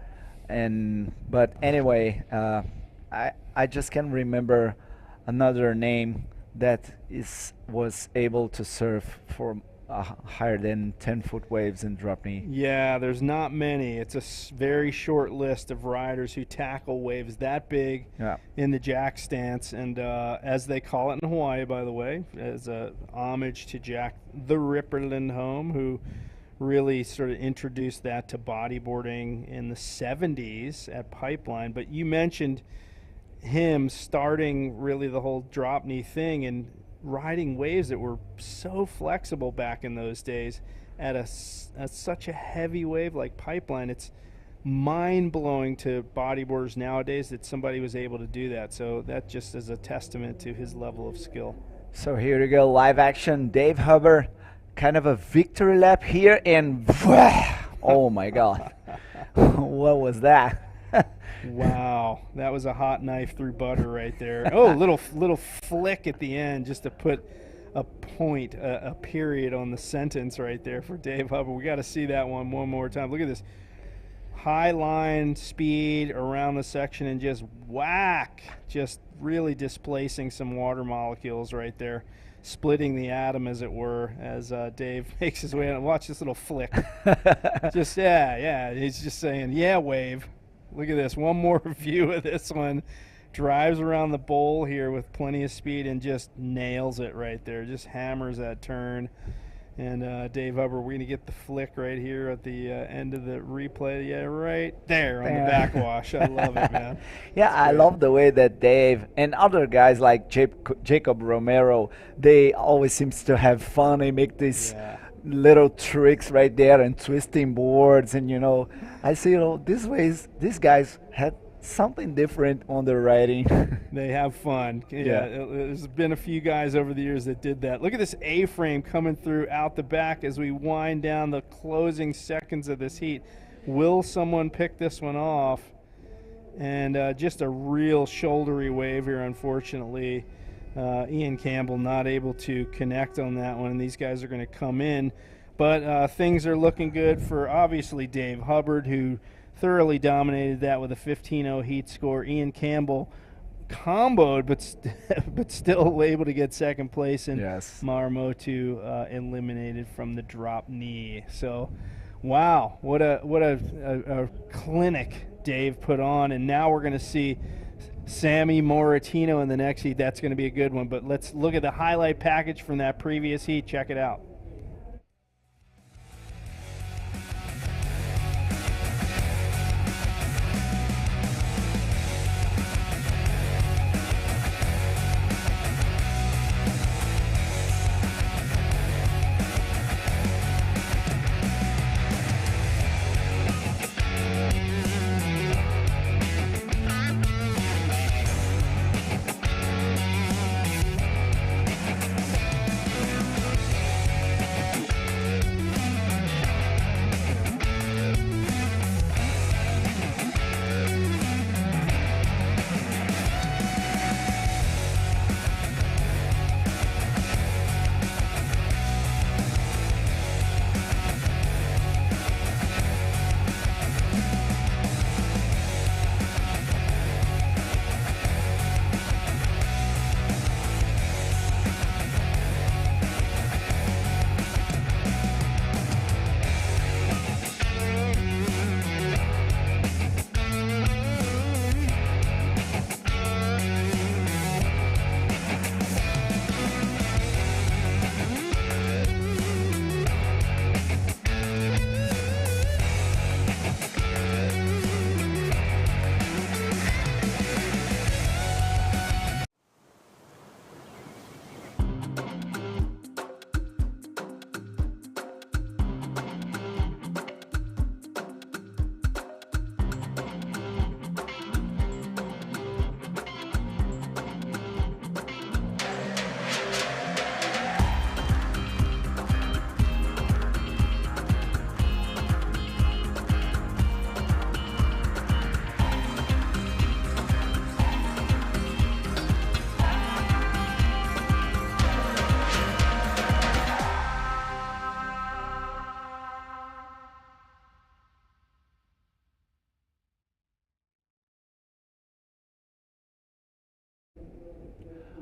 Speaker 5: but anyway. I just can't remember another name that was able to surf for higher than 10-foot waves and drop knee.
Speaker 2: Yeah, there's not many. It's a very short list of riders who tackle waves that big in the jack stance, and as they call it in Hawaii, by the way, as a homage to Jack the Ripper Lindholm, who really sort of introduced that to bodyboarding in the 70s at Pipeline. But you mentioned him starting really the whole drop knee thing and riding waves that were so flexible back in those days at such a heavy wave like Pipeline. It's mind-blowing to bodyboarders nowadays that somebody was able to do that. So that just is a testament to his level of skill.
Speaker 5: So here we go, live action. Dave Hubbard, kind of a victory lap here, and oh my God, what was that?
Speaker 2: Wow, that was a hot knife through butter right there. Oh, little flick at the end just to put a point, a period on the sentence right there for Dave Hubbard. We got to see that one more time. Look at this. High line speed around the section and just whack, just really displacing some water molecules right there, splitting the atom, as it were, as Dave makes his way on. Watch this little flick. Just, yeah, he's just saying, yeah, wave. Look at this. One more view of this one. Drives around the bowl here with plenty of speed and just nails it right there. Just hammers that turn. And Dave Hubbard, we're going to get the flick right here at the end of the replay. Yeah, right there on the backwash. I love it, man.
Speaker 5: Yeah, I love the way that Dave and other guys like Jacob Romero, they always seems to have fun. They make these little tricks right there and twisting boards. And, you know, I see, you know, these guys had something different on their riding.
Speaker 2: They have fun. Yeah, there's been a few guys over the years that did that. Look at this A-frame coming through out the back as we wind down the closing seconds of this heat. Will someone pick this one off? And just a real shouldery wave here, unfortunately. Ian Campbell not able to connect on that one, and these guys are going to come in. But things are looking good for, obviously, Dave Hubbard, who thoroughly dominated that with a 15-0 heat score. Ian Campbell comboed, but still able to get second place, and Maramoto eliminated from the drop knee. So, wow, what a clinic Dave put on, and now we're going to see Sammy Moratino in the next heat. That's going to be a good one. But let's look at the highlight package from that previous heat. Check it out.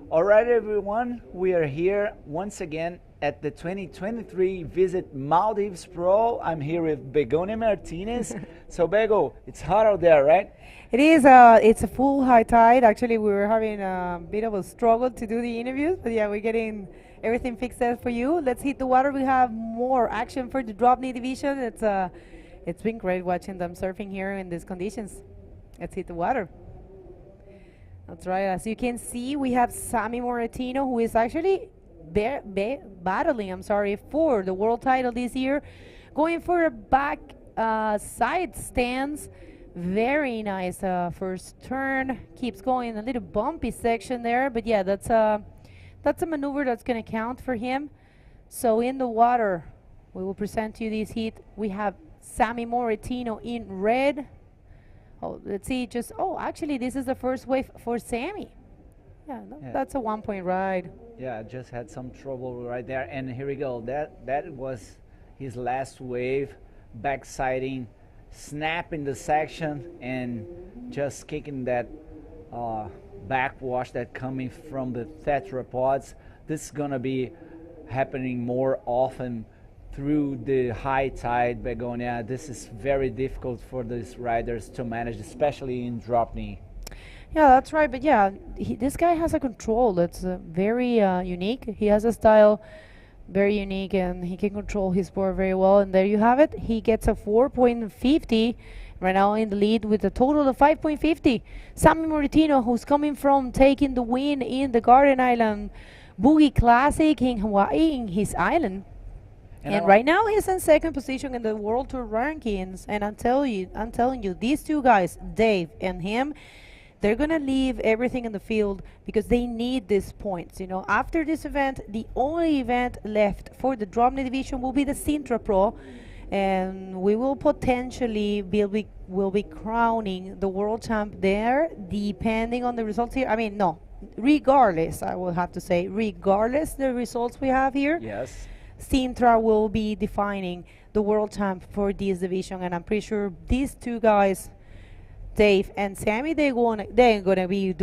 Speaker 5: All right, everyone, we are here once again at the 2023 Visit Maldives Pro. I'm here with Begonia Martinez. So, Bego, it's hot out there, right?
Speaker 1: It is. It's a full high tide. Actually, we were having a bit of a struggle to do the interviews, but yeah, we're getting everything fixed there for you. Let's hit the water. We have more action for the drop knee division. It's been great watching them surfing here in these conditions. Let's hit the water. That's right. As you can see, we have Sammy Moratino, who is actually battling, for the world title this year, going for a back side stance. Very nice first turn. Keeps going a little bumpy section there, but yeah, that's a maneuver that's going to count for him. So in the water, we will present to you this heat. We have Sammy Moratino in red. Oh, let's see. Actually, this is the first wave for Sammy. Yeah, that's a 1 point ride.
Speaker 5: Yeah, just had some trouble right there. And here we go. That was his last wave, backsiding, snapping the section, and just kicking that backwash that coming from the tetrapods. This is gonna be happening more often through the high tide, Begonia. This is very difficult for these riders to manage, especially in drop knee.
Speaker 1: Yeah, that's right. But yeah, this guy has a control that's very unique. He has a style very unique, and he can control his board very well. And there you have it. He gets a 4.50 right now in the lead with a total of 5.50. Sammy Moratino, who's coming from taking the win in the Garden Island Boogie Classic in Hawaii, in his island. And right now he's in second position in the World Tour rankings. And I'm telling you, these two guys, Dave and him, they're gonna leave everything in the field because they need these points. You know, after this event, the only event left for the drop knee division will be the Sintra Pro, and we will potentially will be crowning the world champ there, depending on the results here. I mean, no, regardless, I will have to say, regardless the results we have here.
Speaker 5: Yes.
Speaker 1: Sintra will be defining the world champ for this division, and I'm pretty sure these two guys, Dave and Sammy, they're gonna be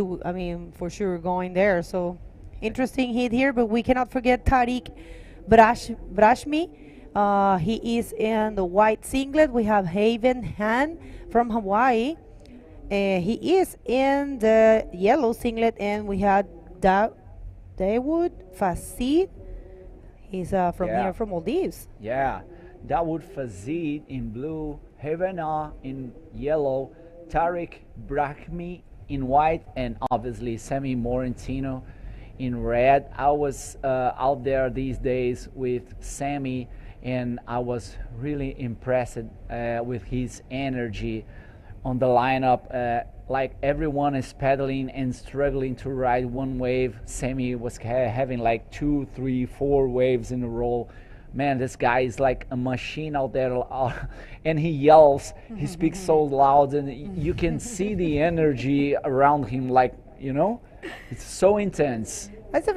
Speaker 1: for sure going there. So interesting hit here, but we cannot forget Tariq Brashmi. He is in the white singlet. We have Haven Han from Hawaii. He is in the yellow singlet, and we had Dawood Fasid. He's from Maldives.
Speaker 5: Yeah, Dawood Fazid in blue, Havana in yellow, Tariq Brahmi in white, and obviously Sammy Moratino in red. I was out there these days with Sammy, and I was really impressed with his energy on the lineup. Like everyone is pedaling and struggling to ride one wave. Sammy was having like 2, 3, 4 waves in a row. Man, this guy is like a machine out there, and he yells. He speaks so loud, and you can see the energy around him. Like, you know, it's so intense.
Speaker 1: It's a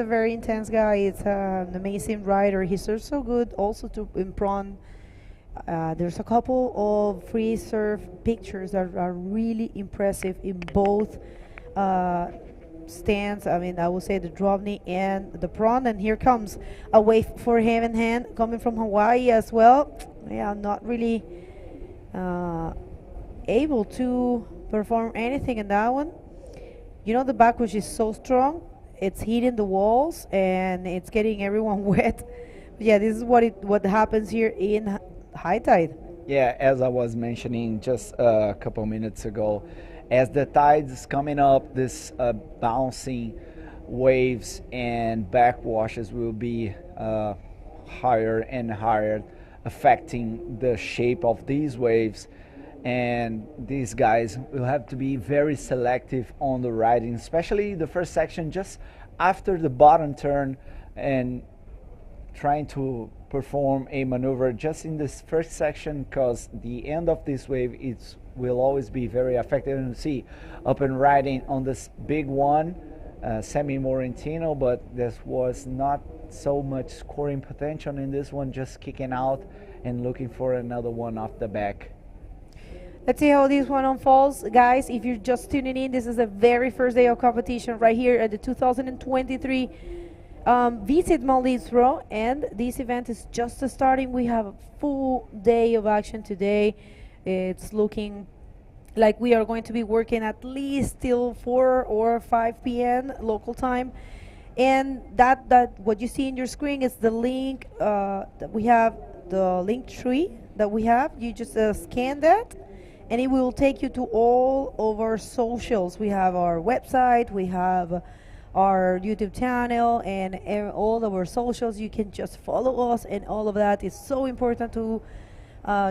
Speaker 1: very intense guy. It's an amazing rider. He serves so good. Also in prawn. There's a couple of free surf pictures that are really impressive in both stands. I mean, I would say the drop knee and the prawn. And here comes a wave for him in hand coming from Hawaii as well. Yeah, not really able to perform anything in that one. You know, the backwash is so strong. It's hitting the walls and it's getting everyone wet. But yeah, this is what happens here in high tide.
Speaker 5: Yeah, as I was mentioning just a couple minutes ago, as the tide is coming up, this bouncing waves and backwashes will be higher and higher, affecting the shape of these waves. And these guys will have to be very selective on the riding, especially the first section just after the bottom turn, and trying to perform a maneuver just in this first section, because the end of this wave will always be very effective. And see up and riding on this big one, Sammy Moratino, but there was not so much scoring potential in this one, just kicking out and looking for another one off the back.
Speaker 1: Let's see how this one unfolds. Guys, if you're just tuning in, this is the very first day of competition right here at the 2023 Visit Maldives Pro, and this event is just starting. We have a full day of action today. It's looking like we are going to be working at least till 4 or 5 p.m. local time. And that what you see in your screen is the link that we have, the link tree that we have. You just scan that, and it will take you to all of our socials. We have our website, we have our YouTube channel, and all of our socials. You can just follow us, and all of that is so important to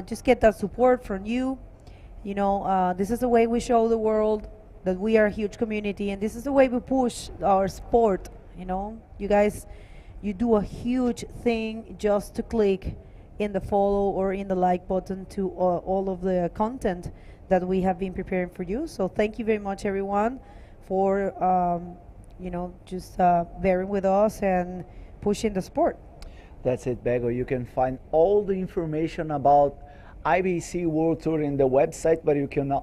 Speaker 1: just get that support from you. You know, this is the way we show the world that we are a huge community, and this is the way we push our sport. You know, you guys, you do a huge thing just to click in the follow or in the like button to all of the content that we have been preparing for you. So thank you very much, everyone, for you know, just bearing with us and pushing the sport.
Speaker 5: That's it, Bego. You can find all the information about IBC World Tour in the website, but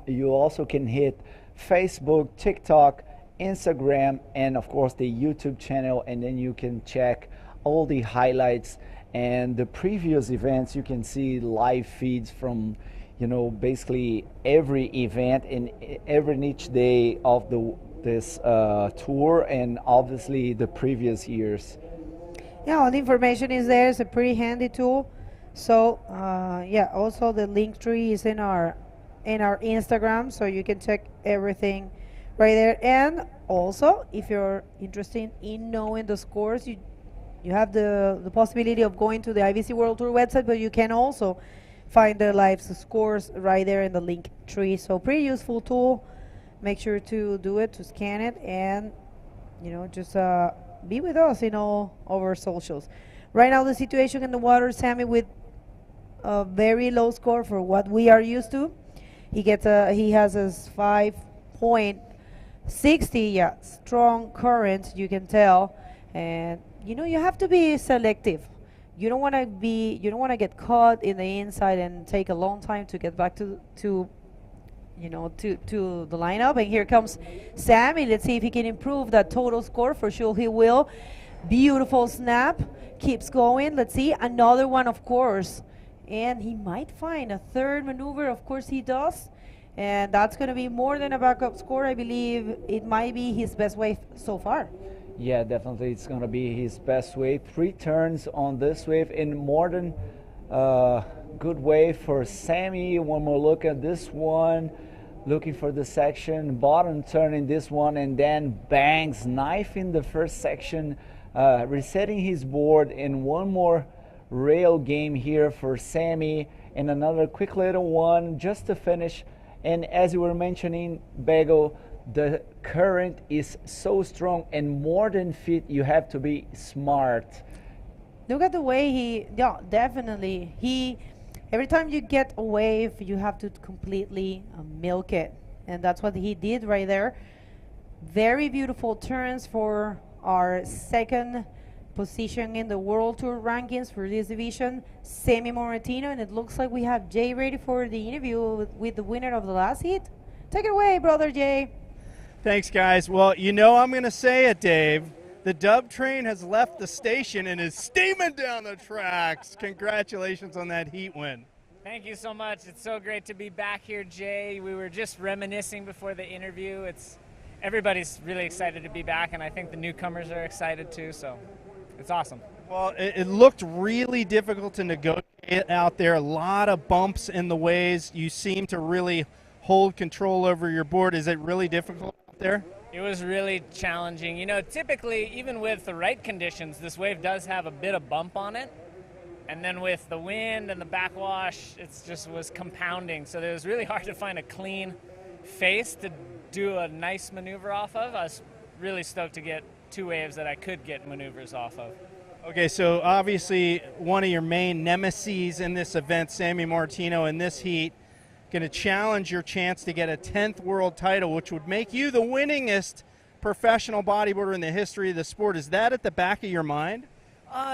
Speaker 5: you also can hit Facebook, TikTok, Instagram, and of course the YouTube channel, and then you can check all the highlights and the previous events. You can see live feeds from, you know, basically every event and each day of this tour, and obviously the previous years.
Speaker 1: Yeah, all the information is there. It's a pretty handy tool. So yeah, also the link tree is in our Instagram, so you can check everything right there. And also, if you're interested in knowing the scores, you have the possibility of going to the IBC World Tour website, but you can also find the live scores right there in the link tree. So pretty useful tool. Make sure to do it, to scan it, and you know, just be with us in all of our socials. Right now, the situation in the water, Sammy, with a very low score for what we are used to. He has a 5.60, yeah, strong current, you can tell. And you know, you have to be selective. You don't want to get caught in the inside and take a long time to get back to you know, to the lineup. And here comes Sammy. Let's see if he can improve that total score. For sure he will. Beautiful snap, keeps going. Let's see, another one, of course, and he might find a third maneuver. Of course he does, and that's going to be more than a backup score. I believe it might be his best wave so far.
Speaker 5: Yeah, definitely it's going to be his best wave. 3 turns on this wave, in more than good wave for Sammy. One more look at this one, looking for the section, bottom turn in this one, and then bangs, knife in the first section, resetting his board. And one more rail game here for Sammy, and another quick little one just to finish. And as you were mentioning, Bego, the current is so strong, and more than fit, you have to be smart.
Speaker 1: Look at the way yeah, definitely. Every time you get a wave, you have to completely milk it. And that's what he did right there. Very beautiful turns for our second position in the World Tour rankings for this division, Sammy Moratino. And it looks like we have Jay ready for the interview with the winner of the last heat. Take it away, brother Jay.
Speaker 2: Thanks, guys. Well, you know I'm going to say it, Dave. The Dub train has left the station and is steaming down the tracks. Congratulations on that heat win.
Speaker 13: Thank you so much. It's so great to be back here, Jay. We were just reminiscing before the interview. Everybody's really excited to be back, and I think the newcomers are excited too, so it's awesome.
Speaker 2: Well, it looked really difficult to negotiate out there. A lot of bumps in the waves. You seem to really hold control over your board. Is it really difficult out there?
Speaker 13: It was really challenging. You know, typically, even with the right conditions, this wave does have a bit of bump on it. And then with the wind and the backwash, it just was compounding. So it was really hard to find a clean face to do a nice maneuver off of. I was really stoked to get 2 waves that I could get maneuvers off of.
Speaker 2: Okay, so obviously one of your main nemeses in this event, Sammy Martino, in this heat, going to challenge your chance to get a 10th world title, which would make you the winningest professional bodyboarder in the history of the sport. Is that at the back of your mind?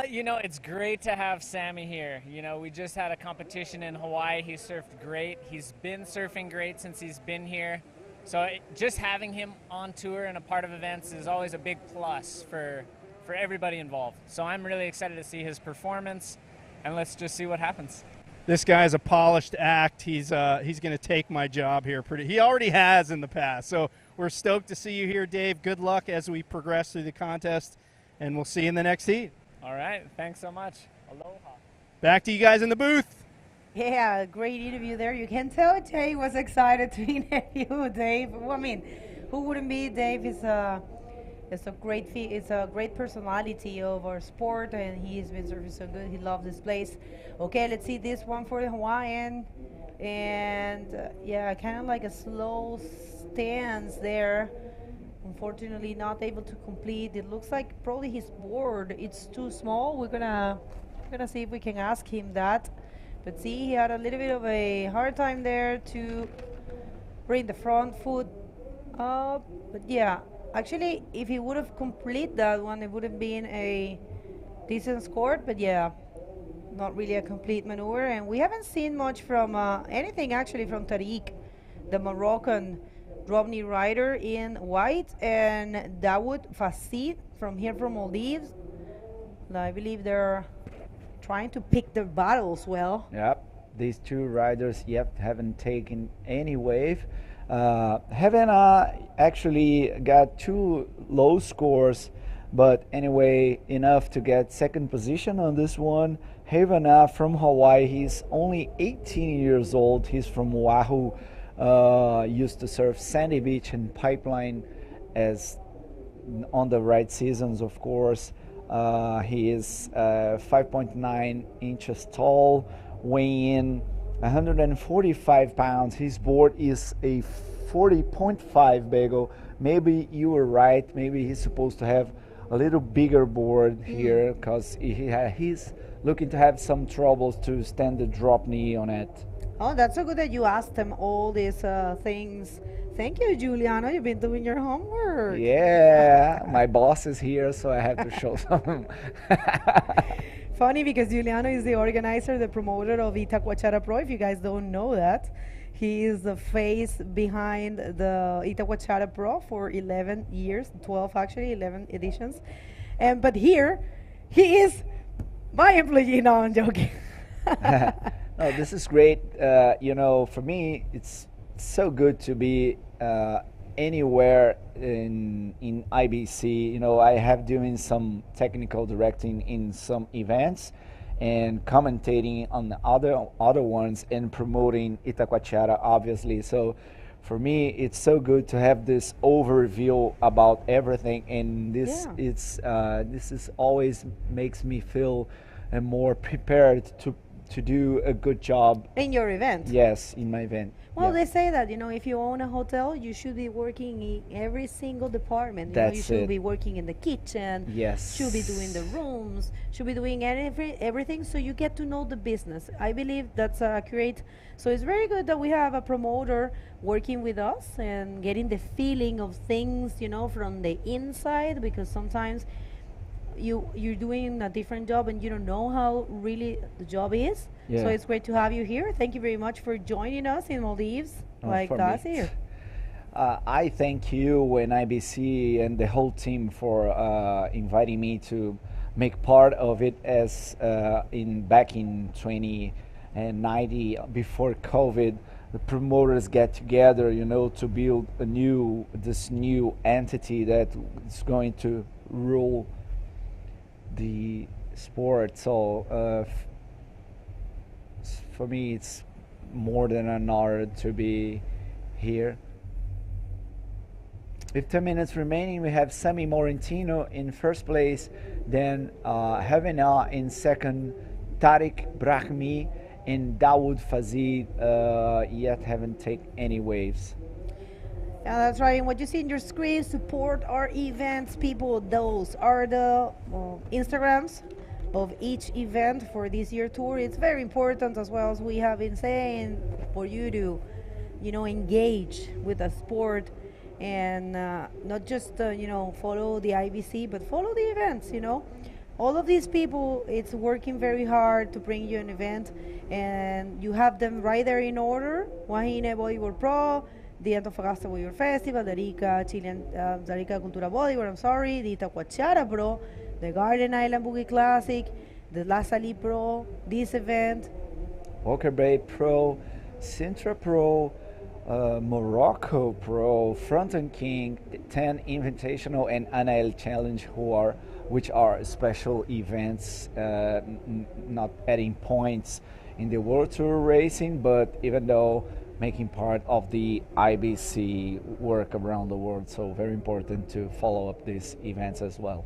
Speaker 13: You know, it's great to have Sammy here. You know, we just had a competition in Hawaii. He surfed great. He's been surfing great since he's been here. So just having him on tour and a part of events is always a big plus for everybody involved. So I'm really excited to see his performance, and let's just see what happens.
Speaker 2: This guy's a polished act. He's going to take my job here. He already has in the past. So we're stoked to see you here, Dave. Good luck as we progress through the contest, and we'll see you in the next heat.
Speaker 13: All right, thanks so much. Aloha.
Speaker 2: Back to you guys in the booth.
Speaker 1: Yeah, great interview there. You can tell Jay was excited to interview Dave. Well, I mean, who wouldn't be? Dave is a great personality of our sport, and he's been surfing so good. He loves this place. Okay, let's see this one for the Hawaiian, and yeah, kind of like a slow stance there. Unfortunately, not able to complete. It looks like probably his board it's too small. We're gonna see if we can ask him that. But see, he had a little bit of a hard time there to bring the front foot up. But yeah, actually, if he would have completed that one, it would have been a decent score. But yeah, not really a complete maneuver. And we haven't seen much from anything actually from Tariq, the Moroccan drop knee rider in white, and Dawood Fasid from here from Maldives. I believe they're trying to pick their battles well.
Speaker 5: Yep, these two riders yet haven't taken any wave. Haven't actually got two low scores, but anyway, enough to get second position on this one. Havana from Hawaii, he's only 18 years old. He's from Oahu. Used to surf Sandy Beach and Pipeline as on the right seasons, of course. He is 5.9 inches tall, weighing in 145 pounds. His board is a 40.5 bagel. Maybe you were right. Maybe he's supposed to have a little bigger board here because he's looking to have some troubles to stand the drop knee on it.
Speaker 1: Oh, that's so good that you asked them all these things. Thank you, Giuliano. You've been doing your homework.
Speaker 5: Yeah, my boss is here, so I have to show some.
Speaker 1: Funny because Giuliano is the organizer, the promoter of Itacoachara Pro. If you guys don't know that, he is the face behind the Itacoachara Pro for 11 years, 12 actually, 11 editions. But here, he is my employee. No, I'm joking.
Speaker 5: No, this is great. You know, for me, it's so good to be anywhere in IBC. You know, I have doing some technical directing in some events and commentating on the other ones and promoting Itacoachara, obviously. So for me, it's so good to have this overview about everything, and this this is always makes me feel more prepared to do a good job
Speaker 1: in your event.
Speaker 5: Yes, in my event.
Speaker 1: Well, they say that, you know, if you own a hotel, you should be working in every single department. You know, you should be working in the kitchen.
Speaker 5: Yes.
Speaker 1: Should be doing the rooms. Should be doing everything, so you get to know the business. I believe that's accurate. So it's very good that we have a promoter working with us and getting the feeling of things, you know, from the inside, because sometimes you're doing a different job and you don't know how really the job is. So it's great to have you here. Thank you very much for joining us in Maldives, like us here.
Speaker 5: I thank you and IBC and the whole team for inviting me to make part of it as back in 2090 before COVID. The promoters get together, you know, to build this new entity that is going to rule the sport. So for me, it's more than an honor to be here. With 10 minutes remaining, we have Sammy Morentino in first place, then Havana in second, Tariq Brahmi and Dawood Fazid yet haven't taken any waves.
Speaker 1: Yeah, that's right. And what you see in your screen, support our events, people. Those are the Instagrams of each event for this year tour. It's very important, as well as we have been saying, for you to, you know, engage with the sport and not just, you know, follow the IBC, but follow the events, you know. all of these people, it's working very hard to bring you an event, and you have them right there in order. Wahine Bodyboard Pro, the Antofagasta Bodyboard Festival, the Rica Chilean, the Rica Cultura Bodyboard, I'm sorry, the Itacoachara Pro, the Garden Island Boogie Classic, the La Salle Pro, this event.
Speaker 5: Walker Bay Pro, Sintra Pro, Morocco Pro, Fronton King, 10 Invitational, and NL Challenge, which are special events, not adding points in the World Tour racing, but even though making part of the IBC work around the world. So very important to follow up these events as well.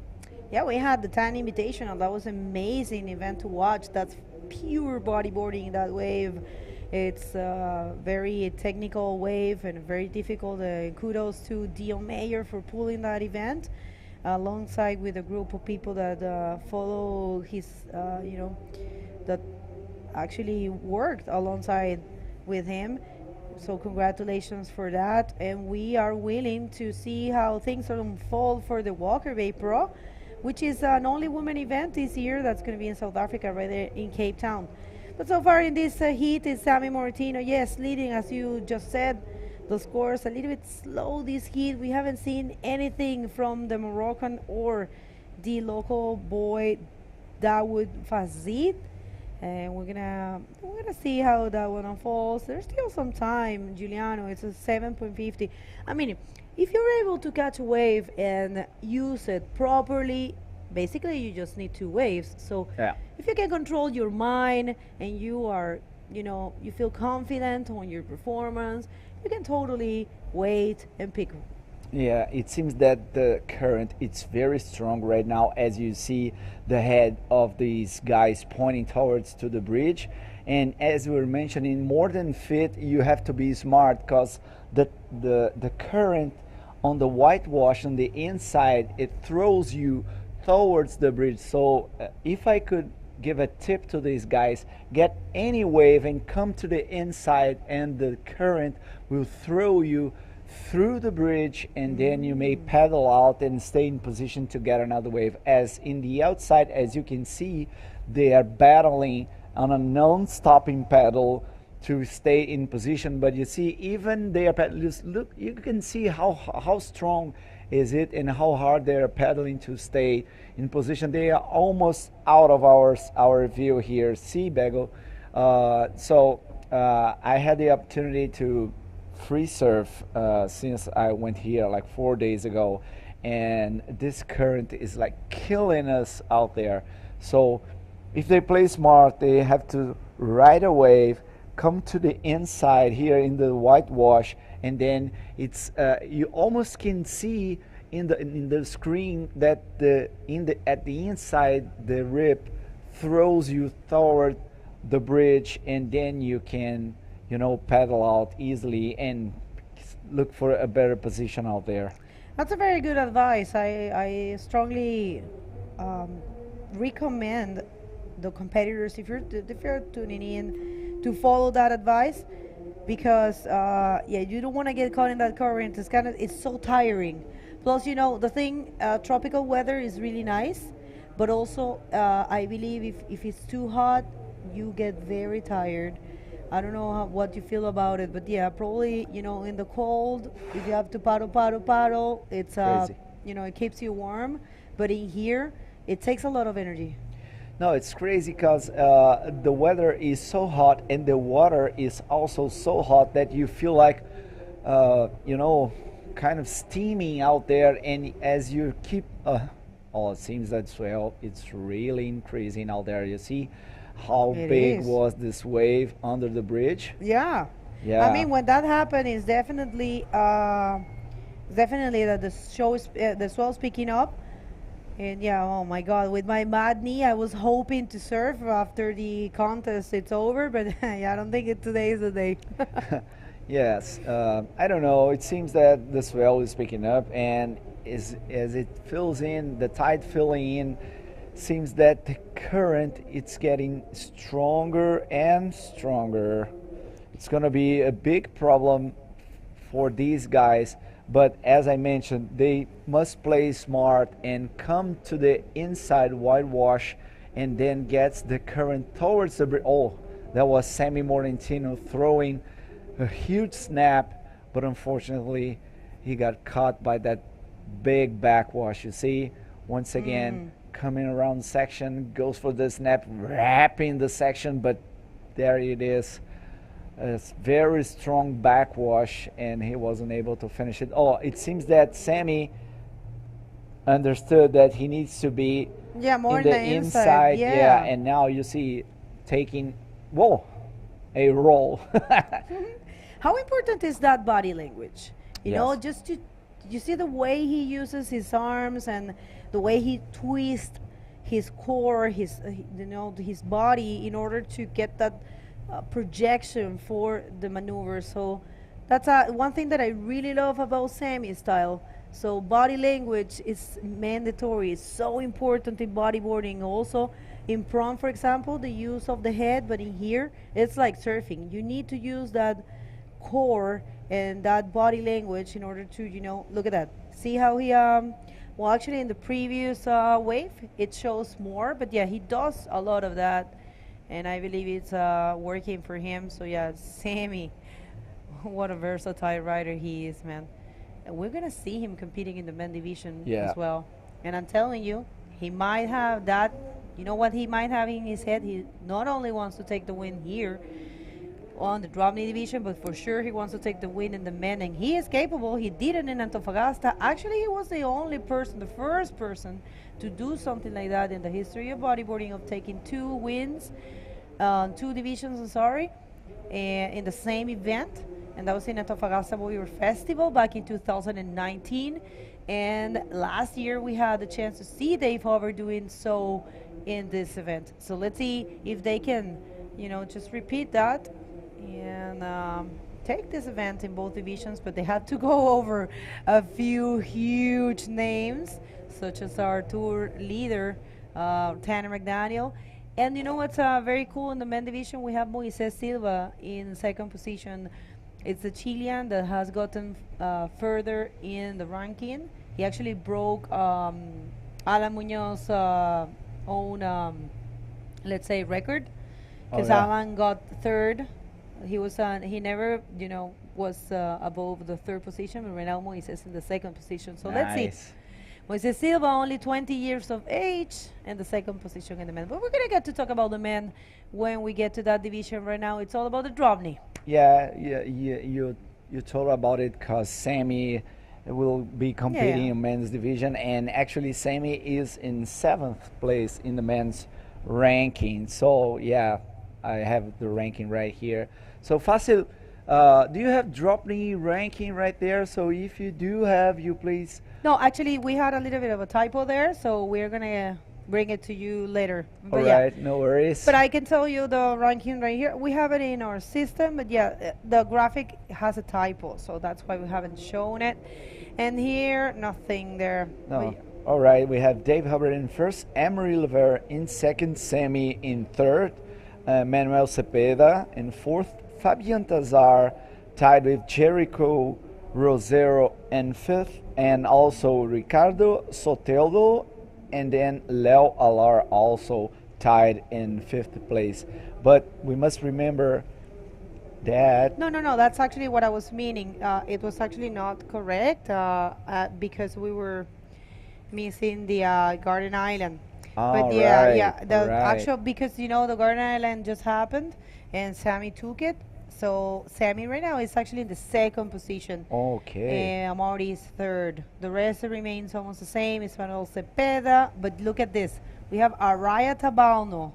Speaker 1: Yeah, we had the 10 Invitational. That was an amazing event to watch. That's pure bodyboarding, that wave. It's a very technical wave and very difficult. Kudos to Dion Mayer for pulling that event alongside with a group of people that follow his, that actually worked alongside with him. So congratulations for that. And we are willing to see how things unfold for the Walker Bay Pro, which is an only women event this year that's going to be in South Africa, right there in Cape Town. But so far in this heat is Sammy Moratino, yes, leading, as you just said. The scores a little bit slow this heat. We haven't seen anything from the Moroccan or the local boy Dawood Fazid. And we're gonna see how that one unfolds. There's still some time, Giuliano. It's a 7.50. I mean, if you're able to catch a wave and use it properly, basically you just need 2 waves. So if you can control your mind and you are, you feel confident on your performance, you can totally wait and pick.
Speaker 5: Yeah, it seems that the current, it's very strong right now, as you see the head of these guys pointing towards to the bridge. And as we were mentioning, more than fit, you have to be smart, because the current on the whitewash on the inside, it throws you towards the bridge. So if I could give a tip to these guys, get any wave and come to the inside, and the current will throw you through the bridge, and then you may paddle out and stay in position to get another wave. As in the outside, as you can see, they are battling on a non-stopping paddle to stay in position. But you see, even they are paddling, look, you can see how strong is it and how hard they are paddling to stay in position. They are almost out of our view here. See, Bego. I had the opportunity to free surf since I went here like 4 days ago, and this current is like killing us out there. So if they play smart, they have to ride a wave, come to the inside here in the whitewash, and then it's you almost can see in the screen that at the inside the rip throws you toward the bridge, and then you can paddle out easily and look for a better position out there.
Speaker 1: That's a very good advice. I strongly recommend the competitors, if you're tuning in, to follow that advice, because you don't want to get caught in that current. It's so tiring. Plus, tropical weather is really nice, but also I believe if it's too hot, you get very tired. I don't know what you feel about it, but yeah, probably, in the cold, if you have to paddle, it's, it keeps you warm. But in here, it takes a lot of energy.
Speaker 5: No, it's crazy because the weather is so hot and the water is also so hot that you feel like, kind of steaming out there. And as you keep, it seems that swell, it's really increasing out there. You see how big was this wave under the bridge?
Speaker 1: Yeah. I mean, when that happened, it's definitely that the swell's picking up. And yeah, oh my God, with my bad knee, I was hoping to surf after the contest. It's over, but I don't think today is the day.
Speaker 5: Yes, I don't know. It seems that the swell is picking up, and as it fills in, the tide filling in, seems that the current, it's getting stronger and stronger. It's going to be a big problem for these guys But as I mentioned, they must play smart and come to the inside whitewash and then gets the current towards the oh, that was Sammy Morentino throwing a huge snap, but unfortunately he got caught by that big backwash. You see, once again, coming around section, goes for the snap, wrapping the section, but there it is. A very strong backwash, and he wasn't able to finish it. Oh, it seems that Sammy understood that he needs to be
Speaker 1: more
Speaker 5: in the inside.
Speaker 1: Yeah.
Speaker 5: And now you see taking, whoa, a roll.
Speaker 1: How important is that body language? You know,
Speaker 5: Yes.
Speaker 1: just to, you see the way he uses his arms and the way he twists his core, his his body in order to get that projection for the maneuver. So that's one thing that I really love about Sammy's style. So body language is mandatory. It's so important in bodyboarding. Also in prom, for example, the use of the head, but in here it's like surfing. You need to use that core and that body language in order to, look at that. See how he well, actually in the previous wave it shows more, but yeah, he does a lot of that, and I believe it's working for him. So yeah, Sammy, what a versatile rider he is, man. And we're gonna see him competing in the men division as well. And I'm telling you, he might have that. You know what he might have in his head? He not only wants to take the win here on the drop knee division, but for sure he wants to take the win in the men, and he is capable. He did it in Antofagasta. Actually, he was the only person, the first person to do something like that in the history of bodyboarding, of taking two wins, two divisions, I'm sorry, in the same event, and that was in Antofagasta Bodyboard Festival back in 2019. And last year we had the chance to see Dave Hover doing so in this event. So let's see if they can, just repeat that and take this event in both divisions. But they had to go over a few huge names, such as our tour leader, Tanner McDaniel. And you know what's very cool in the men division? We have Moises Silva in second position. It's the Chilean that has gotten further in the ranking. He actually broke Alan Muñoz's own, let's say, record, because Alan got third. He was he never, was above the third position, but right now Moises in the second position. So let's see. Moises Silva, only 20 years of age, and the second position in the men. But we're going to get to talk about the men when we get to that division. Right now, it's all about the drop knee.
Speaker 5: Yeah, you told about it, because Sammy will be competing in men's division, and actually Sammy is in 7th place in the men's ranking. So yeah, I have the ranking right here. So Fácil, do you have drop knee ranking right there? So if you do have, you please.
Speaker 1: No, actually we had a little bit of a typo there, so we're gonna bring it to you later.
Speaker 5: All right, no worries.
Speaker 1: But I can tell you the ranking right here. We have it in our system, but yeah, the graphic has a typo, so that's why we haven't shown it. And here, nothing there.
Speaker 5: No. All right, we have Dave Hubbard in first, Emery Lever in second, Sammy in third, Manuel Cepeda in fourth, Fabian Tazar tied with Jericho Rosero in fifth, and also Ricardo Soteldo, and then Leo Alar also tied in 5th place. But we must remember that...
Speaker 1: No, that's actually what I was meaning. It was actually not correct because we were missing the Garden Island. But the actual, because the Garden Island just happened and Sammy took it. So Sammy right now is actually in the second position.
Speaker 5: Okay.
Speaker 1: And Amaury is third. The rest remains almost the same. It's Manuel Cepeda. But look at this. We have Araya Tabalno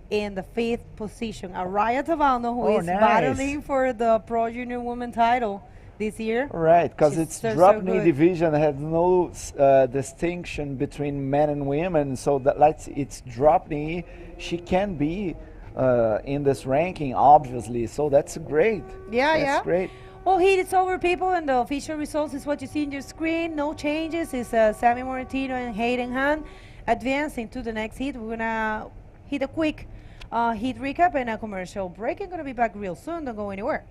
Speaker 1: in the 5th position. Araya Tabalno, who is battling for the Pro Junior Women title this year.
Speaker 5: Right, because it's drop knee division has no distinction between men and women. So that it's drop knee. She can be in this ranking, obviously, so that's great. That's great.
Speaker 1: Well, heat is over, people, and the official results is what you see on your screen. No changes. It's Sammy Morentino and Hayden Han advancing to the next heat. We're gonna hit a quick heat recap and a commercial break. I'm gonna be back real soon. Don't go anywhere.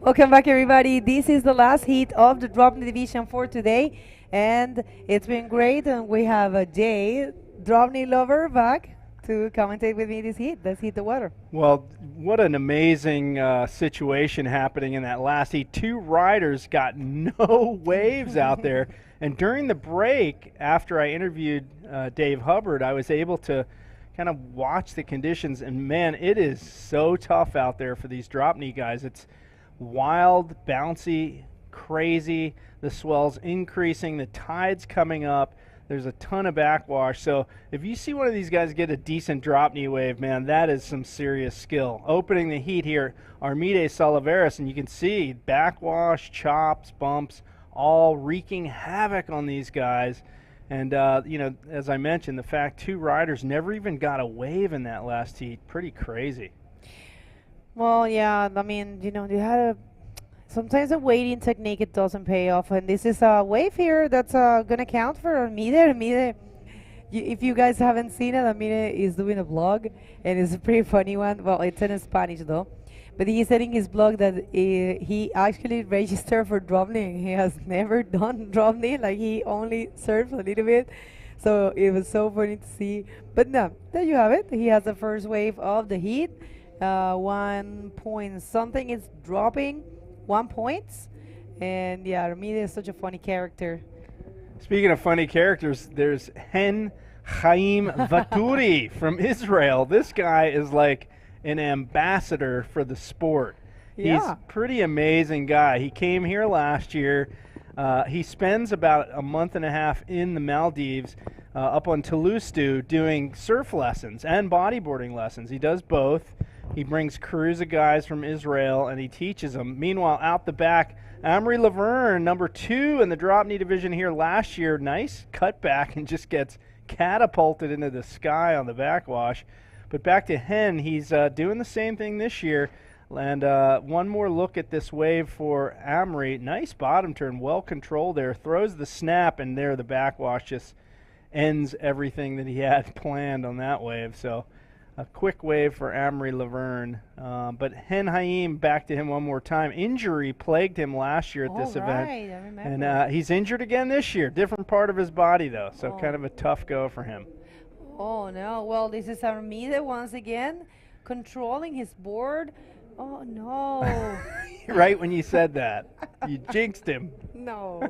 Speaker 1: Welcome back, everybody. This is the last heat of the drop division for today, and it's been great. And we have a Jay, Dropney lover, back to commentate with me this heat. Let's heat the water.
Speaker 2: Well, what an amazing situation happening in that last heat. Two riders got no waves out there. And during the break, after I interviewed Dave Hubbard, I was able to kind of watch the conditions. And, man, it is so tough out there for these drop knee guys. It's wild, bouncy, crazy. The swell's increasing. The tide's coming up. There's a ton of backwash. So if you see one of these guys get a decent drop knee wave, man, that is some serious skill. Opening the heat here, Armide Salaveras, and you can see backwash, chops, bumps, all wreaking havoc on these guys. And, you know, as I mentioned, the fact two riders never even got a wave in that last heat, pretty crazy.
Speaker 1: Well, yeah, I mean, you know, you had a sometimes a waiting technique, it doesn't pay off, and this is a wave here that's gonna count for Armide. Armide, if you guys haven't seen it, Armide is doing a vlog, and it's a pretty funny one. Well, it's in Spanish though, but he said in his blog that he actually registered for drop knee. He has never done drop knee, like he only surfed a little bit. So it was so funny to see. But no, there you have it. He has the first wave of the heat. 1 point something is dropping. 1 point. And yeah, Armide is such a funny character.
Speaker 2: Speaking of funny characters, there's Hen Chaim Vaturi from Israel. This guy is like an ambassador for the sport.
Speaker 1: Yeah.
Speaker 2: He's a pretty amazing guy. He came here last year. He spends about a month and a half in the Maldives up on Toulouse doing surf lessons and bodyboarding lessons. He does both. He brings crews of guys from Israel, and he teaches them. Meanwhile, out the back, Amory Laverne, number 2 in the drop knee division here last year. Nice cutback and just gets catapulted into the sky on the backwash. But back to Hen, he's doing the same thing this year. And one more look at this wave for Amory. Nice bottom turn, well controlled there. Throws the snap, and there the backwash just ends everything that he had planned on that wave. So a quick wave for Amory Laverne. But Hen Haim, back to him one more time. Injury plagued him last year at this event.
Speaker 1: I remember.
Speaker 2: And he's injured again this year. Different part of his body, though. So kind of a tough go for him.
Speaker 1: Oh, no. Well, this is Armide once again, controlling his board. Oh, no.
Speaker 2: Right when you said that, you jinxed him.
Speaker 1: No.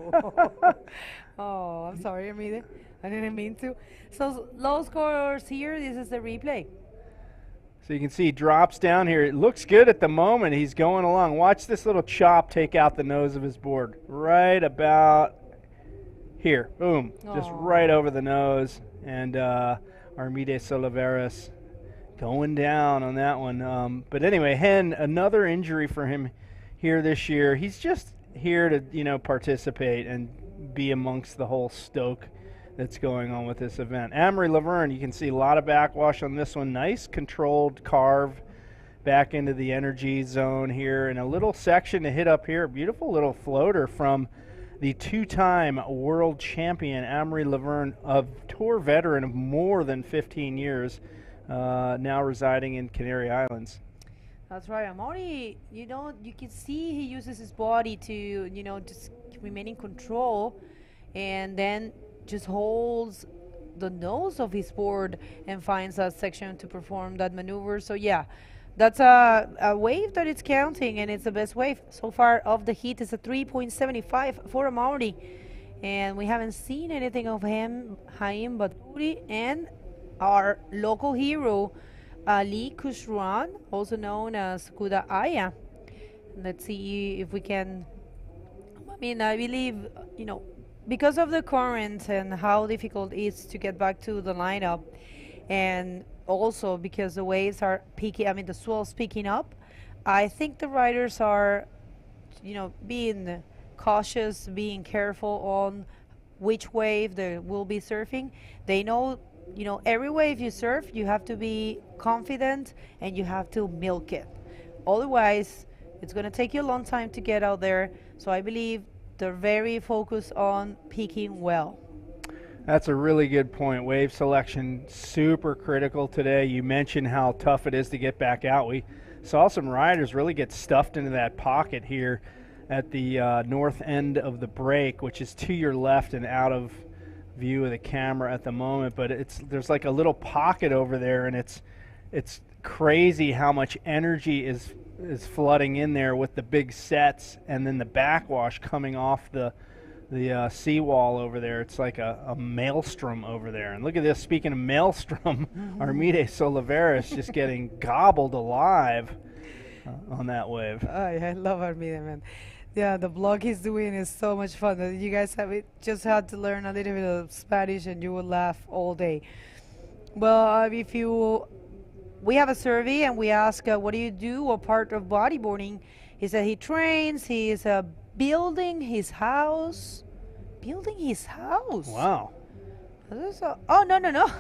Speaker 1: Oh, I'm sorry, Armide. I didn't mean to. So low scores here. This is the replay.
Speaker 2: So you can see he drops down here. It looks good at the moment. He's going along. Watch this little chop take out the nose of his board. Right about here. Boom. Just right over the nose. And Armide Salaveras going down on that one. But anyway, Hen, another injury for him here this year. He's just here to, you know, participate and be amongst the whole stoke that's going on with this event. Amory Laverne, you can see a lot of backwash on this one. Nice controlled carve back into the energy zone here, and a little section to hit up here. Beautiful little floater from the 2-time world champion Amory Laverne, a tour veteran of more than 15 years, now residing in Canary Islands.
Speaker 1: That's right. Amory, you know, you can see he uses his body to, you know, just remain in control, and then just holds the nose of his board and finds that section to perform that maneuver. So yeah, that's a wave that it's counting, and it's the best wave so far of the heat. Is a 3.75 for Amory, and we haven't seen anything of him, Haim Vaturi, and our local hero Ali Kushran, also known as Kuda Aya. Let's see if we can. I mean, I believe, you know, because of the current and how difficult it is to get back to the lineup, and also because the waves are peaking, I mean the swell's picking up, I think the riders are, you know, being cautious, being careful on which wave they will be surfing. They know, you know, every wave you surf, you have to be confident and you have to milk it. Otherwise, it's going to take you a long time to get out there. So I believe they're very focused on peaking well.
Speaker 2: That's a really good point. Wave selection, super critical today. You mentioned how tough it is to get back out. We saw some riders really get stuffed into that pocket here at the north end of the break, which is to your left and out of view of the camera at the moment. But there's like a little pocket over there, and it's crazy how much energy is flooding in there with the big sets and then the backwash coming off the seawall over there. It's like a maelstrom over there. And look at this, speaking of maelstrom, Armide Soliveris just getting gobbled alive on that wave.
Speaker 11: I love Armide, man. Yeah, the vlog he's doing is so much fun. You guys just had to learn a little bit of Spanish and you would laugh all day. Well, we have a survey and we ask, what do you do? What part of bodyboarding? He said he trains, he is building his house. Building his house?
Speaker 2: Wow.
Speaker 11: Oh, no.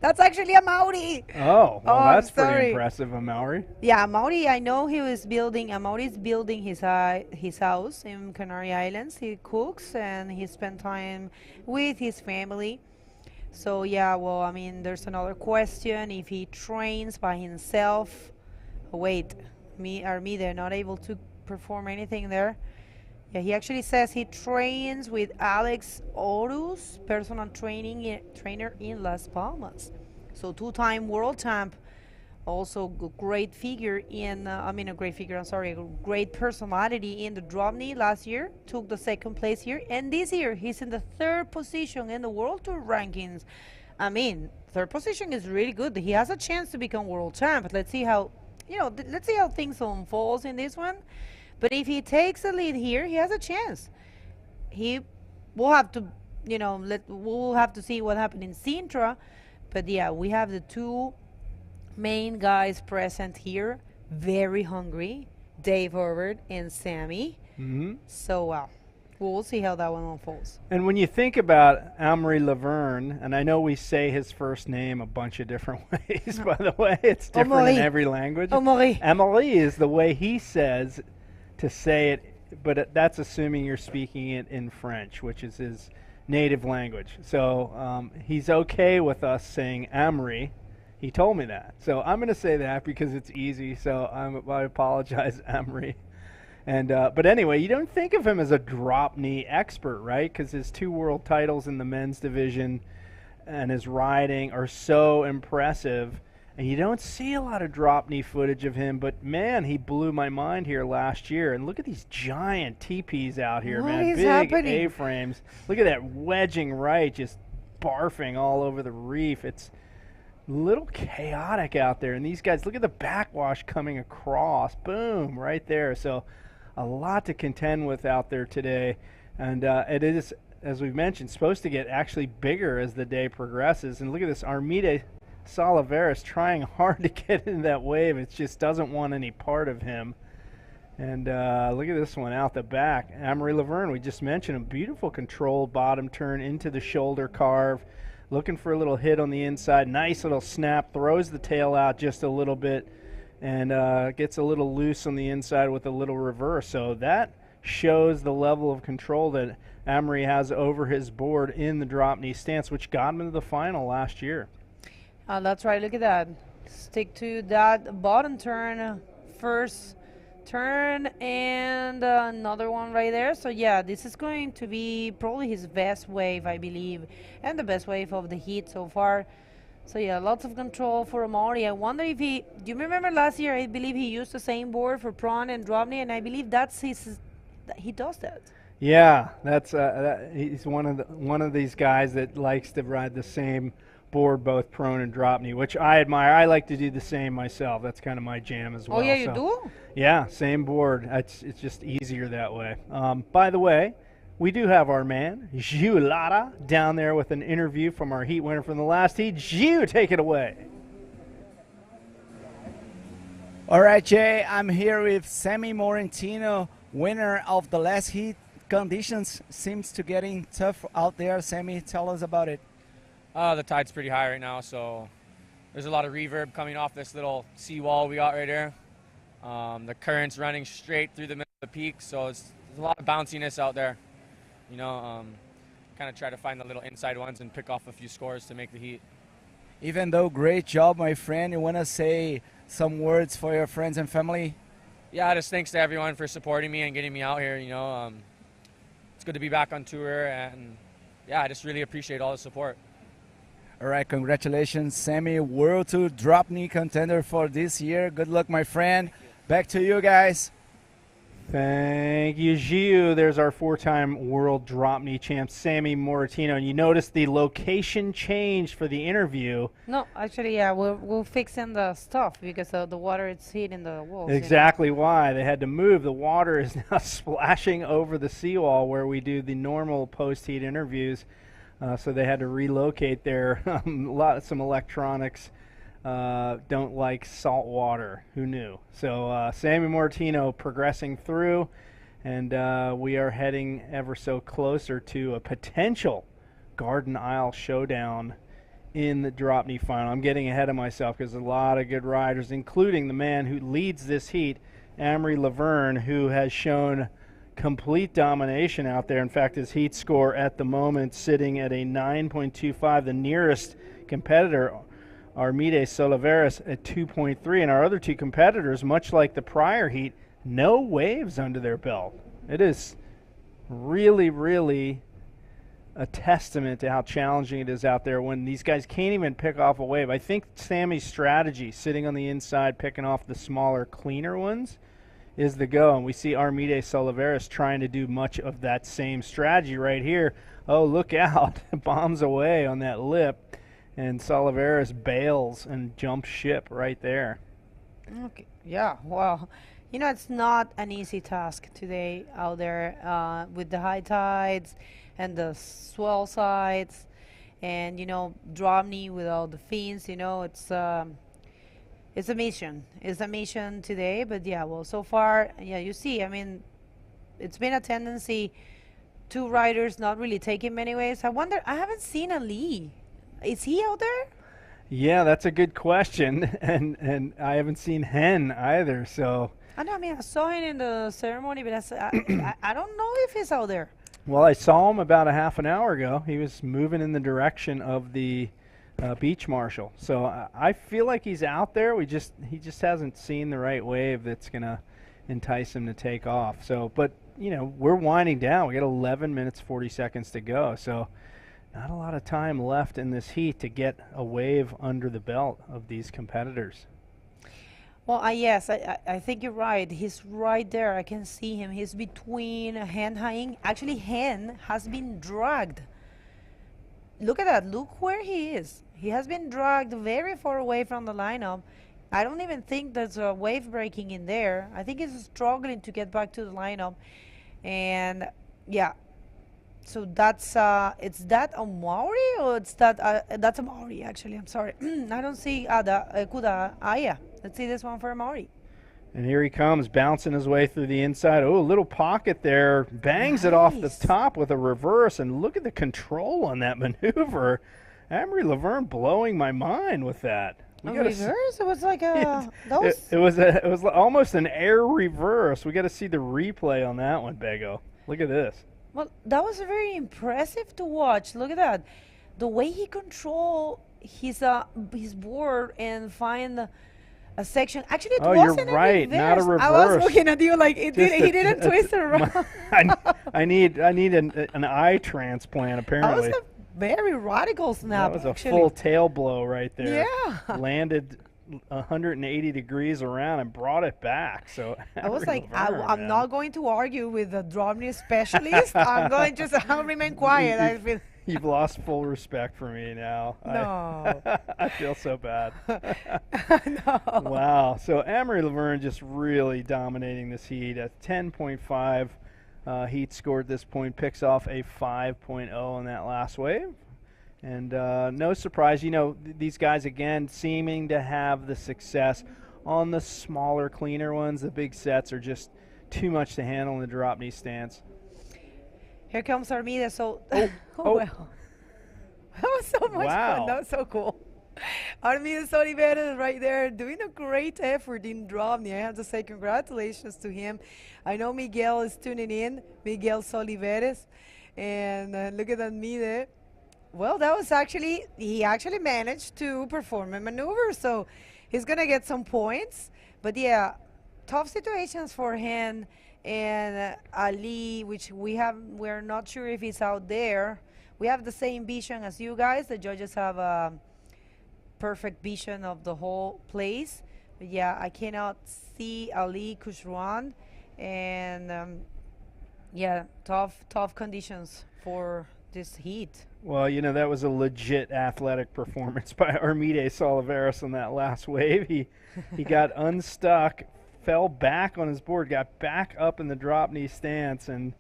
Speaker 11: That's actually a Maori.
Speaker 2: Oh, well, that's
Speaker 11: sorry.
Speaker 2: pretty impressive, a Maori.
Speaker 11: Yeah, Maori, I know he was building, Maori's building his house in Canary Islands. He cooks and he spent time with his family. So, yeah, well, I mean, there's another question. If he trains by himself, wait, they're not able to perform anything there. Yeah, he actually says he trains with Alex Orus, personal trainer in Las Palmas. So 2-time world champ, also great figure great personality in the drop knee last year, took the 2nd place here, and this year he's in the 3rd position in the World Tour rankings. I mean, 3rd position is really good. He has a chance to become world champ. Let's see how things unfolds in this one. But if he takes the lead here, he has a chance. We'll have to, we'll have to see what happened in Sintra. But yeah, we have the 2 main guys present here, very hungry, Dave Herbert and Sammy. So we'll see how that one unfolds.
Speaker 2: And when you think about Amory Laverne, and I know we say his first name a bunch of different ways, by the way, it's different in every language. Amory is the way he says to say it, but that's assuming you're speaking it in French, which is his native language. So he's okay with us saying Amory. He told me that. So I'm going to say that because it's easy. So I apologize, Amory. And but anyway, you don't think of him as a drop knee expert, right? Because his 2 world titles in the men's division and his riding are so impressive. And you don't see a lot of drop knee footage of him, but man, he blew my mind here last year. And look at these giant TPs out here, man.
Speaker 11: What is
Speaker 2: big
Speaker 11: happening?
Speaker 2: A-frames. Look at that wedging right, just barfing all over the reef. It's a little chaotic out there. And these guys, look at the backwash coming across. Boom, right there. So a lot to contend with out there today. And it is, as we've mentioned, supposed to get actually bigger as the day progresses. And look at this Armide Soliveris trying hard to get in that wave. It just doesn't want any part of him. And look at this one out the back. Amory Laverne, we just mentioned, a beautiful controlled bottom turn into the shoulder carve. Looking for a little hit on the inside. Nice little snap. Throws the tail out just a little bit and gets a little loose on the inside with a little reverse. So that shows the level of control that Amory has over his board in the drop knee stance, which got him into the final last year.
Speaker 1: That's right. Look at that. Stick to that bottom turn, first turn, and another one right there. So yeah, this is going to be probably his best wave, I believe, and the best wave of the heat so far. So yeah, lots of control for Amari. I wonder if do you remember last year, I believe he used the same board for prawn and drop knee, and I believe that's he does that.
Speaker 2: Yeah, that's he's one of these guys that likes to ride the same board, both prone and drop knee, which I admire. I like to do the same myself. That's kind of my jam as well.
Speaker 1: Oh yeah, you do?
Speaker 2: Yeah, same board. It's just easier that way. By the way, we do have our man Gilles Lara down there with an interview from our heat winner from the last heat. Gilles, take it away.
Speaker 5: All right, Jay, I'm here with Sammy Morentino, winner of the last heat. Conditions seems to getting tough out there. Sammy, tell us about it.
Speaker 7: The tide's pretty high right now, so there's a lot of reverb coming off this little seawall we got right here. The current's running straight through the middle of the peak, so there's a lot of bounciness out there. You know, kind of try to find the little inside ones and pick off a few scores to make the heat.
Speaker 5: Even though great job, my friend, you want to say some words for your friends and family?
Speaker 12: Yeah, just thanks to everyone for supporting me and getting me out here. It's good to be back on tour, and yeah, I just really appreciate all the support.
Speaker 5: All right, congratulations, Sammy, World Tour drop knee contender for this year. Good luck, my friend. Back to you guys.
Speaker 2: Thank you, Giu. There's our 4-time world drop knee champ, Sammy Moratino. And you notice the location changed for the interview.
Speaker 1: No, actually, yeah, we're fixing the stuff because the water is hitting the walls.
Speaker 2: Exactly why. They had to move. The water is now splashing over the seawall where we do the normal post-heat interviews. So they had to relocate there. Some electronics don't like salt water. Who knew? So Sammy Moratino progressing through, and we are heading ever so closer to a potential Garden Isle showdown in the drop knee final. I'm getting ahead of myself because a lot of good riders, including the man who leads this heat, Amory Laverne, who has shown complete domination out there. In fact, his heat score at the moment sitting at a 9.25. The nearest competitor, Armides Soliveres, at 2.3. And our other two competitors, much like the prior heat, no waves under their belt. It is really, really a testament to how challenging it is out there when these guys can't even pick off a wave. I think Sammy's strategy, sitting on the inside, picking off the smaller, cleaner ones, is the go. And we see Armides Soliveres trying to do much of that same strategy right here. Oh, look out. Bombs away on that lip. And Soliveres bails and jumps ship right there.
Speaker 1: Okay. Yeah, well, you know, it's not an easy task today out there with the high tides and the swell sides and, you know, drop knee with all the fins. You know, it's a mission. It's a mission today. But, yeah, well, so far, yeah, you see, I mean, it's been a tendency to riders not really taking many waves. I wonder, I haven't seen a Lee. Is he out there?
Speaker 2: Yeah, that's a good question. And I haven't seen Hen either, so.
Speaker 1: I mean, I saw him in the ceremony, but I don't know if he's out there.
Speaker 2: Well, I saw him about a half an hour ago. He was moving in the direction of the beach marshal. So I feel like he's out there. He just hasn't seen the right wave that's going to entice him to take off. So, but, you know, we're winding down. We got 11 minutes, 40 seconds to go. So not a lot of time left in this heat to get a wave under the belt of these competitors.
Speaker 1: Well, yes, I think you're right. He's right there. I can see him. He's between Hen Haing. Actually, Hen has been dragged. Look at that. Look where he is. He has been dragged very far away from the lineup. I don't even think there's a wave breaking in there. I think he's struggling to get back to the lineup. And, yeah. So that's, it's that a Maori or it's that, that's a Maori actually, I'm sorry. I don't see Kuda Aya. Let's see this one for a Maori.
Speaker 2: And here he comes, bouncing his way through the inside. Oh, a little pocket there. Bangs it off the top with a reverse. And look at the control on that maneuver. Amory Laverne blowing my mind with that.
Speaker 1: A reverse? It was like a...
Speaker 2: It was almost an air reverse. We got to see the replay on that one, Bego. Look at this.
Speaker 1: Well, that was very impressive to watch. Look at that. The way he controlled his board and find a section. Actually, it wasn't
Speaker 2: you're right.
Speaker 1: a
Speaker 2: Not a reverse.
Speaker 1: I was looking at you like he didn't twist it around.
Speaker 2: I need an eye transplant, apparently.
Speaker 1: That was a very radical snap.
Speaker 2: That was a full tail blow right there.
Speaker 1: Yeah.
Speaker 2: Landed 180 degrees around and brought it back. So
Speaker 1: I was like, I'm not going to argue with the drop knee specialist. I'll remain quiet.
Speaker 2: You've lost full respect for me now.
Speaker 1: No.
Speaker 2: I feel so bad.
Speaker 1: No.
Speaker 2: Wow. So Amory Laverne just really dominating this heat. A 10.5 heat score at this point, picks off a 5.0 on that last wave. And no surprise, you know, these guys, again, seeming to have the success on the smaller, cleaner ones. The big sets are just too much to handle in the drop knee stance.
Speaker 1: Here comes Armida. So,
Speaker 2: well.
Speaker 1: That was so much fun. That was so cool. Armida Soliveres right there doing a great effort in drop knee. I have to say congratulations to him. I know Miguel is tuning in, Miguel Soliveres. And look at Armida. Well, that was he actually managed to perform a maneuver. So he's gonna get some points. But yeah, tough situations for him and Ali, which we're not sure if he's out there. We have the same vision as you guys. The judges have a perfect vision of the whole place. But yeah, I cannot see Ali Kushwan, and yeah, tough conditions for this heat.
Speaker 2: Well, you know, that was a legit athletic performance by Armides Oliveros on that last wave. He got unstuck, fell back on his board, got back up in the drop knee stance, and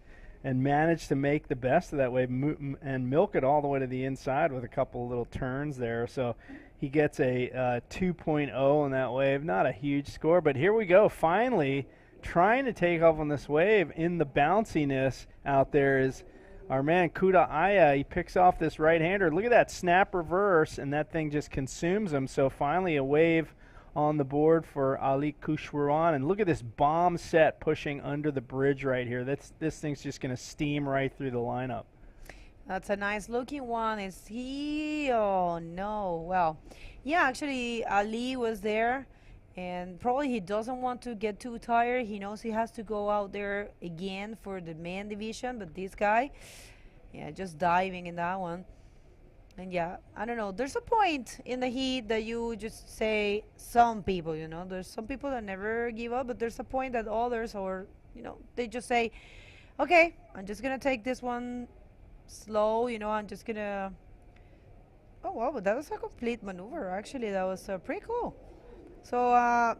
Speaker 2: managed to make the best of that wave and milk it all the way to the inside with a couple little turns there. So he gets a 2.0 on that wave. Not a huge score, but here we go. Finally, trying to take off on this wave in the bounciness out there is our man Kuda Aya. He picks off this right-hander. Look at that snap reverse, and that thing just consumes him. So finally a wave on the board for Ali Kushwaran. And look at this bomb set pushing under the bridge right here. This thing's just going to steam right through the lineup.
Speaker 1: That's a nice looking one. Is he? Oh, no. Well, yeah, actually, Ali was there. And probably he doesn't want to get too tired. He knows he has to go out there again for the man division. But this guy, yeah, just diving in that one. And yeah, I don't know. There's a point in the heat that you just say, some people, you know, there's some people that never give up. But there's a point that others, or, you know, they just say, okay, I'm just going to take this one slow. You know, I'm just going to. Oh, wow, but that was a complete maneuver. Actually, that was pretty cool. So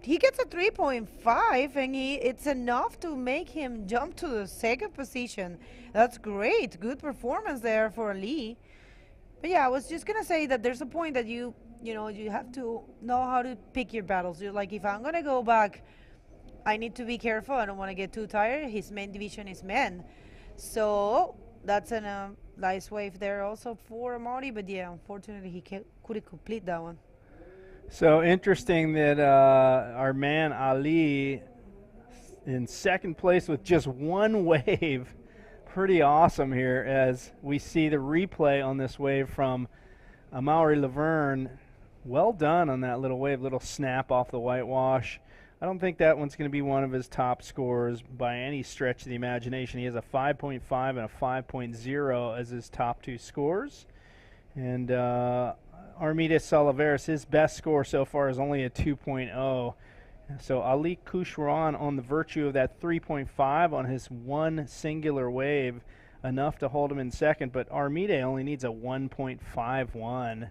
Speaker 1: he gets a 3.5, and it's enough to make him jump to the second position. That's great. Good performance there for Ali. But yeah, I was just gonna say that there's a point that you have to know how to pick your battles. You're like, if I'm gonna go back, I need to be careful. I don't want to get too tired. His main division is men, so that's a nice wave there also for Amaury. But yeah, unfortunately he couldn't complete that one.
Speaker 2: So interesting that our man Ali in second place with just one wave. Pretty awesome here as we see the replay on this wave from Amaury Laverne. Well done on that little wave, little snap off the whitewash. I don't think that one's going to be one of his top scores by any stretch of the imagination. He has a 5.5 and a 5.0 as his top two scores. And Armides Oliveros, his best score so far is only a 2.0. So Ali Kushwaran, on the virtue of that 3.5 on his one singular wave, enough to hold him in second. But Armide only needs a 1.51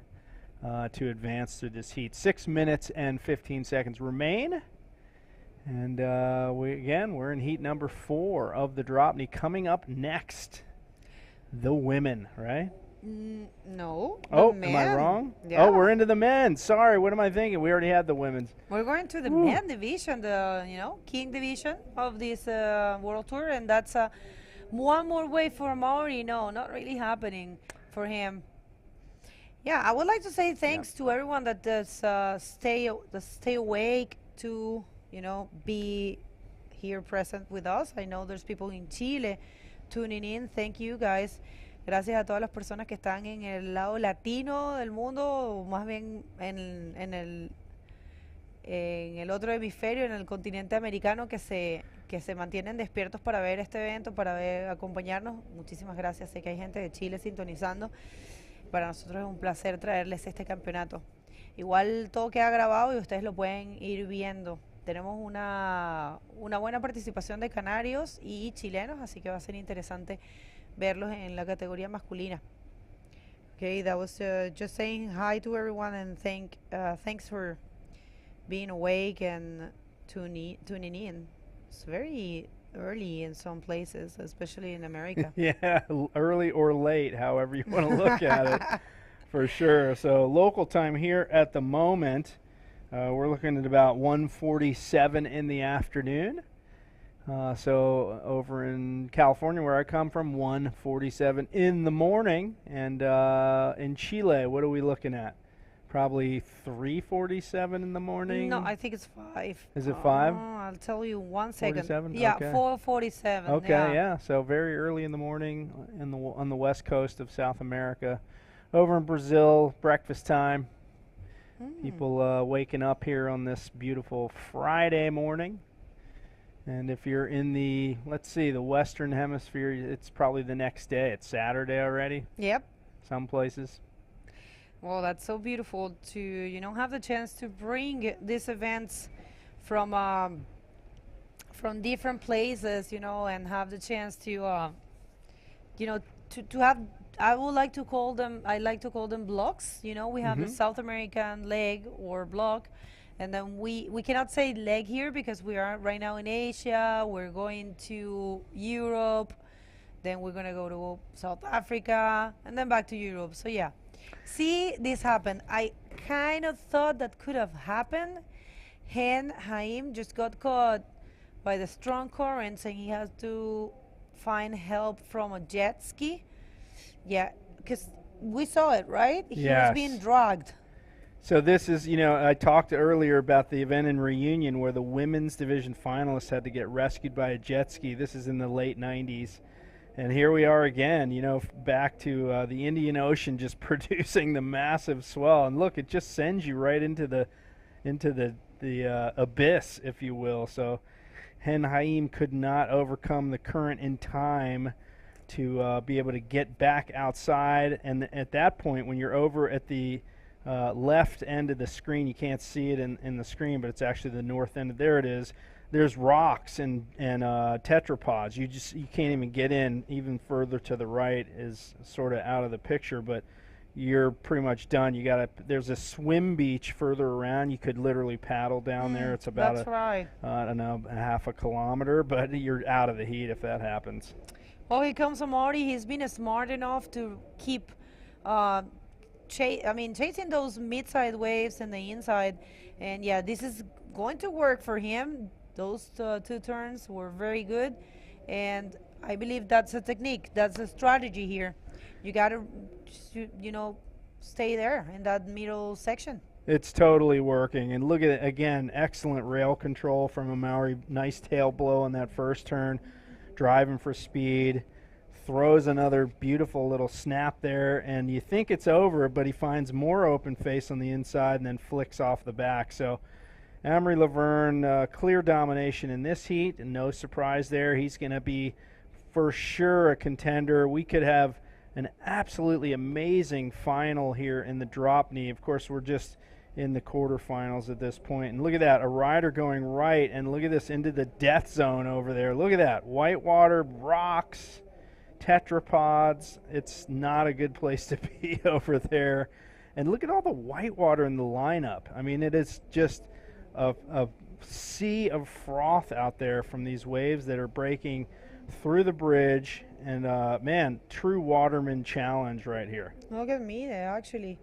Speaker 2: to advance through this heat. 6 minutes and 15 seconds remain. And we're in heat number 4 of the drop knee. Coming up next, the women, right?
Speaker 1: No.
Speaker 2: Oh, am I wrong?
Speaker 1: Yeah.
Speaker 2: Oh, we're into the men. Sorry, what am I thinking? We already had the women's.
Speaker 1: We're going to the men division, the king division of this world tour, and that's one more wave for Amaury. No, not really happening for him. Yeah, I would like to say thanks to everyone that does stay awake to be here present with us. I know there's people in Chile tuning in. Thank you guys. Gracias a todas las personas que están en el lado latino del mundo, o más bien en el otro hemisferio, en el continente americano, que se mantienen despiertos para ver este evento, para acompañarnos. Muchísimas gracias. Sé que hay gente de Chile sintonizando. Para nosotros es un placer traerles este campeonato. Igual todo queda grabado y ustedes lo pueden ir viendo. Tenemos una buena participación de canarios y chilenos, así que va a ser interesante verlos en la categoría masculina. Okay, that was just saying hi to everyone and thanks for being awake and tuning in. It's very early in some places, especially in America.
Speaker 2: Yeah, early or late, however you want to look at it, for sure. So local time here at the moment, we're looking at about 1:47 in the afternoon. So over in California, where I come from, 1:47 in the morning. And in Chile, what are we looking at? Probably 3:47 in the morning?
Speaker 1: No, I think it's 5.
Speaker 2: Is it 5?
Speaker 1: I'll tell you 1 second.
Speaker 2: 47?
Speaker 1: Yeah,
Speaker 2: okay.
Speaker 1: 4:47.
Speaker 2: Okay, yeah. So very early in the morning on the west coast of South America. Over in Brazil, breakfast time. People waking up here on this beautiful Friday morning. And if you're in the, let's see, the Western Hemisphere, it's probably the next day. It's Saturday already.
Speaker 1: Yep.
Speaker 2: Some places.
Speaker 1: Well, that's so beautiful to, have the chance to bring these events from different places, and have the chance to, to have, I like to call them blocks. We have the South American leg or block, and then we cannot say leg here because we are right now in Asia. We're going to Europe, then we're gonna go to South Africa, and then back to Europe. So yeah, see this happen. I kind of thought that could have happened. Hen Haim just got caught by the strong currents, and he has to find help from a jet ski. Yeah, because we saw it, right? He was being dragged.
Speaker 2: So this is, I talked earlier about the event in Reunion where the women's division finalists had to get rescued by a jet ski. This is in the late 90s. And here we are again, back to the Indian Ocean just producing the massive swell. And look, it just sends you right into the abyss, if you will. So Hen Haim could not overcome the current in time to be able to get back outside. And at that point, when you're over at the left end of the screen, you can't see it in the screen, but it's actually the north end. There it is. There's rocks and tetrapods. You can't even get in. Even further to the right is sort of out of the picture, but you're pretty much done. There's a swim beach further around. You could literally paddle down there. It's about I don't know, a half a kilometer, but you're out of the heat if that happens.
Speaker 1: Well, here comes Amari. He's been smart enough to keep chasing those mid-side waves and the inside. And yeah, this is going to work for him. Those two turns were very good. And I believe that's a technique. That's a strategy here. You got to, stay there in that middle section.
Speaker 2: It's totally working. And look at it again. Excellent rail control from Amari. Nice tail blow on that first turn. Driving for speed. Throws another beautiful little snap there, and you think it's over, but he finds more open face on the inside and then flicks off the back. So Amory Laverne, clear domination in this heat, and no surprise there. He's going to be for sure a contender. We could have an absolutely amazing final here in the drop knee. Of course, we're just in the quarterfinals at this point. And look at that, a rider going right, and look at this into the death zone over there. Look at that, whitewater, rocks, tetrapods. It's not a good place to be over there. And look at all the whitewater in the lineup. I mean, it is just a sea of froth out there from these waves that are breaking through the bridge. And man, true waterman challenge right here.
Speaker 1: Look at me there, actually.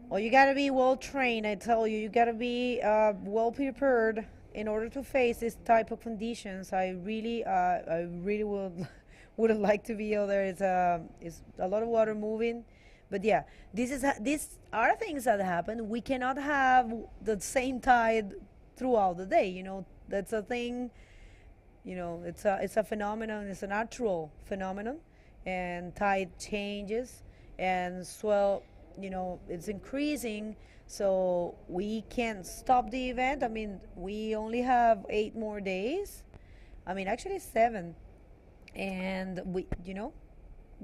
Speaker 1: Well, you got to be well trained. I tell you, you got to be well prepared in order to face this type of conditions. I really would have liked to be over there. It's a lot of water moving, but yeah, these are things that happen. We cannot have the same tide throughout the day. That's a thing. It's a phenomenon. It's a natural phenomenon, and tide changes and swell. It's increasing, so we can't stop the event. I mean, we only have 8 more days. I mean, actually 7. And we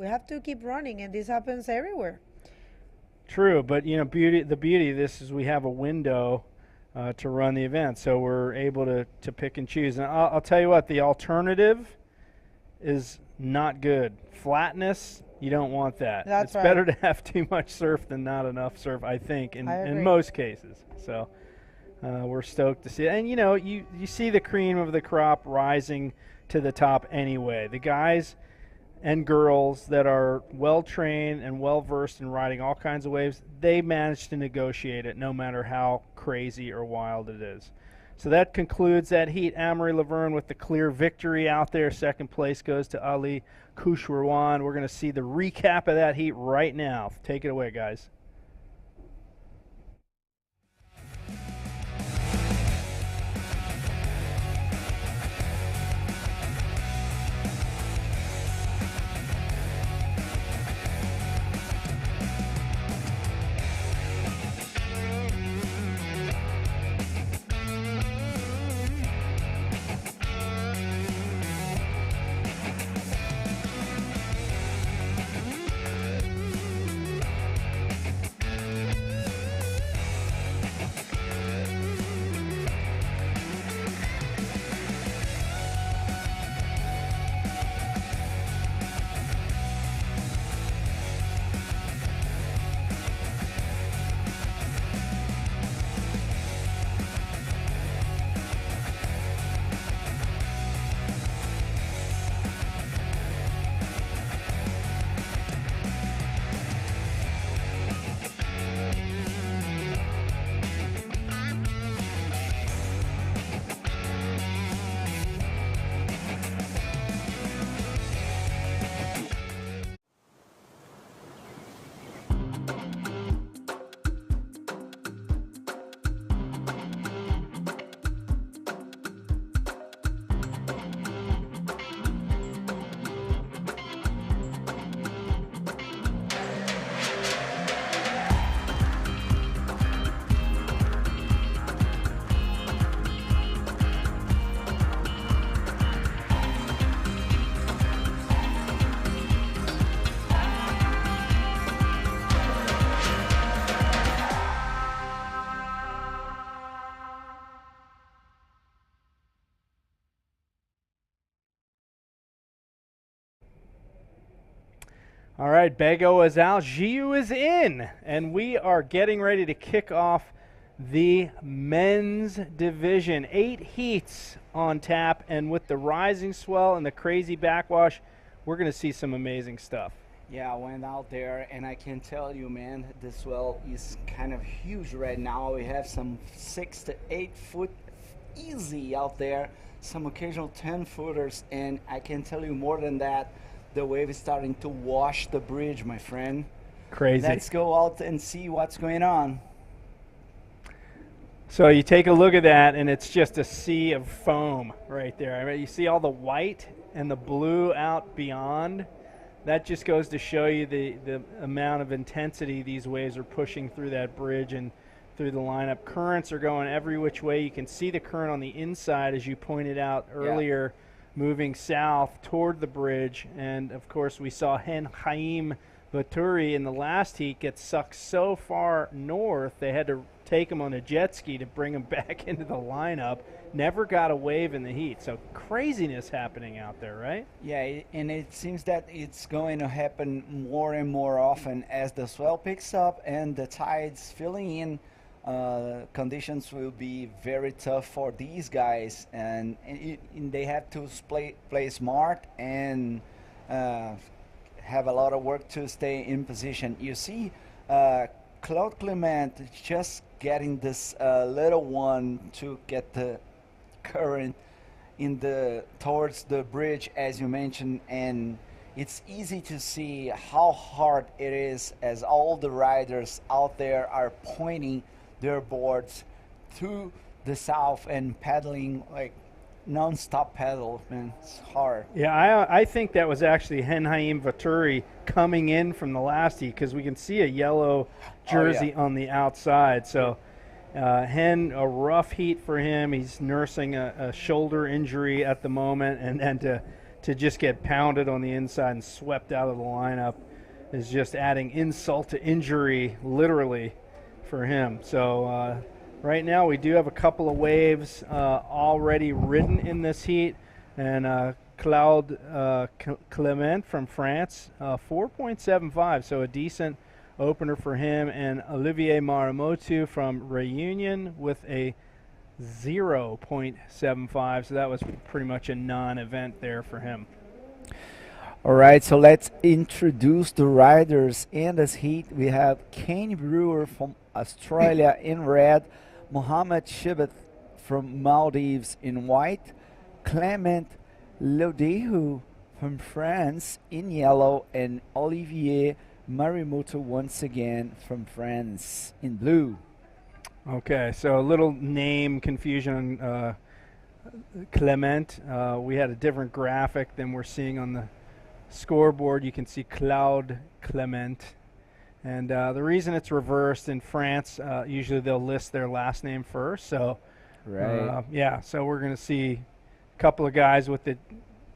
Speaker 1: have to keep running, and this happens everywhere.
Speaker 2: True, but the beauty of this is we have a window to run the event, so we're able to pick and choose. And I'll tell you what, the alternative is not good. Flatness, you don't want that.
Speaker 1: It's right.
Speaker 2: Better to have too much surf than not enough surf, I think, in most cases. So we're stoked to see it. And you see the cream of the crop rising to the top anyway. The guys and girls that are well trained and well versed in riding all kinds of waves, they manage to negotiate it no matter how crazy or wild it is. So that concludes that heat. Amory Laverne with the clear victory out there. Second place goes to Ali Kushwarwan. We're going to see the recap of that heat right now. Take it away, guys. All right, Bego is out, Jiu is in, and we are getting ready to kick off the men's division. 8 heats on tap, and with the rising swell and the crazy backwash, we're going to see some amazing stuff.
Speaker 5: Yeah, I went out there, and I can tell you, man, the swell is kind of huge right now. We have some 6 to 8 foot easy out there, some occasional 10-footers, and I can tell you more than that, the wave is starting to wash the bridge, my friend.
Speaker 2: Crazy.
Speaker 5: Let's go out and see what's going on.
Speaker 2: So you take a look at that, and it's just a sea of foam right there. I mean, you see all the white and the blue out beyond. That just goes to show you the amount of intensity these waves are pushing through that bridge and through the lineup. Currents are going every which way. You can see the current on the inside, as you pointed out earlier, moving south toward the bridge. And, of course, we saw Hen Haim Vaturi in the last heat get sucked so far north they had to take him on a jet ski to bring him back into the lineup. Never got a wave in the heat. So craziness happening out there, right?
Speaker 5: Yeah, and it seems that it's going to happen more and more often as the swell picks up and the tides filling in. Conditions will be very tough for these guys, and they have to play smart and have a lot of work to stay in position. You see Claude Clement just getting this little one to get the current towards the bridge, as you mentioned, and it's easy to see how hard it is as all the riders out there are pointing their boards to the south and paddling like non-stop paddle, man. It's hard.
Speaker 2: Yeah, I think that was actually Hen Haim Vaturi coming in from the last heat, because we can see a yellow jersey on the outside. So Hen, a rough heat for him. He's nursing a shoulder injury at the moment, and to just get pounded on the inside and swept out of the lineup is just adding insult to injury, literally, for him. So right now we do have a couple of waves already ridden in this heat, and Claude Clement from France, 4.75, so a decent opener for him, and Olivier Maramotu from Réunion with a 0.75, so that was pretty much a non-event there for him.
Speaker 5: All right, so let's introduce the riders in this heat. We have Kane Brewer from Australia in red, Mohamed Shibet from Maldives in white, Clement Lodehu from France in yellow, and Olivier Marimoto once again from France in blue.
Speaker 2: Okay, so a little name confusion on Clement. We had a different graphic than we're seeing on the scoreboard. You can see Claude Clement. And the reason it's reversed in France, usually they'll list their last name first. So, yeah, so we're going to see a couple of guys with it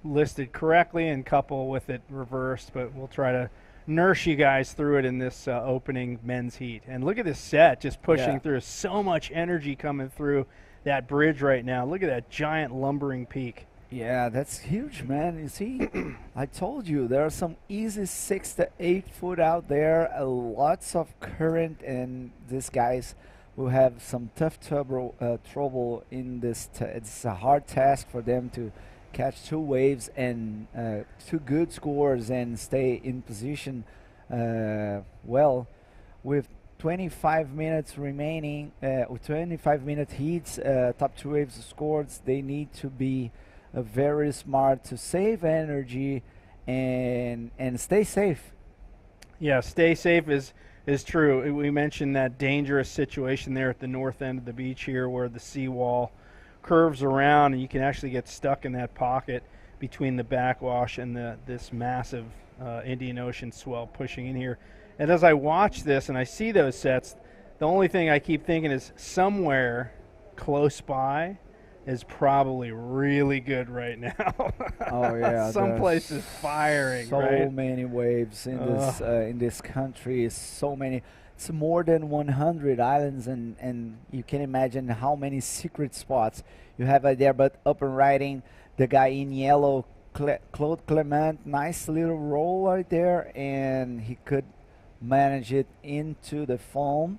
Speaker 2: listed correctly and a couple with it reversed, but we'll try to nurse you guys through it in this opening men's heat. And look at this set just pushing through. So much energy coming through that bridge right now. Look at that giant lumbering peak.
Speaker 5: Yeah, that's huge, man. You see, I told you there are some easy 6 to 8 foot out there, lots of current, and these guys will have some tough trouble in this. It's a hard task for them to catch 2 waves and 2 good scores and stay in position well. With 25 minutes remaining, with 25-minute heats, top 2 waves scored, they need to be very smart to save energy and stay safe.
Speaker 2: Yeah, stay safe is true. We mentioned that dangerous situation there at the north end of the beach here where the seawall curves around and you can actually get stuck in that pocket between the backwash and this massive Indian Ocean swell pushing in here. And as I watch this and I see those sets, the only thing I keep thinking is somewhere close by is probably really good right now.
Speaker 5: Oh yeah,
Speaker 2: someplace is firing.
Speaker 5: So
Speaker 2: right?
Speaker 5: many waves in this country. So many. It's more than 100 islands, and you can imagine how many secret spots you have out there. But up and riding, the guy in yellow, Claude Clement, nice little roll right there, and he could manage it into the foam.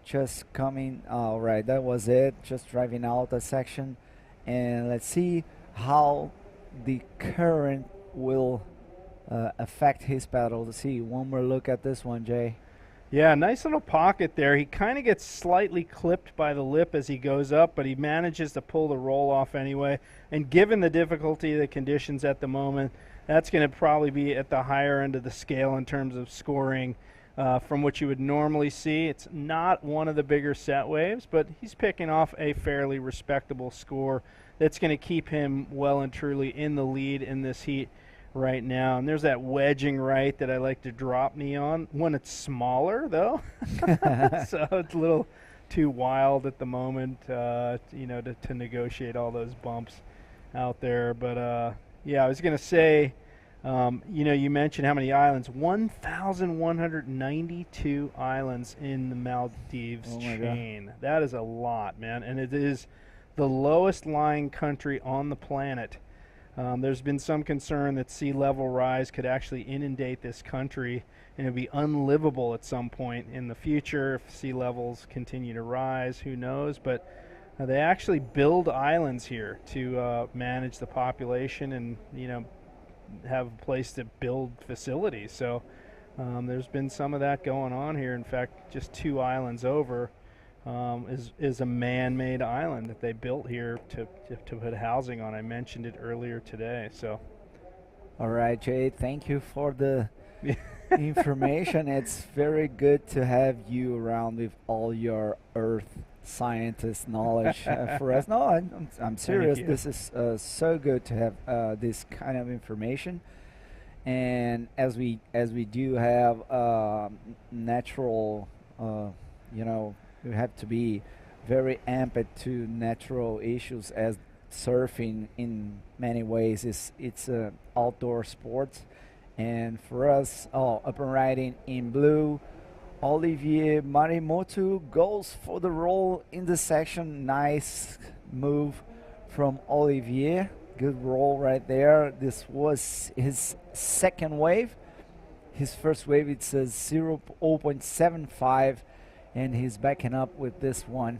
Speaker 5: Just coming, all right, that was it. Just driving out that section, and let's see how the current will affect his paddle. Let's see one more look at this one, Jay.
Speaker 2: Yeah, nice little pocket there. He kind of gets slightly clipped by the lip as he goes up, but he manages to pull the roll off anyway. And given the difficulty of the conditions at the moment, that's going to probably be at the higher end of the scale in terms of scoring from what you would normally see. It's not one of the bigger set waves, but he's picking off a fairly respectable score that's going to keep him well and truly in the lead in this heat right now. And there's that wedging right that I like to drop knee on when it's smaller, though. So it's a little too wild at the moment, you know, to negotiate all those bumps out there. But yeah, I was going to say, you know, you mentioned how many islands. 1,192 islands in the Maldives chain. God. That is a lot, man. And it is the lowest lying country on the planet. There's been some concern that sea level rise could actually inundate this country and it'd be unlivable at some point in the future if sea levels continue to rise. Who knows? But they actually build islands here to manage the population and, you know, have a place to build facilities. So there's been some of that going on here. In fact, just 2 islands over is a man-made island that they built here to put housing on. I mentioned it earlier today. So,
Speaker 5: all right, Jay, thank you for the information. It's very good to have you around with all your earth scientist knowledge for us. No, I'm serious. This is so good to have this kind of information. And as we do have natural, you know, we have to be very amped to natural issues, as surfing in many ways it's a outdoor sport. And for us, up and riding in blue, Olivier Marimotu goes for the roll in the section. Nice move from Olivier. Good roll right there. This was his second wave. His first wave, it's a 0.75, and he's backing up with this one.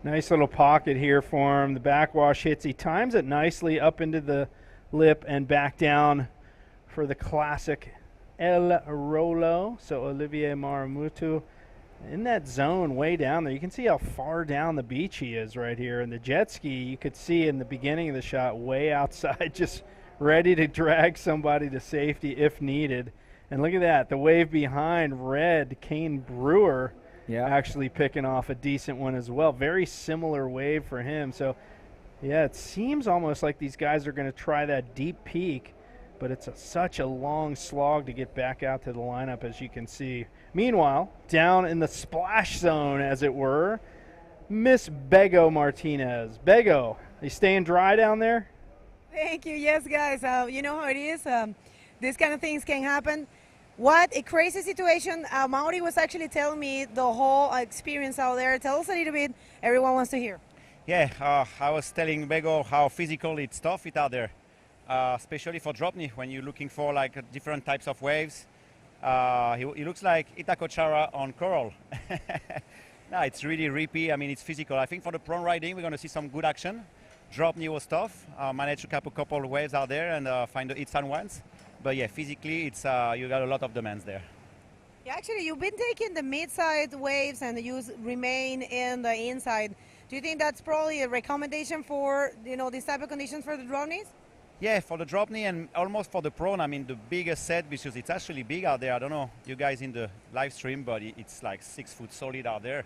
Speaker 2: Nice little pocket here for him. The backwash hits. He times it nicely up into the lip and back down for the classic El Rolo. So Olivier Marimotu in that zone way down there. You can see how far down the beach he is right here. And the jet ski, you could see in the beginning of the shot way outside, just ready to drag somebody to safety if needed. And look at that, the wave behind red, Kane Brewer, actually picking off a decent one as well. Very similar wave for him. So, yeah, it seems almost like these guys are going to try that deep peak, but it's such a long slog to get back out to the lineup, as you can see. Meanwhile, down in the splash zone, as it were, Miss Bego Martinez. Bego, are you staying dry down there?
Speaker 11: Thank you. Yes, guys. You know how it is. These kind of things can happen. What a crazy situation. Mauri was actually telling me the whole experience out there. Tell us a little bit. Everyone wants to hear.
Speaker 14: Yeah, I was telling Bego how physical it's tough it out there, especially for drop knee when you're looking for like different types of waves. He looks like Itakochara on coral. No, it's really rippy. I mean, it's physical. I think for the prone riding, we're going to see some good action. Drop knee was tough. Managed to cap a couple of waves out there and find the hits and ones. But yeah, physically, it's you got a lot of demands there.
Speaker 11: Yeah, actually, you've been taking the mid-side waves and you remain in the inside. Do you think that's probably a recommendation for, you know, these type of conditions for the drop knees?
Speaker 14: Yeah, for the drop knee and almost for the prone. I mean, the biggest set, because it's actually big out there. I don't know you guys in the live stream, but it's like 6 foot solid out there.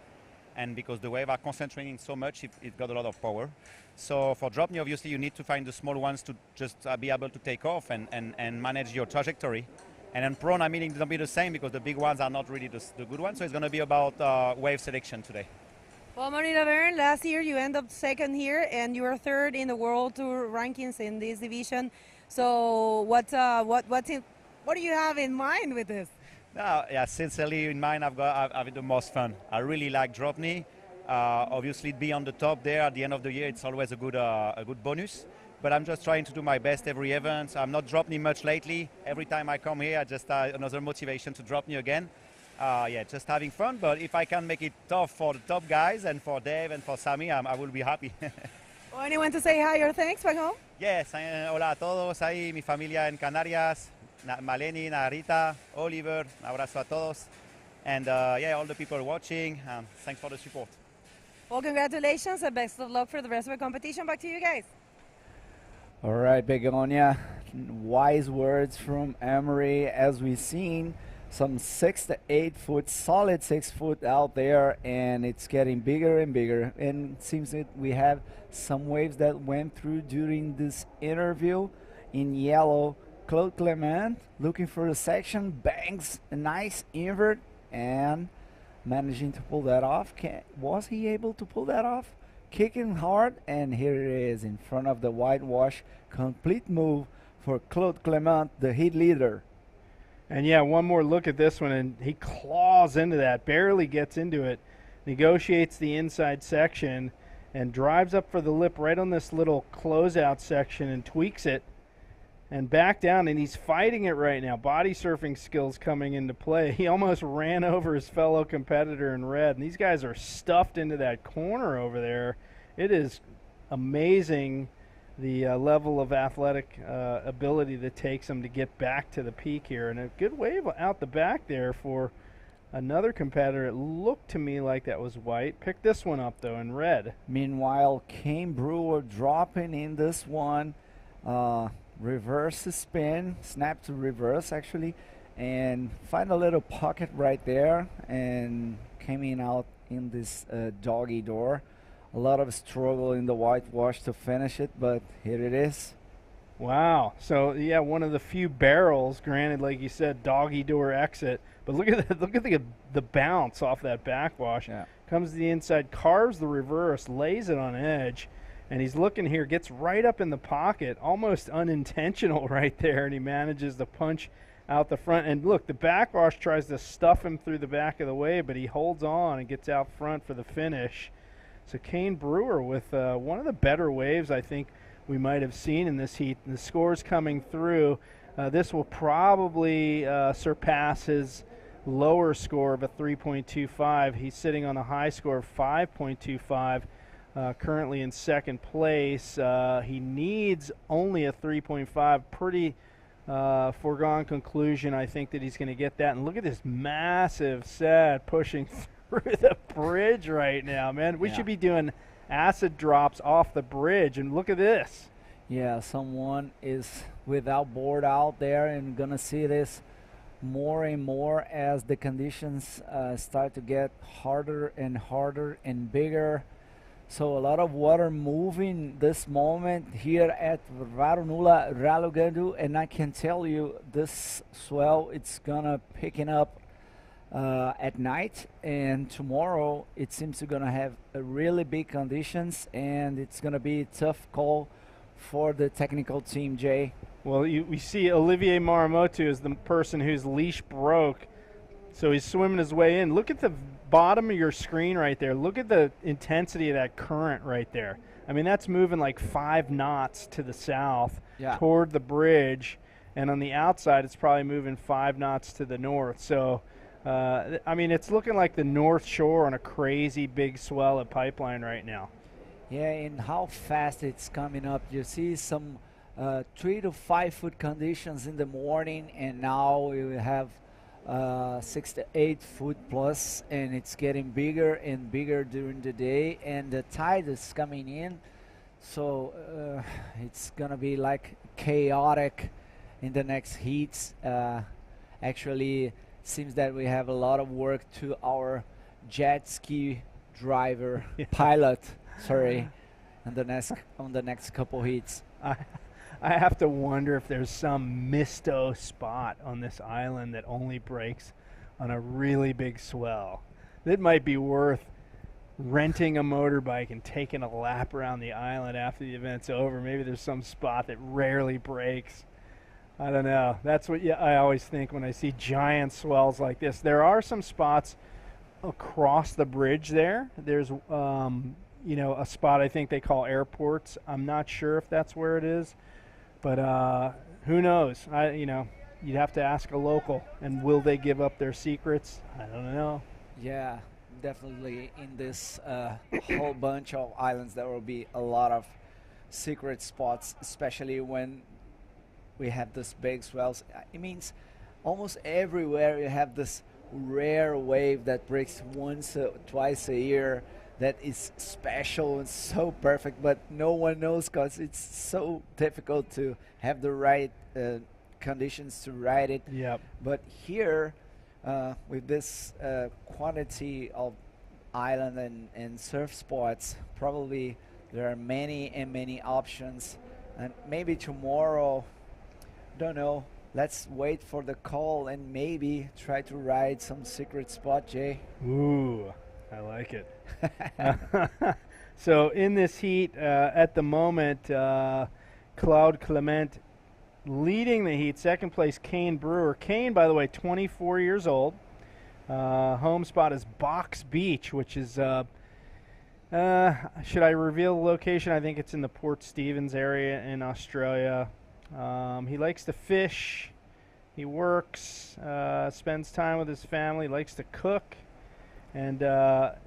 Speaker 14: And because the wave are concentrating so much, it got a lot of power. So for drop knee, obviously, you need to find the small ones to just be able to take off and manage your trajectory. And then prone, I mean, it's going to be the same because the big ones are not really the good ones. So it's going to be about wave selection today.
Speaker 11: Well, Marina Verne, last year you end up second here, and you are third in the World Tour rankings in this division. So what do you have in mind with this?
Speaker 14: Yeah, sincerely in mind, I've had the most fun. I really like drop knee. Obviously, be on the top there at the end of the year, it's always a good bonus. but I'm just trying to do my best every event. I'm not drop knee much lately. Every time I come here, I just another motivation to drop knee again. Yeah, just having fun, but if I can make it tough for the top guys and for Dave and for Sammy, I will be happy.
Speaker 11: Well, anyone to say hi or thanks back home?
Speaker 14: Yes, hola a todos, ahí mi familia en Canarias, Maleni, Narita, Oliver, un abrazo a todos. And yeah, all the people watching, thanks for the support.
Speaker 11: Well, congratulations and best of luck for the rest of the competition. Back to you guys.
Speaker 5: All right, Begonia, wise words from Emery. As we've seen, some 6 to 8 foot, solid 6 foot out there, and it's getting bigger and bigger. And it seems that we have some waves that went through during this interview. In yellow, Claude Clement looking for a section, bangs a nice invert and managing to pull that off. Was he able to pull that off? Kicking hard, and here it is in front of the whitewash. Complete move for Claude Clement, the heat leader.
Speaker 2: And yeah, one more look at this one, and he claws into that, barely gets into it, negotiates the inside section, and drives up for the lip right on this little closeout section and tweaks it and back down, and he's fighting it right now. Body surfing skills coming into play. He almost ran over his fellow competitor in red, and these guys are stuffed into that corner over there. It is amazing the level of athletic ability that takes them to get back to the peak here. And a good wave out the back there for another competitor. It looked to me like that was white. Pick this one up, though, in red.
Speaker 5: Meanwhile, Kane Brewer dropping in this one. Reverse spin, snap to reverse, actually, and find a little pocket right there, and coming out in this doggy door. A lot of struggle in the whitewash to finish it, but here it is.
Speaker 2: Wow. So yeah, one of the few barrels, granted, like you said, doggy door exit. But look at that, look at the bounce off that backwash.
Speaker 5: Yeah.
Speaker 2: Comes to the inside, carves the reverse, lays it on edge, and he's looking here, gets right up in the pocket, almost unintentional right there, and he manages to punch out the front. And look, the backwash tries to stuff him through the back of the wave, but he holds on and gets out front for the finish. So Kane Brewer with one of the better waves I think we might have seen in this heat. The scores coming through. This will probably surpass his lower score of a 3.25. He's sitting on a high score of 5.25, currently in second place. He needs only a 3.5. Pretty foregone conclusion, I think, that he's going to get that. And look at this massive set pushing through the bridge right now, man. We should be doing acid drops off the bridge, and look at this.
Speaker 5: Yeah, someone is without board out there, and gonna see this more and more as the conditions start to get harder and bigger. So a lot of water moving this moment here at Varunulaa Raalhugandu, and I can tell you this swell, it's gonna picking up at night, and tomorrow it seems to gonna have a really big conditions, and it's gonna be a tough call for the technical team, Jay.
Speaker 2: Well, we see Olivier Maramotu is the person whose leash broke, so he's swimming his way in. Look at the bottom of your screen right there. Look at the intensity of that current right there. I mean, that's moving like 5 knots to the south toward the bridge, and on the outside it's probably moving 5 knots to the north. So I mean, it's looking like the North Shore on a crazy big swell at Pipeline right now.
Speaker 5: Yeah, and how fast it's coming up. You see some 3 to 5 foot conditions in the morning, and now we have 6 to 8 foot plus, and it's getting bigger and bigger during the day, and the tide is coming in. So it's going to be like chaotic in the next heats. Actually, seems that we have a lot of work to our jet ski driver pilot, sorry, on the next couple heats.
Speaker 2: I have to wonder if there's some misto spot on this island that only breaks on a really big swell. It might be worth renting a motorbike and taking a lap around the island after the event's over. Maybe there's some spot that rarely breaks. I don't know. That's what I always think when I see giant swells like this. There are some spots across the bridge there. There's a spot I think they call airports. I'm not sure if that's where it is, but who knows? You'd have to ask a local, and will they give up their secrets? I don't know.
Speaker 5: Yeah, definitely in this whole bunch of islands there will be a lot of secret spots, especially when we have this big swells. It means almost everywhere you have this rare wave that breaks twice a year that is special and so perfect, but no one knows because it's so difficult to have the right conditions to ride it.
Speaker 2: Yep.
Speaker 5: But here, with this quantity of island and surf spots, probably there are many and many options. And maybe tomorrow, don't know, let's wait for the call and maybe try to ride some secret spot, Jay.
Speaker 2: Ooh, I like it. So in this heat, at the moment, Claude Clement leading the heat. Second place, Kane Brewer. Kane, by the way, 24 years old. Home spot is Box Beach, which is, should I reveal the location? I think it's in the Port Stephens area in Australia. He likes to fish. He works, spends time with his family, likes to cook. And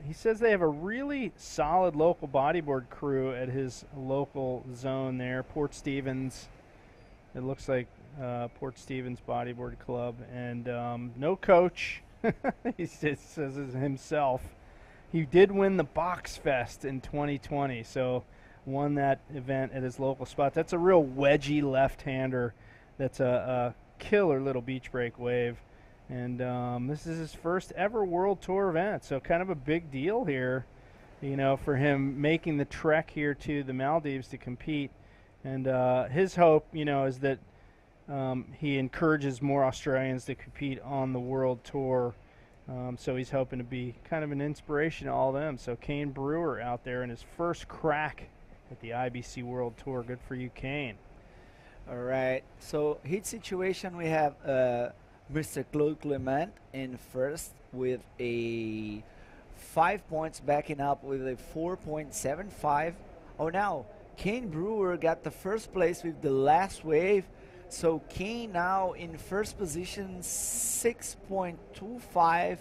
Speaker 2: he says they have a really solid local bodyboard crew at his local zone there, Port Stephens. It looks like Port Stephens Bodyboard Club. And no coach. He says it himself. He did win the Box Fest in 2020, so won that event at his local spot. That's a real wedgy left-hander. That's a killer little beach break wave. And this is his first ever World Tour event, so kind of a big deal here, for him making the trek here to the Maldives to compete. And his hope, is that he encourages more Australians to compete on the World Tour. So he's hoping to be kind of an inspiration to all of them. So Kane Brewer out there in his first crack at the IBC World Tour. Good for you, Kane.
Speaker 5: All right. So heat situation, we have Mr. Claude Clement in first with a 5 points, backing up with a 4.75. Oh, now Kane Brewer got the first place with the last wave. So Kane now in first position, 6.25.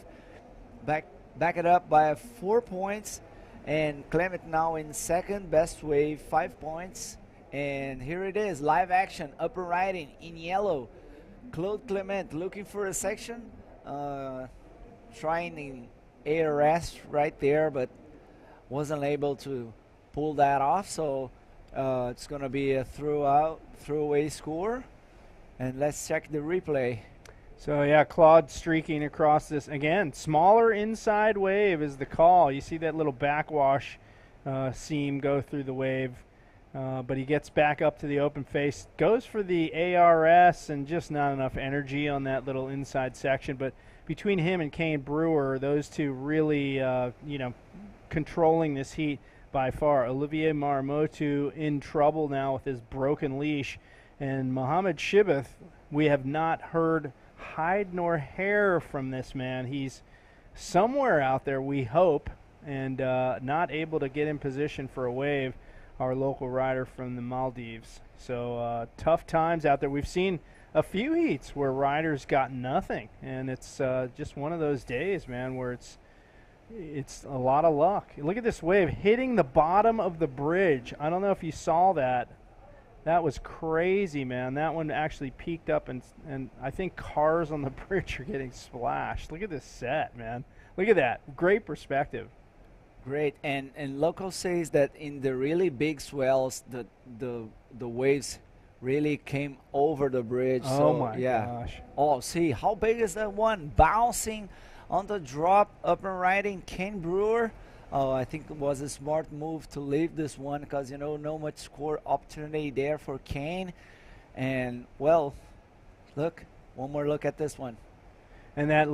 Speaker 5: Back it up by 4 points. And Clement now in second, best wave, 5 points. And here it is, live action, upper riding in yellow. Claude Clement looking for a section, trying the ARS right there, but wasn't able to pull that off. So it's going to be a throwaway score. And let's check the replay.
Speaker 2: So yeah, Claude streaking across this again. Smaller inside wave is the call. You see that little backwash seam go through the wave. But he gets back up to the open face, goes for the ARS, and just not enough energy on that little inside section. But between him and Kane Brewer, those two really, controlling this heat by far. Olivier Marmotu in trouble now with his broken leash. And Mohamed Shibeth, we have not heard hide nor hair from this man. He's somewhere out there, we hope, and not able to get in position for a wave. Our local rider from the Maldives. So tough times out there. We've seen a few heats where riders got nothing, and it's just one of those days, man, where it's a lot of luck. Look at this wave hitting the bottom of the bridge. I don't know if you saw that. That was crazy, man. That one actually peaked up, and I think cars on the bridge are getting splashed. Look at this set, man. Look at that. Great perspective.
Speaker 5: Great, and local says that in the really big swells, the waves really came over the bridge.
Speaker 2: Oh
Speaker 5: so,
Speaker 2: my gosh!
Speaker 5: Oh, see how big is that one? Bouncing on the drop, up and riding. Kane Brewer. Oh, I think it was a smart move to leave this one because no much score opportunity there for Kane. And well, look, one more look at this one.
Speaker 2: And that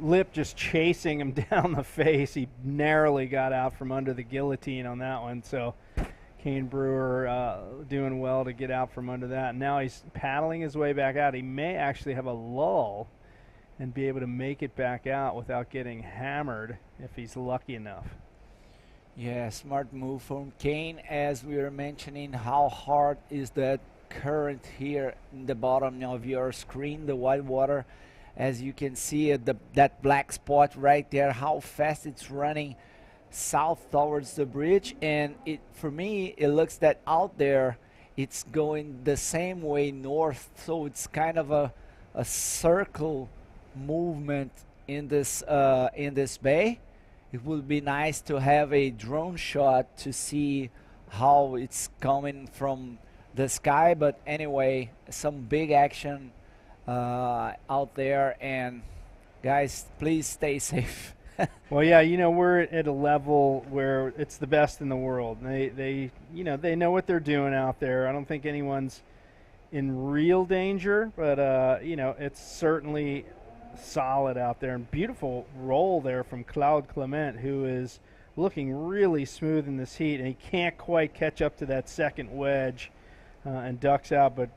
Speaker 2: lip just chasing him down the face. He narrowly got out from under the guillotine on that one. So Kane Brewer doing well to get out from under that. And now he's paddling his way back out. He may actually have a lull and be able to make it back out without getting hammered if he's lucky enough.
Speaker 5: Yeah, smart move from Kane. As we were mentioning, how hard is that current here in the bottom of your screen, the white water. As you can see at that black spot right there, how fast it's running south towards the bridge. And for me, it looks that out there, it's going the same way north. So it's kind of a circle movement in this bay. It would be nice to have a drone shot to see how it's coming from the sky. But anyway, some big action out there, and guys, please stay safe.
Speaker 2: Well, yeah, we're at a level where it's the best in the world. They know what they're doing out there. I don't think anyone's in real danger, but it's certainly solid out there. And beautiful roll there from Claude Clement, who is looking really smooth in this heat, and he can't quite catch up to that second wedge and ducks out. But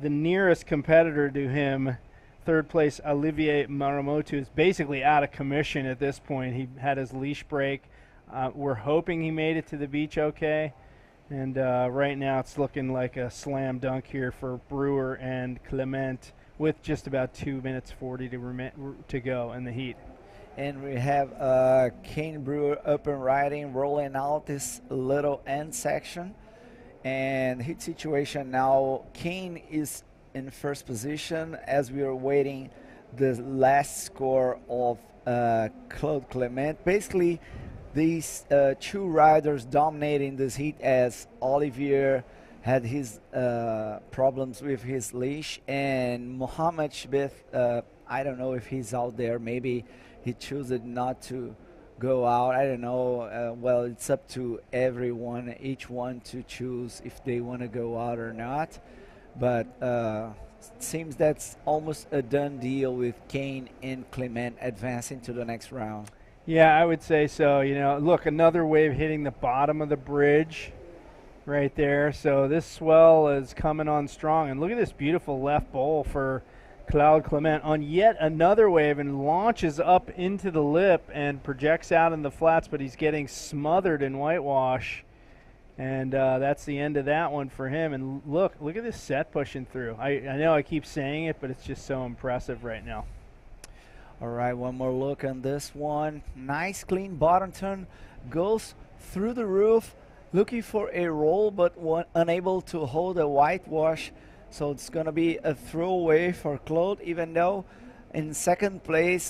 Speaker 2: the nearest competitor to him, third place Olivier Maramotu, is basically out of commission at this point. He had his leash break. We're hoping he made it to the beach okay. And right now it's looking like a slam dunk here for Brewer and Clement, with just about 2 minutes 40 to go in the heat.
Speaker 5: And we have Kane Brewer up and riding, rolling out this little end section. And heat situation now, Kane is in first position as we are waiting the last score of Claude Clement. Basically, these two riders dominating this heat, as Olivier had his problems with his leash, and Mohammed Shbith, I don't know if he's out there. Maybe he chose not to go out. I don't know. Well, it's up to everyone, each one to choose if they want to go out or not. But it seems that's almost a done deal with Kane and Clement advancing to the next round.
Speaker 2: Yeah, I would say so. Look, another wave hitting the bottom of the bridge right there. So this swell is coming on strong. And look at this beautiful left bowl for Claude Clement on yet another wave, and launches up into the lip and projects out in the flats, but he's getting smothered in whitewash. And that's the end of that one for him. And look at this set pushing through. I know I keep saying it, but it's just so impressive right now.
Speaker 5: All right, one more look on this one. Nice clean bottom turn, goes through the roof, looking for a roll, but unable to hold a whitewash. So it's going to be a throwaway for Claude, even though in second place